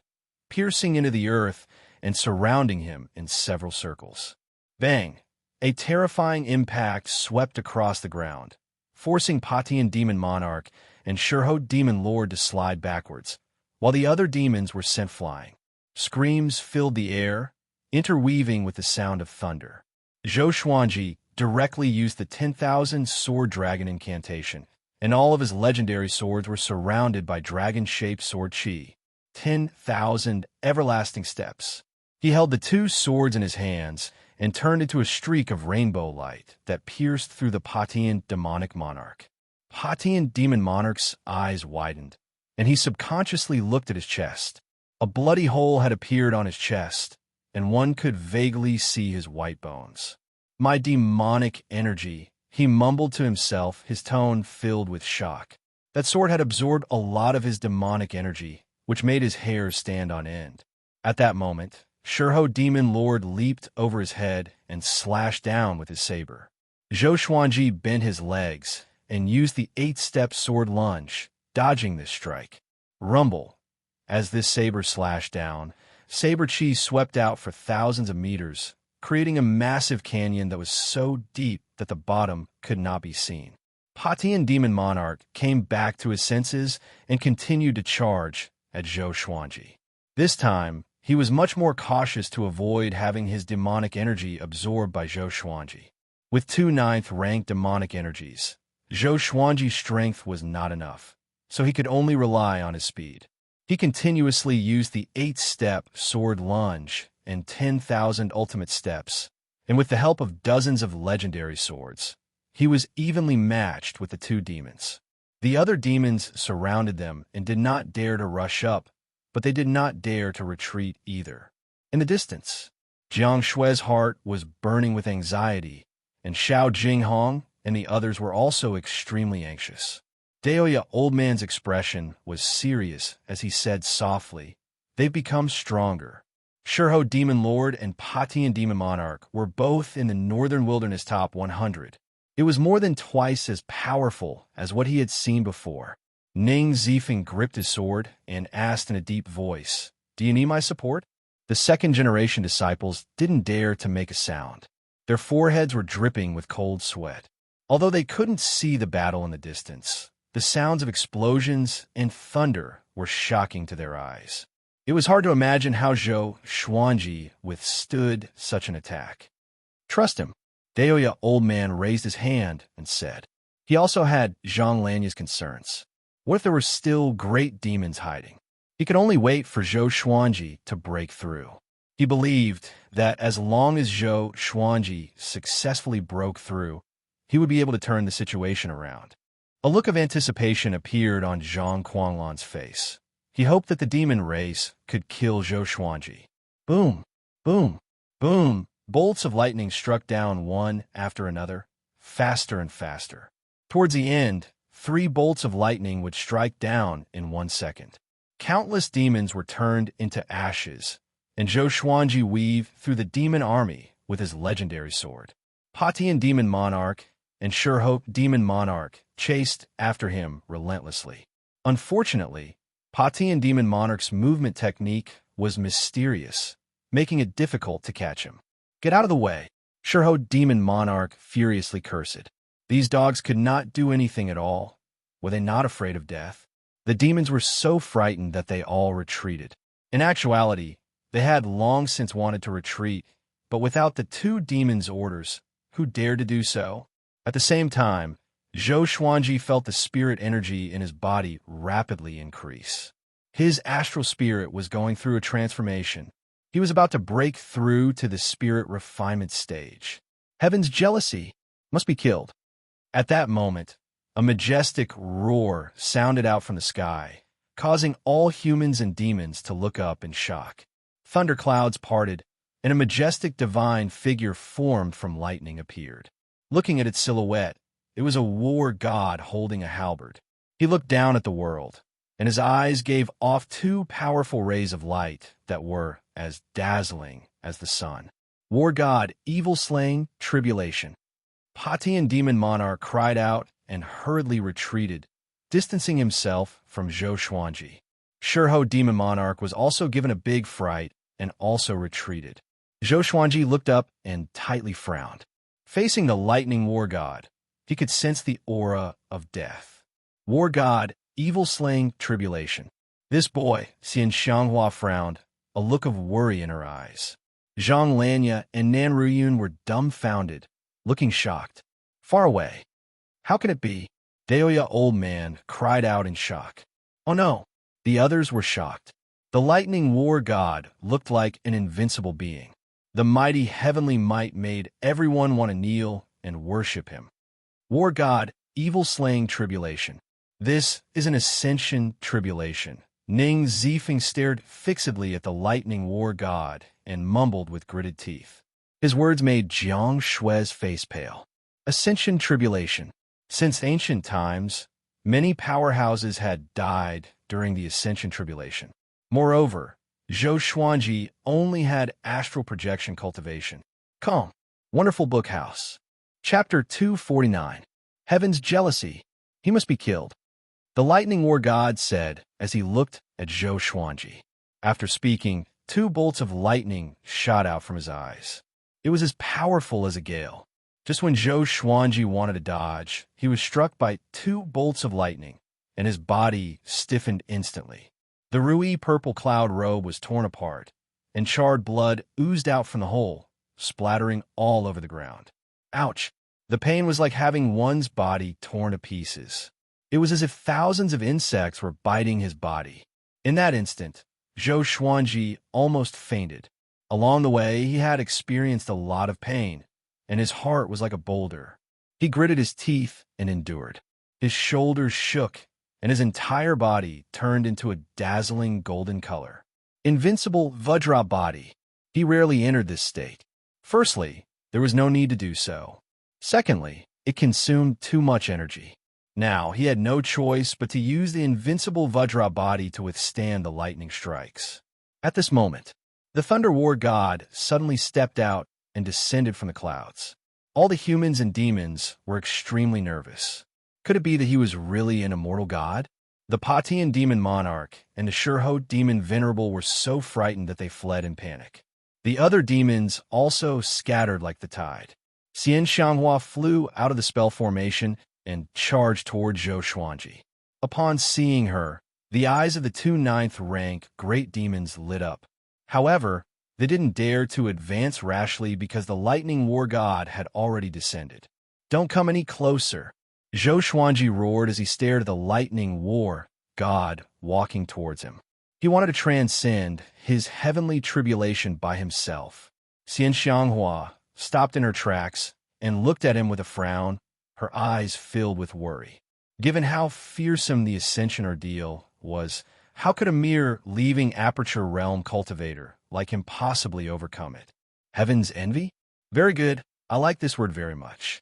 piercing into the earth and surrounding him in several circles. Bang! A terrifying impact swept across the ground, forcing Patian Demon Monarch and Shurho Demon Lord to slide backwards, while the other demons were sent flying. Screams filled the air, interweaving with the sound of thunder. Zhou Xuanji directly used the 10,000 Sword Dragon incantation, and all of his legendary swords were surrounded by dragon-shaped sword chi. 10,000 everlasting steps. He held the two swords in his hands and turned into a streak of rainbow light that pierced through the Patian demonic monarch. Patian demon monarch's eyes widened, and he subconsciously looked at his chest. A bloody hole had appeared on his chest, and one could vaguely see his white bones. My demonic energy, he mumbled to himself, his tone filled with shock. That sword had absorbed a lot of his demonic energy, which made his hair stand on end. At that moment, Shurho Demon Lord leaped over his head and slashed down with his saber. Zhou Xuanji bent his legs and used the 8-step sword lunge, dodging this strike. Rumble. As this saber slashed down, saber chi swept out for thousands of meters, creating a massive canyon that was so deep that the bottom could not be seen. Patian Demon Monarch came back to his senses and continued to charge at Zhou Xuanji. This time, he was much more cautious to avoid having his demonic energy absorbed by Zhou Xuanji. With 2 9th-ranked demonic energies, Zhou Xuanji's strength was not enough, so he could only rely on his speed. He continuously used the 8-step sword lunge and 10,000 ultimate steps, and with the help of dozens of legendary swords, he was evenly matched with the 2 demons. The other demons surrounded them and did not dare to rush up, but they did not dare to retreat either. In the distance, Jiang Shui's heart was burning with anxiety, and Xiao Jinghong and the others were also extremely anxious. Daoya Old Man's expression was serious as he said softly, "They've become stronger." Shurho Demon Lord and Patian Demon Monarch were both in the Northern Wilderness Top 100. It was more than twice as powerful as what he had seen before. Ning Zifeng gripped his sword and asked in a deep voice, "Do you need my support?" The second-generation disciples didn't dare to make a sound. Their foreheads were dripping with cold sweat. Although they couldn't see the battle in the distance, the sounds of explosions and thunder were shocking to their eyes. It was hard to imagine how Zhou Xuanji withstood such an attack. "Trust him." Daoya Old Man raised his hand and said. He also had Zhang Lanya's concerns. What if there were still great demons hiding? He could only wait for Zhou Xuanji to break through. He believed that as long as Zhou Xuanji successfully broke through, he would be able to turn the situation around. A look of anticipation appeared on Zhang Quanglan's face. He hoped that the demon race could kill Zhou Xuanji. Boom, boom, boom. Bolts of lightning struck down one after another, faster and faster. Towards the end, 3 bolts of lightning would strike down in 1 second. Countless demons were turned into ashes, and Zhou Xuanji weaved through the demon army with his legendary sword. Patian Demon Monarch and Shurho Demon Monarch chased after him relentlessly. Unfortunately, Patian Demon Monarch's movement technique was mysterious, making it difficult to catch him. "Get out of the way!" Shurho Demon Monarch furiously cursed. These dogs could not do anything at all. Were they not afraid of death? The demons were so frightened that they all retreated. In actuality, they had long since wanted to retreat, but without the 2 demons' orders, who dared to do so? At the same time, Zhou Xuanji felt the spirit energy in his body rapidly increase. His astral spirit was going through a transformation. He was about to break through to the spirit refinement stage. Heaven's jealousy must be killed. At that moment, a majestic roar sounded out from the sky, causing all humans and demons to look up in shock. Thunderclouds parted, and a majestic divine figure formed from lightning appeared. Looking at its silhouette, it was a war god holding a halberd. He looked down at the world, and his eyes gave off 2 powerful rays of light that were as dazzling as the sun. War god, evil slaying, tribulation. Patian Demon Monarch cried out and hurriedly retreated, distancing himself from Zhou Xuanji. Shurho Demon Monarch was also given a big fright and also retreated. Zhou Xuanji looked up and tightly frowned. Facing the lightning war god, he could sense the aura of death. War god, evil slaying, tribulation. This boy, Xianxia frowned, a look of worry in her eyes. Zhang Lanya and Nan Ruyun were dumbfounded, looking shocked. Far away. How can it be? Daoya Old Man cried out in shock. Oh no! The others were shocked. The lightning war god looked like an invincible being. The mighty heavenly might made everyone want to kneel and worship him. War god, evil-slaying tribulation. This is an ascension tribulation. Ning Zifeng stared fixedly at the lightning war god and mumbled with gritted teeth. His words made Jiang Shui's face pale. Ascension tribulation. Since ancient times, many powerhouses had died during the ascension tribulation. Moreover, Zhou Xuanji only had astral projection cultivation. Calm. Wonderful Book House. Chapter 249. Heaven's Jealousy. He must be killed. The lightning war god said as he looked at Zhou Xuanji. After speaking, 2 bolts of lightning shot out from his eyes. It was as powerful as a gale. Just when Zhou Xuanji wanted to dodge, he was struck by 2 bolts of lightning, and his body stiffened instantly. The Rui purple cloud robe was torn apart, and charred blood oozed out from the hole, splattering all over the ground. Ouch! The pain was like having one's body torn to pieces. It was as if thousands of insects were biting his body. In that instant, Zhou Xuanji almost fainted. Along the way, he had experienced a lot of pain, and his heart was like a boulder. He gritted his teeth and endured. His shoulders shook, and his entire body turned into a dazzling golden color. Invincible Vajra body. He rarely entered this state. Firstly, there was no need to do so. Secondly, it consumed too much energy. Now, he had no choice but to use the invincible Vajra body to withstand the lightning strikes. At this moment, the Thunder War god suddenly stepped out and descended from the clouds. All the humans and demons were extremely nervous. Could it be that he was really an immortal god? The Patian demon monarch and the Shurho demon venerable were so frightened that they fled in panic. The other demons also scattered like the tide. Xianxia flew out of the spell formation and charged toward Zhou Xuanji. Upon seeing her, the eyes of the 2 9th-rank great demons lit up. However, they didn't dare to advance rashly because the lightning war god had already descended. Don't come any closer, Zhou Xuanji roared as he stared at the lightning war god walking towards him. He wanted to transcend his heavenly tribulation by himself. Xianxia stopped in her tracks and looked at him with a frown, her eyes filled with worry. Given how fearsome the ascension ordeal was, how could a mere leaving Aperture Realm cultivator like him possibly overcome it? Heaven's envy? Very good. I like this word very much.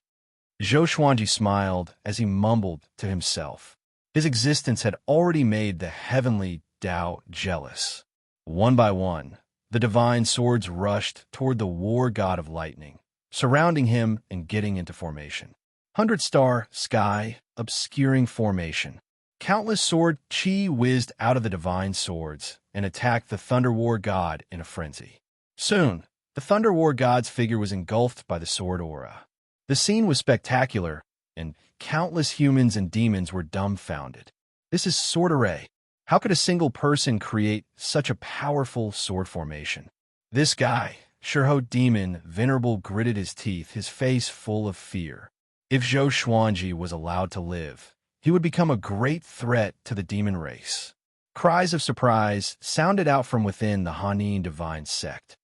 Zhou Xuanji smiled as he mumbled to himself. His existence had already made the heavenly Tao jealous. One by one, the divine swords rushed toward the war god of lightning, surrounding him and getting into formation. 100-star sky, obscuring formation. Countless sword chi whizzed out of the divine swords and attacked the Thunder War god in a frenzy. Soon, the Thunder War god's figure was engulfed by the sword aura. The scene was spectacular, and countless humans and demons were dumbfounded. This is sword array. How could a single person create such a powerful sword formation? This guy, Shurho Demon, venerable, gritted his teeth, his face full of fear. If Zhou Xuanji was allowed to live, he would become a great threat to the demon race. Cries of surprise sounded out from within the Hanin divine sect.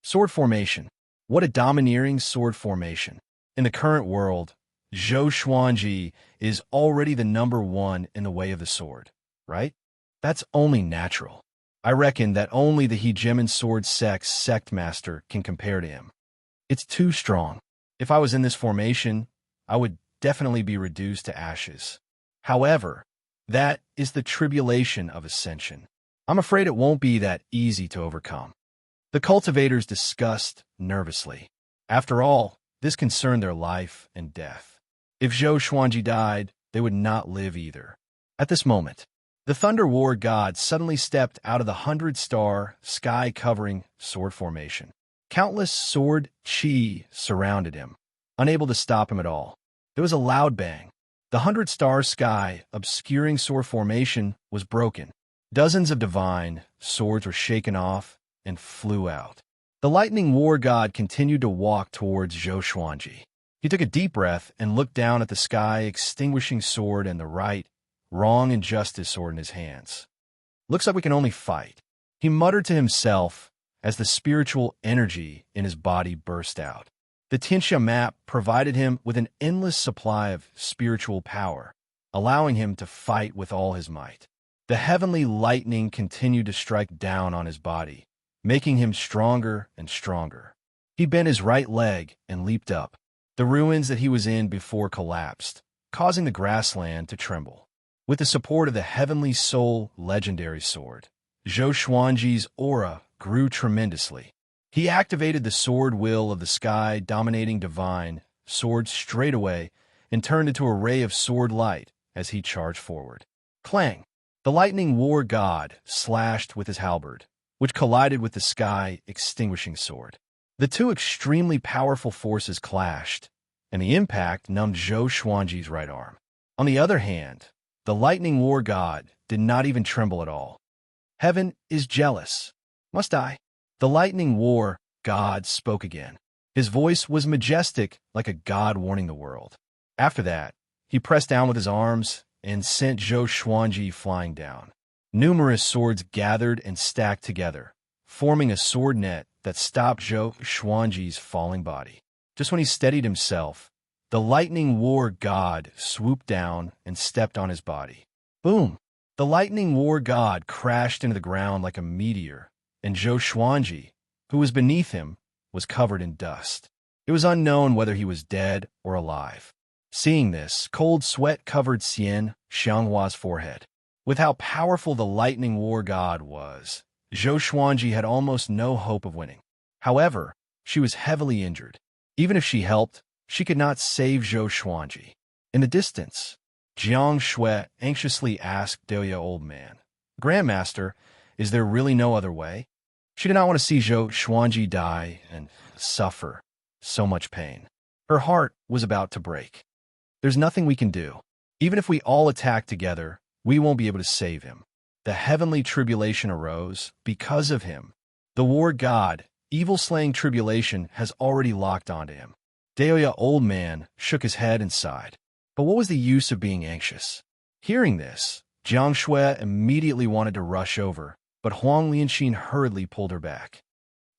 Sword formation. What a domineering sword formation. In the current world, Zhou Xuanji is already the #1 in the way of the sword, right? That's only natural. I reckon that only the Hegemon Sword Sect's sect master can compare to him. It's too strong. If I was in this formation, I would definitely be reduced to ashes. However, that is the tribulation of ascension. I'm afraid it won't be that easy to overcome. The cultivators discussed nervously. After all, this concerned their life and death. If Zhou Xuanji died, they would not live either. At this moment, the Thunder War god suddenly stepped out of the 100-star, sky-covering sword formation. Countless sword chi surrounded him, unable to stop him at all. There was a loud bang. The 100-star sky, obscuring sword formation, was broken. Dozens of divine swords were shaken off and flew out. The lightning war god continued to walk towards Zhou Xuanji. He took a deep breath and looked down at the sky, extinguishing sword and the right, wrong, and justice sword in his hands. Looks like we can only fight. He muttered to himself as the spiritual energy in his body burst out. The Xianxia map provided him with an endless supply of spiritual power, allowing him to fight with all his might. The heavenly lightning continued to strike down on his body, making him stronger and stronger. He bent his right leg and leaped up. The ruins that he was in before collapsed, causing the grassland to tremble. With the support of the Heavenly Soul legendary sword, Zhou Xuanji's aura grew tremendously. He activated the sword will of the sky dominating divine sword straightaway and turned into a ray of sword light as he charged forward. Clang! The lightning war god slashed with his halberd, which collided with the sky extinguishing sword. The two extremely powerful forces clashed, and the impact numbed Zhou Xuanji's right arm. On the other hand, the lightning war god did not even tremble at all. Heaven is jealous. Must I? The lightning war god spoke again. His voice was majestic, like a god warning the world. After that, he pressed down with his arms and sent Zhou Xuanji flying down. Numerous swords gathered and stacked together, forming a sword net that stopped Zhou Xuanji's falling body. Just when he steadied himself, the lightning war god swooped down and stepped on his body. Boom! The lightning war god crashed into the ground like a meteor, and Zhou Xuanji, who was beneath him, was covered in dust. It was unknown whether he was dead or alive. Seeing this, cold sweat covered Xianxia's forehead. With how powerful the lightning war god was, Zhou Xuanji had almost no hope of winning. However, she was heavily injured. Even if she helped, she could not save Zhou Xuanji. In the distance, Xianxia anxiously asked Deoya Old Man, "Grandmaster, is there really no other way?" She did not want to see Zhou Xuanji die and suffer so much pain. Her heart was about to break. There's nothing we can do. Even if we all attack together, we won't be able to save him. The heavenly tribulation arose because of him. The war god, evil-slaying tribulation, has already locked onto him. Deoya Old Man shook his head and sighed. But what was the use of being anxious? Hearing this, Xianxia immediately wanted to rush over, but Huang Lianxin hurriedly pulled her back.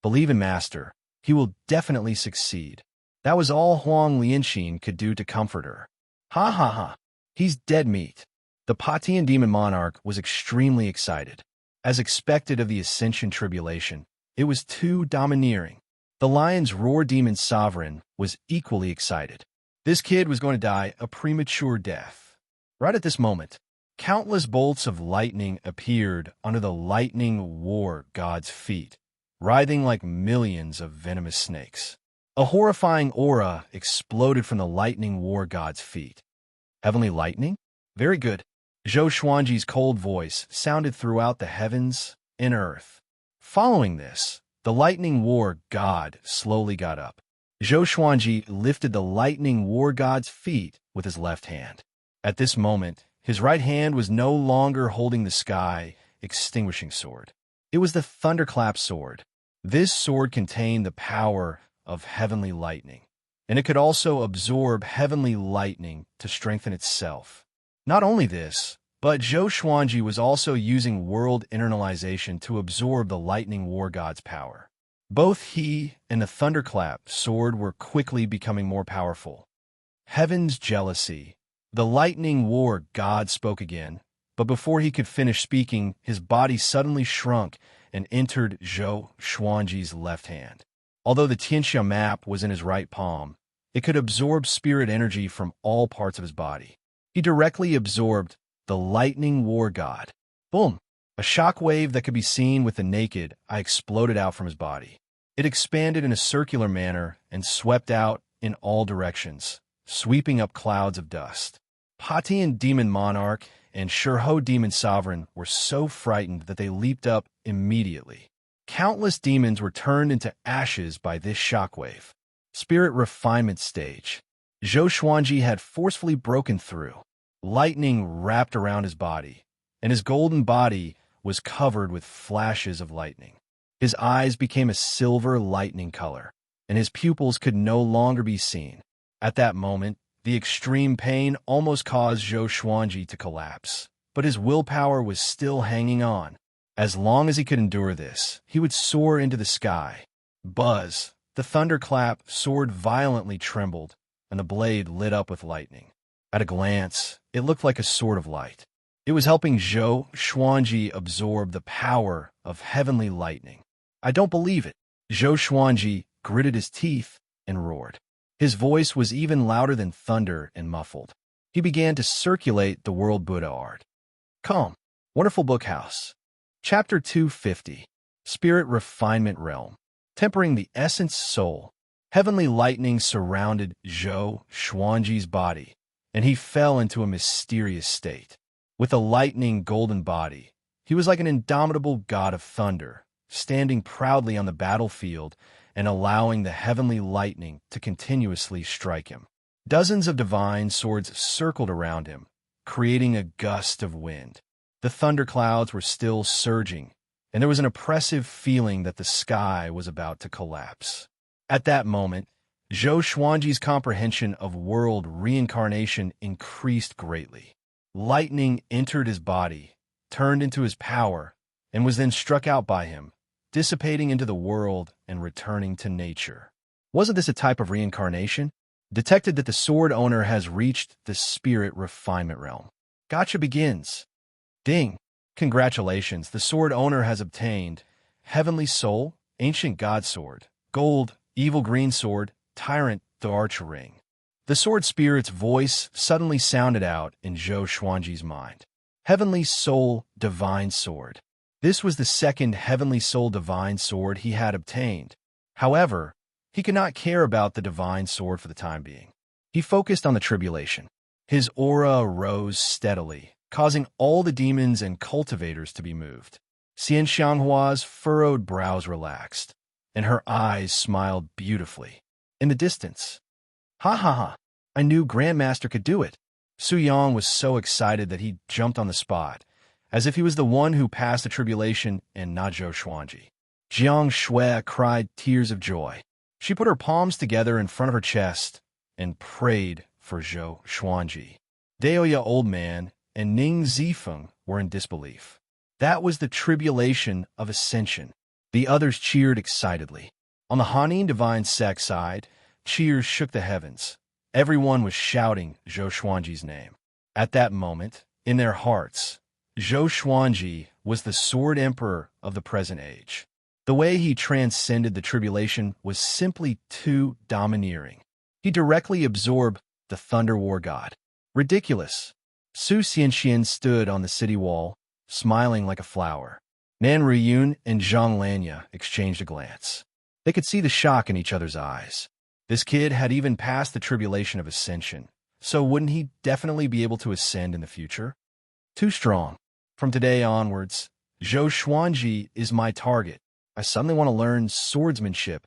Believe in Master. He will definitely succeed. That was all Huang Lianxin could do to comfort her. Ha ha ha. He's dead meat. The Patian demon monarch was extremely excited. As expected of the Ascension tribulation, it was too domineering. The lion's roar demon sovereign was equally excited. This kid was going to die a premature death. Right at this moment, countless bolts of lightning appeared under the lightning war god's feet, writhing like millions of venomous snakes. A horrifying aura exploded from the lightning war god's feet. Heavenly lightning? Very good. Zhou Xuanji's cold voice sounded throughout the heavens and earth. Following this, the lightning war god slowly got up. Zhou Xuanji lifted the lightning war god's feet with his left hand. At this moment, his right hand was no longer holding the sky extinguishing sword. It was the thunderclap sword. This sword contained the power of heavenly lightning, and it could also absorb heavenly lightning to strengthen itself. Not only this, but Zhou Xuanji was also using world internalization to absorb the lightning war god's power. Both he and the thunderclap sword were quickly becoming more powerful. Heaven's jealousy. The lightning war god spoke again, but before he could finish speaking, his body suddenly shrunk and entered Zhou Xuanji's left hand. Although the Xianxia map was in his right palm, it could absorb spirit energy from all parts of his body. He directly absorbed the lightning war god. Boom! A shock wave that could be seen with the naked eye exploded out from his body. It expanded in a circular manner and swept out in all directions, sweeping up clouds of dust. Patian demon monarch and Shurho demon sovereign were so frightened that they leaped up immediately. Countless demons were turned into ashes by this shockwave. Spirit refinement stage. Zhou Xuanji had forcefully broken through. Lightning wrapped around his body, and his golden body was covered with flashes of lightning. His eyes became a silver lightning color, and his pupils could no longer be seen. At that moment, the extreme pain almost caused Zhou Xuanji to collapse, but his willpower was still hanging on. As long as he could endure this, he would soar into the sky. Buzz! The thunderclap sword violently trembled, and the blade lit up with lightning. At a glance, it looked like a sword of light. It was helping Zhou Xuanji absorb the power of heavenly lightning. I don't believe it. Zhou Xuanji gritted his teeth and roared. His voice was even louder than thunder and muffled. He began to circulate the world Buddha art. Come, Wonderful Bookhouse. Chapter 250. Spirit Refinement Realm. Tempering the essence soul. Heavenly lightning surrounded Zhou Xuanji's body, and he fell into a mysterious state. With a lightning golden body, he was like an indomitable god of thunder, standing proudly on the battlefield and allowing the heavenly lightning to continuously strike him. Dozens of divine swords circled around him, creating a gust of wind. The thunderclouds were still surging, and there was an oppressive feeling that the sky was about to collapse. At that moment, Zhou Xuanji's comprehension of world reincarnation increased greatly. Lightning entered his body, turned into his power, and was then struck out by him, dissipating into the world and returning to nature. Wasn't this a type of reincarnation? Detected that the sword owner has reached the spirit refinement realm. Gotcha begins. Ding! Congratulations, the sword owner has obtained Heavenly Soul, Ancient God Sword, Gold, Evil Green Sword, Tyrant, the Archer Ring. The sword spirit's voice suddenly sounded out in Zhou Xuanji's mind. Heavenly Soul Divine Sword. This was the second Heavenly Soul Divine Sword he had obtained. However, he could not care about the Divine Sword for the time being. He focused on the tribulation. His aura rose steadily, causing all the demons and cultivators to be moved. Xianxia's furrowed brows relaxed, and her eyes smiled beautifully. In the distance, ha ha ha, I knew Grandmaster could do it. Su Yang was so excited that he jumped on the spot, as if he was the one who passed the tribulation and not Zhou Xuanji. Jiang Shui cried tears of joy. She put her palms together in front of her chest and prayed for Zhou Xuanji. Daoya Old Man and Ning Zifeng were in disbelief. That was the tribulation of ascension. The others cheered excitedly. On the Hanin divine sect side, cheers shook the heavens. Everyone was shouting Zhou Xuanji's name. At that moment, in their hearts, Zhou Xuanji was the sword emperor of the present age. The way he transcended the tribulation was simply too domineering. He directly absorbed the Thunder War god. Ridiculous. Su Xianxian stood on the city wall, smiling like a flower. Nan Riyun and Zhang Lanya exchanged a glance. They could see the shock in each other's eyes. This kid had even passed the tribulation of ascension, so wouldn't he definitely be able to ascend in the future? Too strong. From today onwards, Zhou Xuanji is my target. I suddenly want to learn swordsmanship.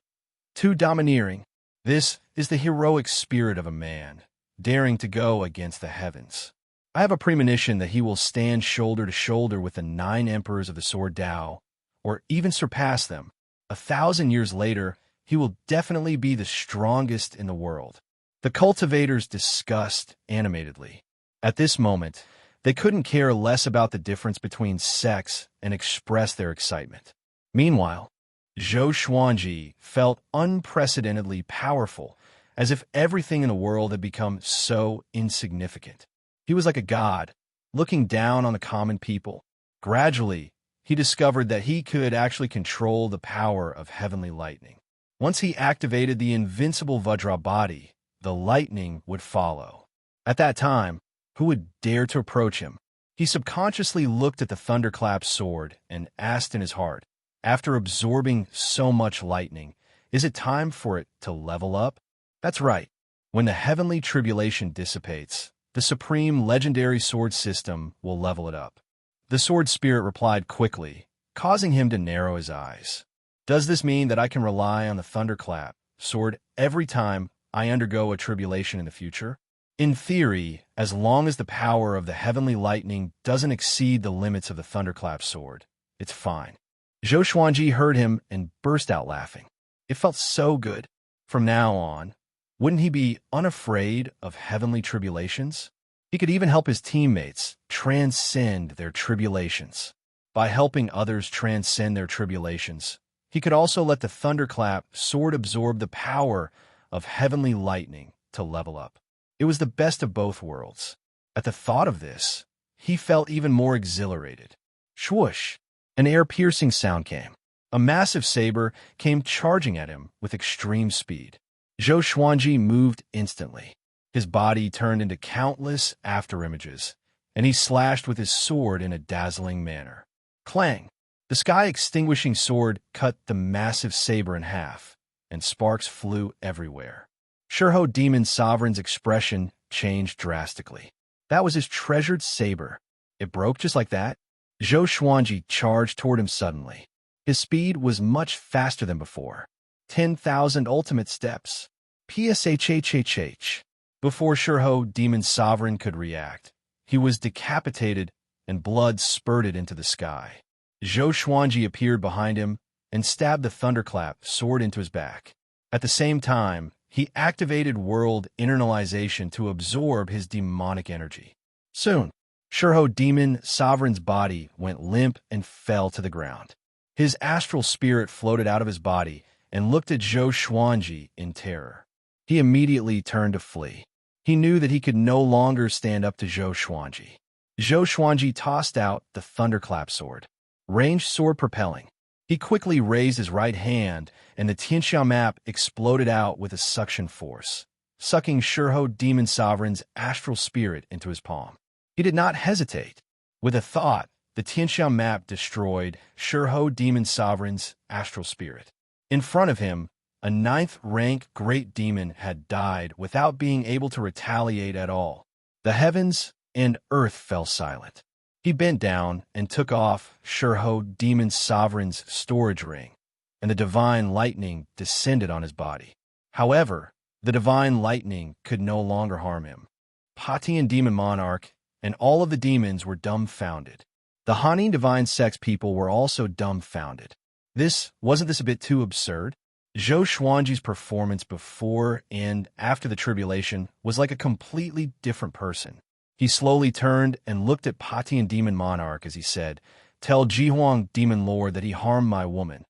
Too domineering. This is the heroic spirit of a man, daring to go against the heavens. I have a premonition that he will stand shoulder to shoulder with the 9 emperors of the Sword Dao, or even surpass them. 1,000 years later, he will definitely be the strongest in the world. The cultivators discussed animatedly. At this moment, they couldn't care less about the difference between sects and express their excitement. Meanwhile, Zhou Xuanji felt unprecedentedly powerful, as if everything in the world had become so insignificant. He was like a god, looking down on the common people. Gradually, he discovered that he could actually control the power of heavenly lightning. Once he activated the invincible Vajra body, the lightning would follow. At that time, who would dare to approach him? He subconsciously looked at the thunderclap sword and asked in his heart, after absorbing so much lightning, is it time for it to level up? That's right. When the heavenly tribulation dissipates, the supreme legendary sword system will level it up. The sword spirit replied quickly, causing him to narrow his eyes. Does this mean that I can rely on the thunderclap sword every time I undergo a tribulation in the future? In theory, as long as the power of the heavenly lightning doesn't exceed the limits of the thunderclap sword, it's fine. Zhou Xuanji heard him and burst out laughing. It felt so good. From now on, wouldn't he be unafraid of heavenly tribulations? He could even help his teammates transcend their tribulations. By helping others transcend their tribulations, he could also let the thunderclap sword absorb the power of heavenly lightning to level up. It was the best of both worlds. At the thought of this, he felt even more exhilarated. Swoosh! An air-piercing sound came. A massive saber came charging at him with extreme speed. Zhou Xuanji moved instantly. His body turned into countless afterimages, and he slashed with his sword in a dazzling manner. Clang! The sky-extinguishing sword cut the massive saber in half, and sparks flew everywhere. Shurho Demon Sovereign's expression changed drastically. That was his treasured saber. It broke just like that? Zhou Xuanji charged toward him suddenly. His speed was much faster than before. 10,000 ultimate steps. PSHHHH. Before Shurho Demon Sovereign could react, he was decapitated and blood spurted into the sky. Zhou Xuanji appeared behind him and stabbed the thunderclap sword into his back. At the same time, he activated world internalization to absorb his demonic energy. Soon, Shurho Demon Sovereign's body went limp and fell to the ground. His astral spirit floated out of his body and looked at Zhou Xuanji in terror. He immediately turned to flee. He knew that he could no longer stand up to Zhou Xuanji. Zhou Xuanji tossed out the thunderclap sword, ranged sword propelling. He quickly raised his right hand, and the Xianxia map exploded out with a suction force, sucking Shurho Demon Sovereign's astral spirit into his palm. He did not hesitate. With a thought, the Xianxia map destroyed Shurho Demon Sovereign's astral spirit. In front of him, a 9th-rank great demon had died without being able to retaliate at all. The heavens and earth fell silent. He bent down and took off Shurho Demon Sovereign's storage ring, and the divine lightning descended on his body. However, the divine lightning could no longer harm him. Patian Demon Monarch and all of the demons were dumbfounded. The Hanin Divine Sex people were also dumbfounded. Wasn't this a bit too absurd? Zhou Xuanji's performance before and after the tribulation was like a completely different person. He slowly turned and looked at Patian Demon Monarch as he said, "Tell Jihuang Demon Lord that he harmed my woman.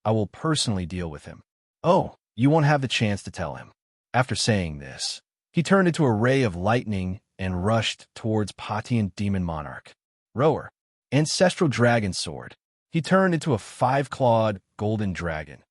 I will personally deal with him." "Oh, you won't have the chance to tell him." After saying this, he turned into a ray of lightning and rushed towards Patian Demon Monarch. Rower, Ancestral Dragon Sword. He turned into a 5-clawed golden dragon,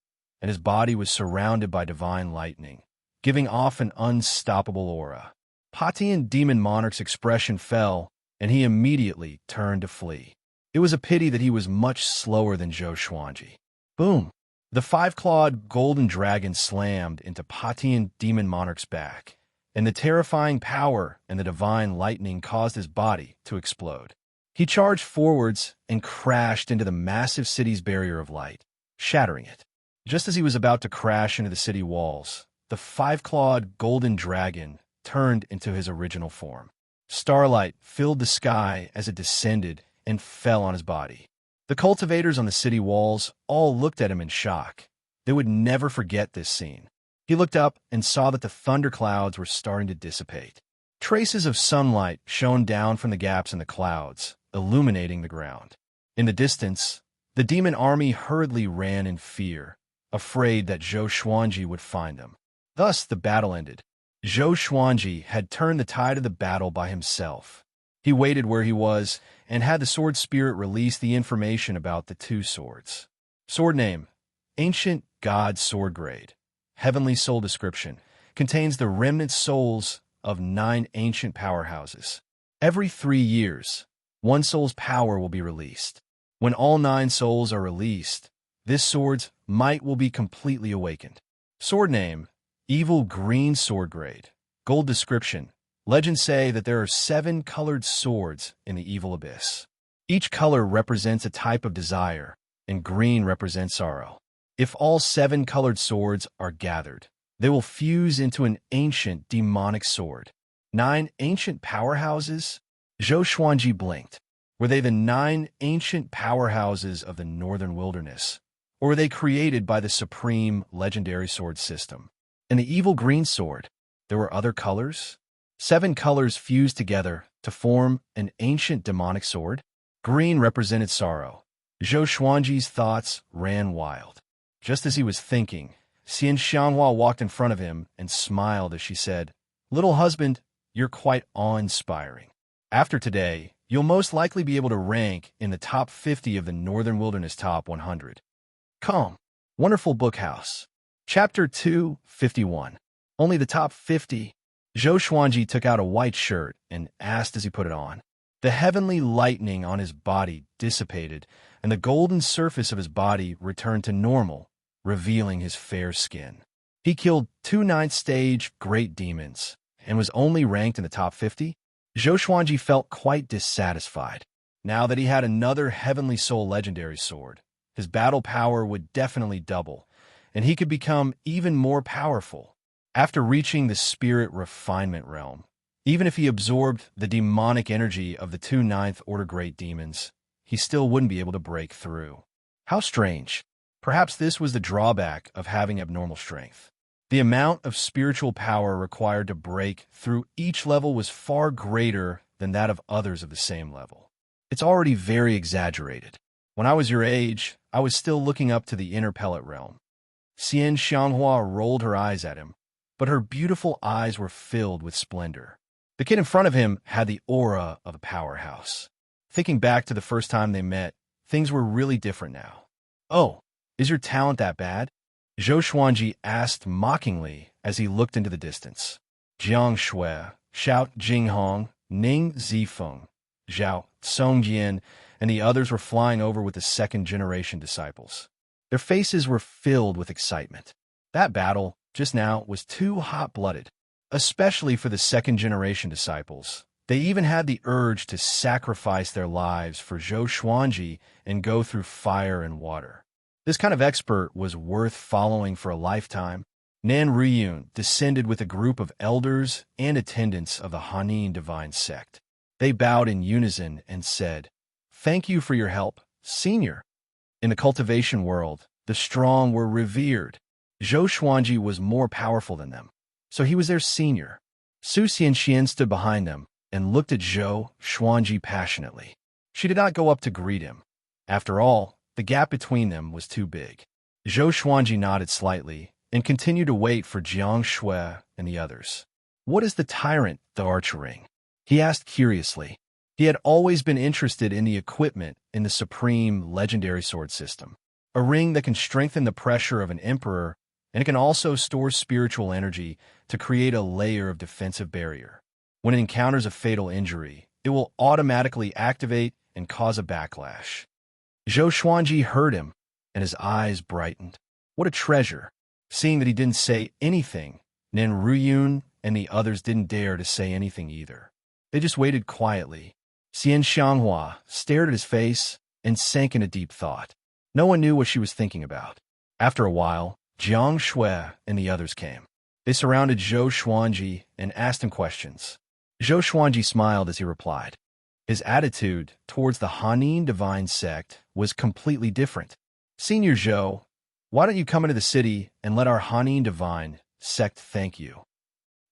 and his body was surrounded by divine lightning, giving off an unstoppable aura. Patian Demon Monarch's expression fell, and he immediately turned to flee. It was a pity that he was much slower than Zhou Xuanji. Boom! The 5-clawed golden dragon slammed into Patian Demon Monarch's back, and the terrifying power and the divine lightning caused his body to explode. He charged forwards and crashed into the massive city's barrier of light, shattering it. Just as he was about to crash into the city walls, the 5-clawed golden dragon turned into his original form. Starlight filled the sky as it descended and fell on his body. The cultivators on the city walls all looked at him in shock. They would never forget this scene. He looked up and saw that the thunderclouds were starting to dissipate. Traces of sunlight shone down from the gaps in the clouds, illuminating the ground. In the distance, the demon army hurriedly ran in fear, afraid that Zhou Xuanji would find them. Thus the battle ended. Zhou Xuanji had turned the tide of the battle by himself. He waited where he was and had the sword spirit release the information about the two swords. Sword name: Ancient God Sword Grade. Heavenly Soul description: contains the remnant souls of 9 ancient powerhouses. Every 3 years, 1 soul's power will be released. When all 9 souls are released, this sword's might will be completely awakened. Sword name: Evil Green Sword Grade. Gold description: legends say that there are 7 colored swords in the evil abyss. Each color represents a type of desire, and green represents sorrow. If all 7 colored swords are gathered, they will fuse into an ancient demonic sword. 9 ancient powerhouses? Zhou Xuanji blinked. Were they the 9 ancient powerhouses of the Northern Wilderness, or were they created by the supreme legendary sword system? In the evil green sword, there were other colors? 7 colors fused together to form an ancient demonic sword? Green represented sorrow, Zhou Xuanji's thoughts ran wild. Just as he was thinking, Xianxia walked in front of him and smiled as she said, "Little husband, you're quite awe-inspiring. After today, you'll most likely be able to rank in the top 50 of the Northern Wilderness Top 100. Come, Wonderful Bookhouse. Chapter 251. Only the top 50. Zhou Xuanji took out a white shirt and asked as he put it on. The heavenly lightning on his body dissipated, and the golden surface of his body returned to normal, revealing his fair skin. He killed 2 ninth-stage great demons and was only ranked in the top 50. Zhou Xuanji felt quite dissatisfied. Now that he had another Heavenly Soul legendary sword, his battle power would definitely double, and he could become even more powerful. After reaching the spirit refinement realm, even if he absorbed the demonic energy of the 2 ninth order great demons, he still wouldn't be able to break through. How strange. Perhaps this was the drawback of having abnormal strength. The amount of spiritual power required to break through each level was far greater than that of others of the same level. It's already very exaggerated. When I was your age, I was still looking up to the inner pellet realm. Xianxia rolled her eyes at him, but her beautiful eyes were filled with splendor. The kid in front of him had the aura of a powerhouse. Thinking back to the first time they met, things were really different now. "Oh, is your talent that bad?" Zhou Xuanji asked mockingly as he looked into the distance. Jiang Shui, Xiao Jinghong, Ning Zifeng, Zhao Songjian, and the others were flying over with the second-generation disciples. Their faces were filled with excitement. That battle, just now, was too hot-blooded, especially for the second-generation disciples. They even had the urge to sacrifice their lives for Zhou Xuanji and go through fire and water. This kind of expert was worth following for a lifetime. Nan Riyun descended with a group of elders and attendants of the Hanin divine sect. They bowed in unison and said, "Thank you for your help, Senior." In the cultivation world, the strong were revered. Zhou Xuanji was more powerful than them, so he was their senior. Su Xianxian stood behind them and looked at Zhou Xuanji passionately. She did not go up to greet him. After all, the gap between them was too big. Zhou Xuanji nodded slightly and continued to wait for Jiang Shui and the others. "What is the tyrant, the archer ring?" he asked curiously. He had always been interested in the equipment in the supreme legendary sword system. A ring that can strengthen the pressure of an emperor, and it can also store spiritual energy to create a layer of defensive barrier. When it encounters a fatal injury, it will automatically activate and cause a backlash. Zhou Xuanji heard him, and his eyes brightened. What a treasure! Seeing that he didn't say anything, Nan Ruyun and the others didn't dare to say anything either. They just waited quietly. Xianxia stared at his face and sank into deep thought. No one knew what she was thinking about. After a while, Jiang Shui and the others came. They surrounded Zhou Xuanji and asked him questions. Zhou Xuanji smiled as he replied. His attitude towards the Hanin divine sect was completely different. "Senior Zhou, why don't you come into the city and let our Hanin divine sect thank you?"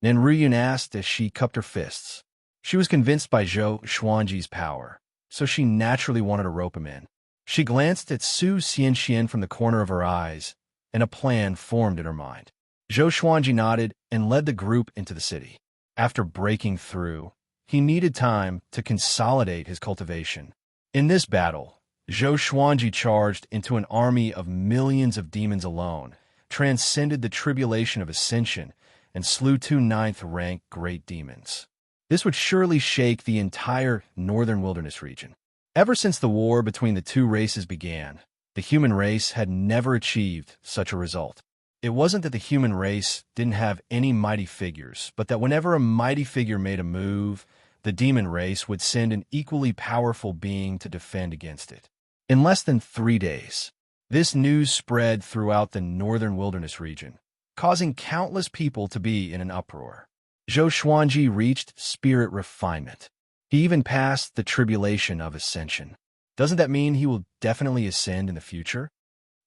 Nan Ruyun asked as she cupped her fists. She was convinced by Zhou Xuanji's power, so she naturally wanted to rope him in. She glanced at Su Xianxian from the corner of her eyes, and a plan formed in her mind. Zhou Xuanji nodded and led the group into the city. After breaking through, he needed time to consolidate his cultivation. In this battle, Zhou Xuanji charged into an army of millions of demons alone, transcended the tribulation of ascension, and slew 2 ninth-rank great demons. This would surely shake the entire northern wilderness region. Ever since the war between the two races began, the human race had never achieved such a result. It wasn't that the human race didn't have any mighty figures, but that whenever a mighty figure made a move, the demon race would send an equally powerful being to defend against it. In less than 3 days, this news spread throughout the northern wilderness region, causing countless people to be in an uproar. Zhou Xuanji reached spirit refinement. He even passed the tribulation of ascension. Doesn't that mean he will definitely ascend in the future?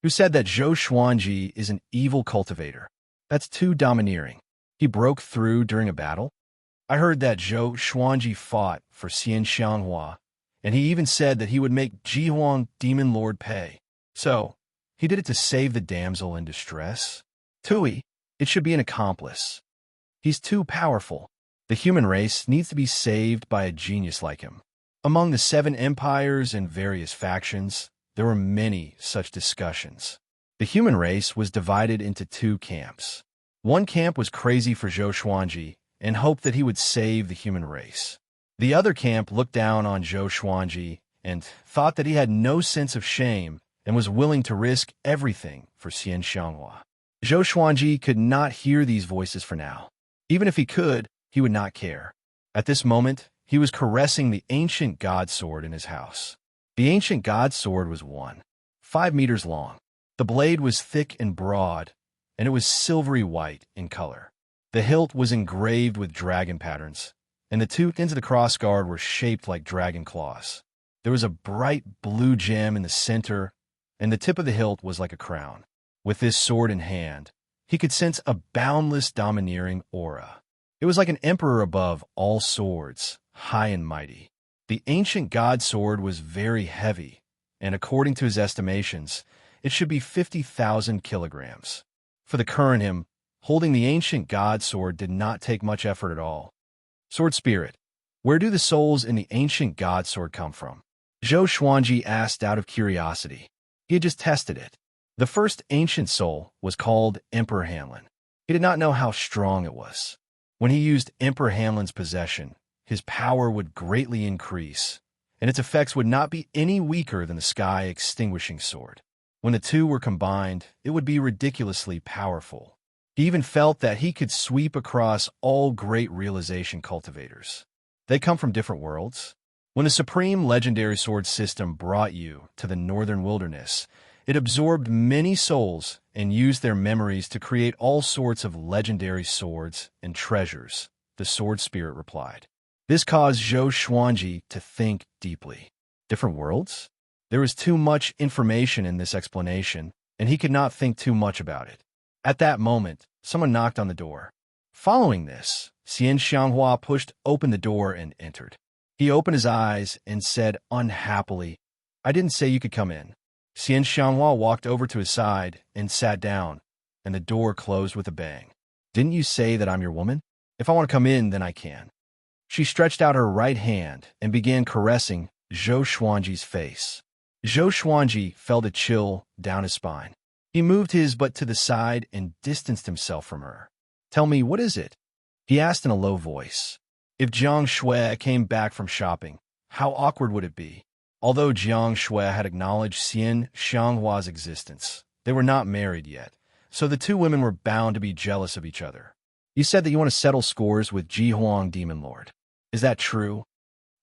Who said that Zhou Xuanji is an evil cultivator? That's too domineering. He broke through during a battle? I heard that Zhou Xuanji fought for Xianxia and he even said that he would make Jihuang Demon Lord pay. So, he did it to save the damsel in distress? Tui, it should be an accomplice. He's too powerful. The human race needs to be saved by a genius like him. Among the 7 empires and various factions, there were many such discussions. The human race was divided into 2 camps. One camp was crazy for Zhou Xuanji and hoped that he would save the human race. The other camp looked down on Zhou Xuanji and thought that he had no sense of shame and was willing to risk everything for Xianxia. Zhou Xuanji could not hear these voices for now. Even if he could, he would not care. At this moment, he was caressing the ancient god sword in his house. The ancient god sword was 5 meters long. The blade was thick and broad, and it was silvery white in color. The hilt was engraved with dragon patterns, and the 2 ends of the crossguard were shaped like dragon claws. There was a bright blue gem in the center, and the tip of the hilt was like a crown. With this sword in hand, he could sense a boundless domineering aura. It was like an emperor above all swords, high and mighty. The ancient god sword was very heavy, and according to his estimations, it should be 50,000 kilograms. For the current him, holding the ancient god sword did not take much effort at all. Sword spirit, where do the souls in the ancient god sword come from? Zhou Xuanji asked out of curiosity. He had just tested it. The first ancient soul was called Emperor Hanlin. He did not know how strong it was. When he used Emperor Hanlin's possession, his power would greatly increase, and its effects would not be any weaker than the sky extinguishing sword. When the 2 were combined, it would be ridiculously powerful. He even felt that he could sweep across all great realization cultivators. They come from different worlds. When the Supreme Legendary Sword System brought you to the Northern Wilderness, it absorbed many souls and used their memories to create all sorts of legendary swords and treasures, the sword spirit replied. This caused Zhou Xuanji to think deeply. Different worlds? There was too much information in this explanation, and he could not think too much about it. At that moment, someone knocked on the door. Following this, Xianxia pushed open the door and entered. He opened his eyes and said unhappily, "I didn't say you could come in." Xianxia walked over to his side and sat down, and the door closed with a bang. "Didn't you say that I'm your woman? If I want to come in, then I can." She stretched out her right hand and began caressing Zhou Xuanji's face. Zhou Xuanji felt a chill down his spine. He moved his butt to the side and distanced himself from her. "Tell me, what is it?" he asked in a low voice. If Jiang Shui came back from shopping, how awkward would it be? Although Jiang Shui had acknowledged Xianxia's existence, they were not married yet, so the 2 women were bound to be jealous of each other. "You said that you want to settle scores with Jihuang Demon Lord. Is that true?"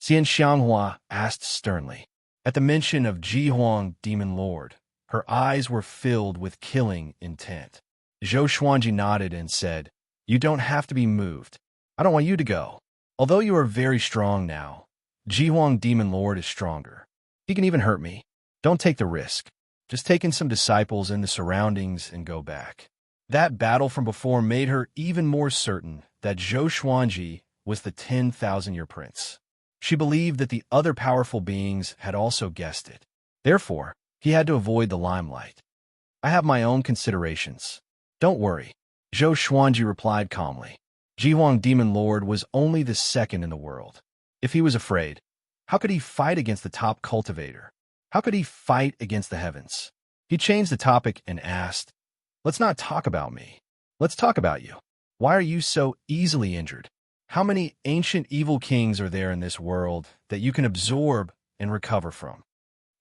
Xianxia asked sternly. At the mention of Jihuang Demon Lord, her eyes were filled with killing intent. Zhou Xuanji nodded and said, "You don't have to be moved. I don't want you to go. Although you are very strong now, Jihuang Demon Lord is stronger. He can even hurt me. Don't take the risk. Just take in some disciples in the surroundings and go back." That battle from before made her even more certain that Zhou Xuanji was the 10,000-year prince. She believed that the other powerful beings had also guessed it. Therefore, he had to avoid the limelight. "I have my own considerations. Don't worry," Zhou Xuanji replied calmly. Jihuang Demon Lord was only the 2nd in the world. If he was afraid, how could he fight against the top cultivator? How could he fight against the heavens? He changed the topic and asked, "Let's not talk about me. Let's talk about you. Why are you so easily injured? How many ancient evil kings are there in this world that you can absorb and recover from?"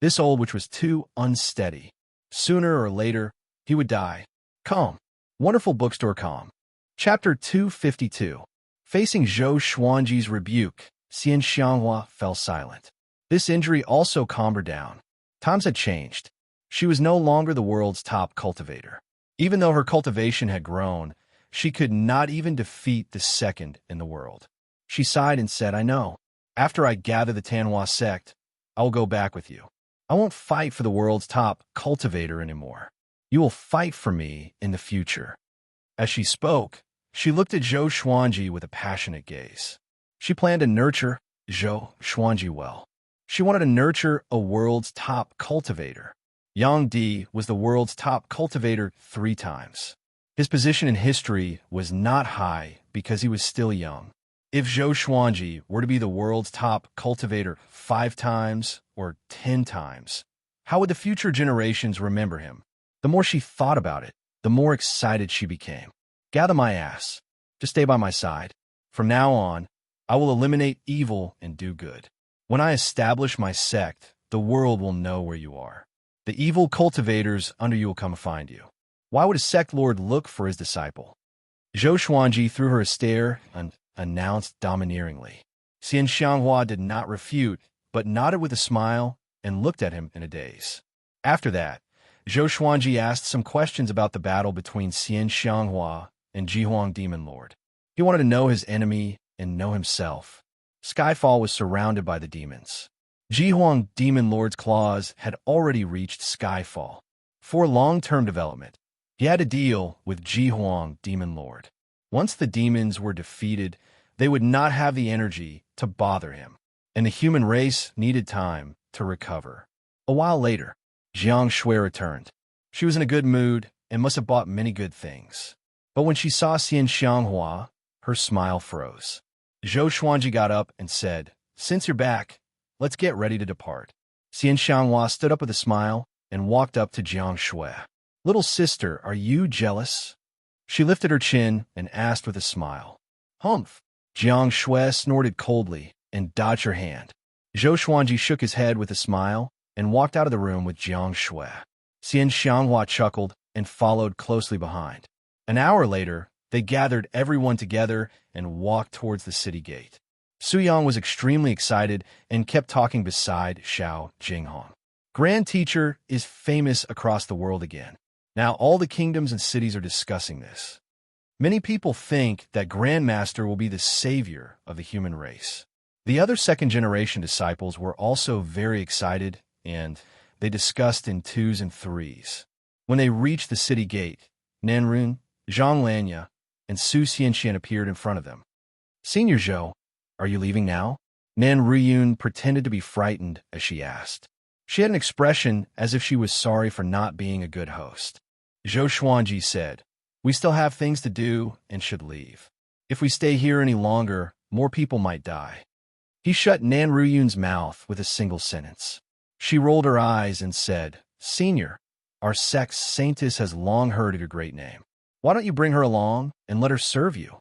This old witch was too unsteady. Sooner or later, he would die. Calm. Wonderful bookstore calm. Chapter 252. Facing Zhou Xuanji's rebuke, Xianxia fell silent. This injury also calmed her down. Times had changed. She was no longer the world's top cultivator. Even though her cultivation had grown, she could not even defeat the 2nd in the world. She sighed and said, "I know. After I gather the Tanhua sect, I will go back with you. I won't fight for the world's top cultivator anymore. You will fight for me in the future." As she spoke, she looked at Zhou Xuanji with a passionate gaze. She planned to nurture Zhou Xuanji well. She wanted to nurture a world's top cultivator. Yang Di was the world's top cultivator 3 times. His position in history was not high because he was still young. If Zhou Xuanji were to be the world's top cultivator 5 times or 10 times, how would the future generations remember him? The more she thought about it, the more excited she became. Gather my ass. Just stay by my side. From now on, I will eliminate evil and do good. When I establish my sect, the world will know where you are. The evil cultivators under you will come find you. Why would a sect lord look for his disciple? Zhou Xuanji threw her a stare and announced domineeringly. Xianxia did not refute, but nodded with a smile and looked at him in a daze. After that, Zhou Xuanji asked some questions about the battle between Xianxia and Jihuang Demon Lord. He wanted to know his enemy and know himself. Skyfall was surrounded by the demons. Jihuang Demon Lord's claws had already reached Skyfall. For long-term development, he had to deal with Jihuang Demon Lord. Once the demons were defeated, they would not have the energy to bother him, and the human race needed time to recover. A while later, Xianxia returned. She was in a good mood and must have bought many good things. But when she saw Xianxia, her smile froze. Zhou Xuanji got up and said, "Since you're back, let's get ready to depart." Xianxia stood up with a smile and walked up to Xianxia. "Little sister, are you jealous?" She lifted her chin and asked with a smile. "Humph." Xianxia snorted coldly and dodged her hand. Zhou Xuanji shook his head with a smile and walked out of the room with Xianxia. Xianxia chuckled and followed closely behind. An hour later, they gathered everyone together and walked towards the city gate. Su Yang was extremely excited and kept talking beside Xiao Jinghong. Grand Teacher is famous across the world again. Now all the kingdoms and cities are discussing this. Many people think that Grandmaster will be the savior of the human race. The other second-generation disciples were also very excited, and they discussed in 2s and 3s. When they reached the city gate, Nanrun, Zhang Lanya, and Su Xianxian appeared in front of them. "Senior Zhou, are you leaving now?" Nan Ruyun pretended to be frightened as she asked. She had an expression as if she was sorry for not being a good host. Zhou Xuanji said, "We still have things to do and should leave. If we stay here any longer, more people might die." He shut Nan Ruyun's mouth with a single sentence. She rolled her eyes and said, "Senior, our sect's saintess has long heard of your great name. Why don't you bring her along and let her serve you?"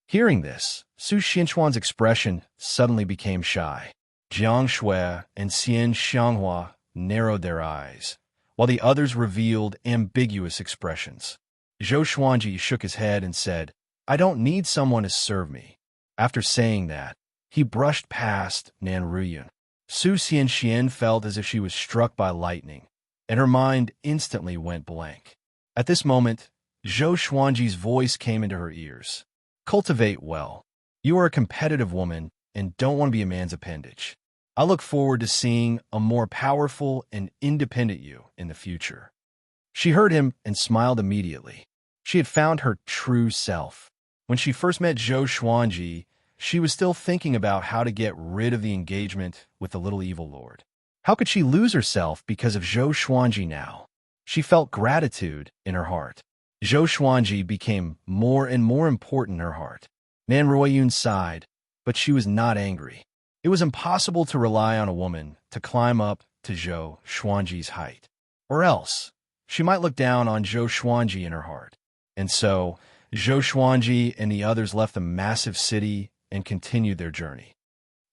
Hearing this, Su Xianxuan's expression suddenly became shy. Jiang Shui and Xianxia narrowed their eyes, while the others revealed ambiguous expressions. Zhou Xuanji shook his head and said, "I don't need someone to serve me." After saying that, he brushed past Nan Ruyun. Su Xianxian felt as if she was struck by lightning, and her mind instantly went blank. At this moment, Zhou Xuanji's voice came into her ears. "Cultivate well. You are a competitive woman and don't want to be a man's appendage. I look forward to seeing a more powerful and independent you in the future." She heard him and smiled immediately. She had found her true self. When she first met Zhou Xuanji, she was still thinking about how to get rid of the engagement with the little evil lord. How could she lose herself because of Zhou Xuanji now? She felt gratitude in her heart. Zhou Xuanji became more and more important in her heart. Nan Ruiyun sighed, but she was not angry. It was impossible to rely on a woman to climb up to Zhou Xuanji's height. Or else, she might look down on Zhou Xuanji in her heart. And so, Zhou Xuanji and the others left the massive city and continued their journey.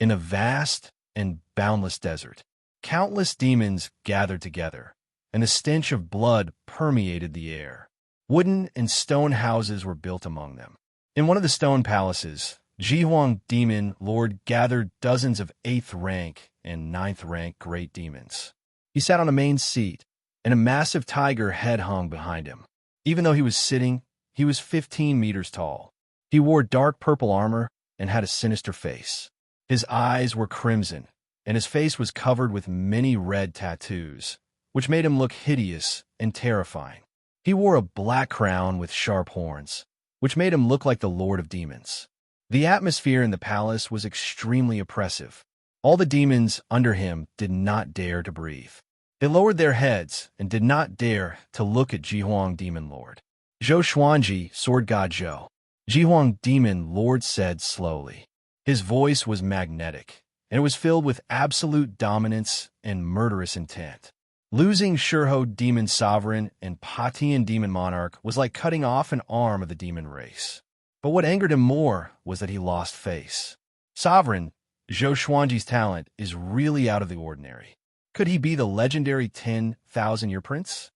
In a vast and boundless desert, countless demons gathered together, and the stench of blood permeated the air. Wooden and stone houses were built among them. In one of the stone palaces, Jihuang Demon Lord gathered dozens of 8th rank and 9th rank great demons. He sat on a main seat, and a massive tiger head hung behind him. Even though he was sitting, he was 15 meters tall. He wore dark purple armor and had a sinister face. His eyes were crimson, and his face was covered with many red tattoos, which made him look hideous and terrifying. He wore a black crown with sharp horns, which made him look like the Lord of Demons. The atmosphere in the palace was extremely oppressive. All the demons under him did not dare to breathe. They lowered their heads and did not dare to look at Jihuang Demon Lord. Zhou Xuanji, Sword God Zhou. Jihuang Demon Lord said slowly. His voice was magnetic, and it was filled with absolute dominance and murderous intent. Losing Shurho Demon Sovereign and Patian Demon Monarch was like cutting off an arm of the demon race. But what angered him more was that he lost face. Sovereign, Zhou Xuanji's talent is really out of the ordinary. Could he be the legendary 10,000-year prince?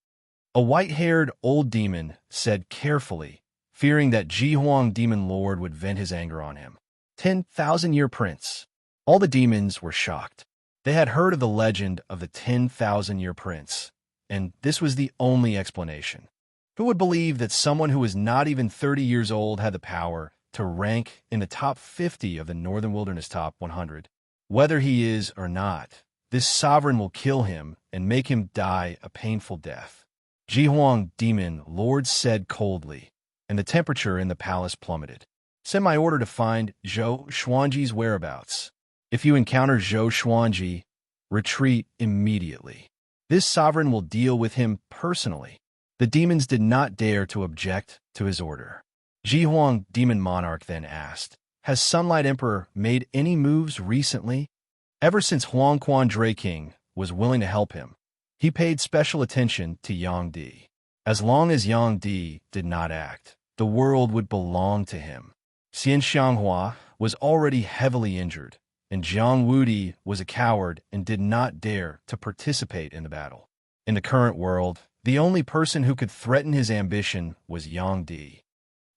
A white-haired old demon said carefully, fearing that Jihuang Demon Lord would vent his anger on him. 10,000-year prince. All the demons were shocked. They had heard of the legend of the 10,000-year prince, and this was the only explanation. Who would believe that someone who was not even 30 years old had the power to rank in the top 50 of the Northern Wilderness Top 100? Whether he is or not, this sovereign will kill him and make him die a painful death. Jihuang Demon Lord said coldly, and the temperature in the palace plummeted. Send my order to find Zhou Xuanji's whereabouts. If you encounter Zhou Xuanji, retreat immediately. This sovereign will deal with him personally. The demons did not dare to object to his order. Jihuang Demon Monarch then asked, Has Sunlight Emperor made any moves recently? Ever since Huang Quan Dre King was willing to help him, he paid special attention to Yang Di. As long as Yang Di did not act, the world would belong to him. Xianxia was already heavily injured, and Jiang Wudi was a coward and did not dare to participate in the battle. In the current world, the only person who could threaten his ambition was Yang Di.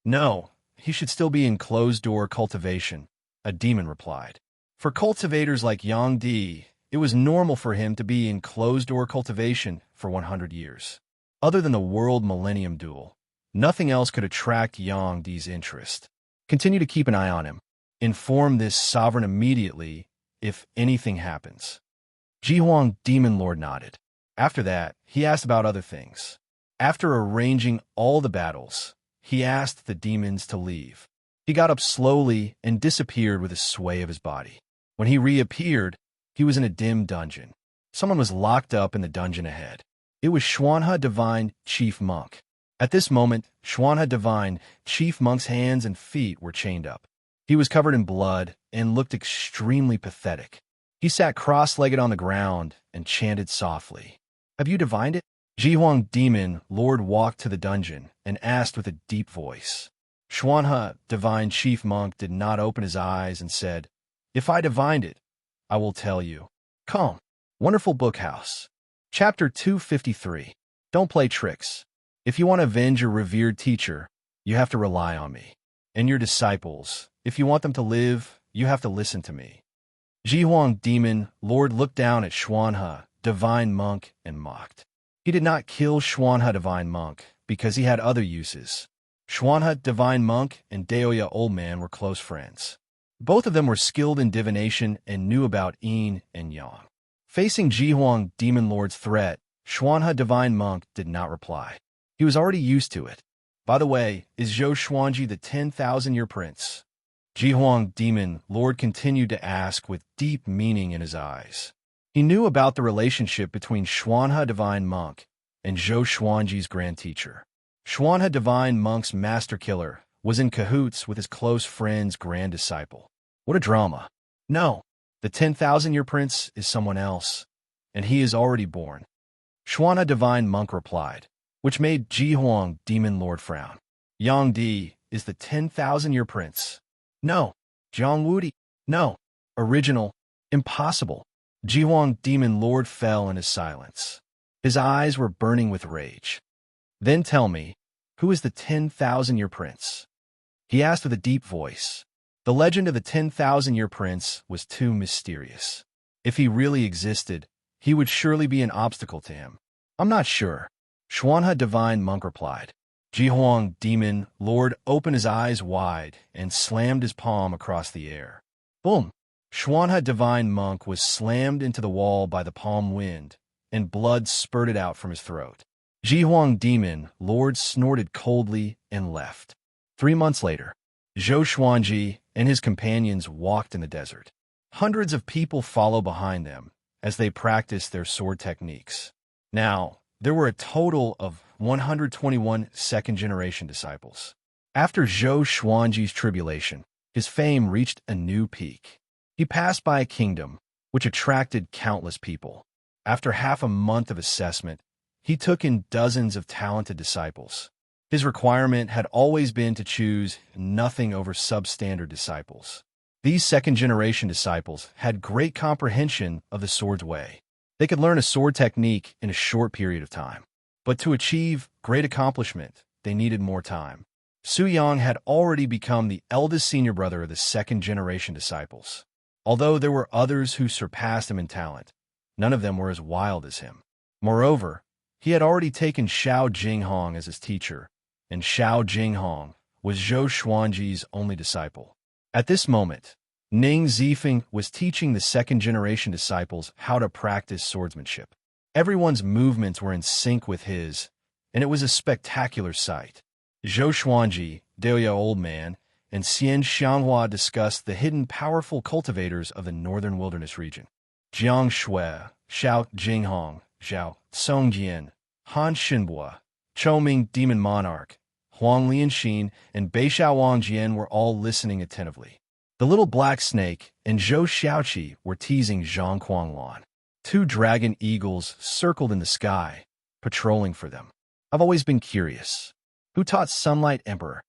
No, he should still be in closed-door cultivation, a demon replied. For cultivators like Yang Di, it was normal for him to be in closed-door cultivation for 100 years. Other than the World Millennium Duel, nothing else could attract Yang Di's interest. Continue to keep an eye on him. Inform this sovereign immediately if anything happens. Jihuang Demon Lord nodded. After that, he asked about other things. After arranging all the battles, he asked the demons to leave. He got up slowly and disappeared with a sway of his body. When he reappeared, he was in a dim dungeon. Someone was locked up in the dungeon ahead. It was Xuanhe Divine Chief Monk. At this moment, Xuanhe Divine Chief Monk's hands and feet were chained up. He was covered in blood and looked extremely pathetic. He sat cross-legged on the ground and chanted softly. Have you divined it? Jihuang Demon Lord walked to the dungeon and asked with a deep voice. Xuanhe Divine Chief Monk did not open his eyes and said, If I divined it, I will tell you. Come. Wonderful Bookhouse. Chapter 253. Don't play tricks. If you want to avenge your revered teacher, you have to rely on me. And your disciples, if you want them to live, you have to listen to me. Jihuang Demon Lord looked down at Xuanhe Divine Monk and mocked. He did not kill Xuanhe Divine Monk because he had other uses. Xuanhe Divine Monk and Daoya Old Man were close friends. Both of them were skilled in divination and knew about yin and yang. Facing Jihuang Demon Lord's threat, Xuanhe Divine Monk did not reply. He was already used to it. By the way, is Zhou Xuanji the 10,000-year prince? Jihuang Demon Lord continued to ask with deep meaning in his eyes. He knew about the relationship between Xuanhe Divine Monk and Zhou Xuanji's grand teacher. Xuanhe Divine Monk's master killer was in cahoots with his close friend's grand disciple. What a drama. No, the 10,000-year prince is someone else, and he is already born. Xuanhe Divine Monk replied, which made Jihuang Demon Lord frown. Yang Di is the 10,000-year prince. No. Jiang Wudi. No. Original. Impossible. Jihuang Demon Lord fell in his silence. His eyes were burning with rage. Then tell me, who is the 10,000-year prince? He asked with a deep voice. The legend of the 10,000-year prince was too mysterious. If he really existed, he would surely be an obstacle to him. I'm not sure. Xuanhe Divine Monk replied. Jihuang Demon Lord opened his eyes wide and slammed his palm across the air. Boom! Xuanhe Divine Monk was slammed into the wall by the palm wind, and blood spurted out from his throat. Jihuang Demon Lord snorted coldly and left. 3 months later, Zhou Xuanji and his companions walked in the desert. Hundreds of people follow behind them as they practice their sword techniques. Now, there were a total of 121 second-generation disciples. After Zhou Xuanji's tribulation, his fame reached a new peak. He passed by a kingdom, which attracted countless people. After half a month of assessment, he took in dozens of talented disciples. His requirement had always been to choose nothing over substandard disciples. These second-generation disciples had great comprehension of the sword's way. They could learn a sword technique in a short period of time. But to achieve great accomplishment, they needed more time. Su Yang had already become the eldest senior brother of the second-generation disciples. Although there were others who surpassed him in talent, none of them were as wild as him. Moreover, he had already taken Xiao Jinghong as his teacher, and Xiao Jinghong was Zhou Xuanji's only disciple. At this moment, Ning Zifeng was teaching the second-generation disciples how to practice swordsmanship. Everyone's movements were in sync with his, and it was a spectacular sight. Zhou Xuanji, Daoya Old Man, and Xianxia discussed the hidden powerful cultivators of the northern wilderness region. Jiang Shui, Xiao Jinghong, Zhao Songjian, Han Xinbua, Choming Demon Monarch, Huang Lianxin, and Beishao Wangjian were all listening attentively. The little black snake and Zhou Xiaoqi were teasing Zhang Quanglan. Two dragon eagles circled in the sky, patrolling for them. I've always been curious. Who taught Sunlight Emperor?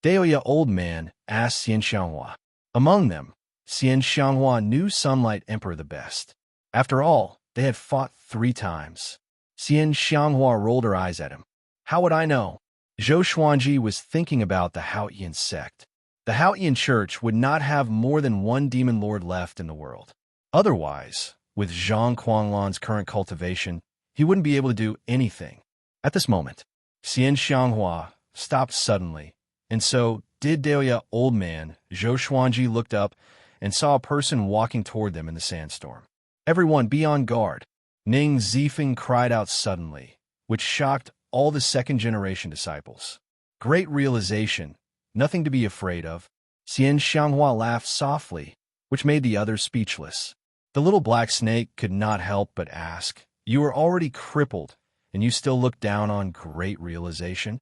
Daoya Old Man asked Xianxia. Among them, Xianxia knew Sunlight Emperor the best. After all, they had fought 3 times. Xianxia rolled her eyes at him. How would I know? Zhou Xuanji was thinking about the Haotian sect. The Haotian church would not have more than one demon lord left in the world. Otherwise, with Zhang Quanglan's current cultivation, he wouldn't be able to do anything. At this moment, Xianxia stopped suddenly, and so did Daoya Old Man. Zhou Xuanji looked up and saw a person walking toward them in the sandstorm. Everyone be on guard. Ning Zifeng cried out suddenly, which shocked all the second-generation disciples. Great realization, nothing to be afraid of. Xianxia laughed softly, which made the others speechless. The little black snake could not help but ask, "You are already crippled, and you still look down on great realization?"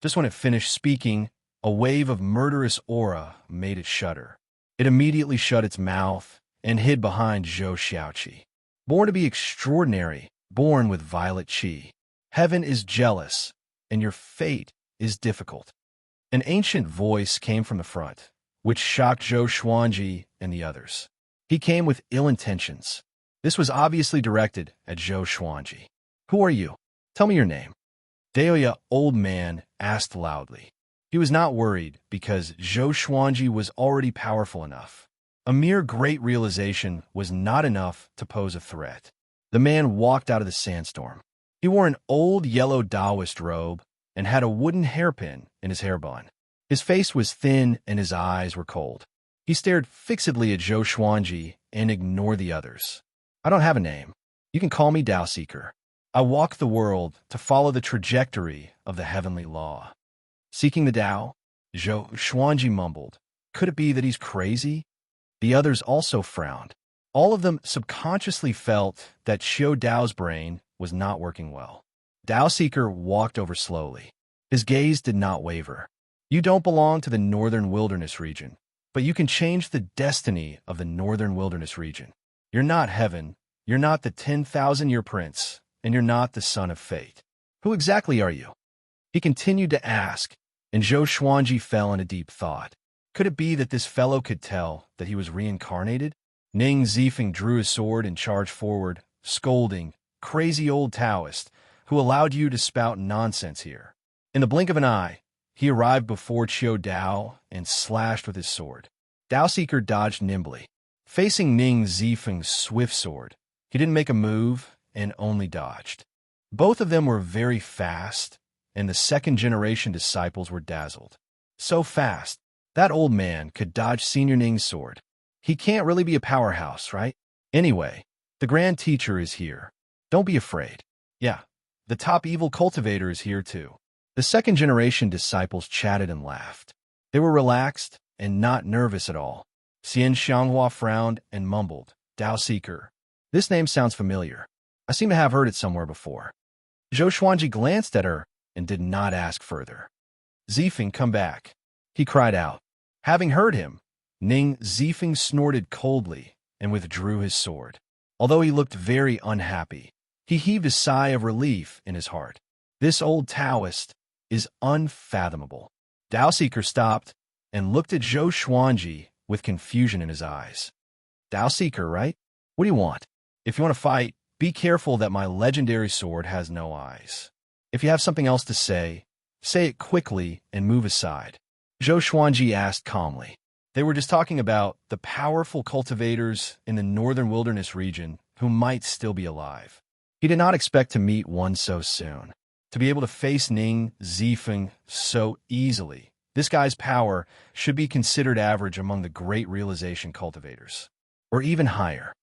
Just when it finished speaking, a wave of murderous aura made it shudder. It immediately shut its mouth and hid behind Zhou Xiaoqi. Born to be extraordinary, born with violet qi. Heaven is jealous, and your fate is difficult. An ancient voice came from the front, which shocked Zhou Xuanji and the others. He came with ill intentions. This was obviously directed at Zhou Xuanji. Who are you? Tell me your name. Daoya Old Man asked loudly. He was not worried because Zhou Xuanji was already powerful enough. A mere great realization was not enough to pose a threat. The man walked out of the sandstorm. He wore an old yellow Taoist robe and had a wooden hairpin in his hair bun. His face was thin and his eyes were cold. He stared fixedly at Zhou Xuanji and ignored the others. I don't have a name. You can call me Tao Seeker. I walk the world to follow the trajectory of the heavenly law. Seeking the Tao? Zhou Xuanji mumbled. Could it be that he's crazy? The others also frowned. All of them subconsciously felt that Xiao Dao's brain was not working well. Tao Seeker walked over slowly. His gaze did not waver. You don't belong to the northern wilderness region, but you can change the destiny of the northern wilderness region. You're not heaven, you're not the 10,000-year prince, and you're not the son of fate. Who exactly are you? He continued to ask, and Zhou Xuanji fell into deep thought. Could it be that this fellow could tell that he was reincarnated? Ning Zifeng drew his sword and charged forward, scolding, "Crazy old Taoist, who allowed you to spout nonsense here?" In the blink of an eye, he arrived before Xiao Dao and slashed with his sword. Tao Seeker dodged nimbly. Facing Ning Zifeng's swift sword, he didn't make a move and only dodged. Both of them were very fast, and the second-generation disciples were dazzled. So fast, that old man could dodge Senior Ning's sword. He can't really be a powerhouse, right? Anyway, the Grand Teacher is here. Don't be afraid. Yeah, the top evil cultivator is here too. The second-generation disciples chatted and laughed. They were relaxed and not nervous at all. Xianxia frowned and mumbled, Dao Seeker. This name sounds familiar. I seem to have heard it somewhere before. Zhou Xuanji glanced at her and did not ask further. Zifeng, come back, he cried out. Having heard him, Ning Zifeng snorted coldly and withdrew his sword. Although he looked very unhappy, he heaved a sigh of relief in his heart. This old Taoist is unfathomable. Dao Seeker stopped and looked at Zhou Xuanji with confusion in his eyes. Dao Seeker, right? What do you want? If you want to fight, be careful that my legendary sword has no eyes. If you have something else to say it quickly and move aside. Zhou Xuanji asked calmly. They were just talking about the powerful cultivators in the northern wilderness region who might still be alive. He did not expect to meet one so soon. To be able to face Ning Zifeng so easily, this guy's power should be considered average among the great realization cultivators, or even higher.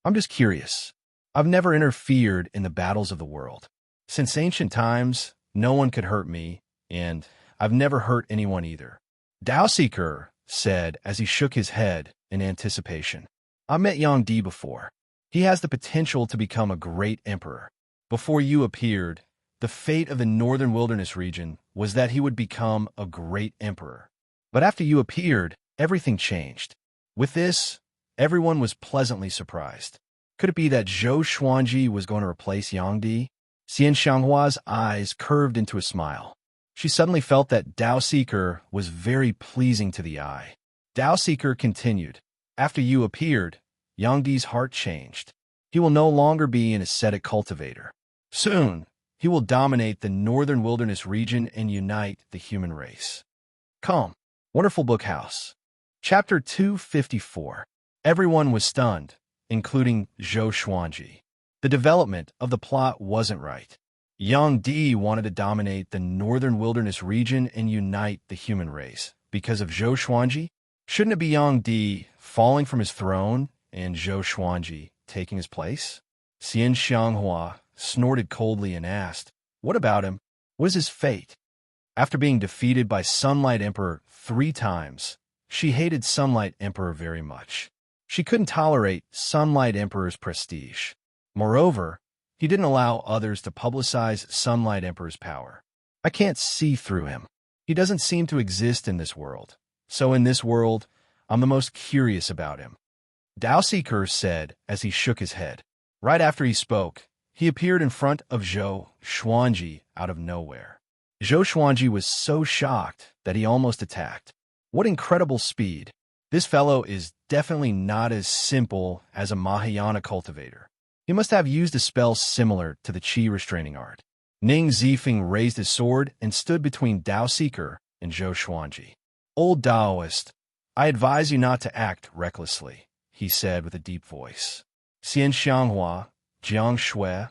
I'm just curious. I've never interfered in the battles of the world. Since ancient times, no one could hurt me, and I've never hurt anyone either. Dao Seeker said as he shook his head in anticipation. I met Yang Di before. He has the potential to become a great emperor. Before you appeared, the fate of the northern wilderness region was that he would become a great emperor. But after you appeared, everything changed. With this, everyone was pleasantly surprised. Could it be that Zhou Xuanji was going to replace Yang Di? Xianxia's eyes curved into a smile. She suddenly felt that Dao Seeker was very pleasing to the eye. Dao Seeker continued, after you appeared, Yang Di's heart changed. He will no longer be an ascetic cultivator. Soon, he will dominate the northern wilderness region and unite the human race. Come, Wonderful Book House. Chapter 254. Everyone was stunned, including Zhou Xuanji. The development of the plot wasn't right. Yang Di wanted to dominate the northern wilderness region and unite the human race. Because of Zhou Xuanji? Shouldn't it be Yang Di falling from his throne and Zhou Xuanji taking his place? Xianxia snorted coldly and asked, what about him? What is his fate? After being defeated by Sunlight Emperor 3 times, she hated Sunlight Emperor very much. She couldn't tolerate Sunlight Emperor's prestige. Moreover, he didn't allow others to publicize Sunlight Emperor's power. I can't see through him. He doesn't seem to exist in this world. So in this world, I'm the most curious about him. Dao Seeker said as he shook his head. Right after he spoke, he appeared in front of Zhou Xuanji out of nowhere. Zhou Xuanji was so shocked that he almost attacked. What incredible speed! This fellow is definitely not as simple as a Mahayana cultivator. He must have used a spell similar to the Qi restraining art. Ning Zifeng raised his sword and stood between Dao Seeker and Zhou Xuanji. Old Daoist, I advise you not to act recklessly, he said with a deep voice. Xianxia, Jiang Shui,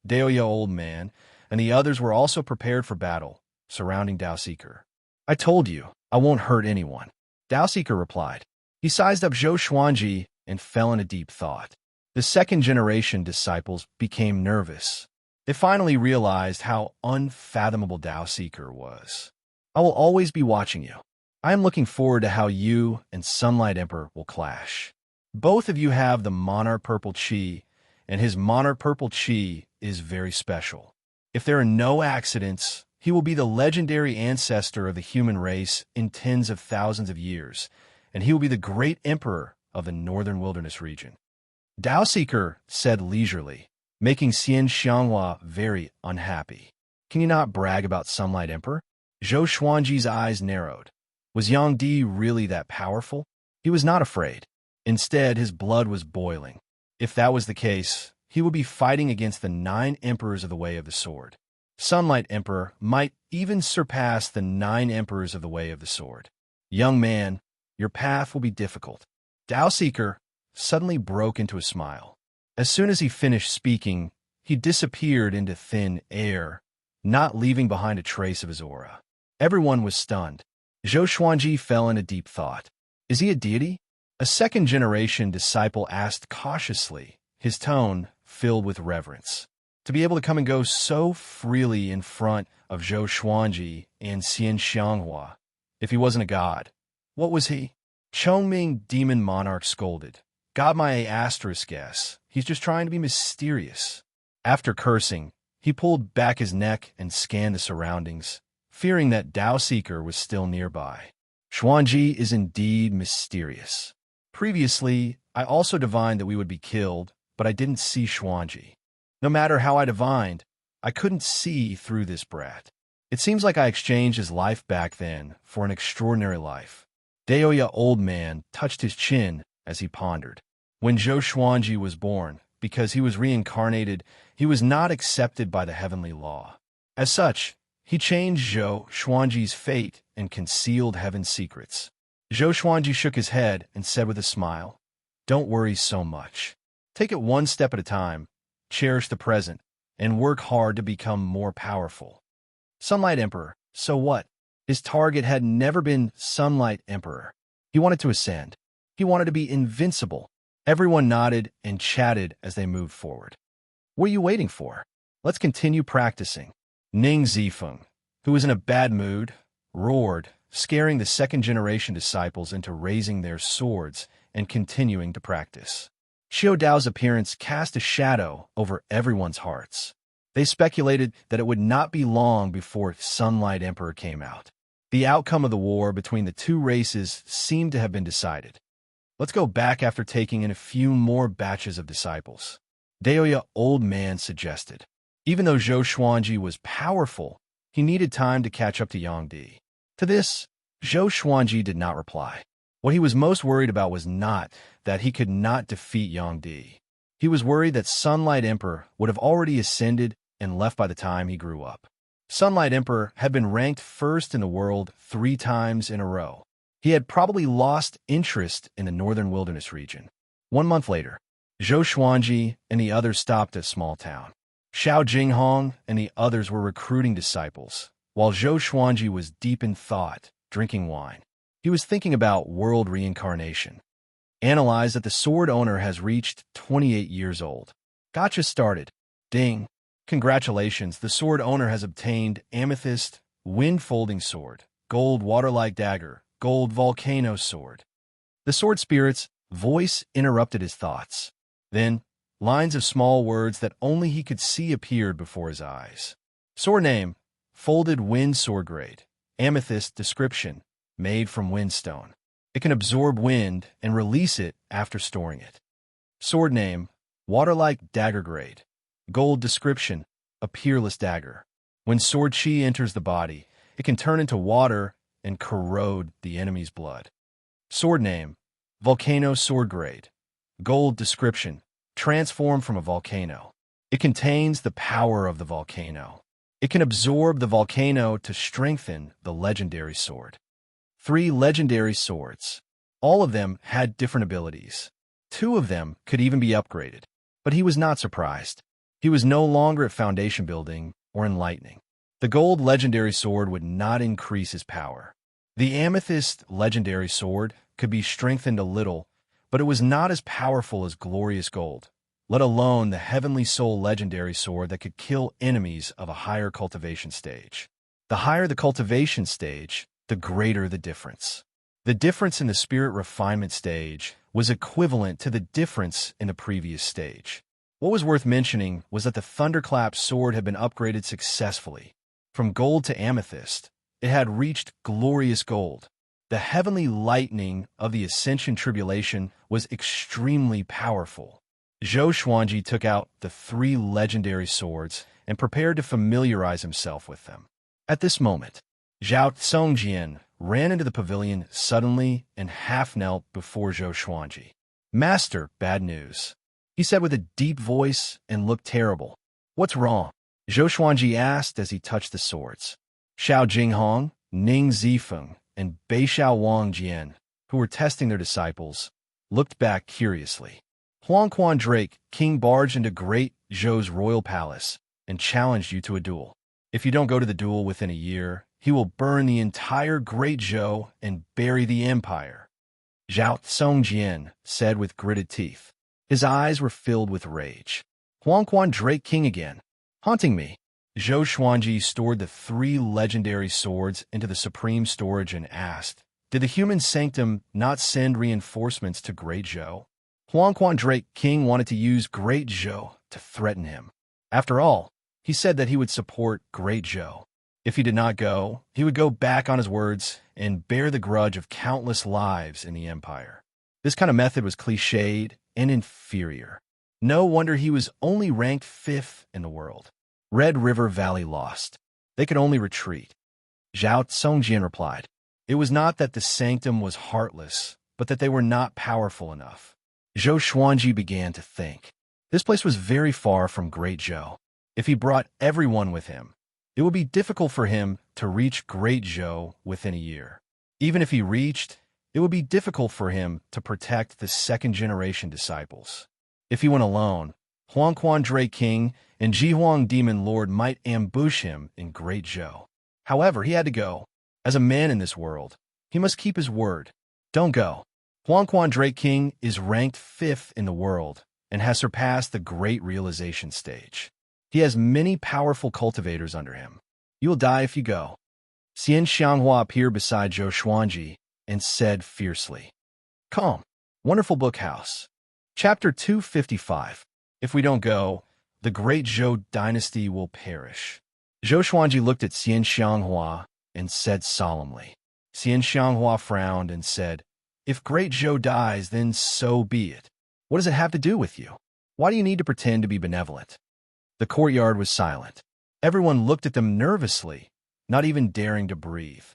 Daoya Old Man, and the others were also prepared for battle, surrounding Dao Seeker. I told you, I won't hurt anyone. Dao Seeker replied. He sized up Zhou Xuanji and fell in a deep thought. The second-generation disciples became nervous. They finally realized how unfathomable Dao Seeker was. I will always be watching you. I am looking forward to how you and Sunlight Emperor will clash. Both of you have the Monarch Purple Qi, and his Monarch Purple Qi is very special. If there are no accidents, he will be the legendary ancestor of the human race in tens of thousands of years, and he will be the great emperor of the northern wilderness region. Dao Seeker said leisurely, making Xianxia very unhappy. Can you not brag about Sunlight Emperor? Zhou Xuanji's eyes narrowed. Was Yang Di really that powerful? He was not afraid. Instead, his blood was boiling. If that was the case, he would be fighting against the 9 emperors of the Way of the Sword. Sunlight Emperor might even surpass the 9 emperors of the Way of the Sword. Young man, your path will be difficult. Dao Seeker suddenly broke into a smile. As soon as he finished speaking, he disappeared into thin air, not leaving behind a trace of his aura. Everyone was stunned. Zhou Xuanji fell into deep thought. Is he a deity? A second-generation disciple asked cautiously, his tone filled with reverence. To be able to come and go so freely in front of Zhou Xuanji and Xianxia, if he wasn't a god, what was he? Chongming Demon Monarch scolded. Got my asterisk S. He's just trying to be mysterious. After cursing, he pulled back his neck and scanned the surroundings, fearing that Dao Seeker was still nearby. Xuanji is indeed mysterious. Previously, I also divined that we would be killed, but I didn't see Xuanji. No matter how I divined, I couldn't see through this brat. It seems like I exchanged his life back then for an extraordinary life. Daoya Old Man touched his chin as he pondered. When Zhou Xuanji was born, because he was reincarnated, he was not accepted by the heavenly law. As such, he changed Zhou Xuanji's fate and concealed heaven's secrets. Zhou Xuanji shook his head and said with a smile, "Don't worry so much. Take it one step at a time, cherish the present, and work hard to become more powerful." Sunlight Emperor, so what? His target had never been Sunlight Emperor. He wanted to ascend. He wanted to be invincible. Everyone nodded and chatted as they moved forward. What are you waiting for? Let's continue practicing. Ning Zifeng, who was in a bad mood, roared, scaring the second-generation disciples into raising their swords and continuing to practice. Xiao Dao's appearance cast a shadow over everyone's hearts. They speculated that it would not be long before Sunlight Emperor came out. The outcome of the war between the two races seemed to have been decided. Let's go back after taking in a few more batches of disciples. Daoya Old Man suggested. Even though Zhou Xuanji was powerful, he needed time to catch up to Yangdi. To this, Zhou Xuanji did not reply. What he was most worried about was not that he could not defeat Yangdi. He was worried that Sunlight Emperor would have already ascended and left by the time he grew up. Sunlight Emperor had been ranked first in the world 3 times in a row. He had probably lost interest in the northern wilderness region. 1 month later, Zhou Xuanji and the others stopped at a small town. Xiao Jinghong and the others were recruiting disciples, while Zhou Xuanji was deep in thought, drinking wine. He was thinking about world reincarnation. Analyze that the sword owner has reached 28 years old. Gotcha started. Ding. Congratulations, the sword owner has obtained Amethyst, Wind-Folding Sword, Gold Water-like Dagger, Gold Volcano Sword. The sword spirit's voice interrupted his thoughts. Then, lines of small words that only he could see appeared before his eyes. Sword name, Folded Wind Sword Grade. Amethyst description, made from windstone. It can absorb wind and release it after storing it. Sword name, Water-like Dagger Grade. Gold description, a peerless dagger. When sword chi enters the body, it can turn into water and corrode the enemy's blood. Sword name, Volcano Sword Grade. Gold description, transform from a volcano. It contains the power of the volcano. It can absorb the volcano to strengthen the legendary sword. 3 legendary swords. All of them had different abilities. 2 of them could even be upgraded. But he was not surprised. He was no longer at foundation building or enlightening. The gold legendary sword would not increase his power. The amethyst legendary sword could be strengthened a little, but it was not as powerful as glorious gold, let alone the heavenly soul legendary sword that could kill enemies of a higher cultivation stage. The higher the cultivation stage, the greater the difference. The difference in the spirit refinement stage was equivalent to the difference in the previous stage. What was worth mentioning was that the Thunderclap sword had been upgraded successfully. From gold to amethyst, it had reached glorious gold. The heavenly lightning of the Ascension Tribulation was extremely powerful. Zhou Xuanji took out the 3 legendary swords and prepared to familiarize himself with them. At this moment, Zhao Tsongjian ran into the pavilion suddenly and half-knelt before Zhou Xuanji. "Master, bad news," he said with a deep voice and looked terrible. "What's wrong?" Zhou Xuanji asked as he touched the swords. Xiao Jinghong, Ning Zifeng, and Beixiao Wang Jian, who were testing their disciples, looked back curiously. Huangquan Drake, king, barged into Great Zhou's royal palace and challenged you to a duel. If you don't go to the duel within a year, he will burn the entire Great Zhou and bury the empire, Zhao Tsongjian said with gritted teeth. His eyes were filled with rage. Huangquan Drake King again, haunting me. Zhou Xuanji stored the 3 legendary swords into the supreme storage and asked, Did the human sanctum not send reinforcements to Great Zhou? Huangquan Drake King wanted to use Great Zhou to threaten him. After all, he said that he would support Great Zhou. If he did not go, he would go back on his words and bear the grudge of countless lives in the empire. This kind of method was cliched and inferior. No wonder he was only ranked 5th in the world. Red River Valley lost. They could only retreat. Zhao Tsongjian replied, "It was not that the sanctum was heartless, but that they were not powerful enough." Zhou Xuanji began to think. This place was very far from Great Zhou. If he brought everyone with him, it would be difficult for him to reach Great Zhou within a year. Even if he reached, it would be difficult for him to protect the second-generation disciples. If he went alone, Huangquan Drake King and Jihuang Demon Lord might ambush him in Great Zhou. However, he had to go. As a man in this world, he must keep his word. Don't go. Huangquan Drake King is ranked 5th in the world and has surpassed the Great Realization stage. He has many powerful cultivators under him. You will die if you go. Xianxia appeared beside Zhou Xuanji and said fiercely, "Calm. Wonderful book house." Chapter 255. If we don't go, the Great Zhou dynasty will perish. Zhou Xuanji looked at Xianxia and said solemnly. Xianxia frowned and said, "If Great Zhou dies, then so be it. What does it have to do with you? Why do you need to pretend to be benevolent?" The courtyard was silent. Everyone looked at them nervously, not even daring to breathe.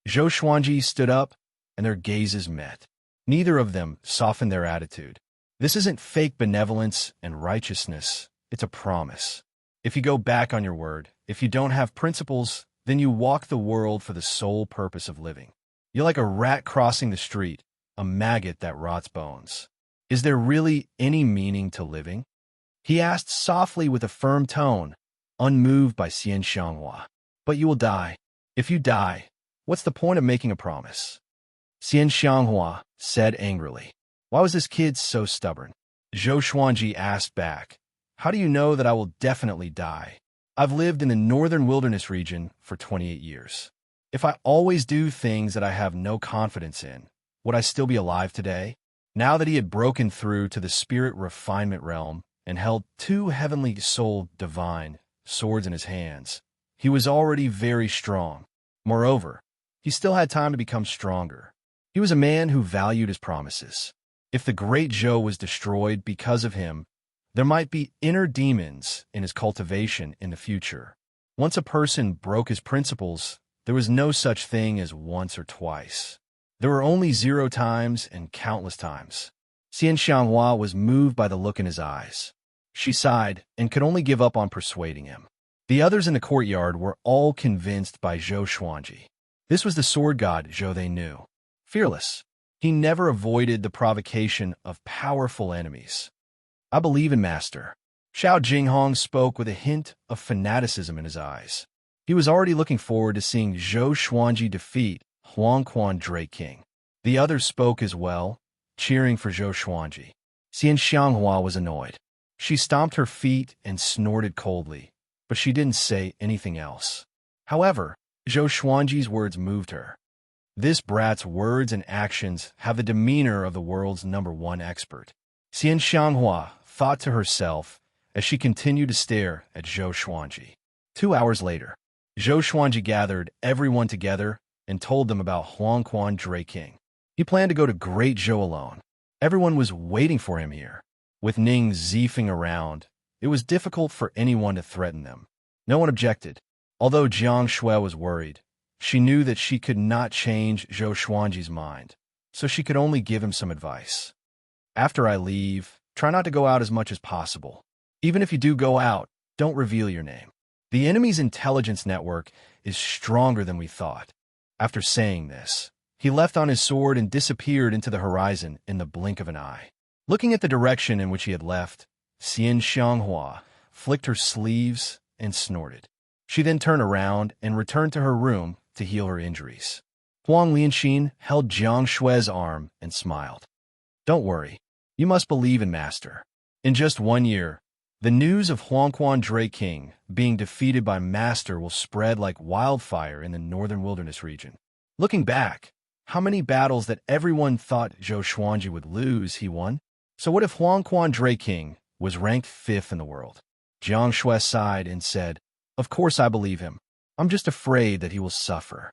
Zhou Xuanji stood up, and their gazes met. Neither of them softened their attitude. This isn't fake benevolence and righteousness. It's a promise. If you go back on your word, if you don't have principles, then you walk the world for the sole purpose of living. You're like a rat crossing the street, a maggot that rots bones. Is there really any meaning to living? He asked softly with a firm tone, unmoved by Xianxia. "But you will die. If you die, what's the point of making a promise?" Xianxia said angrily. "Why was this kid so stubborn?" Zhou Xuanji asked back, "How do you know that I will definitely die? I've lived in the northern wilderness region for 28 years. If I always do things that I have no confidence in, would I still be alive today?" Now that he had broken through to the spirit refinement realm and held 2 heavenly soul divine swords in his hands, he was already very strong. Moreover, he still had time to become stronger. He was a man who valued his promises. If the Great Zhou was destroyed because of him, there might be inner demons in his cultivation in the future. Once a person broke his principles, there was no such thing as once or twice. There were only 0 times and countless times. Xianxia was moved by the look in his eyes. She sighed and could only give up on persuading him. The others in the courtyard were all convinced by Zhou Xuanji. This was the sword god Zhou they knew. Fearless. He never avoided the provocation of powerful enemies. "I believe in Master." Xiao Jinghong spoke with a hint of fanaticism in his eyes. He was already looking forward to seeing Zhou Xuanji defeat Huangquan Drake King. The others spoke as well, cheering for Zhou Xuanji. Xianxia was annoyed. She stomped her feet and snorted coldly, but she didn't say anything else. However, Zhou Xuanji's words moved her. This brat's words and actions have the demeanor of the world's #1 expert. Xianxia thought to herself as she continued to stare at Zhou Xuanji. 2 hours later, Zhou Xuanji gathered everyone together and told them about Huangquan Drake King. He planned to go to Great Zhou alone. Everyone was waiting for him here. With Ning ziefing around, it was difficult for anyone to threaten them. No one objected. Although Jiang Shui was worried, she knew that she could not change Zhou Xuanji's mind, so she could only give him some advice. "After I leave, try not to go out as much as possible. Even if you do go out, don't reveal your name. The enemy's intelligence network is stronger than we thought." After saying this, he left on his sword and disappeared into the horizon in the blink of an eye. Looking at the direction in which he had left, Xianxia flicked her sleeves and snorted. She then turned around and returned to her room to heal her injuries. Huang Lianxin held Jiang Shui's arm and smiled. "Don't worry. You must believe in Master." In just 1 year, the news of Huangquan Drake King being defeated by Master will spread like wildfire in the northern wilderness region. Looking back, How many battles that everyone thought Zhou Xuanji would lose, he won? So what if Huangquan Dray King was ranked 5th in the world? Xianxia sighed and said, "Of course I believe him. I'm just afraid that he will suffer."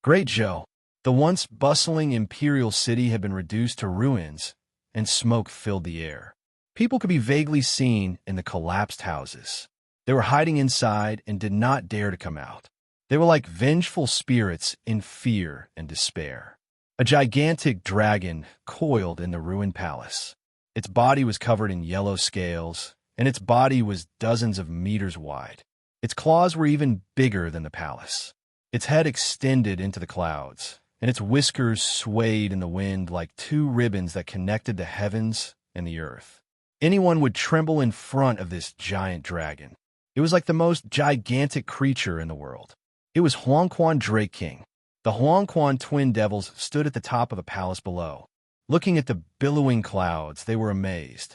Great Zhou, the once bustling imperial city had been reduced to ruins, and smoke filled the air. People could be vaguely seen in the collapsed houses. They were hiding inside and did not dare to come out. They were like vengeful spirits in fear and despair. A gigantic dragon coiled in the ruined palace. Its body was covered in yellow scales, and its body was dozens of meters wide. Its claws were even bigger than the palace. Its head extended into the clouds, and its whiskers swayed in the wind like two ribbons that connected the heavens and the earth. Anyone would tremble in front of this giant dragon. It was like the most gigantic creature in the world. It was Huangquan Dray King. The Huangquan twin devils stood at the top of the palace below. Looking at the billowing clouds, they were amazed.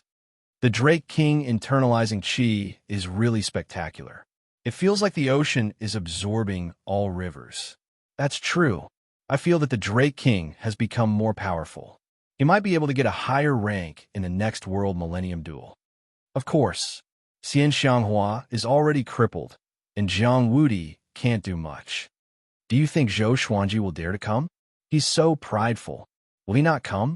The Drake King internalizing chi is really spectacular. It feels like the ocean is absorbing all rivers. That's true. I feel that the Drake King has become more powerful. He might be able to get a higher rank in the next World Millennium Duel. Of course, Xianxia is already crippled, and Jiang Wudi can't do much. Do you think Zhou Xuanji will dare to come? He's so prideful. Will he not come?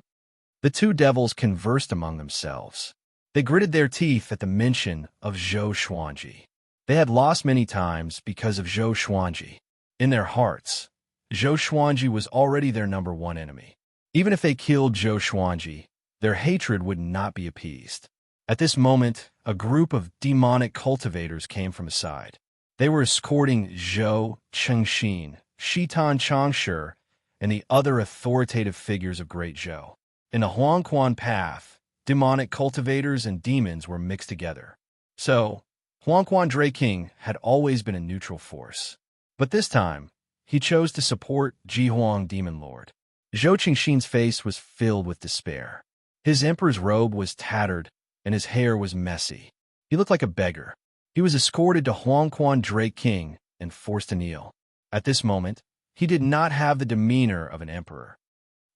The two devils conversed among themselves. They gritted their teeth at the mention of Zhou Xuanji. They had lost many times because of Zhou Xuanji. In their hearts, Zhou Xuanji was already their #1 enemy. Even if they killed Zhou Xuanji, their hatred would not be appeased. At this moment, a group of demonic cultivators came from aside. They were escorting Zhou Chengxin, Shitan Changshi, and the other authoritative figures of Great Zhou. In the Huangquan path, demonic cultivators and demons were mixed together. So, Huangquan Dray King had always been a neutral force. But this time, he chose to support Jihuang Demon Lord. Zhou Qingxin's face was filled with despair. His emperor's robe was tattered, and his hair was messy. He looked like a beggar. He was escorted to Huangquan Dray King and forced to kneel. At this moment, he did not have the demeanor of an emperor.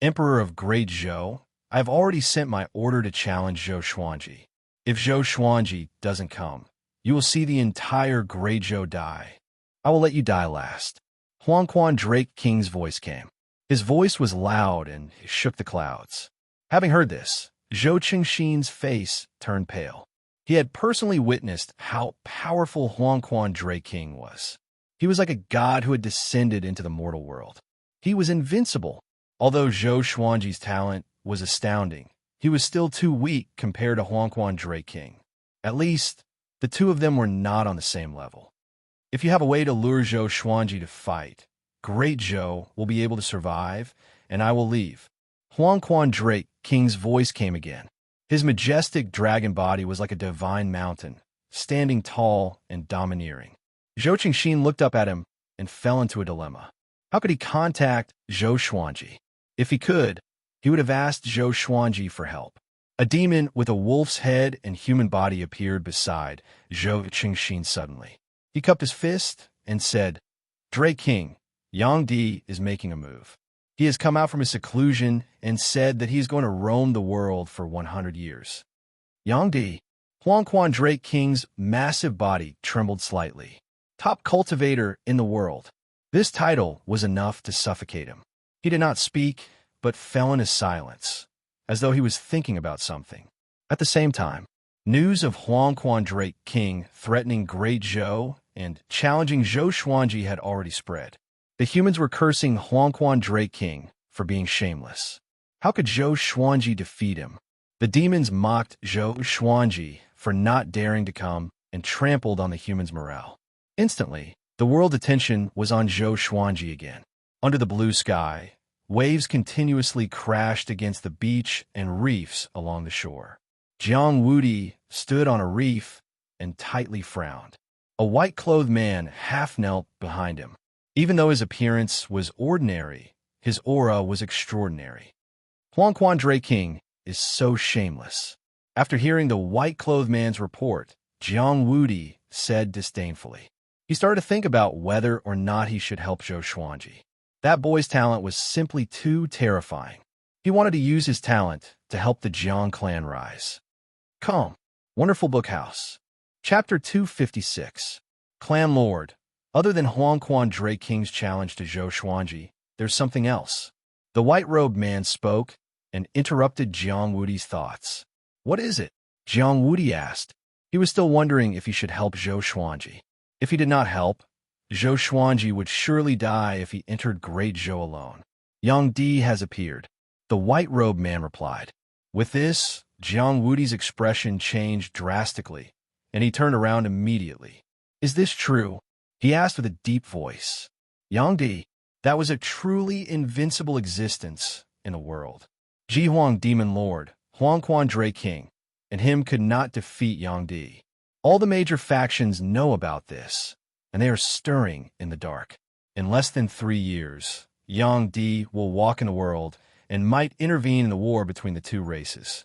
"Emperor of Great Zhou, I have already sent my order to challenge Zhou Xuanji. If Zhou Xuanji doesn't come, you will see the entire Great Zhou die. I will let you die last." Huangquan Dray King's voice came. His voice was loud and shook the clouds. Having heard this, Zhou Qingxin's face turned pale. He had personally witnessed how powerful Huangquan Dray King was. He was like a god who had descended into the mortal world. He was invincible. Although Zhou Xuanji's talent was astounding, he was still too weak compared to Huangquan Dray King. At least, the two of them were not on the same level. If you have a way to lure Zhou Xuanji to fight, Great Zhou will be able to survive, and I will leave. Huangquan Dray King's voice came again. His majestic dragon body was like a divine mountain, standing tall and domineering. Zhou Qingxin looked up at him and fell into a dilemma. How could he contact Zhou Xuanji? If he could, he would have asked Zhou Xuanji for help. A demon with a wolf's head and human body appeared beside Zhou Qingxin suddenly. He cupped his fist and said, "Dray King, Yang Di is making a move. He has come out from his seclusion and said that he is going to roam the world for 100 years. Yang Di." Huangquan Dray King's massive body trembled slightly. Top cultivator in the world. This title was enough to suffocate him. He did not speak, but fell into silence, as though he was thinking about something. At the same time, news of Huangquan Dray King threatening Great Zhou and challenging Zhou Xuanji had already spread. The humans were cursing Huangquan Dray King for being shameless. How could Zhou Xuanji defeat him? The demons mocked Zhou Xuanji for not daring to come and trampled on the humans' morale. Instantly, the world attention was on Zhou Xuanji again. Under the blue sky, waves continuously crashed against the beach and reefs along the shore. Jiang Wudi stood on a reef and tightly frowned. A white-clothed man half-knelt behind him. Even though his appearance was ordinary, his aura was extraordinary. Huangquan Dray King is so shameless. After hearing the white-clothed man's report, Jiang Wudi said disdainfully. He started to think about whether or not he should help Zhou Xuanji. That boy's talent was simply too terrifying. He wanted to use his talent to help the Jiang clan rise. Come, Wonderful Bookhouse. Chapter 256. Clan Lord. Other than Huangquan Drake King's challenge to Zhou Xuanji, there's something else. The white-robed man spoke and interrupted Jiang Wudi's thoughts. What is it? Jiang Wudi asked. He was still wondering if he should help Zhou Xuanji. If he did not help, Zhou Xuanji would surely die if he entered Great Zhou alone. Yang Di has appeared. The white-robed man replied. With this, Jiang Wudi's expression changed drastically, and he turned around immediately. Is this true? He asked with a deep voice. Yang Di, that was a truly invincible existence in the world. Ji Huang Demon Lord, Huangquan Drake King, and him could not defeat Yang Di. All the major factions know about this, and they are stirring in the dark. In less than 3 years, Yang Di will walk in the world and might intervene in the war between the two races.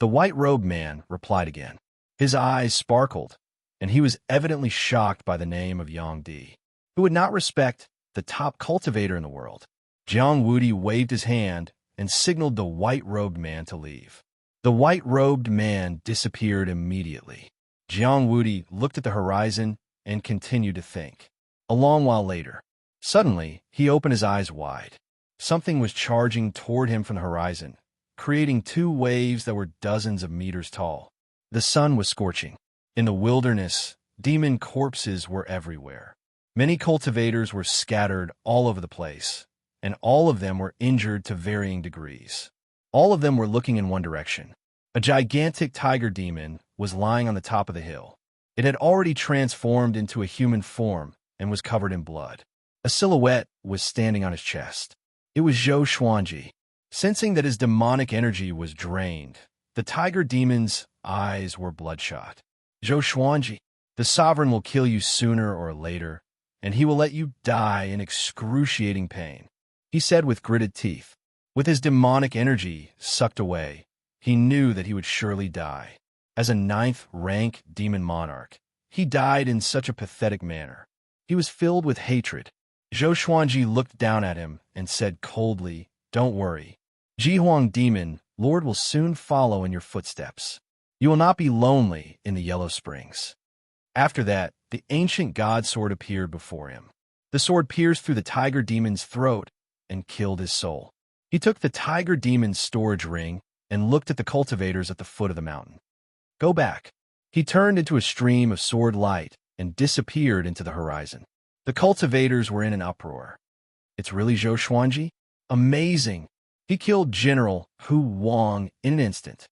The white-robed man replied again. His eyes sparkled, and he was evidently shocked by the name of Yang Di, who would not respect the top cultivator in the world. Jiang Wudi waved his hand and signaled the white-robed man to leave. The white-robed man disappeared immediately. Jiang Wudi looked at the horizon and continued to think. A long while later, suddenly, he opened his eyes wide. Something was charging toward him from the horizon, creating 2 waves that were dozens of meters tall. The sun was scorching. In the wilderness, demon corpses were everywhere. Many cultivators were scattered all over the place, and all of them were injured to varying degrees. All of them were looking in one direction. A gigantic tiger demon was lying on the top of the hill. It had already transformed into a human form and was covered in blood. A silhouette was standing on his chest. It was Zhou Xuanji. Sensing that his demonic energy was drained, the tiger demon's eyes were bloodshot. Zhou Xuanji, the sovereign will kill you sooner or later, and he will let you die in excruciating pain, he said with gritted teeth. With his demonic energy sucked away, he knew that he would surely die. As a 9th-rank demon monarch, he died in such a pathetic manner. He was filled with hatred. Zhou Xuanji looked down at him and said coldly, "Don't worry. Ji Huang Demon Lord will soon follow in your footsteps. You will not be lonely in the Yellow Springs." After that, the ancient god sword appeared before him. The sword pierced through the tiger demon's throat and killed his soul. He took the tiger demon's storage ring and looked at the cultivators at the foot of the mountain. Go back. He turned into a stream of sword light and disappeared into the horizon. The cultivators were in an uproar. It's really Zhou Xuanji? Amazing! He killed General Hu Wang in an instant.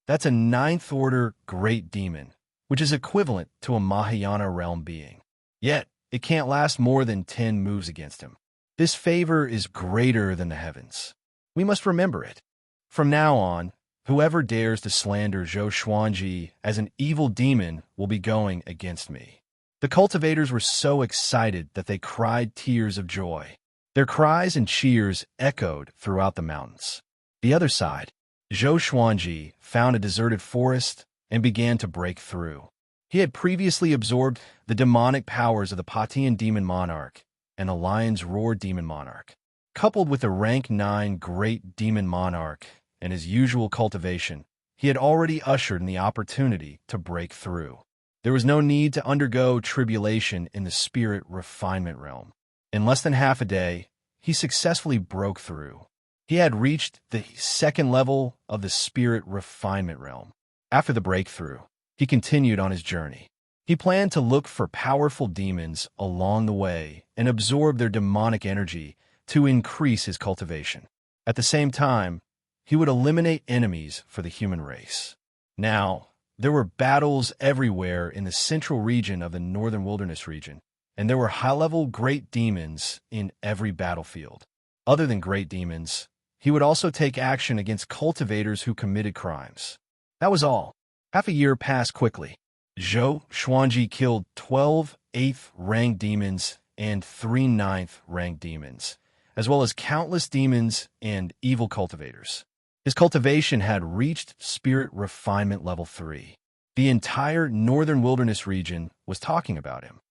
That's a 9th-order great demon, which is equivalent to a Mahayana realm being. Yet, it can't last more than 10 moves against him. This favor is greater than the heavens. We must remember it. From now on, whoever dares to slander Zhou Xuanji as an evil demon will be going against me. The cultivators were so excited that they cried tears of joy. Their cries and cheers echoed throughout the mountains. The other side, Zhou Xuanji found a deserted forest and began to break through. He had previously absorbed the demonic powers of the Patian Demon Monarch and the Lion's Roar Demon Monarch. Coupled with the rank 9 Great Demon Monarch and his usual cultivation, he had already ushered in the opportunity to break through. There was no need to undergo tribulation in the spirit refinement realm. In less than half a day, he successfully broke through. He had reached the 2nd level of the spirit refinement realm. After the breakthrough, he continued on his journey. He planned to look for powerful demons along the way and absorb their demonic energy to increase his cultivation. At the same time, he would eliminate enemies for the human race. Now, there were battles everywhere in the central region of the Northern Wilderness region, and there were high-level great demons in every battlefield. Other than great demons, he would also take action against cultivators who committed crimes. That was all. Half a year passed quickly. Zhou Xuanji killed 12 8th-rank demons and 3 9th-rank demons, as well as countless demons and evil cultivators. His cultivation had reached spirit refinement level 3. The entire Northern Wilderness region was talking about him.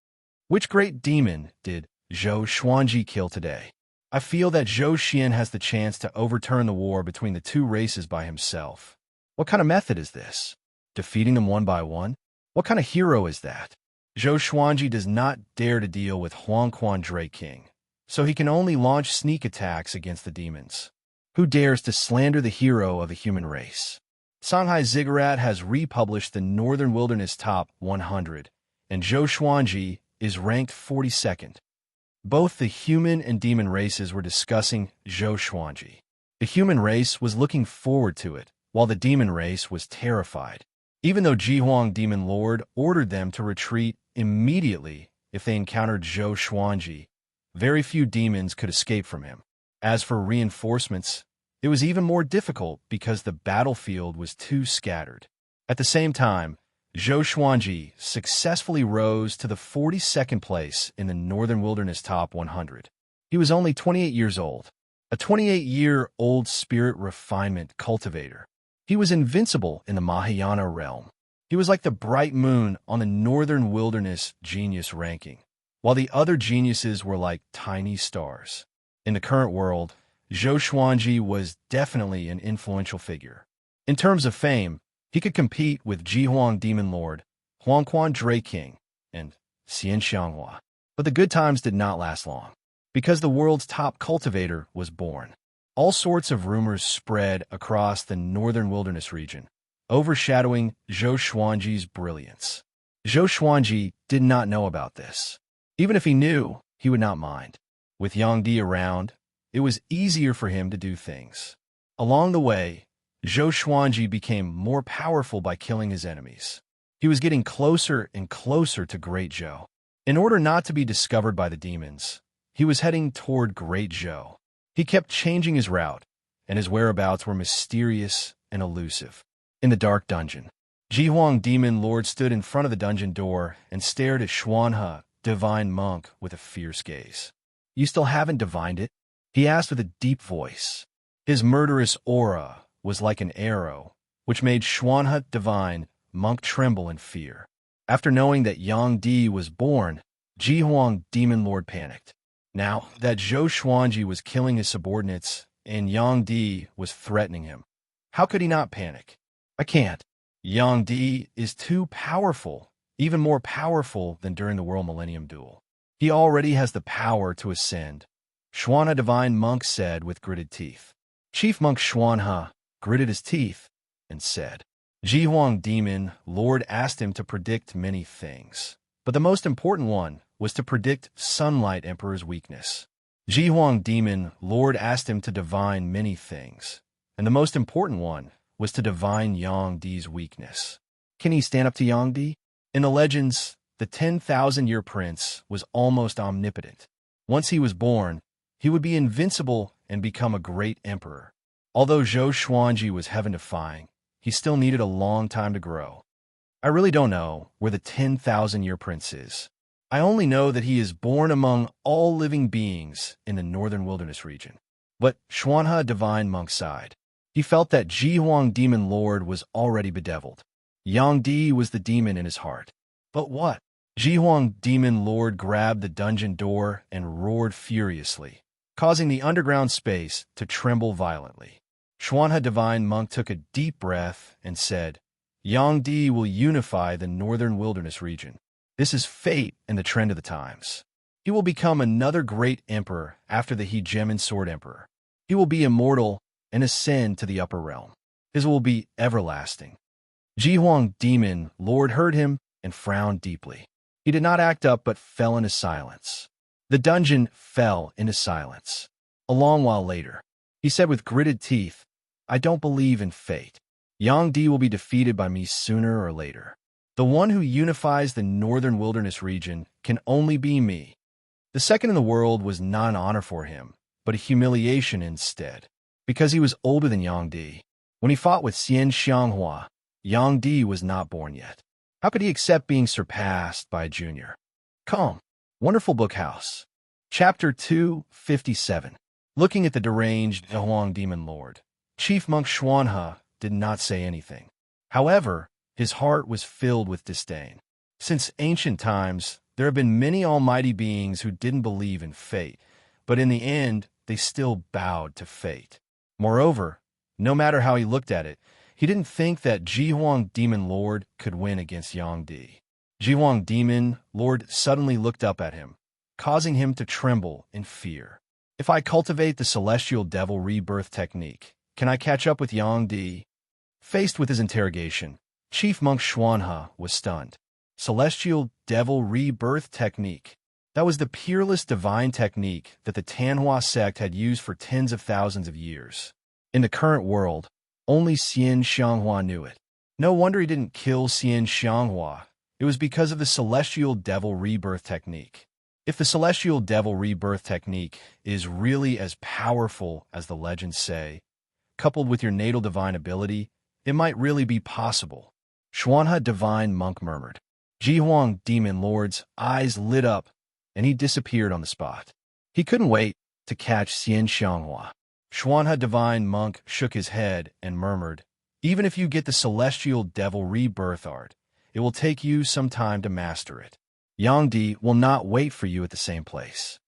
Which great demon did Zhou Xuanji kill today? I feel that Zhou Xian has the chance to overturn the war between the two races by himself. What kind of method is this? Defeating them one by one? What kind of hero is that? Zhou Xuanji does not dare to deal with Huangquan Drake King, so he can only launch sneak attacks against the demons. Who dares to slander the hero of the human race? Shanghai Ziggurat has republished the Northern Wilderness Top 100, and Zhou Xuanji is ranked 42nd. Both the human and demon races were discussing Zhou Xuanji. The human race was looking forward to it, while the demon race was terrified. Even though Jihuang Demon Lord ordered them to retreat immediately if they encountered Zhou Xuanji, very few demons could escape from him. As for reinforcements, it was even more difficult because the battlefield was too scattered. At the same time, Zhou Xuanji successfully rose to the 42nd place in the Northern Wilderness Top 100. He was only 28 years old, a 28-year-old spirit refinement cultivator. He was invincible in the Mahayana realm. He was like the bright moon on the Northern Wilderness Genius ranking, while the other geniuses were like tiny stars. In the current world, Zhou Xuanji was definitely an influential figure. In terms of fame, he could compete with Jihuang Demon Lord, Huangquan Drake King, and Xianxia. But the good times did not last long, because the world's top cultivator was born. All sorts of rumors spread across the Northern Wilderness region, overshadowing Zhou Xuanji's brilliance. Zhou Xuanji did not know about this. Even if he knew, he would not mind. With Yangdi around, it was easier for him to do things. Along the way, Zhou Xuanji became more powerful by killing his enemies. He was getting closer and closer to Great Zhou. In order not to be discovered by the demons, he was heading toward Great Zhou. He kept changing his route, and his whereabouts were mysterious and elusive. In the dark dungeon, Jihuang Demon Lord stood in front of the dungeon door and stared at Xuanhe, divine monk, with a fierce gaze. "You still haven't divined it?" he asked with a deep voice. His murderous aura was like an arrow, which made Xuanhe divine monk tremble in fear. After knowing that Yang Di was born, Jihuang Demon Lord panicked. Now that Zhou Xuanji was killing his subordinates and Yang Di was threatening him, how could he not panic? "I can't. Yang Di is too powerful, even more powerful than during the World Millennium Duel. He already has the power to ascend," Xuanhe Divine Monk said with gritted teeth. Chief Monk Xuanhe gritted his teeth and said, Jihuang Demon Lord asked him to predict many things, but the most important one was to predict Sunlight Emperor's weakness. Jihuang Demon Lord asked him to divine many things, and the most important one was to divine Yang Di's weakness. Can he stand up to Yang Di? In the legends, the 10,000-year prince was almost omnipotent. Once he was born, he would be invincible and become a great emperor. Although Zhou Xuanji was heaven-defying, he still needed a long time to grow. I really don't know where the 10,000-year prince is. I only know that he is born among all living beings in the Northern Wilderness region. But Xuanhe Divine Monk sighed. He felt that Jihuang Demon Lord was already bedeviled. Yang Di was the demon in his heart. But what? Jihuang Demon Lord grabbed the dungeon door and roared furiously, causing the underground space to tremble violently. Xuanhe Divine Monk took a deep breath and said, Yang Di will unify the Northern Wilderness region. This is fate and the trend of the times. He will become another great emperor after the Hegemon Sword Emperor. He will be immortal and ascend to the upper realm. His will be everlasting. Jihuang Demon Lord heard him and frowned deeply. He did not act up but fell into silence. The dungeon fell into silence. A long while later, he said with gritted teeth, I don't believe in fate. Yang Di will be defeated by me sooner or later. The one who unifies the Northern Wilderness region can only be me. The second in the world was not an honor for him, but a humiliation instead, because he was older than Yang Di. When he fought with Xianxia, Yang Di was not born yet. How could he accept being surpassed by a junior? Come, Wonderful Book House. Chapter 257. Looking at the deranged Jihuang Demon Lord, Chief Monk Xuanhe did not say anything. However, his heart was filled with disdain. Since ancient times, there have been many almighty beings who didn't believe in fate, but in the end, they still bowed to fate. Moreover, no matter how he looked at it, he didn't think that Jihuang Demon Lord could win against Yang Di. Jihuang Demon Lord suddenly looked up at him, causing him to tremble in fear. If I cultivate the Celestial Devil Rebirth technique, can I catch up with Yang Di? Faced with his interrogation, Chief Monk Xuanhe was stunned. Celestial Devil Rebirth technique. That was the peerless divine technique that the Tanhua sect had used for tens of thousands of years. In the current world, only Xianxia knew it. No wonder he didn't kill Xianxia. It was because of the Celestial Devil Rebirth technique. If the Celestial Devil Rebirth technique is really as powerful as the legends say, coupled with your natal divine ability, it might really be possible. Xuanhe Divine Monk murmured. Jihuang Demon Lord's eyes lit up, and he disappeared on the spot. He couldn't wait to catch Xianxia. Xuanhe Divine Monk shook his head and murmured, even if you get the Celestial Devil Rebirth art, it will take you some time to master it. Yang Di will not wait for you at the same place.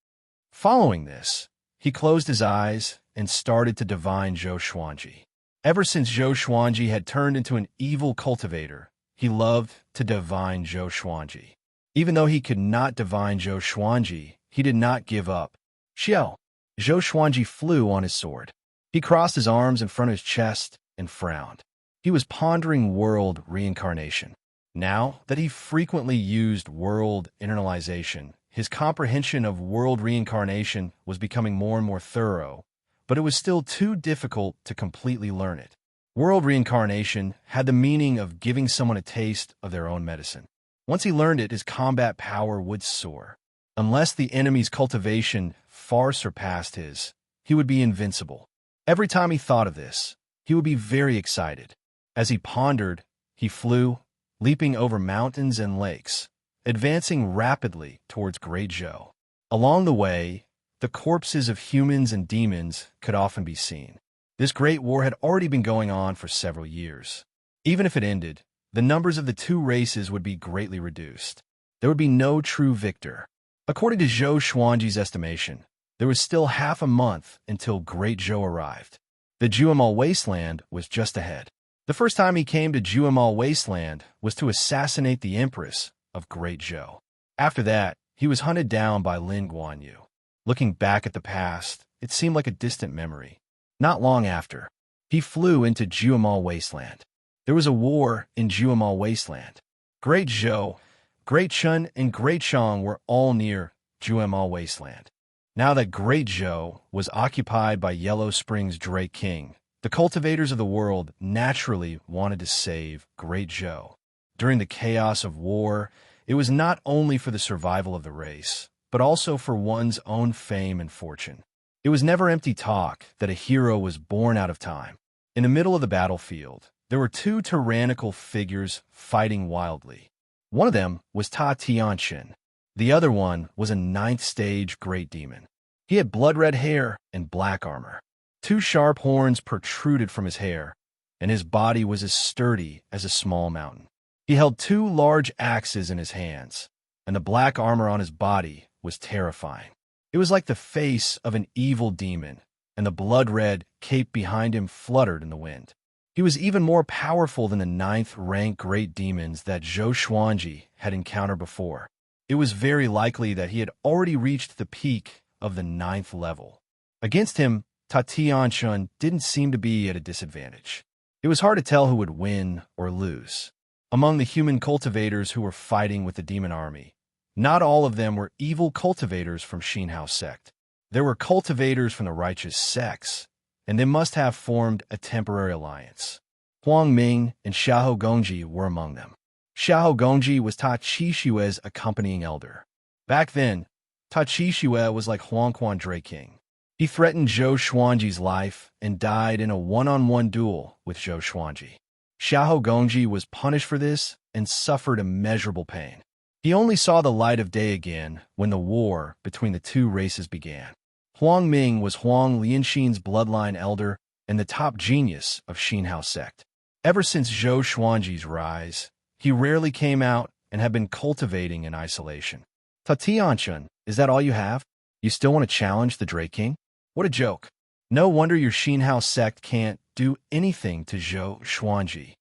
Following this, he closed his eyes and started to divine Zhou Xuanji. Ever since Zhou Xuanji had turned into an evil cultivator, he loved to divine Zhou Xuanji. Even though he could not divine Zhou Xuanji, he did not give up. Xiao. Zhou Xuanji flew on his sword. He crossed his arms in front of his chest and frowned. He was pondering world reincarnation. Now that he frequently used world internalization, his comprehension of world reincarnation was becoming more and more thorough, but it was still too difficult to completely learn it. World reincarnation had the meaning of giving someone a taste of their own medicine. Once he learned it, his combat power would soar. Unless the enemy's cultivation far surpassed his, he would be invincible. Every time he thought of this, he would be very excited. As he pondered, he flew, leaping over mountains and lakes, advancing rapidly towards Great Zhou. Along the way, the corpses of humans and demons could often be seen. This great war had already been going on for several years. Even if it ended, the numbers of the two races would be greatly reduced. There would be no true victor. According to Zhou Xuanji's estimation, there was still half a month until Great Zhou arrived. The Juemal Wasteland was just ahead. The first time he came to Juemal Wasteland was to assassinate the Empress of Great Zhou. After that, he was hunted down by Lin Guanyu. Looking back at the past, it seemed like a distant memory. Not long after, he flew into Juemal Wasteland. There was a war in Juemal Wasteland. Great Zhou, Great Chun, and Great Chong were all near Juemal Wasteland. Now that Great Zhou was occupied by Yellow Spring's Drake King, the cultivators of the world naturally wanted to save Great Zhou. During the chaos of war, it was not only for the survival of the race, but also for one's own fame and fortune. It was never empty talk that a hero was born out of time. In the middle of the battlefield, there were two tyrannical figures fighting wildly. One of them was Ta Tianxin. The other one was a 9th stage great demon. He had blood-red hair and black armor. Two sharp horns protruded from his hair, and his body was as sturdy as a small mountain. He held two large axes in his hands, and the black armor on his body was terrifying. It was like the face of an evil demon, and the blood-red cape behind him fluttered in the wind. He was even more powerful than the 9th-rank great demons that Zhou Xuanji had encountered before. It was very likely that he had already reached the peak of the 9th level. Against him, Ta Tianxin didn't seem to be at a disadvantage. It was hard to tell who would win or lose. Among the human cultivators who were fighting with the demon army, not all of them were evil cultivators from Xinhao sect. There were cultivators from the righteous sects, and they must have formed a temporary alliance. Huang Ming and Xiahou Gongji were among them. Xiahou Gongji was Ta Qishue's accompanying elder. Back then, Ta Qishue was like Huangquan Drake King. He threatened Zhou Xuanji's life and died in a one-on-one duel with Zhou Xuanji. Xiahou Gongji was punished for this and suffered immeasurable pain. He only saw the light of day again when the war between the two races began. Huang Ming was Huang Lianxin's bloodline elder and the top genius of Xinhao sect. Ever since Zhou Xuanji's rise, he rarely came out and had been cultivating in isolation. Ta Tianxin, is that all you have? You still want to challenge the Drake King? What a joke. No wonder your Xinhao sect can't do anything to Zhou Xuanji.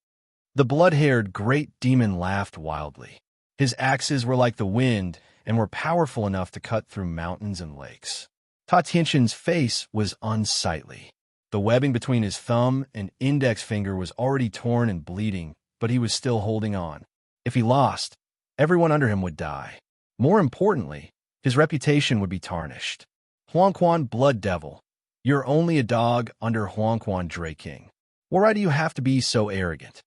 The blood-haired great demon laughed wildly. His axes were like the wind and were powerful enough to cut through mountains and lakes. Ta Tianxian's face was unsightly. The webbing between his thumb and index finger was already torn and bleeding, but he was still holding on. If he lost, everyone under him would die. More importantly, his reputation would be tarnished. Huangquan Blood Devil, you're only a dog under Huangquan Dray King. Why do you have to be so arrogant?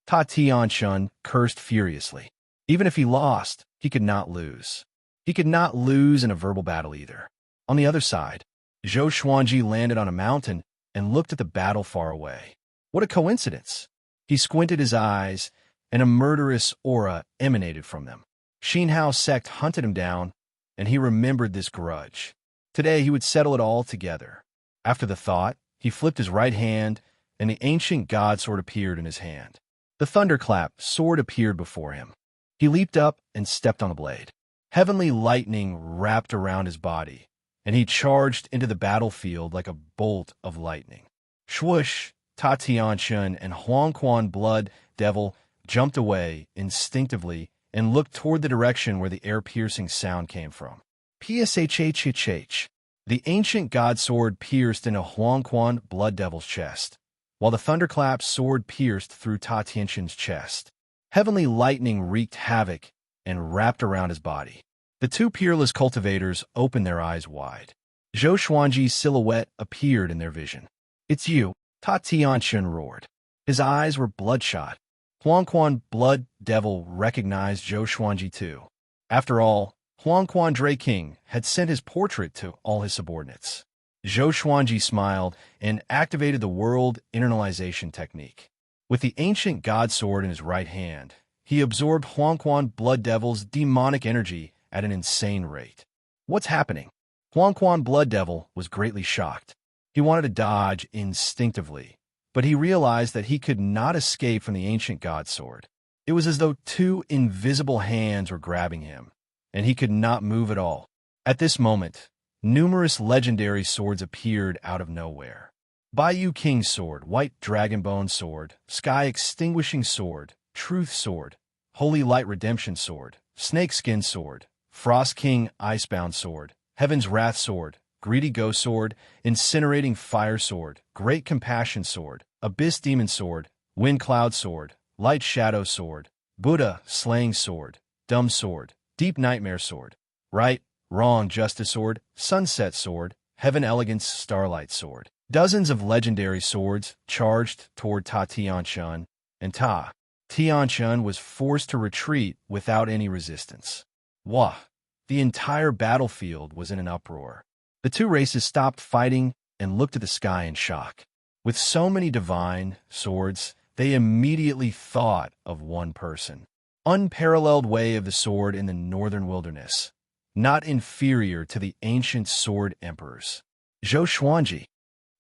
Ta Tianxian cursed furiously. Even if he lost, he could not lose. He could not lose in a verbal battle either. On the other side, Zhou Xuanji landed on a mountain and looked at the battle far away. What a coincidence! He squinted his eyes, and a murderous aura emanated from them. Xinhao sect hunted him down, and he remembered this grudge. Today he would settle it all together. After the thought, he flipped his right hand, and the ancient god sword appeared in his hand. The thunderclap sword appeared before him. He leaped up and stepped on the blade. Heavenly lightning wrapped around his body, and he charged into the battlefield like a bolt of lightning. Swoosh! Ta Tianxian and Huangquan Blood Devil jumped away instinctively and looked toward the direction where the air-piercing sound came from. Pshhhh. The ancient god sword pierced into Huangquan Blood Devil's chest, while the thunderclap sword pierced through Ta Tianxian's chest. Heavenly lightning wreaked havoc and wrapped around his body. The two peerless cultivators opened their eyes wide. Zhou Xuanji's silhouette appeared in their vision. "It's you," Ta Tianxian roared. His eyes were bloodshot. Huangquan Blood Devil recognized Zhou Xuanji too. After all, Huangquan Dray King had sent his portrait to all his subordinates. Zhou Xuanji smiled and activated the world internalization technique. With the ancient god sword in his right hand, he absorbed Huangquan Blood Devil's demonic energy at an insane rate. What's happening? Huangquan Blood Devil was greatly shocked. He wanted to dodge instinctively, but he realized that he could not escape from the ancient god sword. It was as though two invisible hands were grabbing him, and he could not move at all. At this moment, numerous legendary swords appeared out of nowhere. Baiyu King Sword, White Dragonbone Sword, Sky Extinguishing Sword, Truth Sword, Holy Light Redemption Sword, Snakeskin Sword, Frost King Icebound Sword, Heaven's Wrath Sword, Greedy Ghost Sword, Incinerating Fire Sword, Great Compassion Sword, Abyss Demon Sword, Wind Cloud Sword, Light Shadow Sword, Buddha Slaying Sword, Dumb Sword, Deep Nightmare Sword, Right, Wrong Justice Sword, Sunset Sword, Heaven Elegance Starlight Sword. Dozens of legendary swords charged toward Ta Tianxian, and Ta Tianxian was forced to retreat without any resistance. Wah! The entire battlefield was in an uproar. The two races stopped fighting and looked at the sky in shock. With so many divine swords, they immediately thought of one person. Unparalleled way of the sword in the northern wilderness, not inferior to the ancient sword emperors. Zhou Xuanji.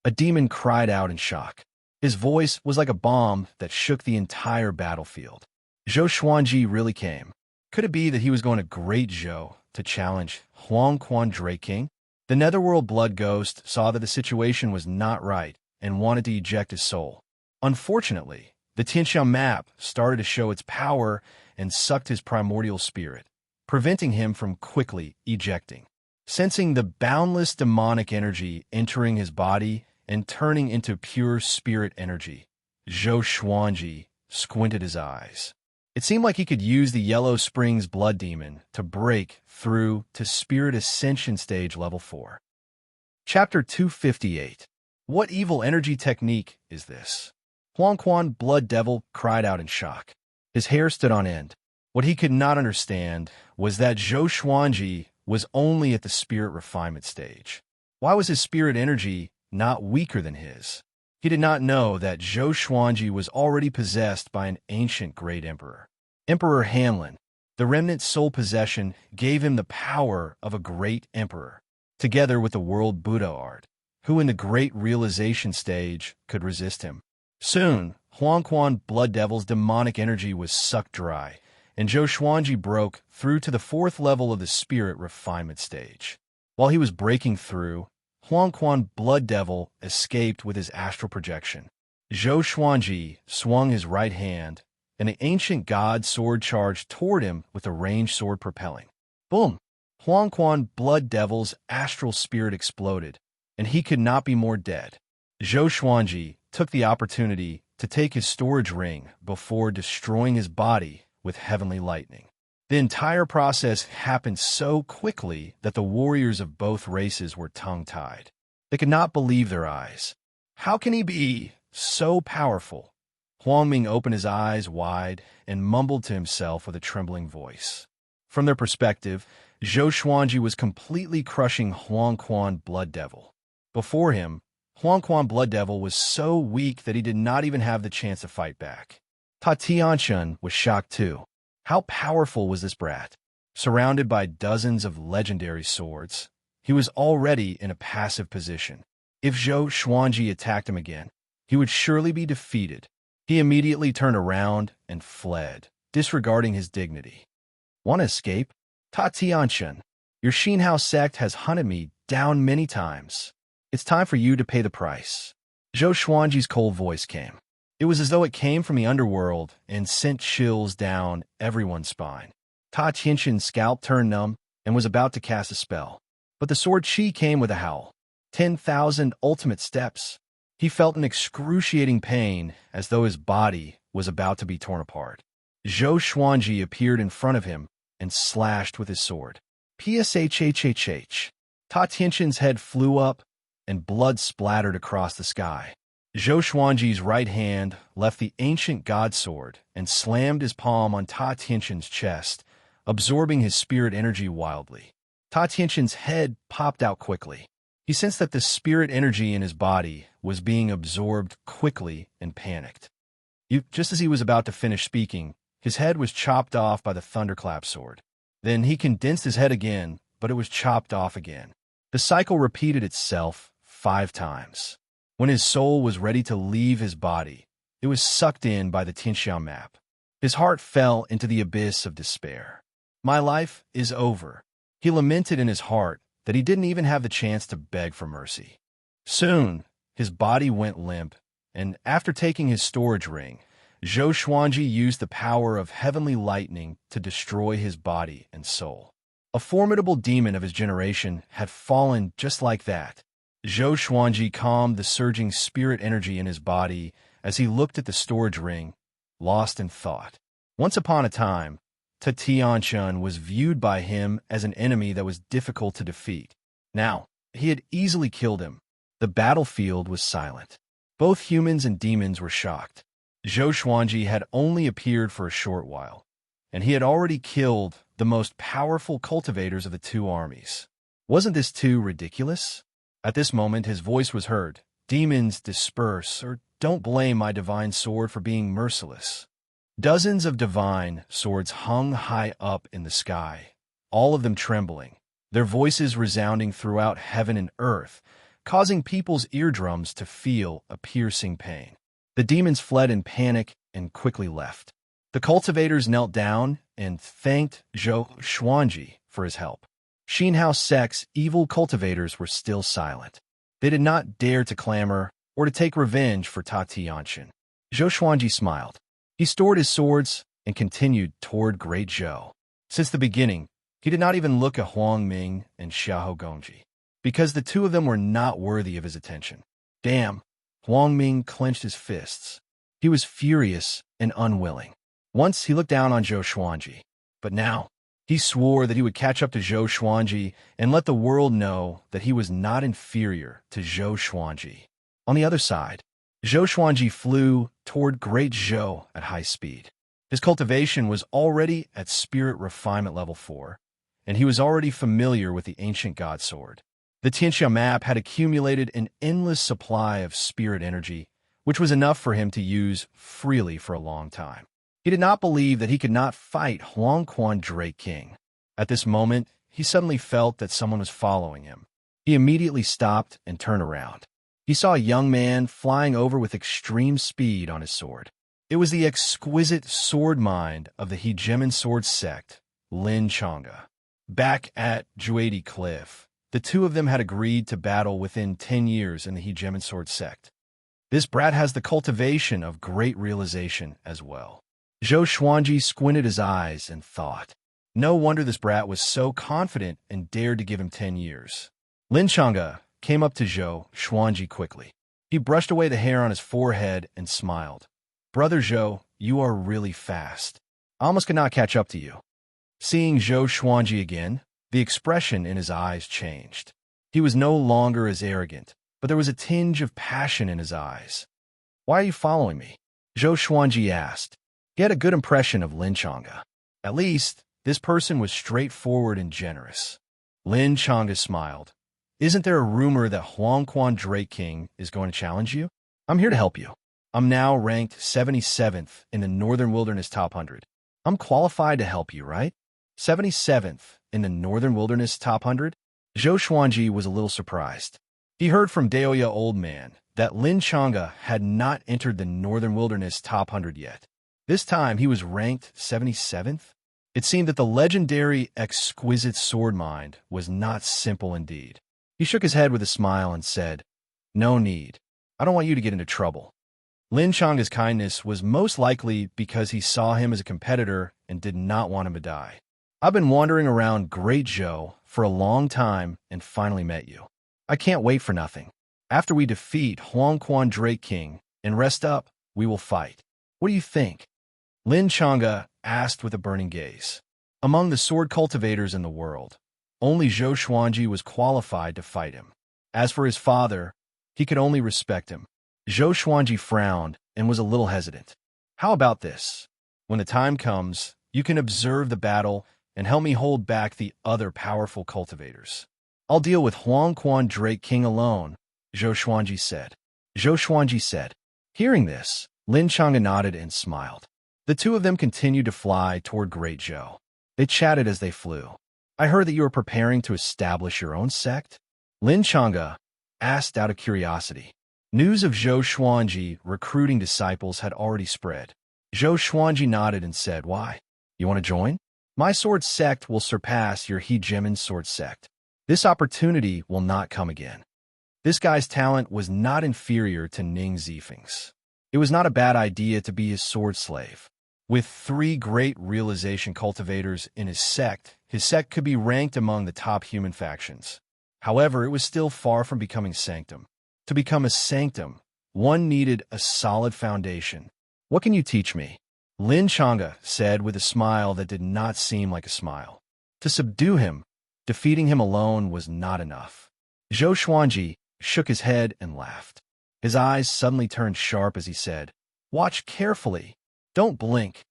A demon cried out in shock. His voice was like a bomb that shook the entire battlefield. Zhou Xuanji really came. Could it be that he was going to Great Zhou to challenge Huangquan Dray King? The Netherworld Blood Ghost saw that the situation was not right and wanted to eject his soul. Unfortunately, the Tianxia map started to show its power and sucked his primordial spirit, preventing him from quickly ejecting. Sensing the boundless demonic energy entering his body and turning into pure spirit energy, Zhou Xuanji squinted his eyes. It seemed like he could use the Yellow Springs Blood Demon to break through to Spirit Ascension Stage Level 4. Chapter 258. What evil energy technique is this? Huangquan Blood Devil cried out in shock. His hair stood on end. What he could not understand was that Zhou Xuanji was only at the spirit refinement stage. Why was his spirit energy not weaker than his? He did not know that Zhou Xuanji was already possessed by an ancient great emperor. Emperor Hanlin, the remnant soul possession, gave him the power of a great emperor, together with the world Buddha art. Who in the great realization stage could resist him? Soon, Huangquan Blood Devil's demonic energy was sucked dry, and Zhou Xuanji broke through to the 4th level of the spirit refinement stage. While he was breaking through, Huangquan Blood Devil escaped with his astral projection. Zhou Xuanji swung his right hand, and the ancient god sword charged toward him with a ranged sword propelling. Boom! Huangquan Blood Devil's astral spirit exploded, and he could not be more dead. Zhou Xuanji took the opportunity to take his storage ring before destroying his body with heavenly lightning. The entire process happened so quickly that the warriors of both races were tongue-tied. They could not believe their eyes. How can he be so powerful? Huangming opened his eyes wide and mumbled to himself with a trembling voice. From their perspective, Zhou Xuanji was completely crushing Huangquan Blood Devil. Before him, Huangquan Blood Devil was so weak that he did not even have the chance to fight back. Xianxia was shocked too. How powerful was this brat? Surrounded by dozens of legendary swords, he was already in a passive position. If Zhou Xuanji attacked him again, he would surely be defeated. He immediately turned around and fled, disregarding his dignity. Want to escape? Xianxia, your Xianxia sect has hunted me down many times. It's time for you to pay the price. Zhou Xuanji's cold voice came. It was as though it came from the underworld and sent chills down everyone's spine. Xianxia's scalp turned numb and was about to cast a spell. But the sword chi came with a howl. 10,000 ultimate steps. He felt an excruciating pain as though his body was about to be torn apart. Zhou Xuanji appeared in front of him and slashed with his sword. Pshhhhh. Xianxia's head flew up and blood splattered across the sky. Zhou Xuanji's right hand left the ancient god sword and slammed his palm on Xianxia's chest, absorbing his spirit energy wildly. Xianxia's head popped out quickly. He sensed that the spirit energy in his body was being absorbed quickly and panicked. Just as he was about to finish speaking, his head was chopped off by the thunderclap sword. Then he condensed his head again, but it was chopped off again. The cycle repeated itself 5 times. When his soul was ready to leave his body, it was sucked in by the Xianxia map. His heart fell into the abyss of despair. My life is over. He lamented in his heart that he didn't even have the chance to beg for mercy. Soon, his body went limp, and after taking his storage ring, Zhou Xuanji used the power of heavenly lightning to destroy his body and soul. A formidable demon of his generation had fallen just like that. Zhou Xuanji calmed the surging spirit energy in his body as he looked at the storage ring, lost in thought. Once upon a time, Xianxia was viewed by him as an enemy that was difficult to defeat. Now, he had easily killed him. The battlefield was silent. Both humans and demons were shocked. Zhou Xuanji had only appeared for a short while, and he had already killed the most powerful cultivators of the 2 armies. Wasn't this too ridiculous? At this moment, his voice was heard. Demons disperse, or don't blame my divine sword for being merciless. Dozens of divine swords hung high up in the sky, all of them trembling, their voices resounding throughout heaven and earth, causing people's eardrums to feel a piercing pain. The demons fled in panic and quickly left. The cultivators knelt down and thanked Zhou Xuanji for his help. Xianxia sect's evil cultivators were still silent. They did not dare to clamor or to take revenge for Xianxia. Zhou Xuanji smiled. He stored his swords and continued toward Great Zhou. Since the beginning, he did not even look at Huangming and Xiahou Gongji, because the 2 of them were not worthy of his attention. Damn! Huangming clenched his fists. He was furious and unwilling. Once he looked down on Zhou Xuanji, but now he swore that he would catch up to Zhou Xuanji and let the world know that he was not inferior to Zhou Xuanji. On the other side, Zhou Xuanji flew toward Great Zhou at high speed. His cultivation was already at spirit refinement level 4, and he was already familiar with the ancient god sword. The Xianxia map had accumulated an endless supply of spirit energy, which was enough for him to use freely for a long time. He did not believe that he could not fight Huangquan Drake King. At this moment, he suddenly felt that someone was following him. He immediately stopped and turned around. He saw a young man flying over with extreme speed on his sword. It was the exquisite sword mind of the hegemon sword sect, Lin Chang'e. Back at Juadi Cliff, The two of them had agreed to battle within 10 years in the Hegemon Sword sect. This brat has the cultivation of great realization as well. Zhou Xuanji squinted his eyes and thought. No wonder this brat was so confident and dared to give him 10 years. Lin Chang'e came up to Zhou Xuanji quickly. He brushed away the hair on his forehead and smiled. Brother Zhou, you are really fast. I almost could not catch up to you. Seeing Zhou Xuanji again, the expression in his eyes changed. He was no longer as arrogant, but there was a tinge of passion in his eyes. Why are you following me? Zhou Xuanji asked. He had a good impression of Lin Chang'e. At least, this person was straightforward and generous. Lin Chang'e smiled. Isn't there a rumor that Huangquan Drake King is going to challenge you? I'm here to help you. I'm now ranked 77th in the Northern Wilderness Top 100. I'm qualified to help you, right? 77th in the Northern Wilderness Top 100? Zhou Xuanji was a little surprised. He heard from Daoya Old Man that Lin Chang'e had not entered the Northern Wilderness Top 100 yet. This time he was ranked 77th? It seemed that the legendary exquisite sword mind was not simple indeed. He shook his head with a smile and said, No need. I don't want you to get into trouble. Lin Chang'e's kindness was most likely because he saw him as a competitor and did not want him to die. I've been wandering around Great Zhou for a long time and finally met you. I can't wait for nothing. After we defeat Huangquan Drake King and rest up, we will fight. What do you think? Lin Chang'e asked with a burning gaze. Among the sword cultivators in the world, only Zhou Xuanji was qualified to fight him. As for his father, he could only respect him. Zhou Xuanji frowned and was a little hesitant. How about this? When the time comes, you can observe the battle and help me hold back the other powerful cultivators. I'll deal with Huangquan Drake King alone, Zhou Xuanji said. Zhou Xuanji said. Hearing this, Lin Chang'e nodded and smiled. The two of them continued to fly toward Great Zhou. They chatted as they flew. I heard that you are preparing to establish your own sect? Lin Chang'e asked out of curiosity. News of Zhou Xuanji recruiting disciples had already spread. Zhou Xuanji nodded and said, Why? You want to join? My sword sect will surpass your Hegemon sword sect. This opportunity will not come again. This guy's talent was not inferior to Ning Zifeng's. It was not a bad idea to be his sword slave. With 3 great realization cultivators in his sect could be ranked among the top human factions. However, it was still far from becoming sanctum. To become a sanctum, one needed a solid foundation. What can you teach me? Lin Chang'e said with a smile that did not seem like a smile. To subdue him, defeating him alone was not enough. Zhou Xuanji shook his head and laughed. His eyes suddenly turned sharp as he said, Watch carefully. Don't blink.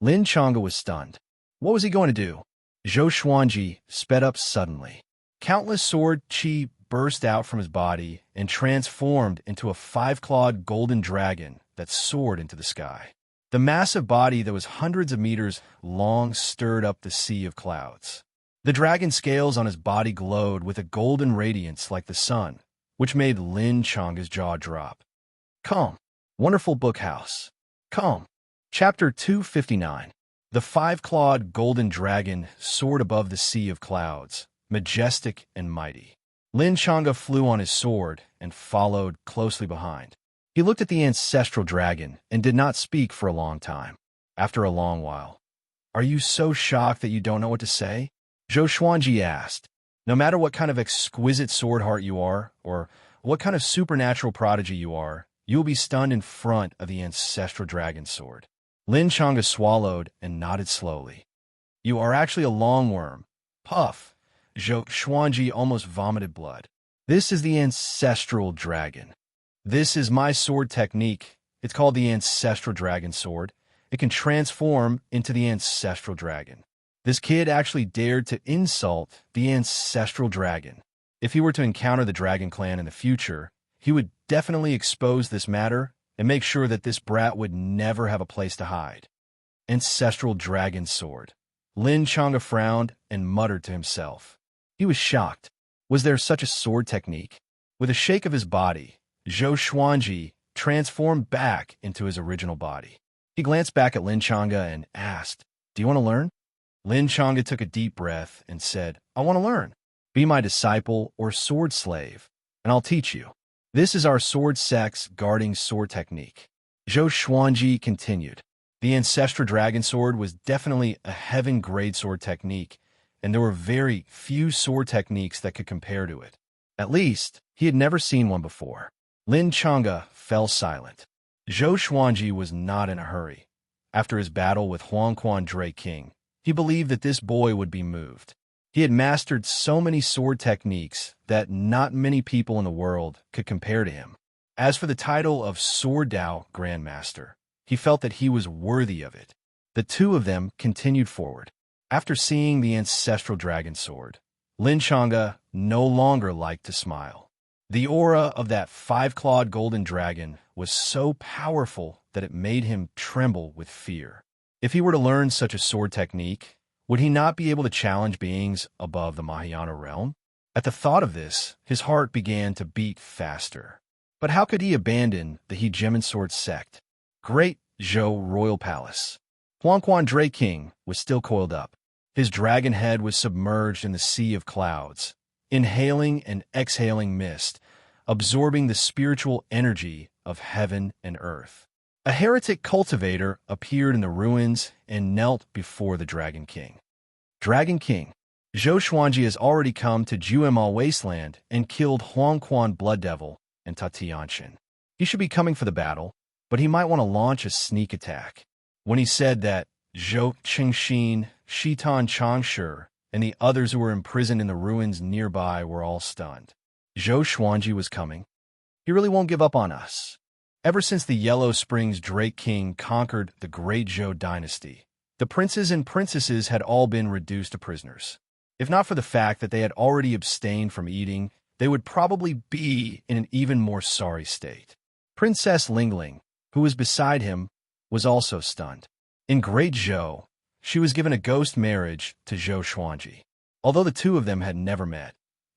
Lin Chang'e was stunned. What was he going to do? Zhou Xuanji sped up suddenly. Countless sword chi burst out from his body and transformed into a 5-clawed golden dragon that soared into the sky. The massive body that was hundreds of meters long stirred up the sea of clouds. The dragon scales on his body glowed with a golden radiance like the sun, which made Lin Chang'e's jaw drop. Come, wonderful book house. Come. Chapter 259. The 5-clawed golden dragon soared above the sea of clouds, majestic and mighty. Lin Chang'e flew on his sword and followed closely behind. He looked at the ancestral dragon and did not speak for a long time. After a long while, Are you so shocked that you don't know what to say? Zhou Xuanji asked. No matter what kind of exquisite sword heart you are, or what kind of supernatural prodigy you are, you will be stunned in front of the ancestral dragon sword. Lin Chang'e swallowed and nodded slowly. You are actually a longworm. Puff. Zhou Xuanji almost vomited blood. This is the ancestral dragon. This is my sword technique. It's called the ancestral dragon sword. It can transform into the ancestral dragon. This kid actually dared to insult the ancestral dragon. If he were to encounter the Dragon Clan in the future, he would definitely expose this matter and make sure that this brat would never have a place to hide. Ancestral dragon sword. Lin Chang'e frowned and muttered to himself. He was shocked. Was there such a sword technique? With a shake of his body, Zhou Xuanji transformed back into his original body. He glanced back at Lin Chang'e and asked, Do you want to learn? Lin Chang'e took a deep breath and said, I want to learn. Be my disciple or sword slave, and I'll teach you. This is our sword sex guarding sword technique. Zhou Xuanji continued. The ancestral dragon sword was definitely a heaven-grade sword technique, and there were very few sword techniques that could compare to it. At least, he had never seen one before. Lin Chang'e fell silent. Zhou Xuanji was not in a hurry. After his battle with Huangquan Drake King, he believed that this boy would be moved. He had mastered so many sword techniques that not many people in the world could compare to him. As for the title of Sword Dao Grandmaster, he felt that he was worthy of it. The two of them continued forward. After seeing the ancestral dragon sword, Lin Chang'e no longer liked to smile. The aura of that five-clawed golden dragon was so powerful that it made him tremble with fear. If he were to learn such a sword technique, would he not be able to challenge beings above the Mahayana realm? At the thought of this, his heart began to beat faster. But how could he abandon the Hegemon Sword sect? Great Zhou Royal Palace. Huangquan Drake King was still coiled up. His dragon head was submerged in the sea of clouds, inhaling and exhaling mist, absorbing the spiritual energy of heaven and earth. A heretic cultivator appeared in the ruins and knelt before the Dragon King. Dragon King, Zhou Xuanji has already come to Juemal Wasteland and killed Huangquan Blood Devil and Tatianshan. He should be coming for the battle, but he might want to launch a sneak attack. When he said that, Zhou Qingxin, Shitan Changshi, and the others who were imprisoned in the ruins nearby were all stunned. Zhou Xuanji was coming. He really won't give up on us. Ever since the Yellow Springs Drake King conquered the Great Zhou dynasty, the princes and princesses had all been reduced to prisoners. If not for the fact that they had already abstained from eating, they would probably be in an even more sorry state. Princess Lingling, who was beside him, was also stunned. In Great Zhou, she was given a ghost marriage to Zhou Xuanji. Although the two of them had never met,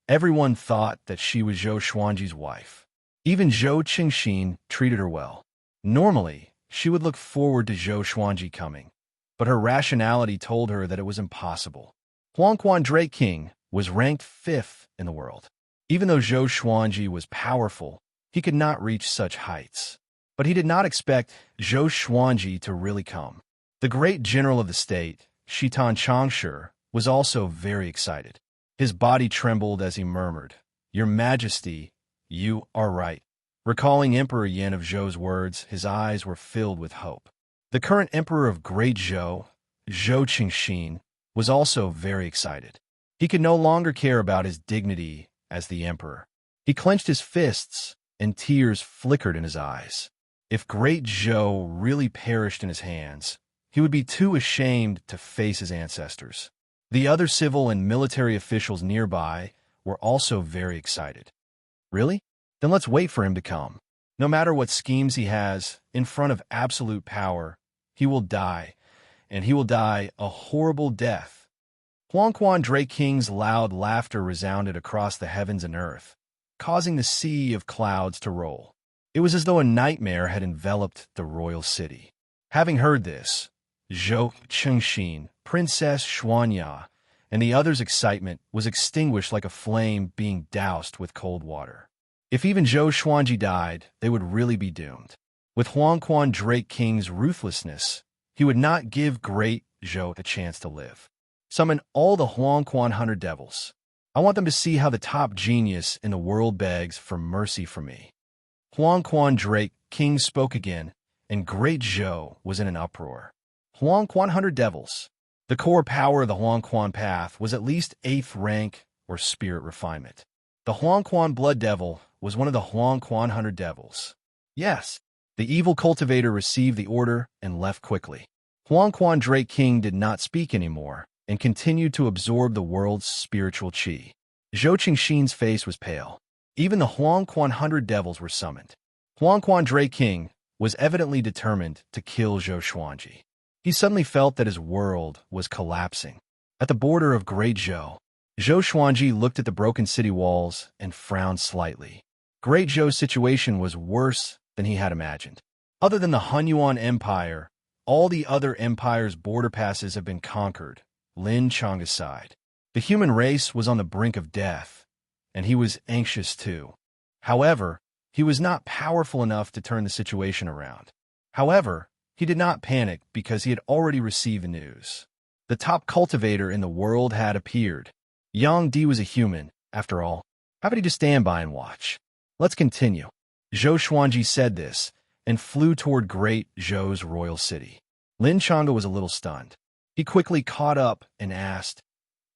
everyone thought that she was Zhou Xuanji's wife. Even Zhou Qingxin treated her well. Normally, she would look forward to Zhou Xuanji coming, but her rationality told her that it was impossible. Huangquan Drake King was ranked 5th in the world. Even though Zhou Xuanji was powerful, he could not reach such heights. But he did not expect Zhou Xuanji to really come. The great general of the state, Shitan Changshi, was also very excited. His body trembled as he murmured, "Your Majesty, you are right." Recalling Emperor Yan of Zhou's words, his eyes were filled with hope. The current emperor of Great Zhou, Zhou Qingxin, was also very excited. He could no longer care about his dignity as the emperor. He clenched his fists, and tears flickered in his eyes. If Great Zhou really perished in his hands, he would be too ashamed to face his ancestors. The other civil and military officials nearby were also very excited. Really? Then let's wait for him to come. No matter what schemes he has, in front of absolute power, he will die, and he will die a horrible death. Huangquan Drake King's loud laughter resounded across the heavens and earth, causing the sea of clouds to roll. It was as though a nightmare had enveloped the royal city. Having heard this, Zhou Qingxin, Princess Xianxia, and the others' excitement was extinguished like a flame being doused with cold water. If even Zhou Xuanji died, they would really be doomed. With Huangquan Drake King's ruthlessness, he would not give Great Zhou a chance to live. Summon all the Huangquan Hunter Devils. I want them to see how the top genius in the world begs for mercy for me. Huangquan Drake King spoke again, and Great Zhou was in an uproar. Huangquan Hunter Devils. The core power of the Huangquan path was at least 8th rank or spirit refinement. The Huangquan Blood Devil was one of the Huangquan Hunter Devils. Yes, the evil cultivator received the order and left quickly. Huangquan Drake King did not speak anymore and continued to absorb the world's spiritual qi. Zhou Qingxin's face was pale. Even the Huangquan Hunter Devils were summoned. Huangquan Drake King was evidently determined to kill Zhou Xuanji. He suddenly felt that his world was collapsing. At the border of Great Zhou, Zhou Xuanji looked at the broken city walls and frowned slightly. Great Zhou's situation was worse than he had imagined. Other than the Hunyuan Empire, all the other empires' border passes have been conquered, Lin Chang'e sighed. The human race was on the brink of death, and he was anxious too. However, he was not powerful enough to turn the situation around. However, he did not panic because he had already received the news. The top cultivator in the world had appeared. Yang Di was a human, after all. How about he just stand by and watch? Let's continue. Zhou Xuanji said this and flew toward Great Zhou's royal city. Lin Chang'e was a little stunned. He quickly caught up and asked,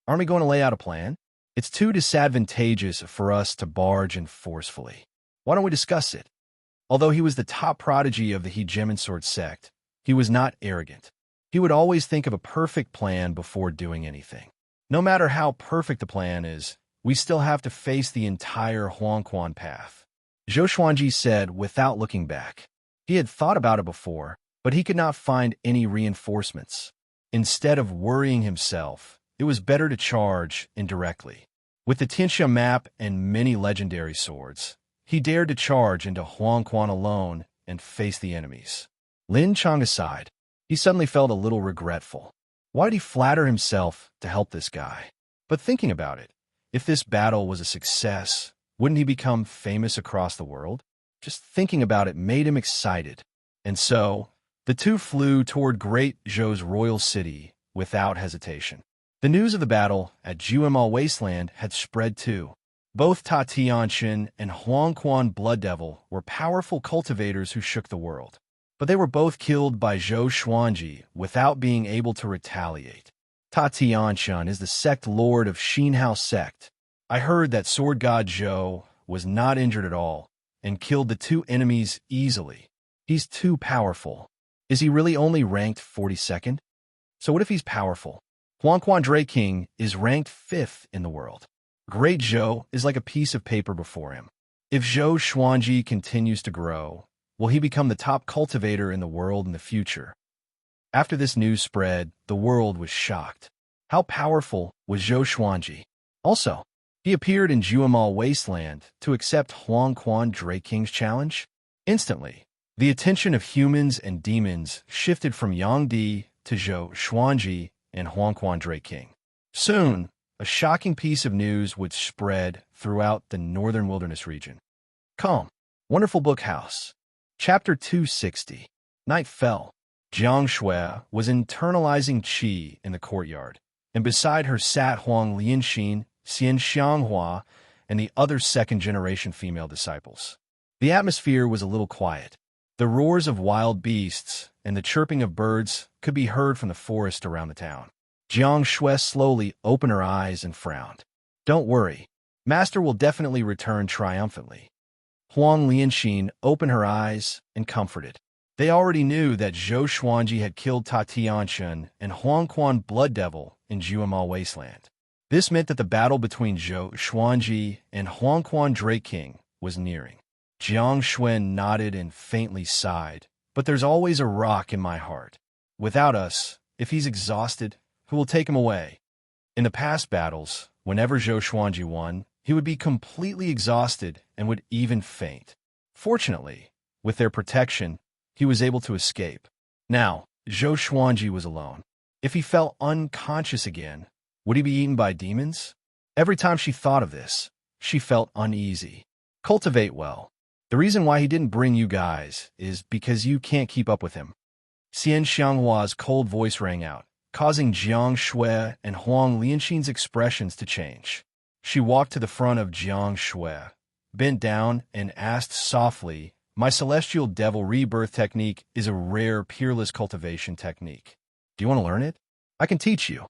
"Aren't we going to lay out a plan? It's too disadvantageous for us to barge in forcefully. Why don't we discuss it?" Although he was the top prodigy of the Hegemon Sword sect, he was not arrogant. He would always think of a perfect plan before doing anything. No matter how perfect the plan is, we still have to face the entire Huangquan path. Zhou Xuanji said without looking back. He had thought about it before, but he could not find any reinforcements. Instead of worrying himself, it was better to charge indirectly. With the Xianxia map and many legendary swords, he dared to charge into Huangquan alone and face the enemies. Lin Chang'e sighed. He suddenly felt a little regretful. Why did he flatter himself to help this guy? But thinking about it, if this battle was a success, wouldn't he become famous across the world? Just thinking about it made him excited. And so, the two flew toward Great Zhou's royal city without hesitation. The news of the battle at Juemal Wasteland had spread too. Both Ta Tianxin and Huangquan Blood Devil were powerful cultivators who shook the world. But they were both killed by Zhou Xuanji without being able to retaliate. Ta Tianxin is the sect lord of Xinhao sect. I heard that sword god Zhou was not injured at all and killed the two enemies easily. He's too powerful. Is he really only ranked 42nd? So what if he's powerful? Huangquan Drake King is ranked 5th in the world. Great Zhou is like a piece of paper before him. If Zhou Xuanji continues to grow, will he become the top cultivator in the world in the future? After this news spread, the world was shocked. How powerful was Zhou Xuanji? Also, he appeared in Juemal Wasteland to accept Huangquan Drake King's challenge. Instantly, the attention of humans and demons shifted from Yang Di to Zhou Xuanji and Huangquan Drake King. Soon, a shocking piece of news would spread throughout the northern wilderness region. Calm. Wonderful Book House. Chapter 260. Night fell. Xianxia was internalizing qi in the courtyard, and beside her sat Huang Lianxin, Xianxia, and the other second-generation female disciples. The atmosphere was a little quiet. The roars of wild beasts and the chirping of birds could be heard from the forest around the town. Xianxia slowly opened her eyes and frowned. "Don't worry. Master will definitely return triumphantly." Huang Lianxin opened her eyes and comforted. They already knew that Zhou Xuanji had killed Ta Tianxin and Huangquan Blood Devil in Juemal Wasteland. This meant that the battle between Zhou Xuanji and Huangquan Drake King was nearing. Xianxia nodded and faintly sighed. "But there's always a rock in my heart. Without us, if he's exhausted, who will take him away?" In the past battles, whenever Zhou Xuanji won, he would be completely exhausted and would even faint. Fortunately, with their protection, he was able to escape. Now, Zhou Xuanji was alone. If he fell unconscious again, would he be eaten by demons? Every time she thought of this, she felt uneasy. Cultivate well. The reason why he didn't bring you guys is because you can't keep up with him. Xianxia's cold voice rang out, causing Xianxia and Huang Lianxin's expressions to change. She walked to the front of Xianxia, bent down, and asked softly, "My celestial devil rebirth technique is a rare, peerless cultivation technique. Do you want to learn it? I can teach you."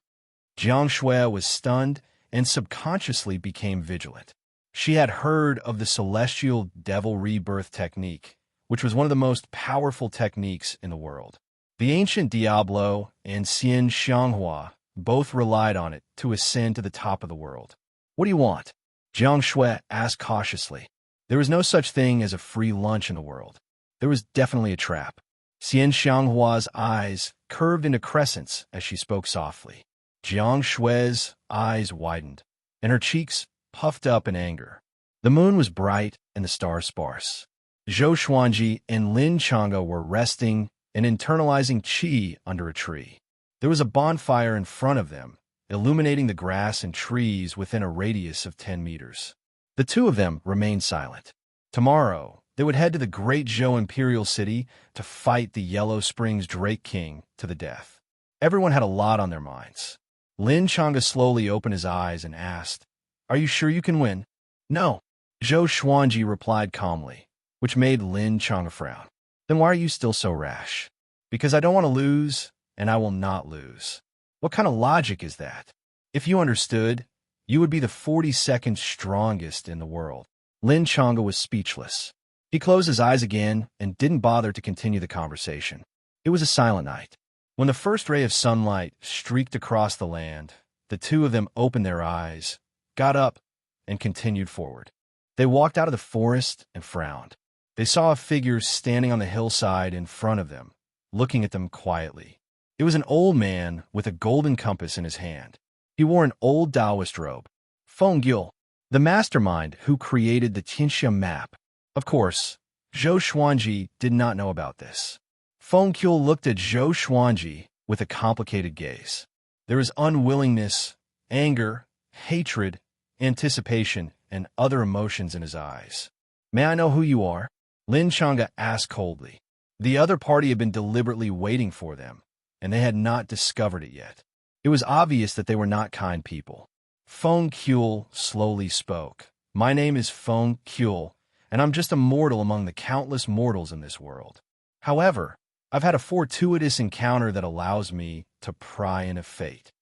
Xianxia was stunned and subconsciously became vigilant. She had heard of the celestial devil rebirth technique, which was one of the most powerful techniques in the world. The ancient Diablo and Xianxia both relied on it to ascend to the top of the world. "What do you want?" Xianxia asked cautiously. There was no such thing as a free lunch in the world. There was definitely a trap. Xianxia's eyes curved into crescents as she spoke softly. Xianxia's eyes widened, and her cheeks puffed up in anger. The moon was bright and the stars sparse. Zhou Xuanji and Lin Chang'e were resting and internalizing qi under a tree. There was a bonfire in front of them, illuminating the grass and trees within a radius of 10 meters. The two of them remained silent. Tomorrow, they would head to the Great Zhou Imperial City to fight the Yellow Springs Drake King to the death. Everyone had a lot on their minds. Lin Chang'e slowly opened his eyes and asked, "Are you sure you can win?" "No," Zhou Xuanji replied calmly, which made Lin Chang'e frown. "Then why are you still so rash?" "Because I don't want to lose, and I will not lose." "What kind of logic is that? If you understood, you would be the 42nd strongest in the world." Lin Chang'e was speechless. He closed his eyes again and didn't bother to continue the conversation. It was a silent night. When the first ray of sunlight streaked across the land, the two of them opened their eyes, got up, and continued forward. They walked out of the forest and frowned. They saw a figure standing on the hillside in front of them, looking at them quietly. It was an old man with a golden compass in his hand. He wore an old Taoist robe. Feng Gil, the mastermind who created the Xianxia map. Of course, Zhou Xuanji did not know about this. Feng Gil looked at Zhou Xuanji with a complicated gaze. There was unwillingness, anger, hatred, anticipation, and other emotions in his eyes. "May I know who you are?" Lin Chang'e asked coldly. The other party had been deliberately waiting for them, and they had not discovered it yet. It was obvious that they were not kind people. Feng Gil slowly spoke. "My name is Feng Gil, and I'm just a mortal among the countless mortals in this world. However, I've had a fortuitous encounter that allows me to pry into fate.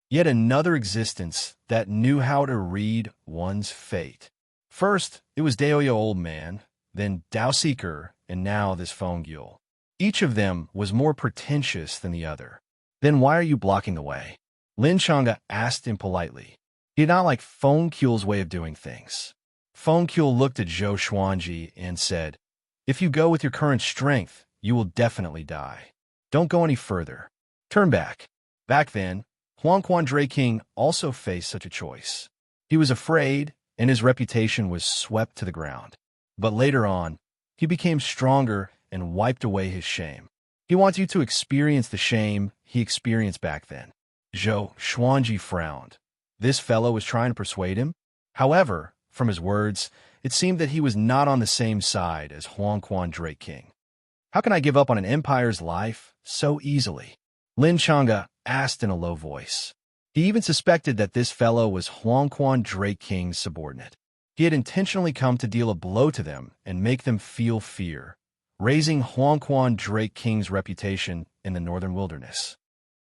Yet another existence that knew how to read one's fate. First, it was Daoya Old Man, then Dao Seeker, and now this Feng Gil. Each of them was more pretentious than the other. Then why are you blocking the way?" Lin Chang'e asked him politely. He did not like Feng Gil's way of doing things. Feng Gil looked at Zhou Xuanji and said, "If you go with your current strength, you will definitely die. Don't go any further. Turn back." Back then, Huangquan Drake King also faced such a choice. He was afraid, and his reputation was swept to the ground. But later on, he became stronger and wiped away his shame. He wants you to experience the shame he experienced back then. Zhou Xuanji frowned. This fellow was trying to persuade him? However, from his words, it seemed that he was not on the same side as Huangquan Drake King. "How can I give up on an empire's life so easily?" Lin Chang'e asked in a low voice. He even suspected that this fellow was Huangquan Drake King's subordinate. He had intentionally come to deal a blow to them and make them feel fear, raising Huangquan Drake King's reputation in the northern wilderness.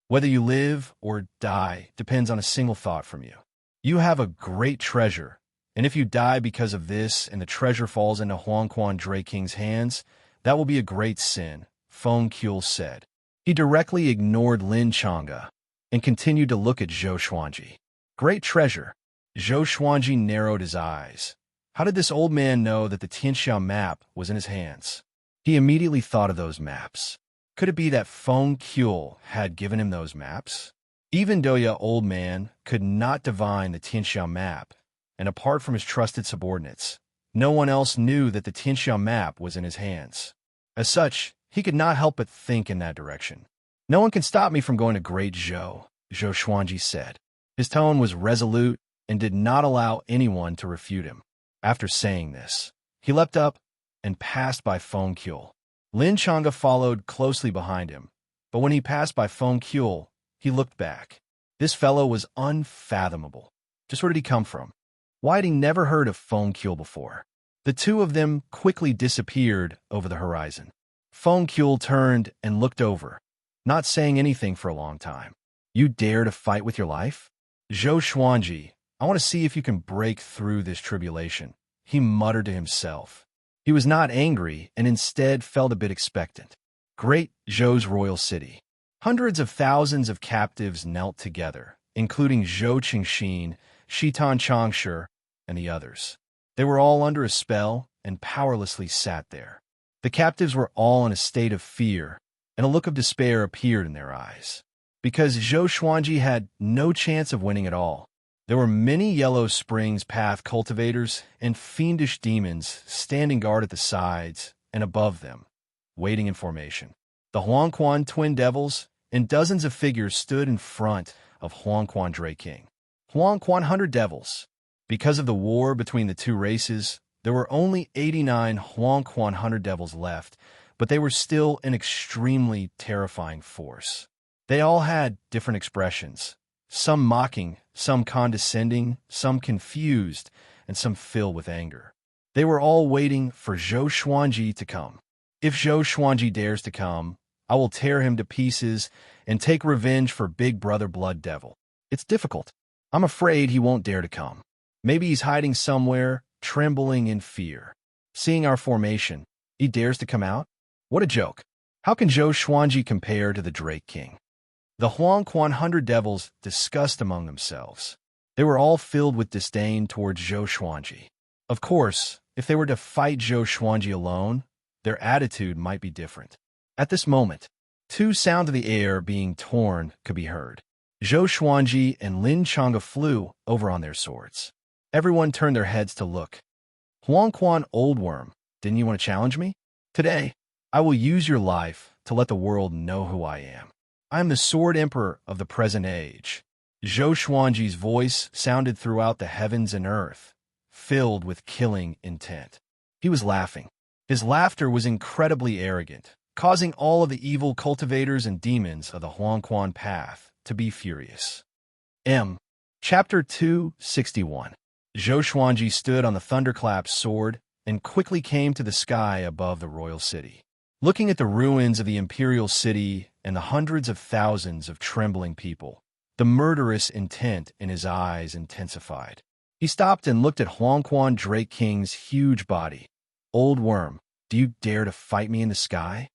Whether you live or die depends on a single thought from you. You have a great treasure, and if you die because of this and the treasure falls into Huangquan Drake King's hands, that will be a great sin, Feng Gil said. He directly ignored Lin Chang'e and continued to look at Zhou Xuanji. Great treasure. Zhou Xuanji narrowed his eyes. How did this old man know that the Xianxia map was in his hands? He immediately thought of those maps. Could it be that Feng Gil had given him those maps? Even Daoya Old Man could not divine the Xianxia map, and apart from his trusted subordinates, no one else knew that the Xianxia map was in his hands. As such, he could not help but think in that direction. "No one can stop me from going to Great Zhou," Zhou Xuanji said. His tone was resolute and did not allow anyone to refute him. After saying this, he leapt up and passed by Feng Gil. Lin Chang'e followed closely behind him, but when he passed by Feng Gil, he looked back. This fellow was unfathomable. Just where did he come from? Why had he never heard of Feng Gil before? The two of them quickly disappeared over the horizon. Feng Gil turned and looked over, not saying anything for a long time. "You dare to fight with your life?" "Zhou Xuanji, I want to see if you can break through this tribulation," he muttered to himself. He was not angry and instead felt a bit expectant. Great Zhou's royal city. Hundreds of thousands of captives knelt together, including Zhou Qingxin, Shitan Changshi, and the others. They were all under a spell and powerlessly sat there. The captives were all in a state of fear, and a look of despair appeared in their eyes. Because Zhou Xuanji had no chance of winning at all, there were many Yellow Springs Path cultivators and fiendish demons standing guard at the sides and above them, waiting in formation. The Huangquan twin devils and dozens of figures stood in front of Huangquan Drake King. Huangquan 100 Devils. Because of the war between the two races, there were only 89 Huangquan 100 Devils left, but they were still an extremely terrifying force. They all had different expressions, some mocking, some condescending, some confused, and some filled with anger. They were all waiting for Zhou Xuanji to come. If Zhou Xuanji dares to come, I will tear him to pieces and take revenge for Big Brother Blood Devil. It's difficult. I'm afraid he won't dare to come. Maybe he's hiding somewhere, trembling in fear. Seeing our formation, he dares to come out? What a joke. How can Zhou Xuanji compare to the Drake King? The Huangquan 100 Devils discussed among themselves. They were all filled with disdain towards Zhou Xuanji. Of course, if they were to fight Zhou Xuanji alone, their attitude might be different. At this moment, two sounds of the air being torn could be heard. Zhou Xuanji and Lin Chang'e flew over on their swords. Everyone turned their heads to look. Huangquan Old Worm, didn't you want to challenge me? Today, I will use your life to let the world know who I am. I am the Sword Emperor of the present age. Zhou Xuanji's voice sounded throughout the heavens and earth, filled with killing intent. He was laughing. His laughter was incredibly arrogant, causing all of the evil cultivators and demons of the Huangquan path to be furious. Chapter 261. Zhou Xuanji stood on the thunderclap's sword and quickly came to the sky above the royal city. Looking at the ruins of the imperial city and the hundreds of thousands of trembling people, the murderous intent in his eyes intensified. He stopped and looked at Huangquan Drake King's huge body. Old Worm, do you dare to fight me in the sky?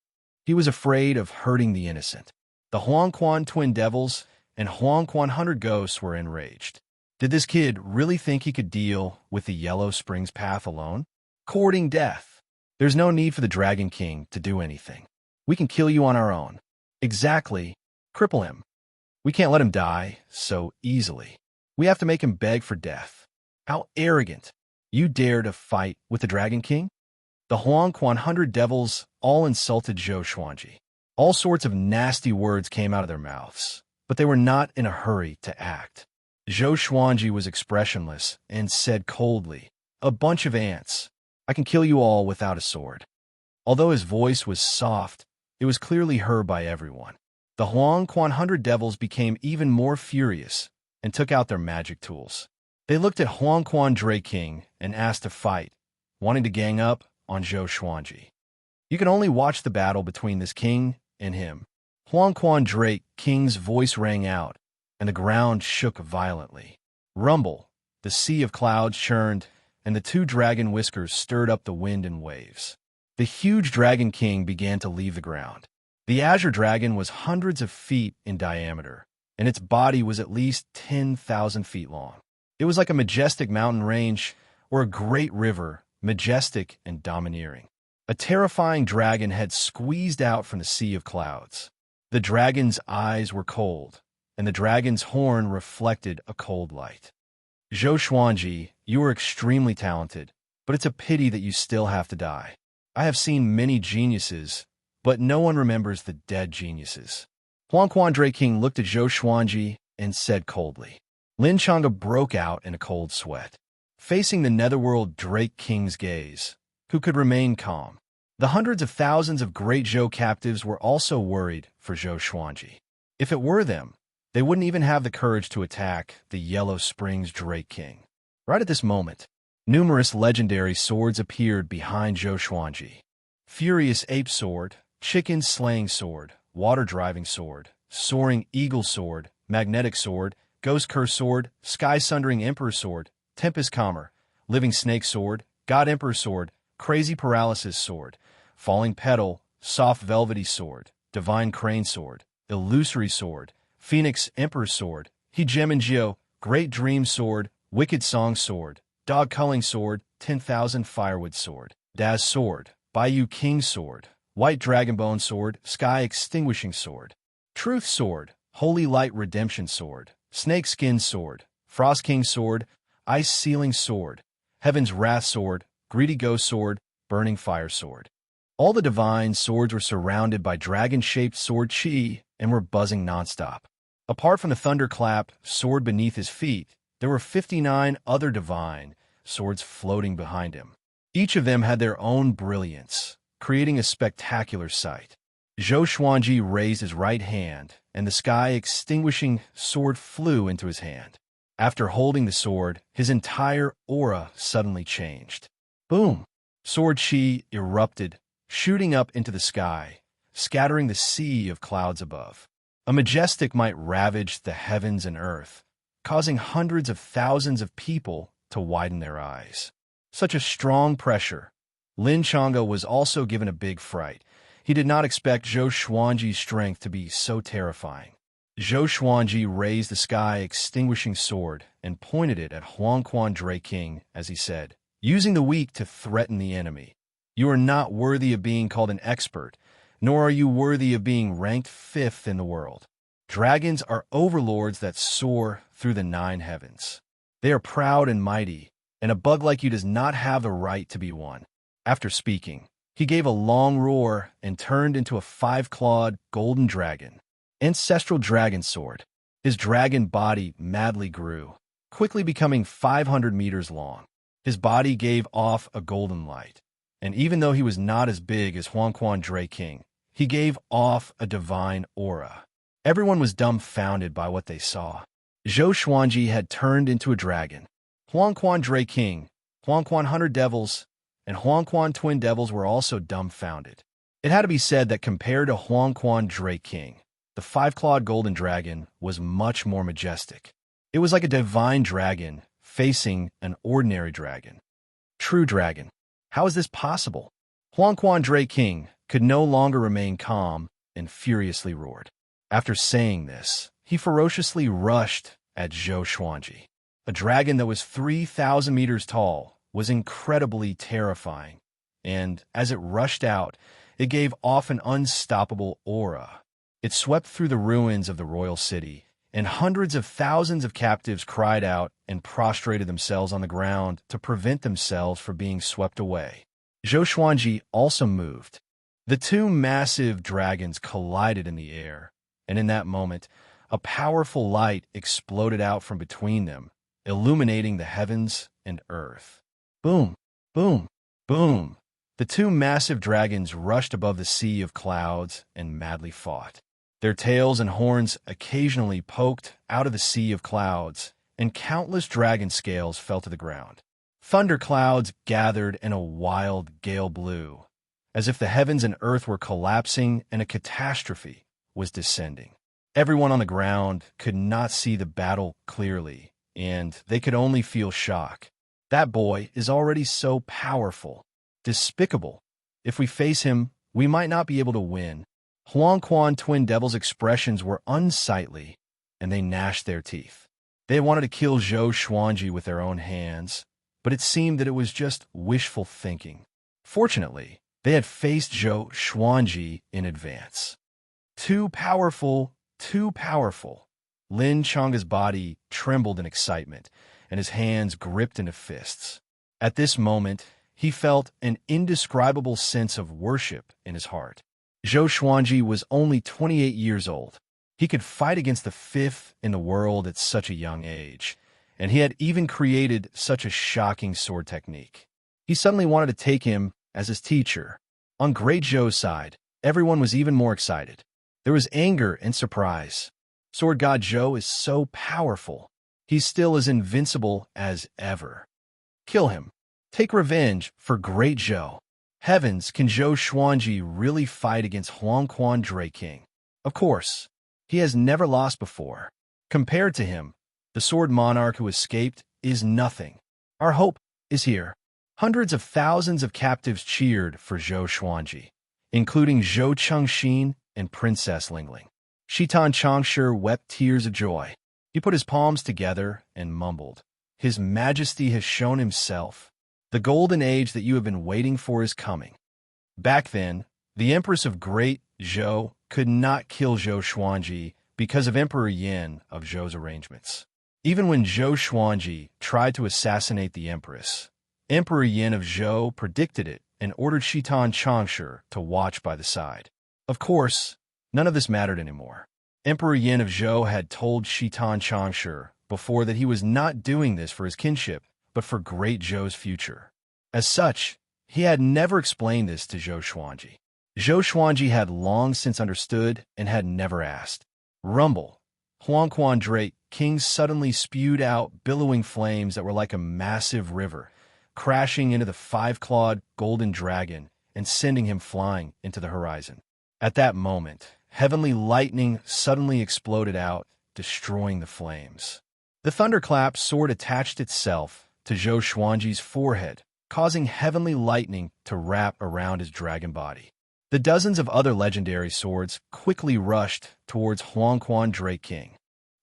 He was afraid of hurting the innocent. The Huangquan Twin Devils and Huangquan 100 Ghosts were enraged. Did this kid really think he could deal with the Yellow Springs path alone? Courting death. There's no need for the Dragon King to do anything. We can kill you on our own. Exactly. Cripple him. We can't let him die so easily. We have to make him beg for death. How arrogant. You dare to fight with the Dragon King? The Huangquan 100 Devils all insulted Zhou Xuanji. All sorts of nasty words came out of their mouths, but they were not in a hurry to act. Zhou Xuanji was expressionless and said coldly, "A bunch of ants. I can kill you all without a sword." Although his voice was soft, it was clearly heard by everyone. The Huangquan 100 Devils became even more furious and took out their magic tools. They looked at Huangquan Drake King and asked to fight, wanting to gang up on Zhou Xuanji. You can only watch the battle between this king and him. Huangquan Drake King's voice rang out, and the ground shook violently. Rumble, the sea of clouds churned, and the two dragon whiskers stirred up the wind and waves. The huge Dragon King began to leave the ground. The Azure Dragon was hundreds of feet in diameter, and its body was at least 10,000 feet long. It was like a majestic mountain range or a great river, majestic and domineering. A terrifying dragon had squeezed out from the sea of clouds. The dragon's eyes were cold, and the dragon's horn reflected a cold light. Zhou Xuanji, you are extremely talented, but it's a pity that you still have to die. I have seen many geniuses, but no one remembers the dead geniuses. Huangquan Drake King looked at Zhou Xuanji and said coldly. Lin Chang'e broke out in a cold sweat. Facing the netherworld Drake King's gaze, who could remain calm? The hundreds of thousands of great Zhou captives were also worried for Zhou Xuanji. If it were them, they wouldn't even have the courage to attack the Yellow Springs Drake King. Right at this moment, numerous legendary swords appeared behind Zhou Xuanji. Furious Ape Sword, Chicken Slaying Sword, Water Driving Sword, Soaring Eagle Sword, Magnetic Sword, Ghost Curse Sword, Sky Sundering Emperor Sword, Tempest Calmer, Living Snake Sword, God Emperor Sword, Crazy Paralysis Sword, Falling Petal, Soft Velvety Sword, Divine Crane Sword, Illusory Sword, Phoenix Emperor Sword, Hegemongio, Great Dream Sword, Wicked Song Sword, Dog Culling Sword, 10,000 Firewood Sword, Daz Sword, Bayou King Sword, White Dragonbone Sword, Sky Extinguishing Sword, Truth Sword, Holy Light Redemption Sword, Snake Skin Sword, Frost King Sword, Ice Sealing Sword, Heaven's Wrath Sword, Greedy Ghost Sword, Burning Fire Sword. All the divine swords were surrounded by dragon-shaped sword chi and were buzzing nonstop. Apart from the thunderclap sword beneath his feet, there were 59 other divine swords floating behind him. Each of them had their own brilliance, creating a spectacular sight. Zhou Xuanji raised his right hand, and the sky-extinguishing sword flew into his hand. After holding the sword, his entire aura suddenly changed. Boom! Sword chi erupted, shooting up into the sky, scattering the sea of clouds above. A majestic might ravaged the heavens and earth, causing hundreds of thousands of people to widen their eyes. Such a strong pressure. Lin Chang'e was also given a big fright. He did not expect Zhou Xuanji's strength to be so terrifying. Zhou Xuanji raised the sky-extinguishing sword and pointed it at Huangquan Dray King as he said, using the weak to threaten the enemy. You are not worthy of being called an expert, nor are you worthy of being ranked 5th in the world. Dragons are overlords that soar through the 9 heavens. They are proud and mighty, and a bug like you does not have the right to be one. After speaking, he gave a long roar and turned into a 5-clawed golden dragon. Ancestral dragon sword. His dragon body madly grew, quickly becoming 500 meters long. His body gave off a golden light, and even though he was not as big as Huangquan Dray King, he gave off a divine aura. Everyone was dumbfounded by what they saw. Zhou Xuanji had turned into a dragon. Huangquan Dray King, Huangquan Hunter Devils, and Huangquan Twin Devils were also dumbfounded. It had to be said that compared to Huangquan Dray King, the 5-clawed golden dragon was much more majestic. It was like a divine dragon facing an ordinary dragon. True dragon. How is this possible? Huangquan Dray King could no longer remain calm and furiously roared. After saying this, he ferociously rushed at Zhou Xuanji. A dragon that was 3,000 meters tall was incredibly terrifying, and as it rushed out, it gave off an unstoppable aura. It swept through the ruins of the royal city, and hundreds of thousands of captives cried out and prostrated themselves on the ground to prevent themselves from being swept away. Zhou Xuanji also moved. The 2 massive dragons collided in the air, and in that moment, a powerful light exploded out from between them, illuminating the heavens and earth. Boom, boom, boom. The 2 massive dragons rushed above the sea of clouds and madly fought. Their tails and horns occasionally poked out of the sea of clouds, and countless dragon scales fell to the ground. Thunderclouds gathered and a wild gale blew, as if the heavens and earth were collapsing and a catastrophe was descending. Everyone on the ground could not see the battle clearly, and they could only feel shock. That boy is already so powerful, despicable. If we face him, we might not be able to win. Huangquan Twin Devils' expressions were unsightly, and they gnashed their teeth. They wanted to kill Zhou Xuanji with their own hands, but it seemed that it was just wishful thinking. Fortunately, they had faced Zhou Xuanji in advance. Too powerful, too powerful. Lin Chang'e's body trembled in excitement, and his hands gripped into fists. At this moment, he felt an indescribable sense of worship in his heart. Zhou Xuanji was only 28 years old. He could fight against the 5th in the world at such a young age, and he had even created such a shocking sword technique. He suddenly wanted to take him as his teacher. On Great Zhou's side, everyone was even more excited. There was anger and surprise. Sword God Zhou is so powerful. He's still as invincible as ever. Kill him. Take revenge for Great Zhou. Heavens, can Zhou Xuanji really fight against Huangquan Dray King? Of course. He has never lost before. Compared to him, the sword monarch who escaped is nothing. Our hope is here. Hundreds of thousands of captives cheered for Zhou Xuanji, including Zhou Chengxin and Princess Lingling. Shitan Changshi wept tears of joy. He put his palms together and mumbled, "His Majesty has shown himself. The golden age that you have been waiting for is coming." Back then, the Empress of Great Zhou could not kill Zhou Xuanji because of Emperor Yin of Zhou's arrangements. Even when Zhou Xuanji tried to assassinate the Empress, Emperor Yin of Zhou predicted it and ordered Shitan Changshi to watch by the side. Of course, none of this mattered anymore. Emperor Yin of Zhou had told Shitan Changshi before that he was not doing this for his kinship, but for Great Zhou's future. As such, he had never explained this to Zhou Xuanji. Zhou Xuanji had long since understood and had never asked. Rumble. Huangquan Drake King suddenly spewed out billowing flames that were like a massive river, crashing into the five-clawed golden dragon and sending him flying into the horizon. At that moment, heavenly lightning suddenly exploded out, destroying the flames. The thunderclap sword attached itself to Zhou Xuanji's forehead, causing heavenly lightning to wrap around his dragon body. The dozens of other legendary swords quickly rushed towards Huangquan Drake King.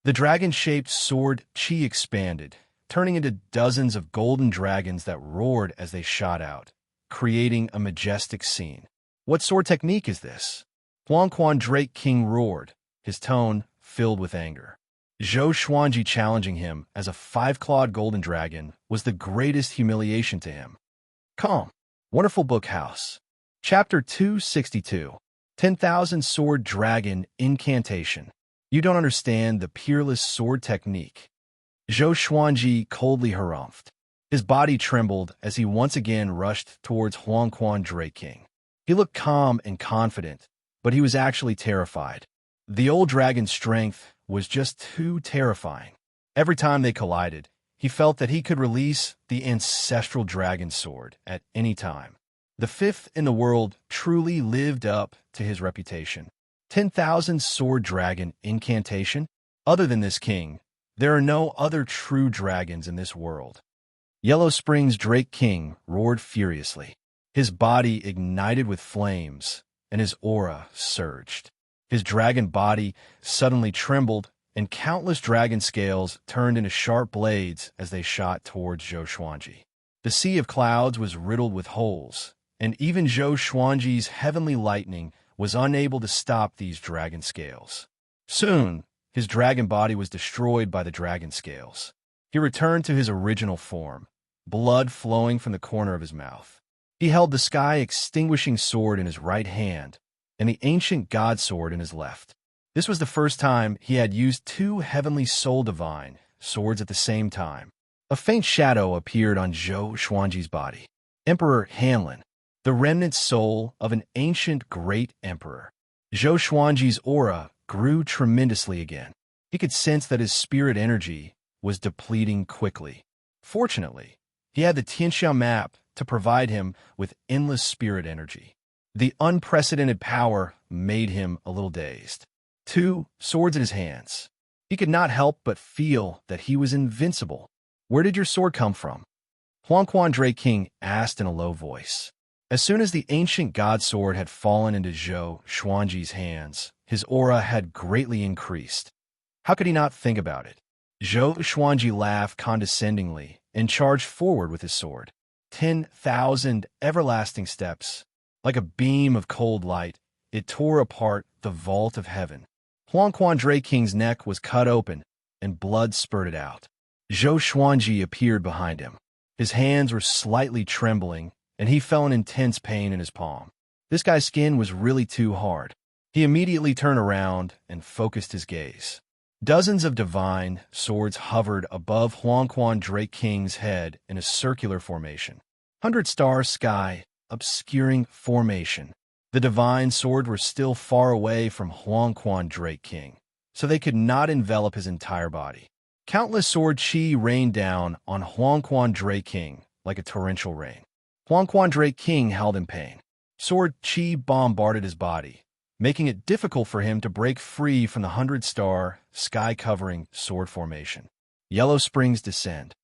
The dragon-shaped sword qi expanded, turning into dozens of golden dragons that roared as they shot out, creating a majestic scene. What sword technique is this? Huangquan Drake King roared, his tone filled with anger. Zhou Xuanji challenging him as a five-clawed golden dragon was the greatest humiliation to him. Calm. Wonderful Book House. Chapter 262. 10,000 Sword Dragon Incantation. You don't understand the peerless sword technique. Zhou Xuanji coldly harumphed. His body trembled as he once again rushed towards Huangquan Drake King. He looked calm and confident, but he was actually terrified. The old dragon's strength was just too terrifying. Every time they collided, he felt that he could release the ancestral dragon sword at any time. The fifth in the world truly lived up to his reputation. 10,000 Sword Dragon Incantation? Other than this king, there are no other true dragons in this world. Yellow Springs Drake King roared furiously. His body ignited with flames, and his aura surged. His dragon body suddenly trembled, and countless dragon scales turned into sharp blades as they shot towards Zhou Xuanji. The sea of clouds was riddled with holes, and even Zhou Xuanji's heavenly lightning was unable to stop these dragon scales. Soon, his dragon body was destroyed by the dragon scales. He returned to his original form, blood flowing from the corner of his mouth. He held the sky-extinguishing sword in his right hand and the ancient god sword in his left. This was the first time he had used two heavenly soul divine swords at the same time. A faint shadow appeared on Zhou Xuanji's body. Emperor Hanlin, the remnant soul of an ancient great emperor. Zhou Xuanji's aura grew tremendously again. He could sense that his spirit energy was depleting quickly. Fortunately, he had the Xianxia map to provide him with endless spirit energy. The unprecedented power made him a little dazed. Two swords in his hands. He could not help but feel that he was invincible. Where did your sword come from? Huangquan Drake King asked in a low voice. As soon as the ancient god sword had fallen into Zhou Xuanji's hands, his aura had greatly increased. How could he not think about it? Zhou Xuanji laughed condescendingly and charged forward with his sword. 10,000 everlasting steps. Like a beam of cold light, it tore apart the vault of heaven. Huangquan Drake King's neck was cut open, and blood spurted out. Zhou Xuanji appeared behind him. His hands were slightly trembling, and he felt an intense pain in his palm. This guy's skin was really too hard. He immediately turned around and focused his gaze. Dozens of divine swords hovered above Huangquan Drake King's head in a circular formation. 100-star sky, obscuring formation. The divine sword were still far away from Huangquan Drake King, so they could not envelop his entire body. Countless sword qi rained down on Huangquan Drake King like a torrential rain. Huangquan Drake King held in pain. Sword qi bombarded his body, making it difficult for him to break free from the 100-star, sky-covering sword formation. Yellow Springs descend.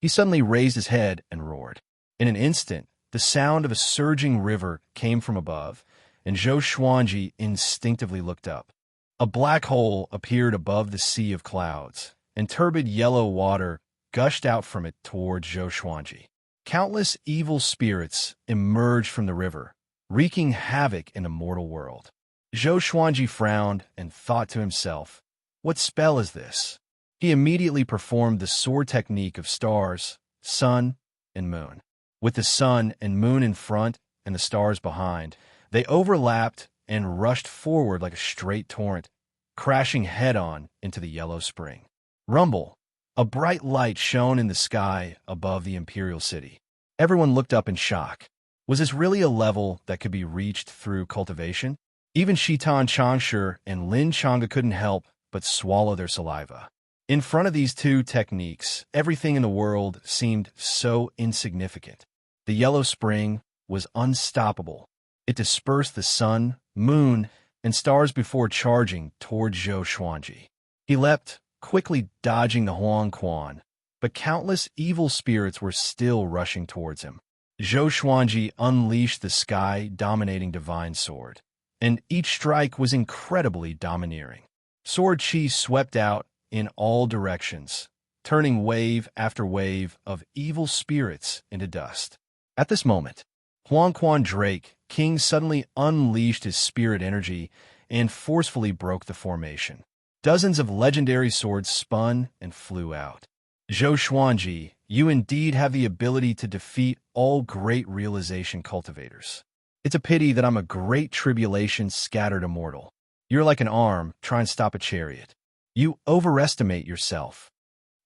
He suddenly raised his head and roared. In an instant, the sound of a surging river came from above, and Zhou Xuanji instinctively looked up. A black hole appeared above the sea of clouds, and turbid yellow water gushed out from it towards Zhou Xuanji. Countless evil spirits emerged from the river, wreaking havoc in the mortal world. Zhou Xuanji frowned and thought to himself, what spell is this? He immediately performed the sword technique of stars, sun, and moon. With the sun and moon in front and the stars behind, they overlapped and rushed forward like a straight torrent, crashing head-on into the yellow spring. Rumble! A bright light shone in the sky above the imperial city. Everyone looked up in shock. Was this really a level that could be reached through cultivation? Even Shitan Changshu and Lin Chang'e couldn't help but swallow their saliva. In front of these two techniques, everything in the world seemed so insignificant. The yellow spring was unstoppable. It dispersed the sun, moon, and stars before charging toward Zhou Xuanji. He leapt, quickly dodging the Huang Quan, but countless evil spirits were still rushing towards him. Zhou Xuanji unleashed the sky-dominating divine sword, and each strike was incredibly domineering. Sword chi swept out in all directions, turning wave after wave of evil spirits into dust. At this moment, Huang Quan Drake, King, suddenly unleashed his spirit energy and forcefully broke the formation. Dozens of legendary swords spun and flew out. Zhou Xuanji, you indeed have the ability to defeat all great realization cultivators. It's a pity that I'm a great tribulation scattered immortal. You're like an arm trying to stop a chariot. You overestimate yourself.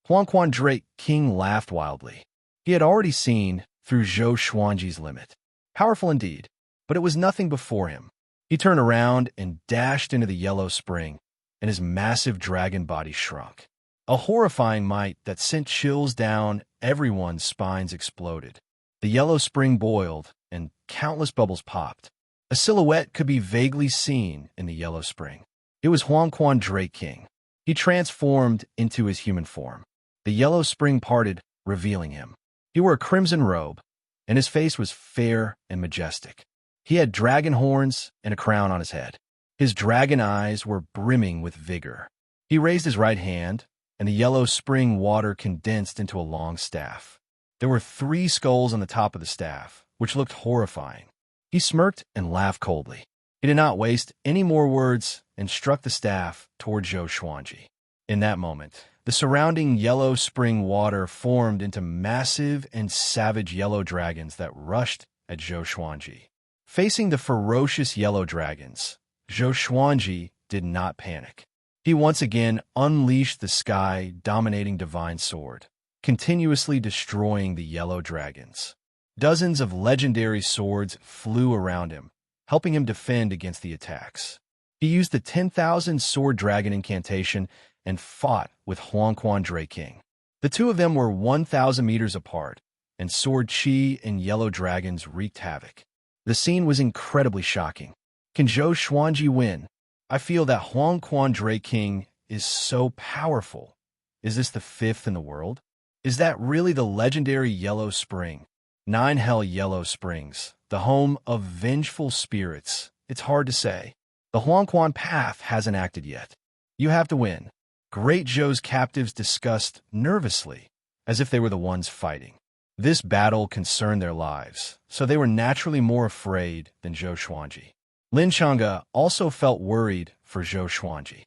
Huang Quan Drake King laughed wildly. He had already seen through Zhou Xuanji's limit. Powerful indeed, but it was nothing before him. He turned around and dashed into the yellow spring, and his massive dragon body shrunk. A horrifying might that sent chills down everyone's spines exploded. The yellow spring boiled, and countless bubbles popped. A silhouette could be vaguely seen in the yellow spring. It was Huang Quan Drake King. He transformed into his human form. The yellow spring parted, revealing him. He wore a crimson robe, and his face was fair and majestic. He had dragon horns and a crown on his head. His dragon eyes were brimming with vigor. He raised his right hand, and the yellow spring water condensed into a long staff. There were 3 skulls on the top of the staff, which looked horrifying. He smirked and laughed coldly. He did not waste any more words and struck the staff toward Zhou Xuanji. In that moment, the surrounding yellow spring water formed into massive and savage yellow dragons that rushed at Zhou Xuanji. Facing the ferocious yellow dragons, Zhou Xuanji did not panic. He once again unleashed the sky-dominating divine sword, continuously destroying the yellow dragons. Dozens of legendary swords flew around him, helping him defend against the attacks. He used the 10,000 sword dragon incantation and fought with Huang Quan Drake King. The two of them were 1,000 meters apart, and sword chi and yellow dragons wreaked havoc. The scene was incredibly shocking. Can Zhou Xuanji win? I feel that Huang Quan Drake King is so powerful. Is this the 5th in the world? Is that really the legendary Yellow Spring? 9 Hell Yellow Springs, the home of vengeful spirits. It's hard to say. The Huang Quan path hasn't acted yet. You have to win. Great Zhou's captives discussed nervously, as if they were the ones fighting. This battle concerned their lives, so they were naturally more afraid than Zhou Xuanji. Lin Chang'e also felt worried for Zhou Xuanji.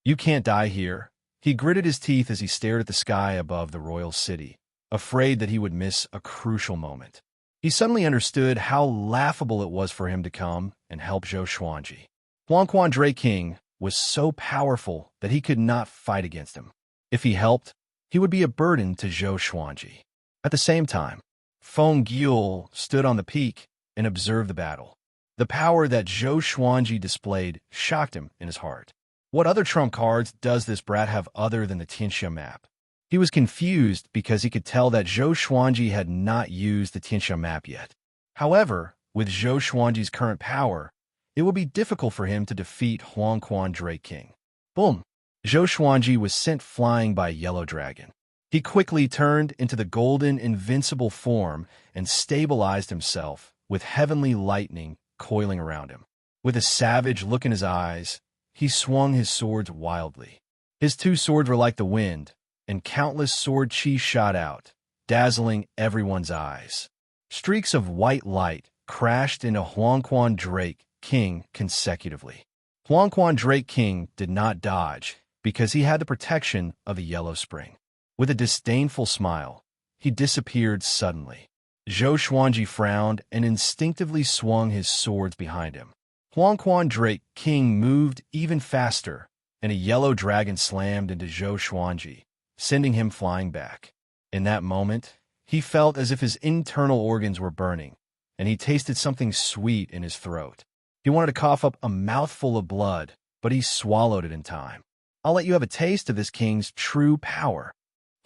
You can't die here. He gritted his teeth as he stared at the sky above the royal city, afraid that he would miss a crucial moment. He suddenly understood how laughable it was for him to come and help Zhou Xuanji. Huang Quan Drake King was so powerful that he could not fight against him. If he helped, he would be a burden to Zhou Xuanji. At the same time, Feng Gyul stood on the peak and observed the battle. The power that Zhou Xuanji displayed shocked him in his heart. What other trump cards does this brat have other than the Xianxia map? He was confused because he could tell that Zhou Xuanji had not used the Xianxia map yet. However, with Zhou Xuanji's current power, it would be difficult for him to defeat Huang Quan Drake King. Boom! Zhou Xuanji was sent flying by a yellow dragon. He quickly turned into the golden invincible form and stabilized himself with heavenly lightning coiling around him. With a savage look in his eyes, he swung his swords wildly. His 2 swords were like the wind, and countless sword chi shot out, dazzling everyone's eyes. Streaks of white light crashed into Huang Quan Drake King consecutively. Huang Quan Drake King did not dodge because he had the protection of the Yellow Spring. With a disdainful smile, he disappeared suddenly. Zhou Xuanji frowned and instinctively swung his swords behind him. Huang Quan Drake King moved even faster and a yellow dragon slammed into Zhou Xuanji, sending him flying back. In that moment, he felt as if his internal organs were burning, and he tasted something sweet in his throat. He wanted to cough up a mouthful of blood, but he swallowed it in time. "I'll let you have a taste of this king's true power,"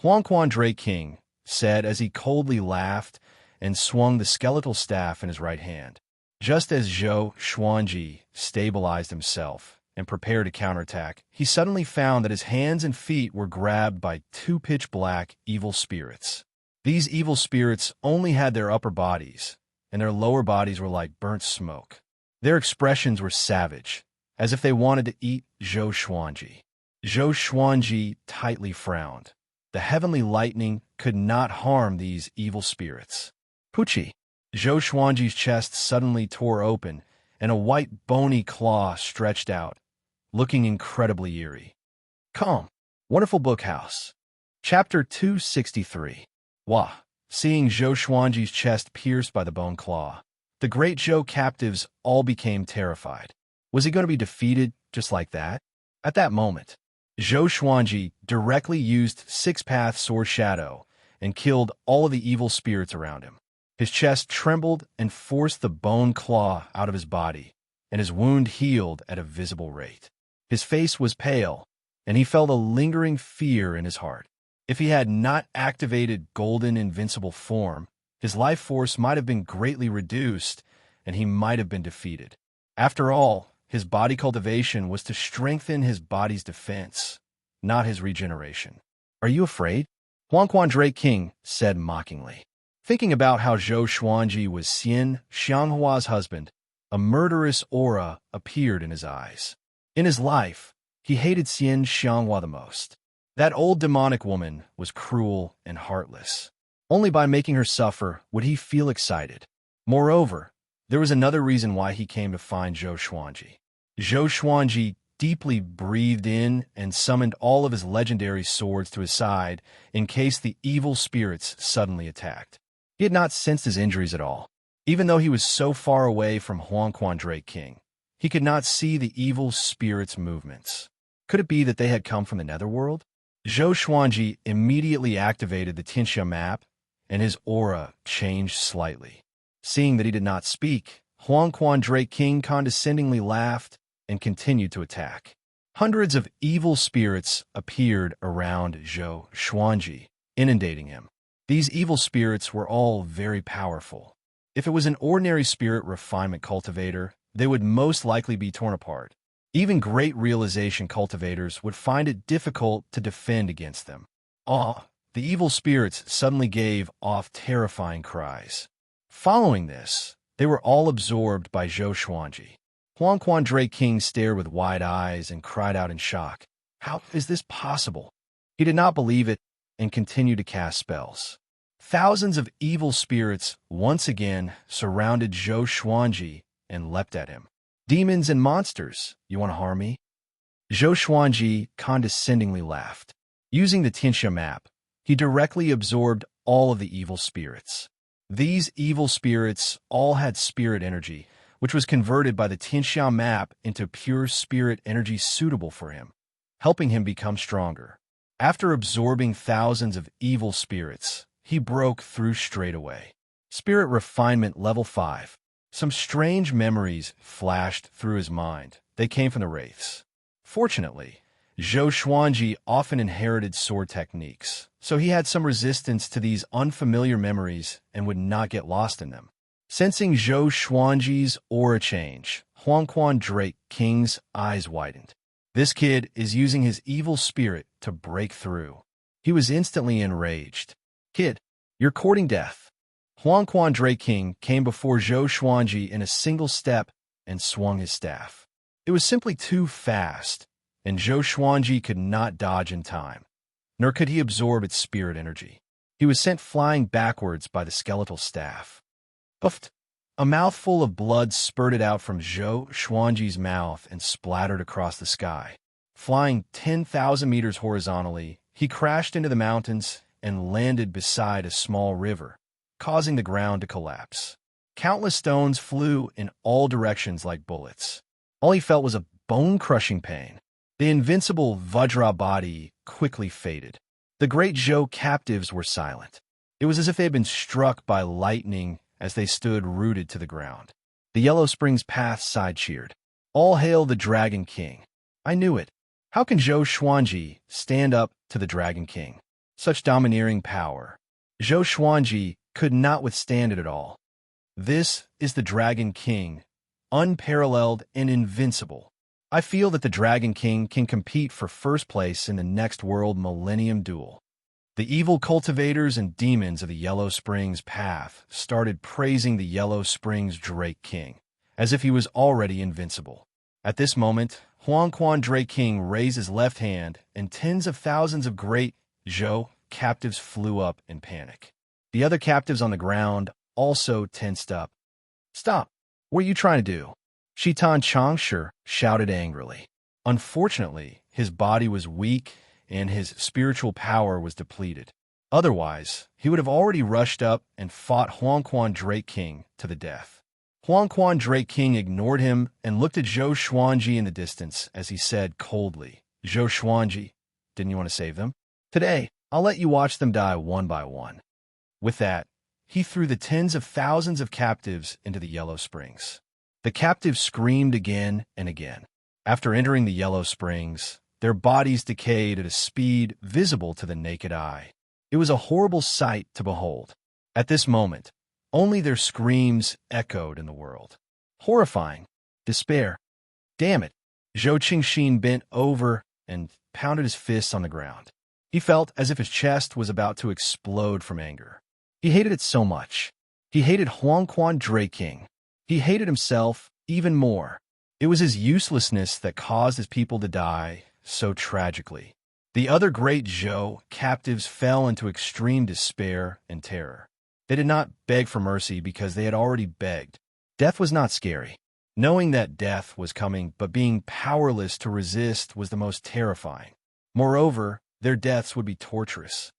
Huangquan Drake King said as he coldly laughed and swung the skeletal staff in his right hand. Just as Zhou Xuanji stabilized himself and prepared to counterattack, he suddenly found that his hands and feet were grabbed by two pitch-black evil spirits. These evil spirits only had their upper bodies, and their lower bodies were like burnt smoke. Their expressions were savage, as if they wanted to eat Zhou Xuanji. Zhou Xuanji tightly frowned. The heavenly lightning could not harm these evil spirits. Pucci! Zhou Xuanji's chest suddenly tore open, and a white bony claw stretched out, looking incredibly eerie. Calm. Wonderful Bookhouse. Chapter 263. Wah! Seeing Zhou Xuanji's chest pierced by the bone claw, the great Zhou captives all became terrified. Was he going to be defeated just like that? At that moment, Zhou Xuanji directly used Six-Path Sword Shadow and killed all of the evil spirits around him. His chest trembled and forced the bone claw out of his body, and his wound healed at a visible rate. His face was pale, and he felt a lingering fear in his heart. If he had not activated Golden Invincible Form, his life force might have been greatly reduced, and he might have been defeated. After all, his body cultivation was to strengthen his body's defense, not his regeneration. "Are you afraid?" Huangquan Drake King said mockingly. Thinking about how Zhou Xuanji was Xianxia's husband, a murderous aura appeared in his eyes. In his life, he hated Xianxia the most. That old demonic woman was cruel and heartless. Only by making her suffer would he feel excited. Moreover, there was another reason why he came to find Zhou Xuanji. Zhou Xuanji deeply breathed in and summoned all of his legendary swords to his side in case the evil spirits suddenly attacked. He had not sensed his injuries at all. Even though he was so far away from Huangquan Drake King, he could not see the evil spirits' movements. Could it be that they had come from the netherworld? Zhou Xuanji immediately activated the Xianxia map, and his aura changed slightly. Seeing that he did not speak, Huangquan Drake King condescendingly laughed and continued to attack. Hundreds of evil spirits appeared around Zhou Xuanji, inundating him. These evil spirits were all very powerful. If it was an ordinary spirit refinement cultivator, they would most likely be torn apart. Even great realization cultivators would find it difficult to defend against them. The evil spirits suddenly gave off terrifying cries. Following this, they were all absorbed by Zhou Xuanji. Huangquan Drake King stared with wide eyes and cried out in shock. How is this possible? He did not believe it and continued to cast spells. Thousands of evil spirits once again surrounded Zhou Xuanji and leapt at him. Demons and monsters, you want to harm me? Zhou Xuanji condescendingly laughed. Using the Xianxia map, he directly absorbed all of the evil spirits. These evil spirits all had spirit energy, which was converted by the Xianxia map into pure spirit energy suitable for him, helping him become stronger. After absorbing thousands of evil spirits, he broke through straight away. Spirit Refinement Level 5. Some strange memories flashed through his mind. They came from the Wraiths. Fortunately, Zhou Xuanji often inherited sword techniques, so he had some resistance to these unfamiliar memories and would not get lost in them. Sensing Zhou Xuanji's aura change, Huangquan Drake King's eyes widened. This kid is using his evil spirit to break through. He was instantly enraged. Kid, you're courting death. Huangquan Drake King came before Zhou Xuanji in a single step and swung his staff. It was simply too fast, and Zhou Xuanji could not dodge in time, nor could he absorb its spirit energy. He was sent flying backwards by the skeletal staff. Puffed! A mouthful of blood spurted out from Zhou Xuanji's mouth and splattered across the sky. Flying 10,000 meters horizontally, he crashed into the mountains and landed beside a small river, causing the ground to collapse. Countless stones flew in all directions like bullets. All he felt was a bone-crushing pain. The invincible Vajra body quickly faded. The great Zhou captives were silent. It was as if they had been struck by lightning as they stood rooted to the ground. The Yellow Springs path side cheered. All hail the Dragon King. I knew it. How can Zhou Xuanji stand up to the Dragon King? Such domineering power. Zhou Xuanji could not withstand it at all. This is the Dragon King, unparalleled and invincible. I feel that the Dragon King can compete for first place in the next World Millennium Duel. The evil cultivators and demons of the Yellow Springs path started praising the Yellow Springs Drake King, as if he was already invincible. At this moment, Huangquan Drake King raised his left hand, and tens of thousands of great Zhou captives flew up in panic. The other captives on the ground also tensed up. Stop! What are you trying to do? Shitan Changshi shouted angrily. Unfortunately, his body was weak and his spiritual power was depleted. Otherwise, he would have already rushed up and fought Huangquan Drake King to the death. Huangquan Drake King ignored him and looked at Zhou Xuanji in the distance as he said coldly, Zhou Xuanji, didn't you want to save them? Today, I'll let you watch them die one by one. With that, he threw the tens of thousands of captives into the Yellow Springs. The captives screamed again and again. After entering the Yellow Springs, their bodies decayed at a speed visible to the naked eye. It was a horrible sight to behold. At this moment, only their screams echoed in the world. Horrifying. Despair. Damn it. Zhou Qingxin bent over and pounded his fists on the ground. He felt as if his chest was about to explode from anger. He hated it so much. He hated Huangquan Drake King. He hated himself even more. It was his uselessness that caused his people to die so tragically. The other great Zhou captives fell into extreme despair and terror. They did not beg for mercy because they had already begged. Death was not scary. Knowing that death was coming but being powerless to resist was the most terrifying. Moreover, their deaths would be torturous.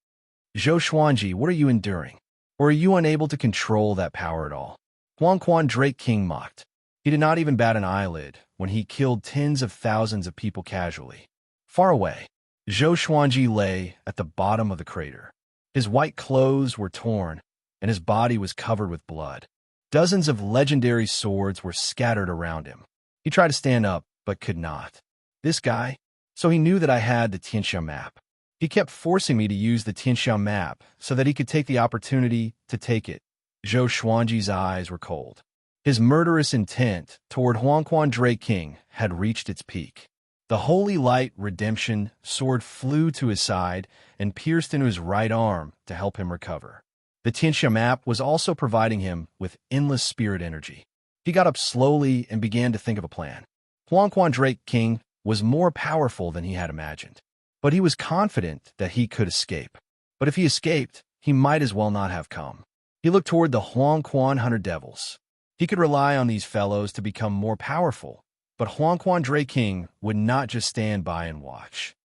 Zhou Xuanji, what are you enduring? Or are you unable to control that power at all? Huangquan Drake King mocked. He did not even bat an eyelid when he killed tens of thousands of people casually. Far away, Zhou Xuanji lay at the bottom of the crater. His white clothes were torn, and his body was covered with blood. Dozens of legendary swords were scattered around him. He tried to stand up, but could not. This guy? So he knew that I had the Xianxia map. He kept forcing me to use the Xianxia map so that he could take the opportunity to take it. Zhou Xuanji's eyes were cold. His murderous intent toward Huangquan Drake King had reached its peak. The Holy Light Redemption sword flew to his side and pierced into his right arm to help him recover. The Xianxia map was also providing him with endless spirit energy. He got up slowly and began to think of a plan. Huangquan Drake King was more powerful than he had imagined, but he was confident that he could escape. But if he escaped, he might as well not have come. He looked toward the Huangquan Hunter Devils. He could rely on these fellows to become more powerful, but Huangquan Drake King would not just stand by and watch.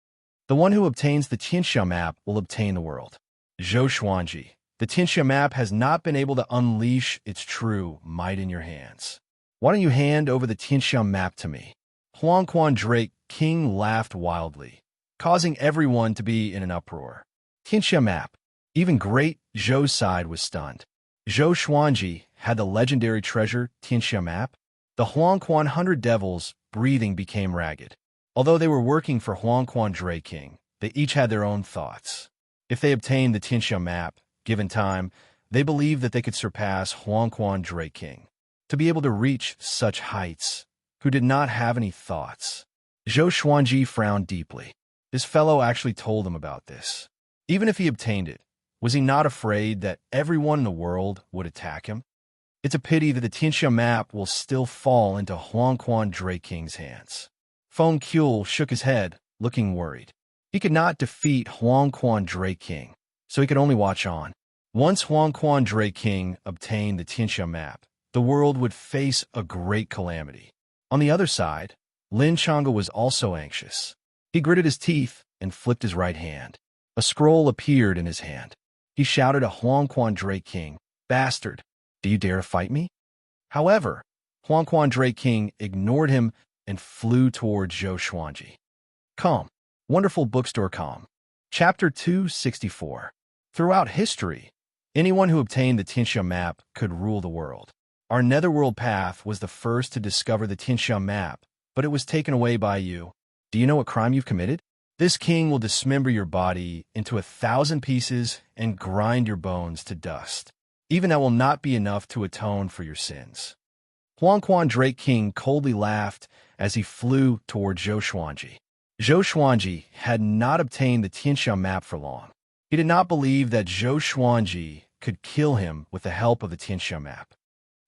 The one who obtains the Xianxia map will obtain the world. Zhou Xuanji, the Xianxia map has not been able to unleash its true might in your hands. Why don't you hand over the Xianxia map to me? Huangquan Drake King laughed wildly, causing everyone to be in an uproar. Xianxia map. Even great Zhou's side was stunned. Zhou Xuanji had the legendary treasure Xianxia map. The Huangquan Hunter Devils' breathing became ragged. Although they were working for Huangquan Drake King, they each had their own thoughts. If they obtained the Xianxia map, given time, they believed that they could surpass Huangquan Drake King. To be able to reach such heights, who did not have any thoughts. Zhou Xuanji frowned deeply. His fellow actually told him about this. Even if he obtained it, was he not afraid that everyone in the world would attack him? It's a pity that the Xianxia map will still fall into Huangquan Drake King's hands. Feng Qiul shook his head, looking worried. He could not defeat Huangquan Drake King, so he could only watch on. Once Huangquan Drake King obtained the Xianxia map, the world would face a great calamity. On the other side, Lin Chang'e was also anxious. He gritted his teeth and flipped his right hand. A scroll appeared in his hand. He shouted at Huangquan Drake King, "Bastard, do you dare to fight me?" However, Huangquan Drake King ignored him and flew towards Zhou Xuanji. Calm. Wonderful bookstore calm. Chapter 264. Throughout history, anyone who obtained the Xianxia map could rule the world. Our netherworld path was the first to discover the Xianxia map, but it was taken away by you. Do you know what crime you've committed? This king will dismember your body into 1,000 pieces and grind your bones to dust. Even that will not be enough to atone for your sins. Huangquan Drake King coldly laughed as he flew toward Zhou Xuanji. Zhou Xuanji had not obtained the Xianxia map for long. He did not believe that Zhou Xuanji could kill him with the help of the Xianxia map.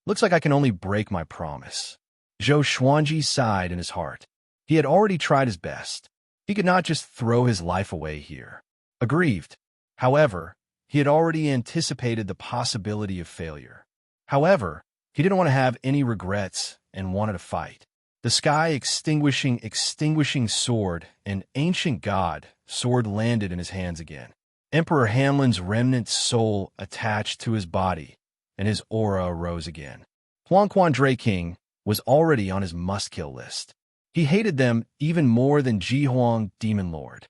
Looks like I can only break my promise. Zhou Xuanji sighed in his heart. He had already tried his best. He could not just throw his life away here. Aggrieved. However, he had already anticipated the possibility of failure. However, he didn't want to have any regrets and wanted to fight. The sky extinguishing sword, an ancient god sword, landed in his hands again. Emperor Hanlin's remnant soul attached to his body, and his aura arose again. Huangquan Drake King was already on his must-kill list. He hated them even more than Ji Huang Demon Lord.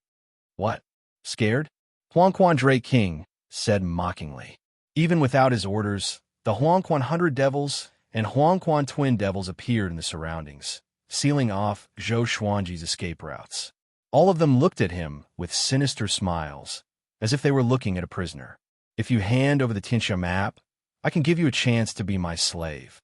What? Scared? Huangquan Drake King said mockingly. Even without his orders, the Huangquan Hundred Devils and Huangquan Twin Devils appeared in the surroundings, sealing off Zhou Xuanji's escape routes. All of them looked at him with sinister smiles, as if they were looking at a prisoner. If you hand over the Xianxia map, I can give you a chance to be my slave.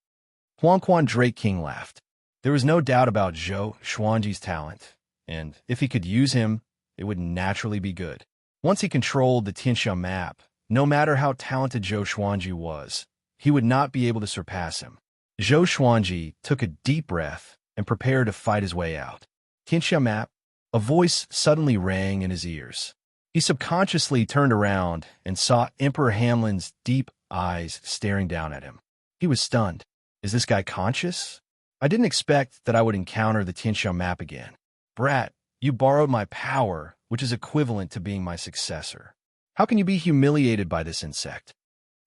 Huangquan Drake King laughed. There was no doubt about Zhou Xuanji's talent, and if he could use him, it would naturally be good. Once he controlled the Xianxia map, no matter how talented Zhou Xuanji was, he would not be able to surpass him. Zhou Xuanji took a deep breath and prepared to fight his way out. Xianxia map? A voice suddenly rang in his ears. He subconsciously turned around and saw Emperor Hamlin's deep eyes staring down at him. He was stunned. Is this guy conscious? I didn't expect that I would encounter the Xianxia map again. Brat, you borrowed my power, which is equivalent to being my successor. How can you be humiliated by this insect?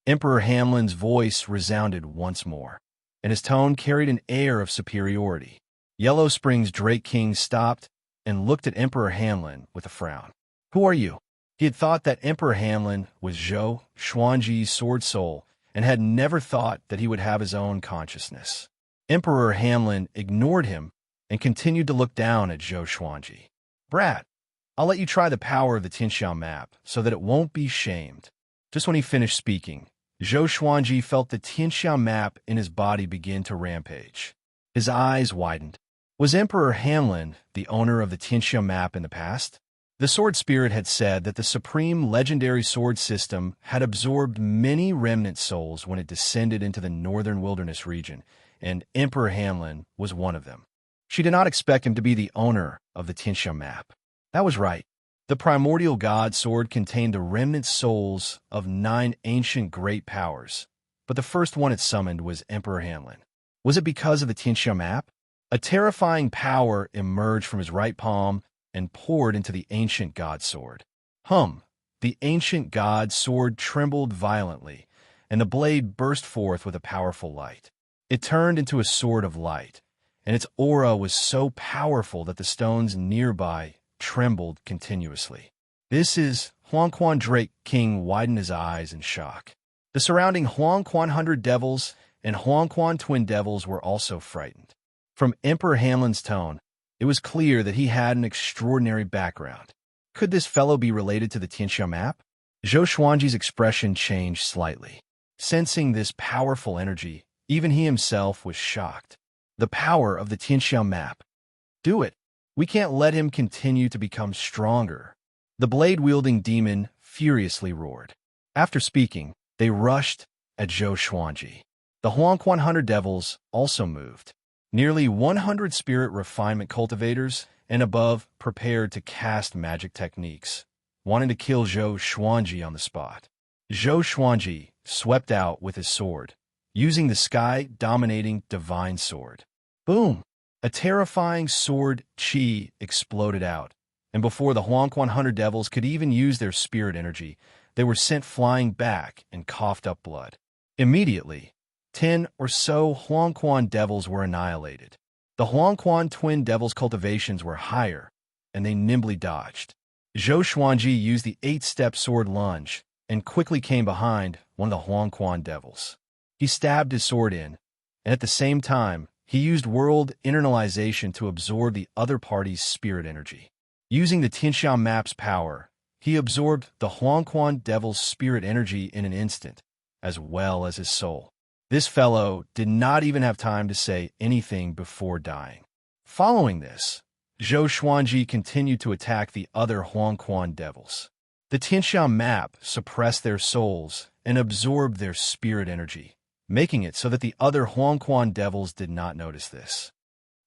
Emperor Hamlin's voice resounded once more, and his tone carried an air of superiority. Yellow Springs Drake King stopped and looked at Emperor Hamlin with a frown. Who are you? He had thought that Emperor Hamlin was Zhou Xuanji's sword soul and had never thought that he would have his own consciousness. Emperor Hamlin ignored him and continued to look down at Zhou Xuanji. Brat, I'll let you try the power of the Xianxia map so that it won't be shamed. Just when he finished speaking, Zhou Xuanji felt the Xianxia map in his body begin to rampage. His eyes widened. Was Emperor Hamlin the owner of the Xianxia map in the past? The sword spirit had said that the supreme legendary sword system had absorbed many remnant souls when it descended into the northern wilderness region, and Emperor Hamlin was one of them. She did not expect him to be the owner of the Xianxia map. That was right. The primordial god sword contained the remnant souls of 9 ancient great powers, but the first one it summoned was Emperor Hamlin. Was it because of the Xianxia map? A terrifying power emerged from his right palm and poured into the ancient god sword. The ancient god sword trembled violently, and the blade burst forth with a powerful light. It turned into a sword of light, and its aura was so powerful that the stones nearby trembled continuously. This is Huangquan Drake King widened his eyes in shock. The surrounding Huangquan Hundred Devils and Huangquan Twin Devils were also frightened. From Emperor Hamlin's tone, it was clear that he had an extraordinary background. Could this fellow be related to the Xianxia map? Zhou Xuanji's expression changed slightly. Sensing this powerful energy, even he himself was shocked. The power of the Xianxia map. Do it. We can't let him continue to become stronger. The blade-wielding demon furiously roared. After speaking, they rushed at Zhou Xuanji. The Huangquan Hundred Devils also moved. Nearly 100 spirit refinement cultivators and above prepared to cast magic techniques, wanting to kill Zhou Xuanji on the spot. Zhou Xuanji swept out with his sword, using the sky-dominating divine sword. Boom! A terrifying sword chi exploded out, and before the Huangquan Hundred Devils could even use their spirit energy, they were sent flying back and coughed up blood. Immediately, 10 or so Huangquan Devils were annihilated. The Huangquan Twin Devils' cultivations were higher, and they nimbly dodged. Zhou Xuanji used the 8-step sword lunge and quickly came behind one of the Huangquan devils. He stabbed his sword in, and at the same time, he used world internalization to absorb the other party's spirit energy. Using the Tianxia map's power, he absorbed the Huangquan devil's spirit energy in an instant, as well as his soul. This fellow did not even have time to say anything before dying. Following this, Zhou Xuanji continued to attack the other Huangquan devils. The Tianxia map suppressed their souls and absorbed their spirit energy, making it so that the other Huangquan devils did not notice this.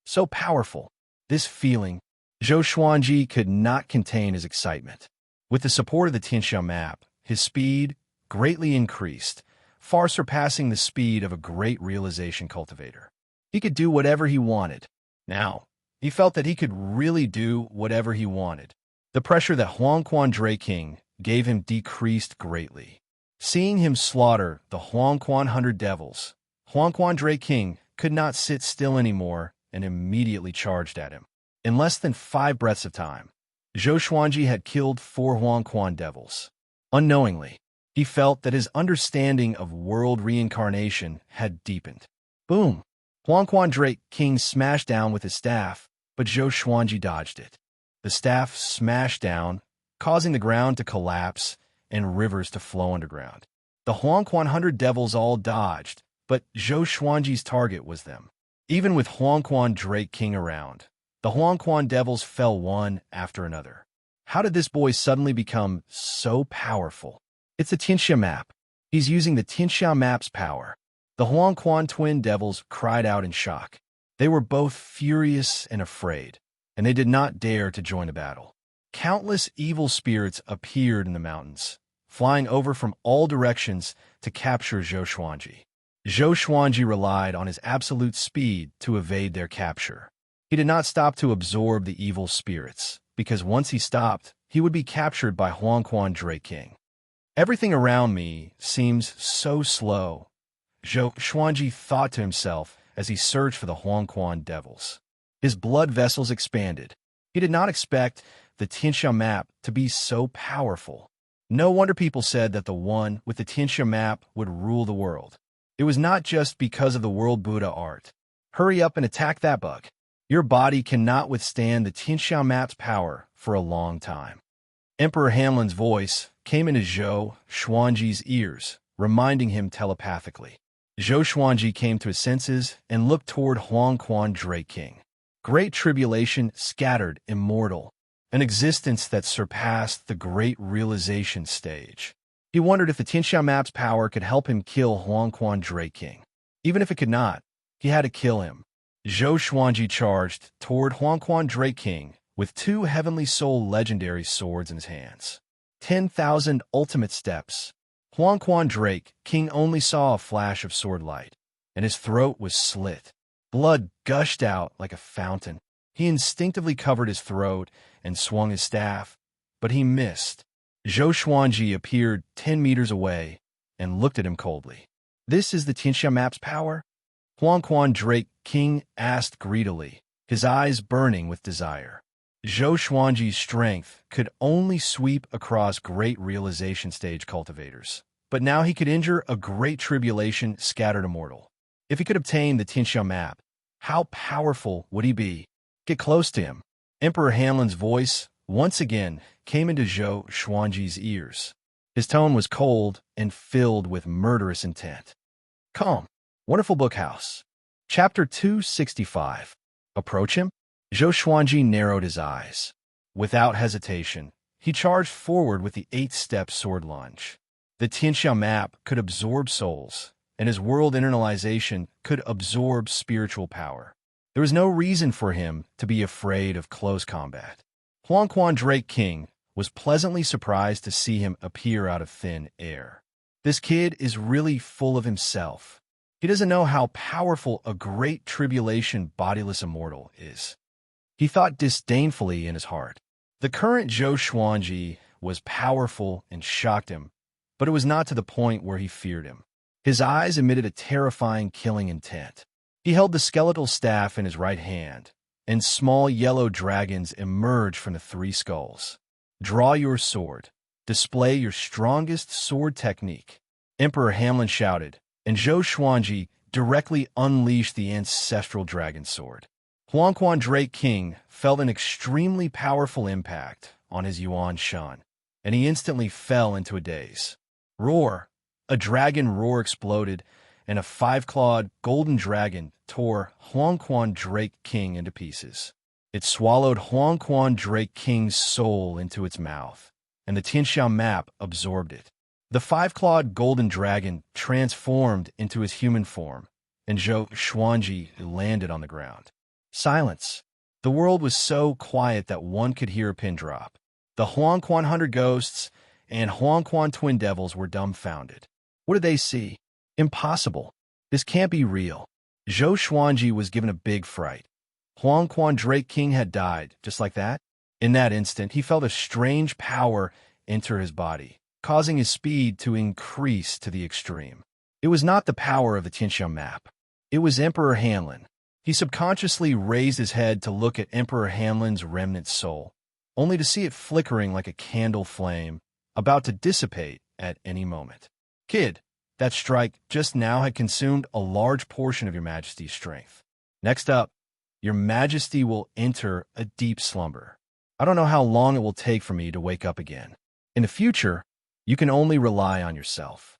So powerful, this feeling, Zhou Xuanji could not contain his excitement. With the support of the Tianxia map, his speed greatly increased, far surpassing the speed of a great realization cultivator. He could do whatever he wanted. Now, he felt that he could really do whatever he wanted. The pressure that Huangquan Dray King gave him decreased greatly. Seeing him slaughter the Huangquan 100 devils, Huangquan Dray King could not sit still anymore and immediately charged at him. In less than 5 breaths of time, Zhou Xuanji had killed 4 Huangquan devils. Unknowingly, he felt that his understanding of world reincarnation had deepened. Boom! Huangquan Dray King smashed down with his staff, but Zhou Xuanji dodged it. The staff smashed down, causing the ground to collapse and rivers to flow underground. The Huangquan 100 devils all dodged, but Zhou Xuanji's target was them. Even with Huangquan Dray King around, the Huangquan devils fell one after another. How did this boy suddenly become so powerful? It's the Tianxia map. He's using the Tianxia map's power. The Huangquan twin devils cried out in shock. They were both furious and afraid, and they did not dare to join the battle. Countless evil spirits appeared in the mountains, flying over from all directions to capture Zhou Xuanji. Zhou Xuanji relied on his absolute speed to evade their capture. He did not stop to absorb the evil spirits, because once he stopped, he would be captured by Huangquan Dray King. Everything around me seems so slow, Zhou Xuanji thought to himself as he searched for the Huangquan devils. His blood vessels expanded. He did not expect the Tianxia map to be so powerful. No wonder people said that the one with the Tianxia map would rule the world. It was not just because of the World Buddha art. Hurry up and attack that bug. Your body cannot withstand the Tianxia map's power for a long time. Emperor Hanlin's voice came into Zhou Xuanji's ears, reminding him telepathically. Zhou Xuanji came to his senses and looked toward Huangquan Dray King. Great tribulation scattered immortal, an existence that surpassed the great realization stage. He wondered if the Tianxia map's power could help him kill Huangquan Dray King. Even if it could not, he had to kill him. Zhou Xuanji charged toward Huangquan Dray King with 2 Heavenly Soul legendary swords in his hands. 10,000 ultimate steps. Huangquan Dray King only saw a flash of sword light, and his throat was slit. Blood gushed out like a fountain. He instinctively covered his throat and swung his staff, but he missed. Zhou Xuanji appeared 10 meters away and looked at him coldly. "This is the Tianxia map's power?" Huangquan Dray King asked greedily, his eyes burning with desire. Zhou Xuanji's strength could only sweep across great realization stage cultivators, but now he could injure a great tribulation scattered immortal. If he could obtain the Tianxia map, how powerful would he be? Get close to him. Emperor Hanlin's voice once again came into Zhou Xuanji's ears. His tone was cold and filled with murderous intent. Calm. Wonderful Bookhouse. Chapter 265. Approach him? Zhou Xuanji narrowed his eyes. Without hesitation, he charged forward with the 8-step sword lunge. The Tianxia map could absorb souls, and his world internalization could absorb spiritual power. There was no reason for him to be afraid of close combat. Huangquan Dray King was pleasantly surprised to see him appear out of thin air. This kid is really full of himself. He doesn't know how powerful a great tribulation bodiless immortal is. He thought disdainfully in his heart. The current Zhou Xuanji was powerful and shocked him, but it was not to the point where he feared him. His eyes emitted a terrifying killing intent. He held the skeletal staff in his right hand, and small yellow dragons emerge from the three skulls. Draw your sword. Display your strongest sword technique. Emperor Hamlin shouted, and Zhou Xuanji directly unleashed the ancestral dragon sword. Huangquan Drake King felt an extremely powerful impact on his Yuan Shan, and he instantly fell into a daze. Roar! A dragon roar exploded, and a five-clawed golden dragon tore Huangquan Drake King into pieces. It swallowed Huangquan Drake King's soul into its mouth, and the Tianxia map absorbed it. The five-clawed golden dragon transformed into his human form, and Zhou Xuanji landed on the ground. Silence. The world was so quiet that one could hear a pin drop. The Huangquan Hundred Ghosts and Huangquan Twin Devils were dumbfounded. What did they see? Impossible. This can't be real. Zhou Xuanji was given a big fright. Huangquan Drake King had died, just like that. In that instant, he felt a strange power enter his body, causing his speed to increase to the extreme. It was not the power of the Tianxia map. It was Emperor Hanlin. He subconsciously raised his head to look at Emperor Hanlin's remnant soul, only to see it flickering like a candle flame, about to dissipate at any moment. Kid, that strike just now had consumed a large portion of your Majesty's strength. Next up, your Majesty will enter a deep slumber. I don't know how long it will take for me to wake up again. In the future, you can only rely on yourself.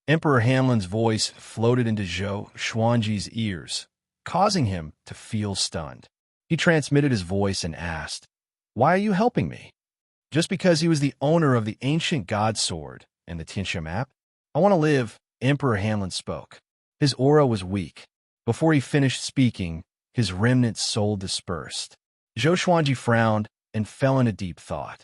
Emperor Hamlin's voice floated into Zhou Xuanji's ears, causing him to feel stunned. He transmitted his voice and asked, "Why are you helping me?" Just because he was the owner of the ancient god sword and the Tianxia map? I want to live, Emperor Hamlin spoke. His aura was weak. Before he finished speaking, his remnant soul dispersed. Zhou Xuanji frowned and fell into deep thought.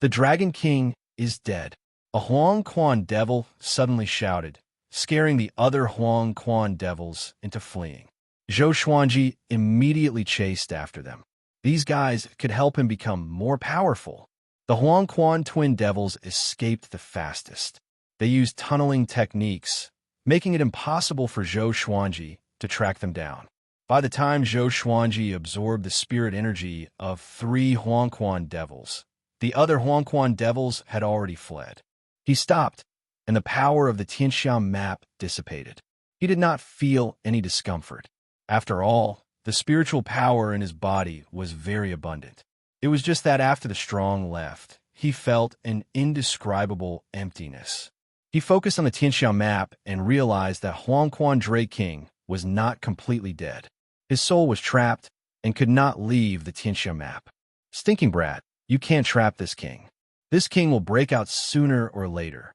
The Dragon King is dead. A Huangquan devil suddenly shouted, scaring the other Huangquan devils into fleeing. Zhou Xuanji immediately chased after them. These guys could help him become more powerful. The Huangquan twin devils escaped the fastest. They used tunneling techniques, making it impossible for Zhou Xuanji to track them down. By the time Zhou Xuanji absorbed the spirit energy of 3 Huangquan devils, the other Huangquan devils had already fled. He stopped, and the power of the Tianxia map dissipated. He did not feel any discomfort. After all, the spiritual power in his body was very abundant. It was just that after the strong left, he felt an indescribable emptiness. He focused on the Tianxia map and realized that Huangquan Drake King was not completely dead. His soul was trapped and could not leave the Tianxia map. Stinking brat, you can't trap this king. This king will break out sooner or later.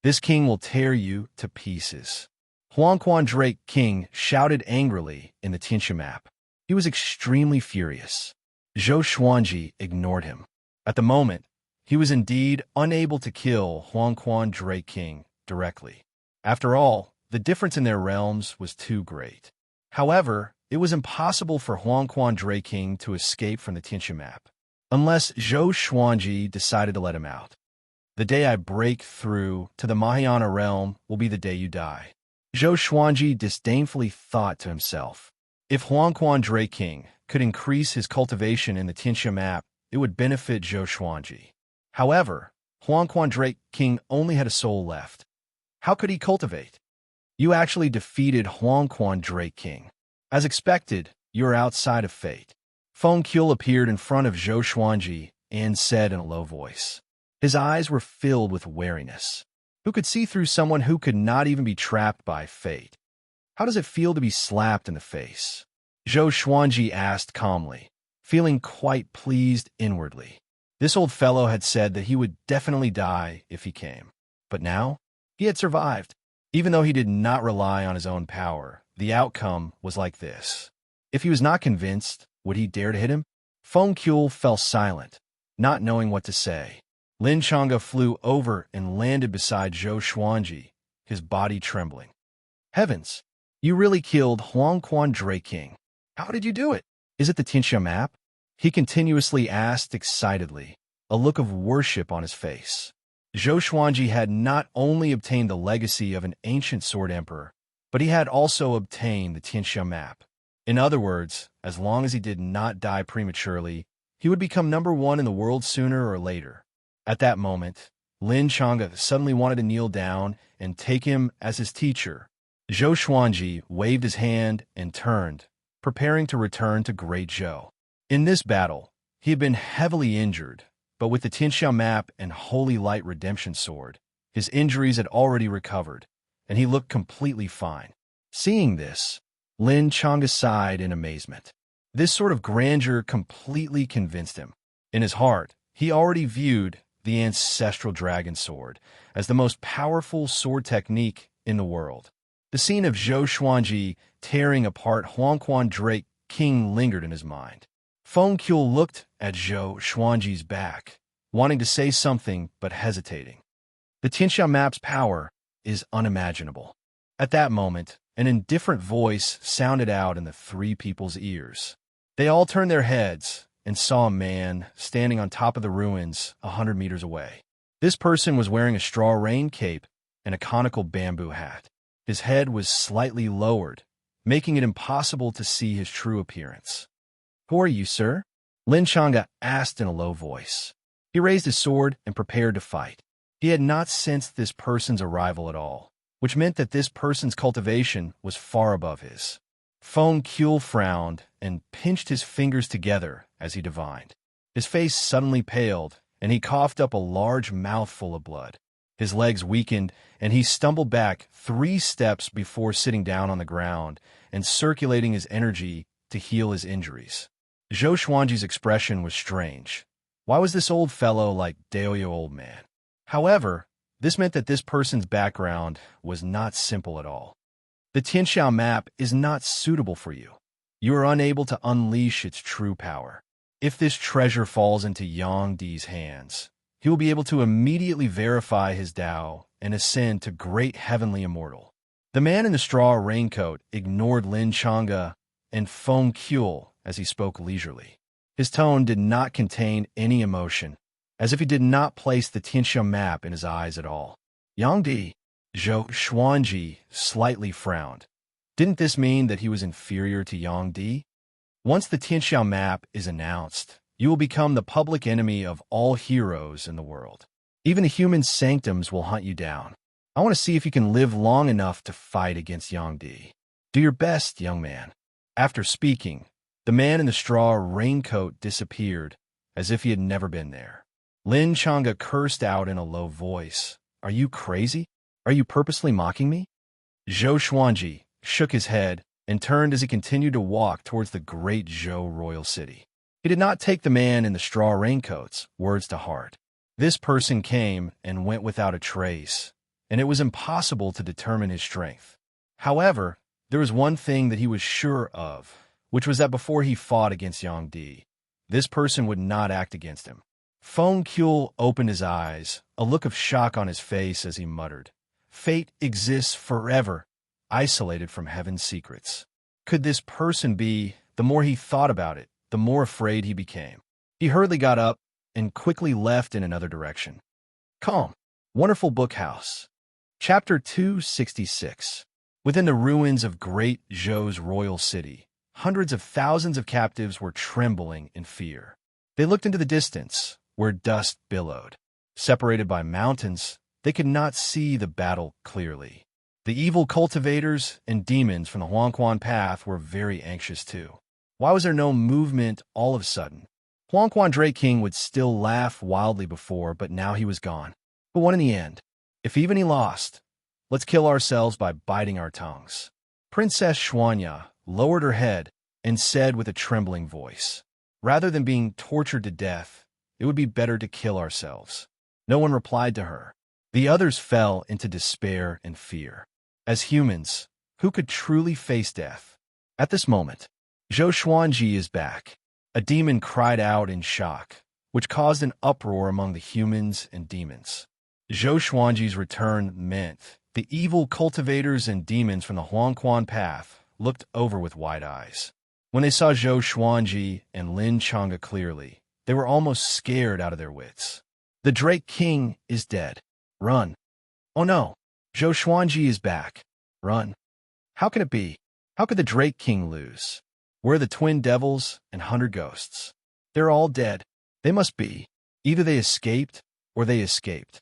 This king will tear you to pieces. Huangquan Drake King shouted angrily in the Tianxia map. He was extremely furious. Zhou Xuanji ignored him. At the moment, he was indeed unable to kill Huangquan Drake King directly. After all, the difference in their realms was too great. However, it was impossible for Huangquan Drake King to escape from the Tianxia map, unless Zhou Xuanji decided to let him out. The day I break through to the Mahayana realm will be the day you die. Zhou Xuanji disdainfully thought to himself. If Huangquan Drake King could increase his cultivation in the Tianxia map, it would benefit Zhou Xuanji. However, Huangquan Drake King only had a soul left. How could he cultivate? You actually defeated Huangquan Drake King. As expected, you're outside of fate. Feng Qiul appeared in front of Zhou Xuanji and said in a low voice. His eyes were filled with wariness. Who could see through someone who could not even be trapped by fate? How does it feel to be slapped in the face? Zhou Xuanji asked calmly, feeling quite pleased inwardly. This old fellow had said that he would definitely die if he came. But now, he had survived. Even though he did not rely on his own power, the outcome was like this. If he was not convinced, would he dare to hit him? Feng Qiul fell silent, not knowing what to say. Lin Chang'e flew over and landed beside Zhou Xuanji, his body trembling. Heavens, you really killed Huangquan Drake King. How did you do it? Is it the Tianxia map? He continuously asked excitedly, a look of worship on his face. Zhou Xuanji had not only obtained the legacy of an ancient sword emperor, but he had also obtained the Tianxia map. In other words, as long as he did not die prematurely, he would become #1 in the world sooner or later. At that moment, Lin Chang'e suddenly wanted to kneel down and take him as his teacher. Zhou Xuanji waved his hand and turned, preparing to return to Great Zhou. In this battle, he had been heavily injured, but with the Tianxia map and Holy Light Redemption Sword, his injuries had already recovered, and he looked completely fine. Seeing this, Lin Chang'e sighed in amazement. This sort of grandeur completely convinced him. In his heart, he already viewed the ancestral dragon sword as the most powerful sword technique in the world. The scene of Zhou Xuanji tearing apart Huangquan Drake King lingered in his mind. Feng Qiu looked at Zhou Xuanji's back, wanting to say something but hesitating. The Tianxia map's power is unimaginable. At that moment, an indifferent voice sounded out in the three people's ears. They all turned their heads and saw a man standing on top of the ruins 100 meters away. This person was wearing a straw rain cape and a conical bamboo hat. His head was slightly lowered, making it impossible to see his true appearance. "Who are you, sir?" Lin Chang'e asked in a low voice. He raised his sword and prepared to fight. He had not sensed this person's arrival at all, which meant that this person's cultivation was far above his. Feng Qiu frowned and pinched his fingers together as he divined. His face suddenly paled, and he coughed up a large mouthful of blood. His legs weakened, and he stumbled back 3 steps before sitting down on the ground and circulating his energy to heal his injuries. Zhou Xuanji's expression was strange. Why was this old fellow like Daoyo old man? However, this meant that this person's background was not simple at all. The Tianxia map is not suitable for you. You are unable to unleash its true power. If this treasure falls into Yang Di's hands, he will be able to immediately verify his Tao and ascend to great heavenly immortal. The man in the straw raincoat ignored Lin Chang'e and Feng Qiu as he spoke leisurely. His tone did not contain any emotion, as if he did not place the Tianxia map in his eyes at all. "Yang Di," Zhou Xuanji slightly frowned. Didn't this mean that he was inferior to Yang Di? Once the Tianxia map is announced, you will become the public enemy of all heroes in the world. Even the human sanctums will hunt you down. I want to see if you can live long enough to fight against Yang Di. Do your best, young man. After speaking, the man in the straw raincoat disappeared, as if he had never been there. Lin Chang'e cursed out in a low voice. "Are you crazy? Are you purposely mocking me?" Zhou Xuanji shook his head and turned as he continued to walk towards the great Zhou royal city. He did not take the man in the straw raincoat's words to heart. This person came and went without a trace, and it was impossible to determine his strength. However, there was one thing that he was sure of, which was that before he fought against Yang Di, this person would not act against him. Feng Qiu opened his eyes, a look of shock on his face as he muttered, "Fate exists forever, isolated from heaven's secrets." Could this person be? The more he thought about it, the more afraid he became. He hurriedly got up and quickly left in another direction. Calm. Wonderful Book House. Chapter 266. Within the ruins of Great Zhou's royal city, hundreds of thousands of captives were trembling in fear. They looked into the distance, where dust billowed. Separated by mountains, they could not see the battle clearly. The evil cultivators and demons from the Huangquan path were very anxious too. Why was there no movement all of a sudden? Huangquan Drake King would still laugh wildly before, but now he was gone. Who won in the end? If even he lost, let's kill ourselves by biting our tongues. Princess Xianxia lowered her head and said with a trembling voice, "Rather than being tortured to death, it would be better to kill ourselves." No one replied to her. The others fell into despair and fear. As humans, who could truly face death? At this moment, Zhou Xuanji is back. A demon cried out in shock, which caused an uproar among the humans and demons. Zhou Xuanji's return meant the evil cultivators and demons from the Huangquan path looked over with wide eyes. When they saw Zhou Xuanji and Lin Chang'e clearly, they were almost scared out of their wits. The Drake King is dead. Run. Oh no, Zhou Xuanji is back. Run. How can it be? How could the Drake King lose? Where are the twin devils and 100 ghosts? They're all dead. They must be. Either they escaped or they escaped.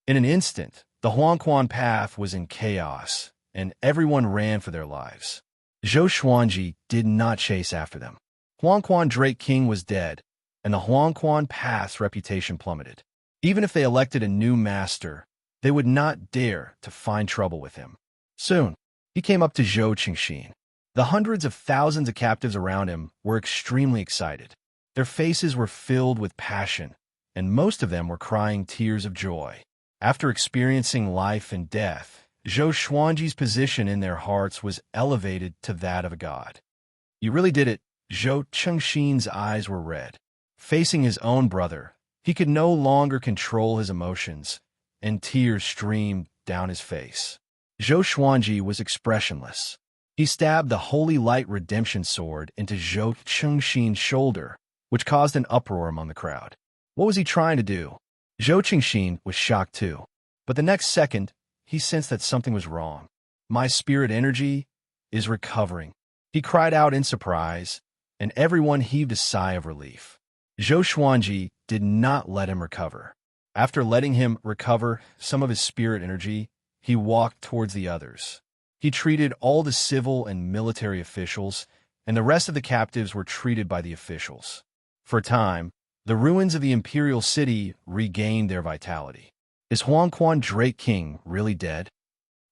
In an instant, the Huangquan path was in chaos, and everyone ran for their lives. Zhou Xuanji did not chase after them. Huangquan Drake King was dead, and the Huangquan path's reputation plummeted. Even if they elected a new master, they would not dare to find trouble with him. Soon, he came up to Zhou Qingxin. The hundreds of thousands of captives around him were extremely excited. Their faces were filled with passion, and most of them were crying tears of joy. After experiencing life and death, Zhou Xuanji's position in their hearts was elevated to that of a god. You really did it. Zhou Qingxin's eyes were red. Facing his own brother, he could no longer control his emotions, and tears streamed down his face. Zhou Xuanji was expressionless. He stabbed the Holy Light Redemption Sword into Zhou Qingxin's shoulder, which caused an uproar among the crowd. What was he trying to do? Zhou Qingxin was shocked too. But the next second, he sensed that something was wrong. My spirit energy is recovering. He cried out in surprise, and everyone heaved a sigh of relief. Zhou Xuanji did not let him recover. After letting him recover some of his spirit energy, he walked towards the others. He treated all the civil and military officials, and the rest of the captives were treated by the officials. For a time, the ruins of the imperial city regained their vitality. Is Huangquan Drake King really dead?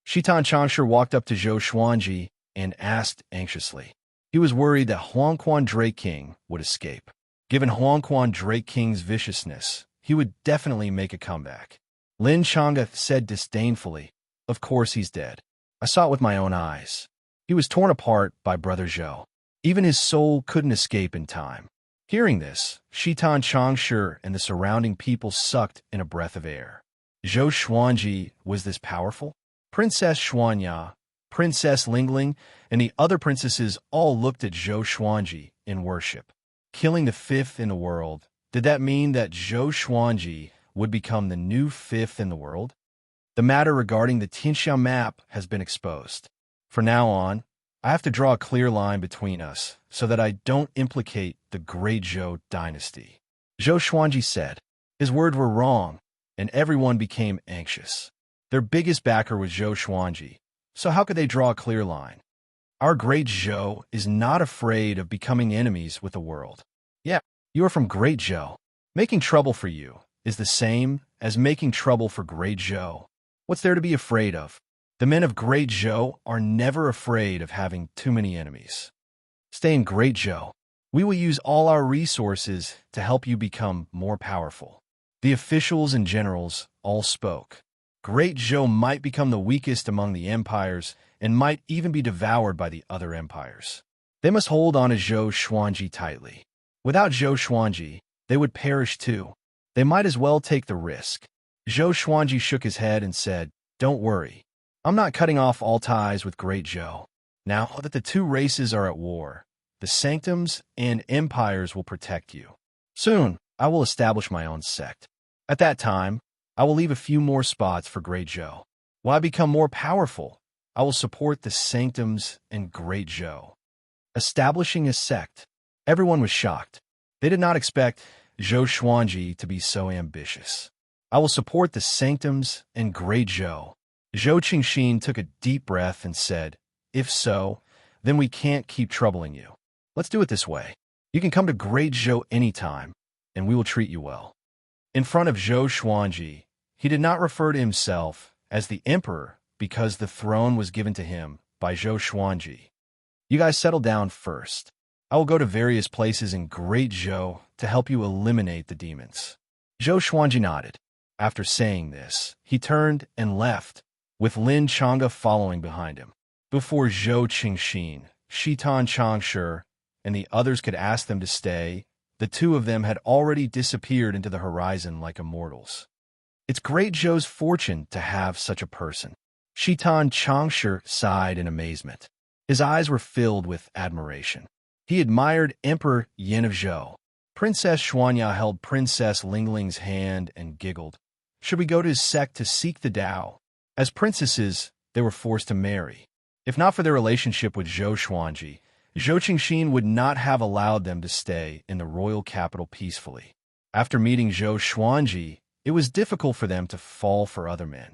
Xitan Changshi walked up to Zhou Xuanji and asked anxiously. He was worried that Huangquan Drake King would escape. Given Huangquan Drake King's viciousness, he would definitely make a comeback. Lin Chang'e said disdainfully, "Of course he's dead. I saw it with my own eyes. He was torn apart by Brother Zhou. Even his soul couldn't escape in time." Hearing this, Xitan Changshi and the surrounding people sucked in a breath of air. Zhou Xuanji was this powerful? Princess Xianxia, Princess Lingling, and the other princesses all looked at Zhou Xuanji in worship. Killing the fifth in the world, did that mean that Zhou Xuanji would become the new fifth in the world? The matter regarding the Xianxia map has been exposed. From now on, I have to draw a clear line between us so that I don't implicate the great Zhou dynasty. Zhou Xuanji said. His words were wrong, and everyone became anxious. Their biggest backer was Zhou Xuanji, so how could they draw a clear line? Our great Zhou is not afraid of becoming enemies with the world. Yeah, you are from great Zhou. Making trouble for you is the same as making trouble for great Zhou. What's there to be afraid of? The men of Great Zhou are never afraid of having too many enemies. Stay in Great Zhou. We will use all our resources to help you become more powerful. The officials and generals all spoke. Great Zhou might become the weakest among the empires and might even be devoured by the other empires. They must hold on to Zhou Xuanji tightly. Without Zhou Xuanji, they would perish too. They might as well take the risk. Zhou Xuanji shook his head and said, "Don't worry. I'm not cutting off all ties with Great Zhou. Now that the two races are at war, the sanctums and empires will protect you. Soon, I will establish my own sect. At that time, I will leave a few more spots for Great Zhou. While I become more powerful, I will support the sanctums and Great Zhou." Establishing a sect. Everyone was shocked. They did not expect Zhou Xuanji to be so ambitious. I will support the sanctums and Great Zhou. Zhou Qingxin took a deep breath and said, "If so, then we can't keep troubling you. Let's do it this way. You can come to Great Zhou anytime, and we will treat you well." In front of Zhou Xuanji, he did not refer to himself as the emperor because the throne was given to him by Zhou Xuanji. "You guys settle down first. I will go to various places in Great Zhou to help you eliminate the demons." Zhou Xuanji nodded. After saying this, he turned and left, with Lin Chang'e following behind him. Before Zhou Qingxin, Xitan Changshi, and the others could ask them to stay, the two of them had already disappeared into the horizon like immortals. It's Great Zhou's fortune to have such a person. Xitan Changshi sighed in amazement. His eyes were filled with admiration. He admired Emperor Yin of Zhou. Princess Xianxia held Princess Lingling's hand and giggled. Should we go to his sect to seek the Tao? As princesses, they were forced to marry. If not for their relationship with Zhou Xuanji, Zhou Qingxin would not have allowed them to stay in the royal capital peacefully. After meeting Zhou Xuanji, it was difficult for them to fall for other men.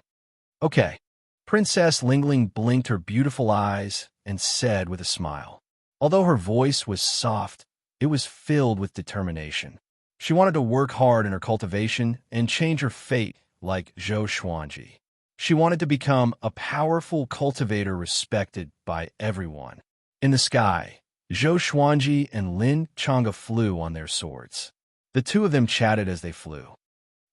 Okay. Princess Lingling blinked her beautiful eyes and said with a smile. Although her voice was soft, it was filled with determination. She wanted to work hard in her cultivation and change her fate like Zhou Xuanji. She wanted to become a powerful cultivator respected by everyone. In the sky, Zhou Xuanji and Lin Chang'e flew on their swords. The two of them chatted as they flew.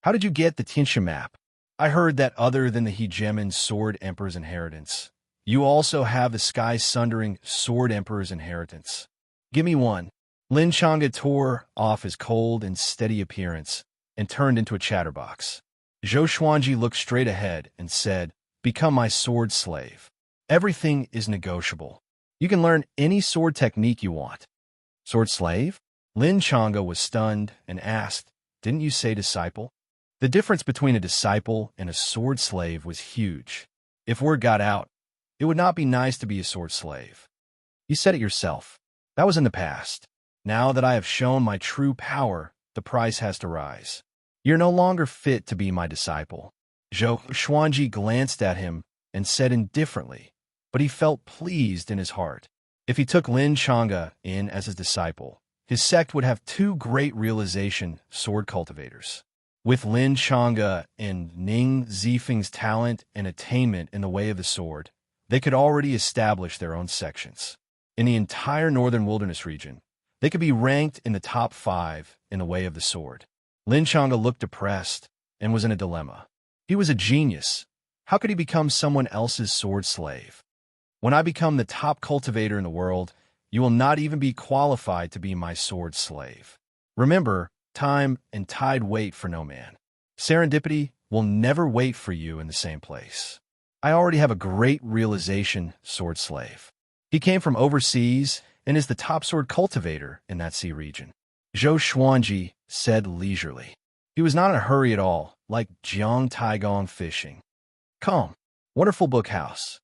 How did you get the Xianxia map? I heard that other than the Hegemon Sword Emperor's inheritance, you also have the sky-sundering Sword Emperor's inheritance. Give me one. Lin Chang'e tore off his cold and steady appearance and turned into a chatterbox. Zhou Xuanji looked straight ahead and said, "Become my sword slave. Everything is negotiable. You can learn any sword technique you want." Sword slave? Lin Chang'e was stunned and asked, "Didn't you say disciple?" The difference between a disciple and a sword slave was huge. If word got out, it would not be nice to be a sword slave. You said it yourself. That was in the past. Now that I have shown my true power, the price has to rise. You're no longer fit to be my disciple. Zhou Xuanji glanced at him and said indifferently, but he felt pleased in his heart. If he took Lin Chang'e in as his disciple, his sect would have two great realization sword cultivators. With Lin Chang'e and Ning Zifeng's talent and attainment in the way of the sword, they could already establish their own sections. In the entire northern wilderness region, they could be ranked in the top 5 in the way of the sword. Lin Chang'e looked depressed and was in a dilemma. He was a genius. How could he become someone else's sword slave? When I become the top cultivator in the world, you will not even be qualified to be my sword slave. Remember, time and tide wait for no man. Serendipity will never wait for you in the same place. I already have a great realization sword slave. He came from overseas and is the top sword cultivator in that sea region. Zhou Xuanji said leisurely. He was not in a hurry at all, like Jiang Taigong fishing. Calm. Wonderful book house.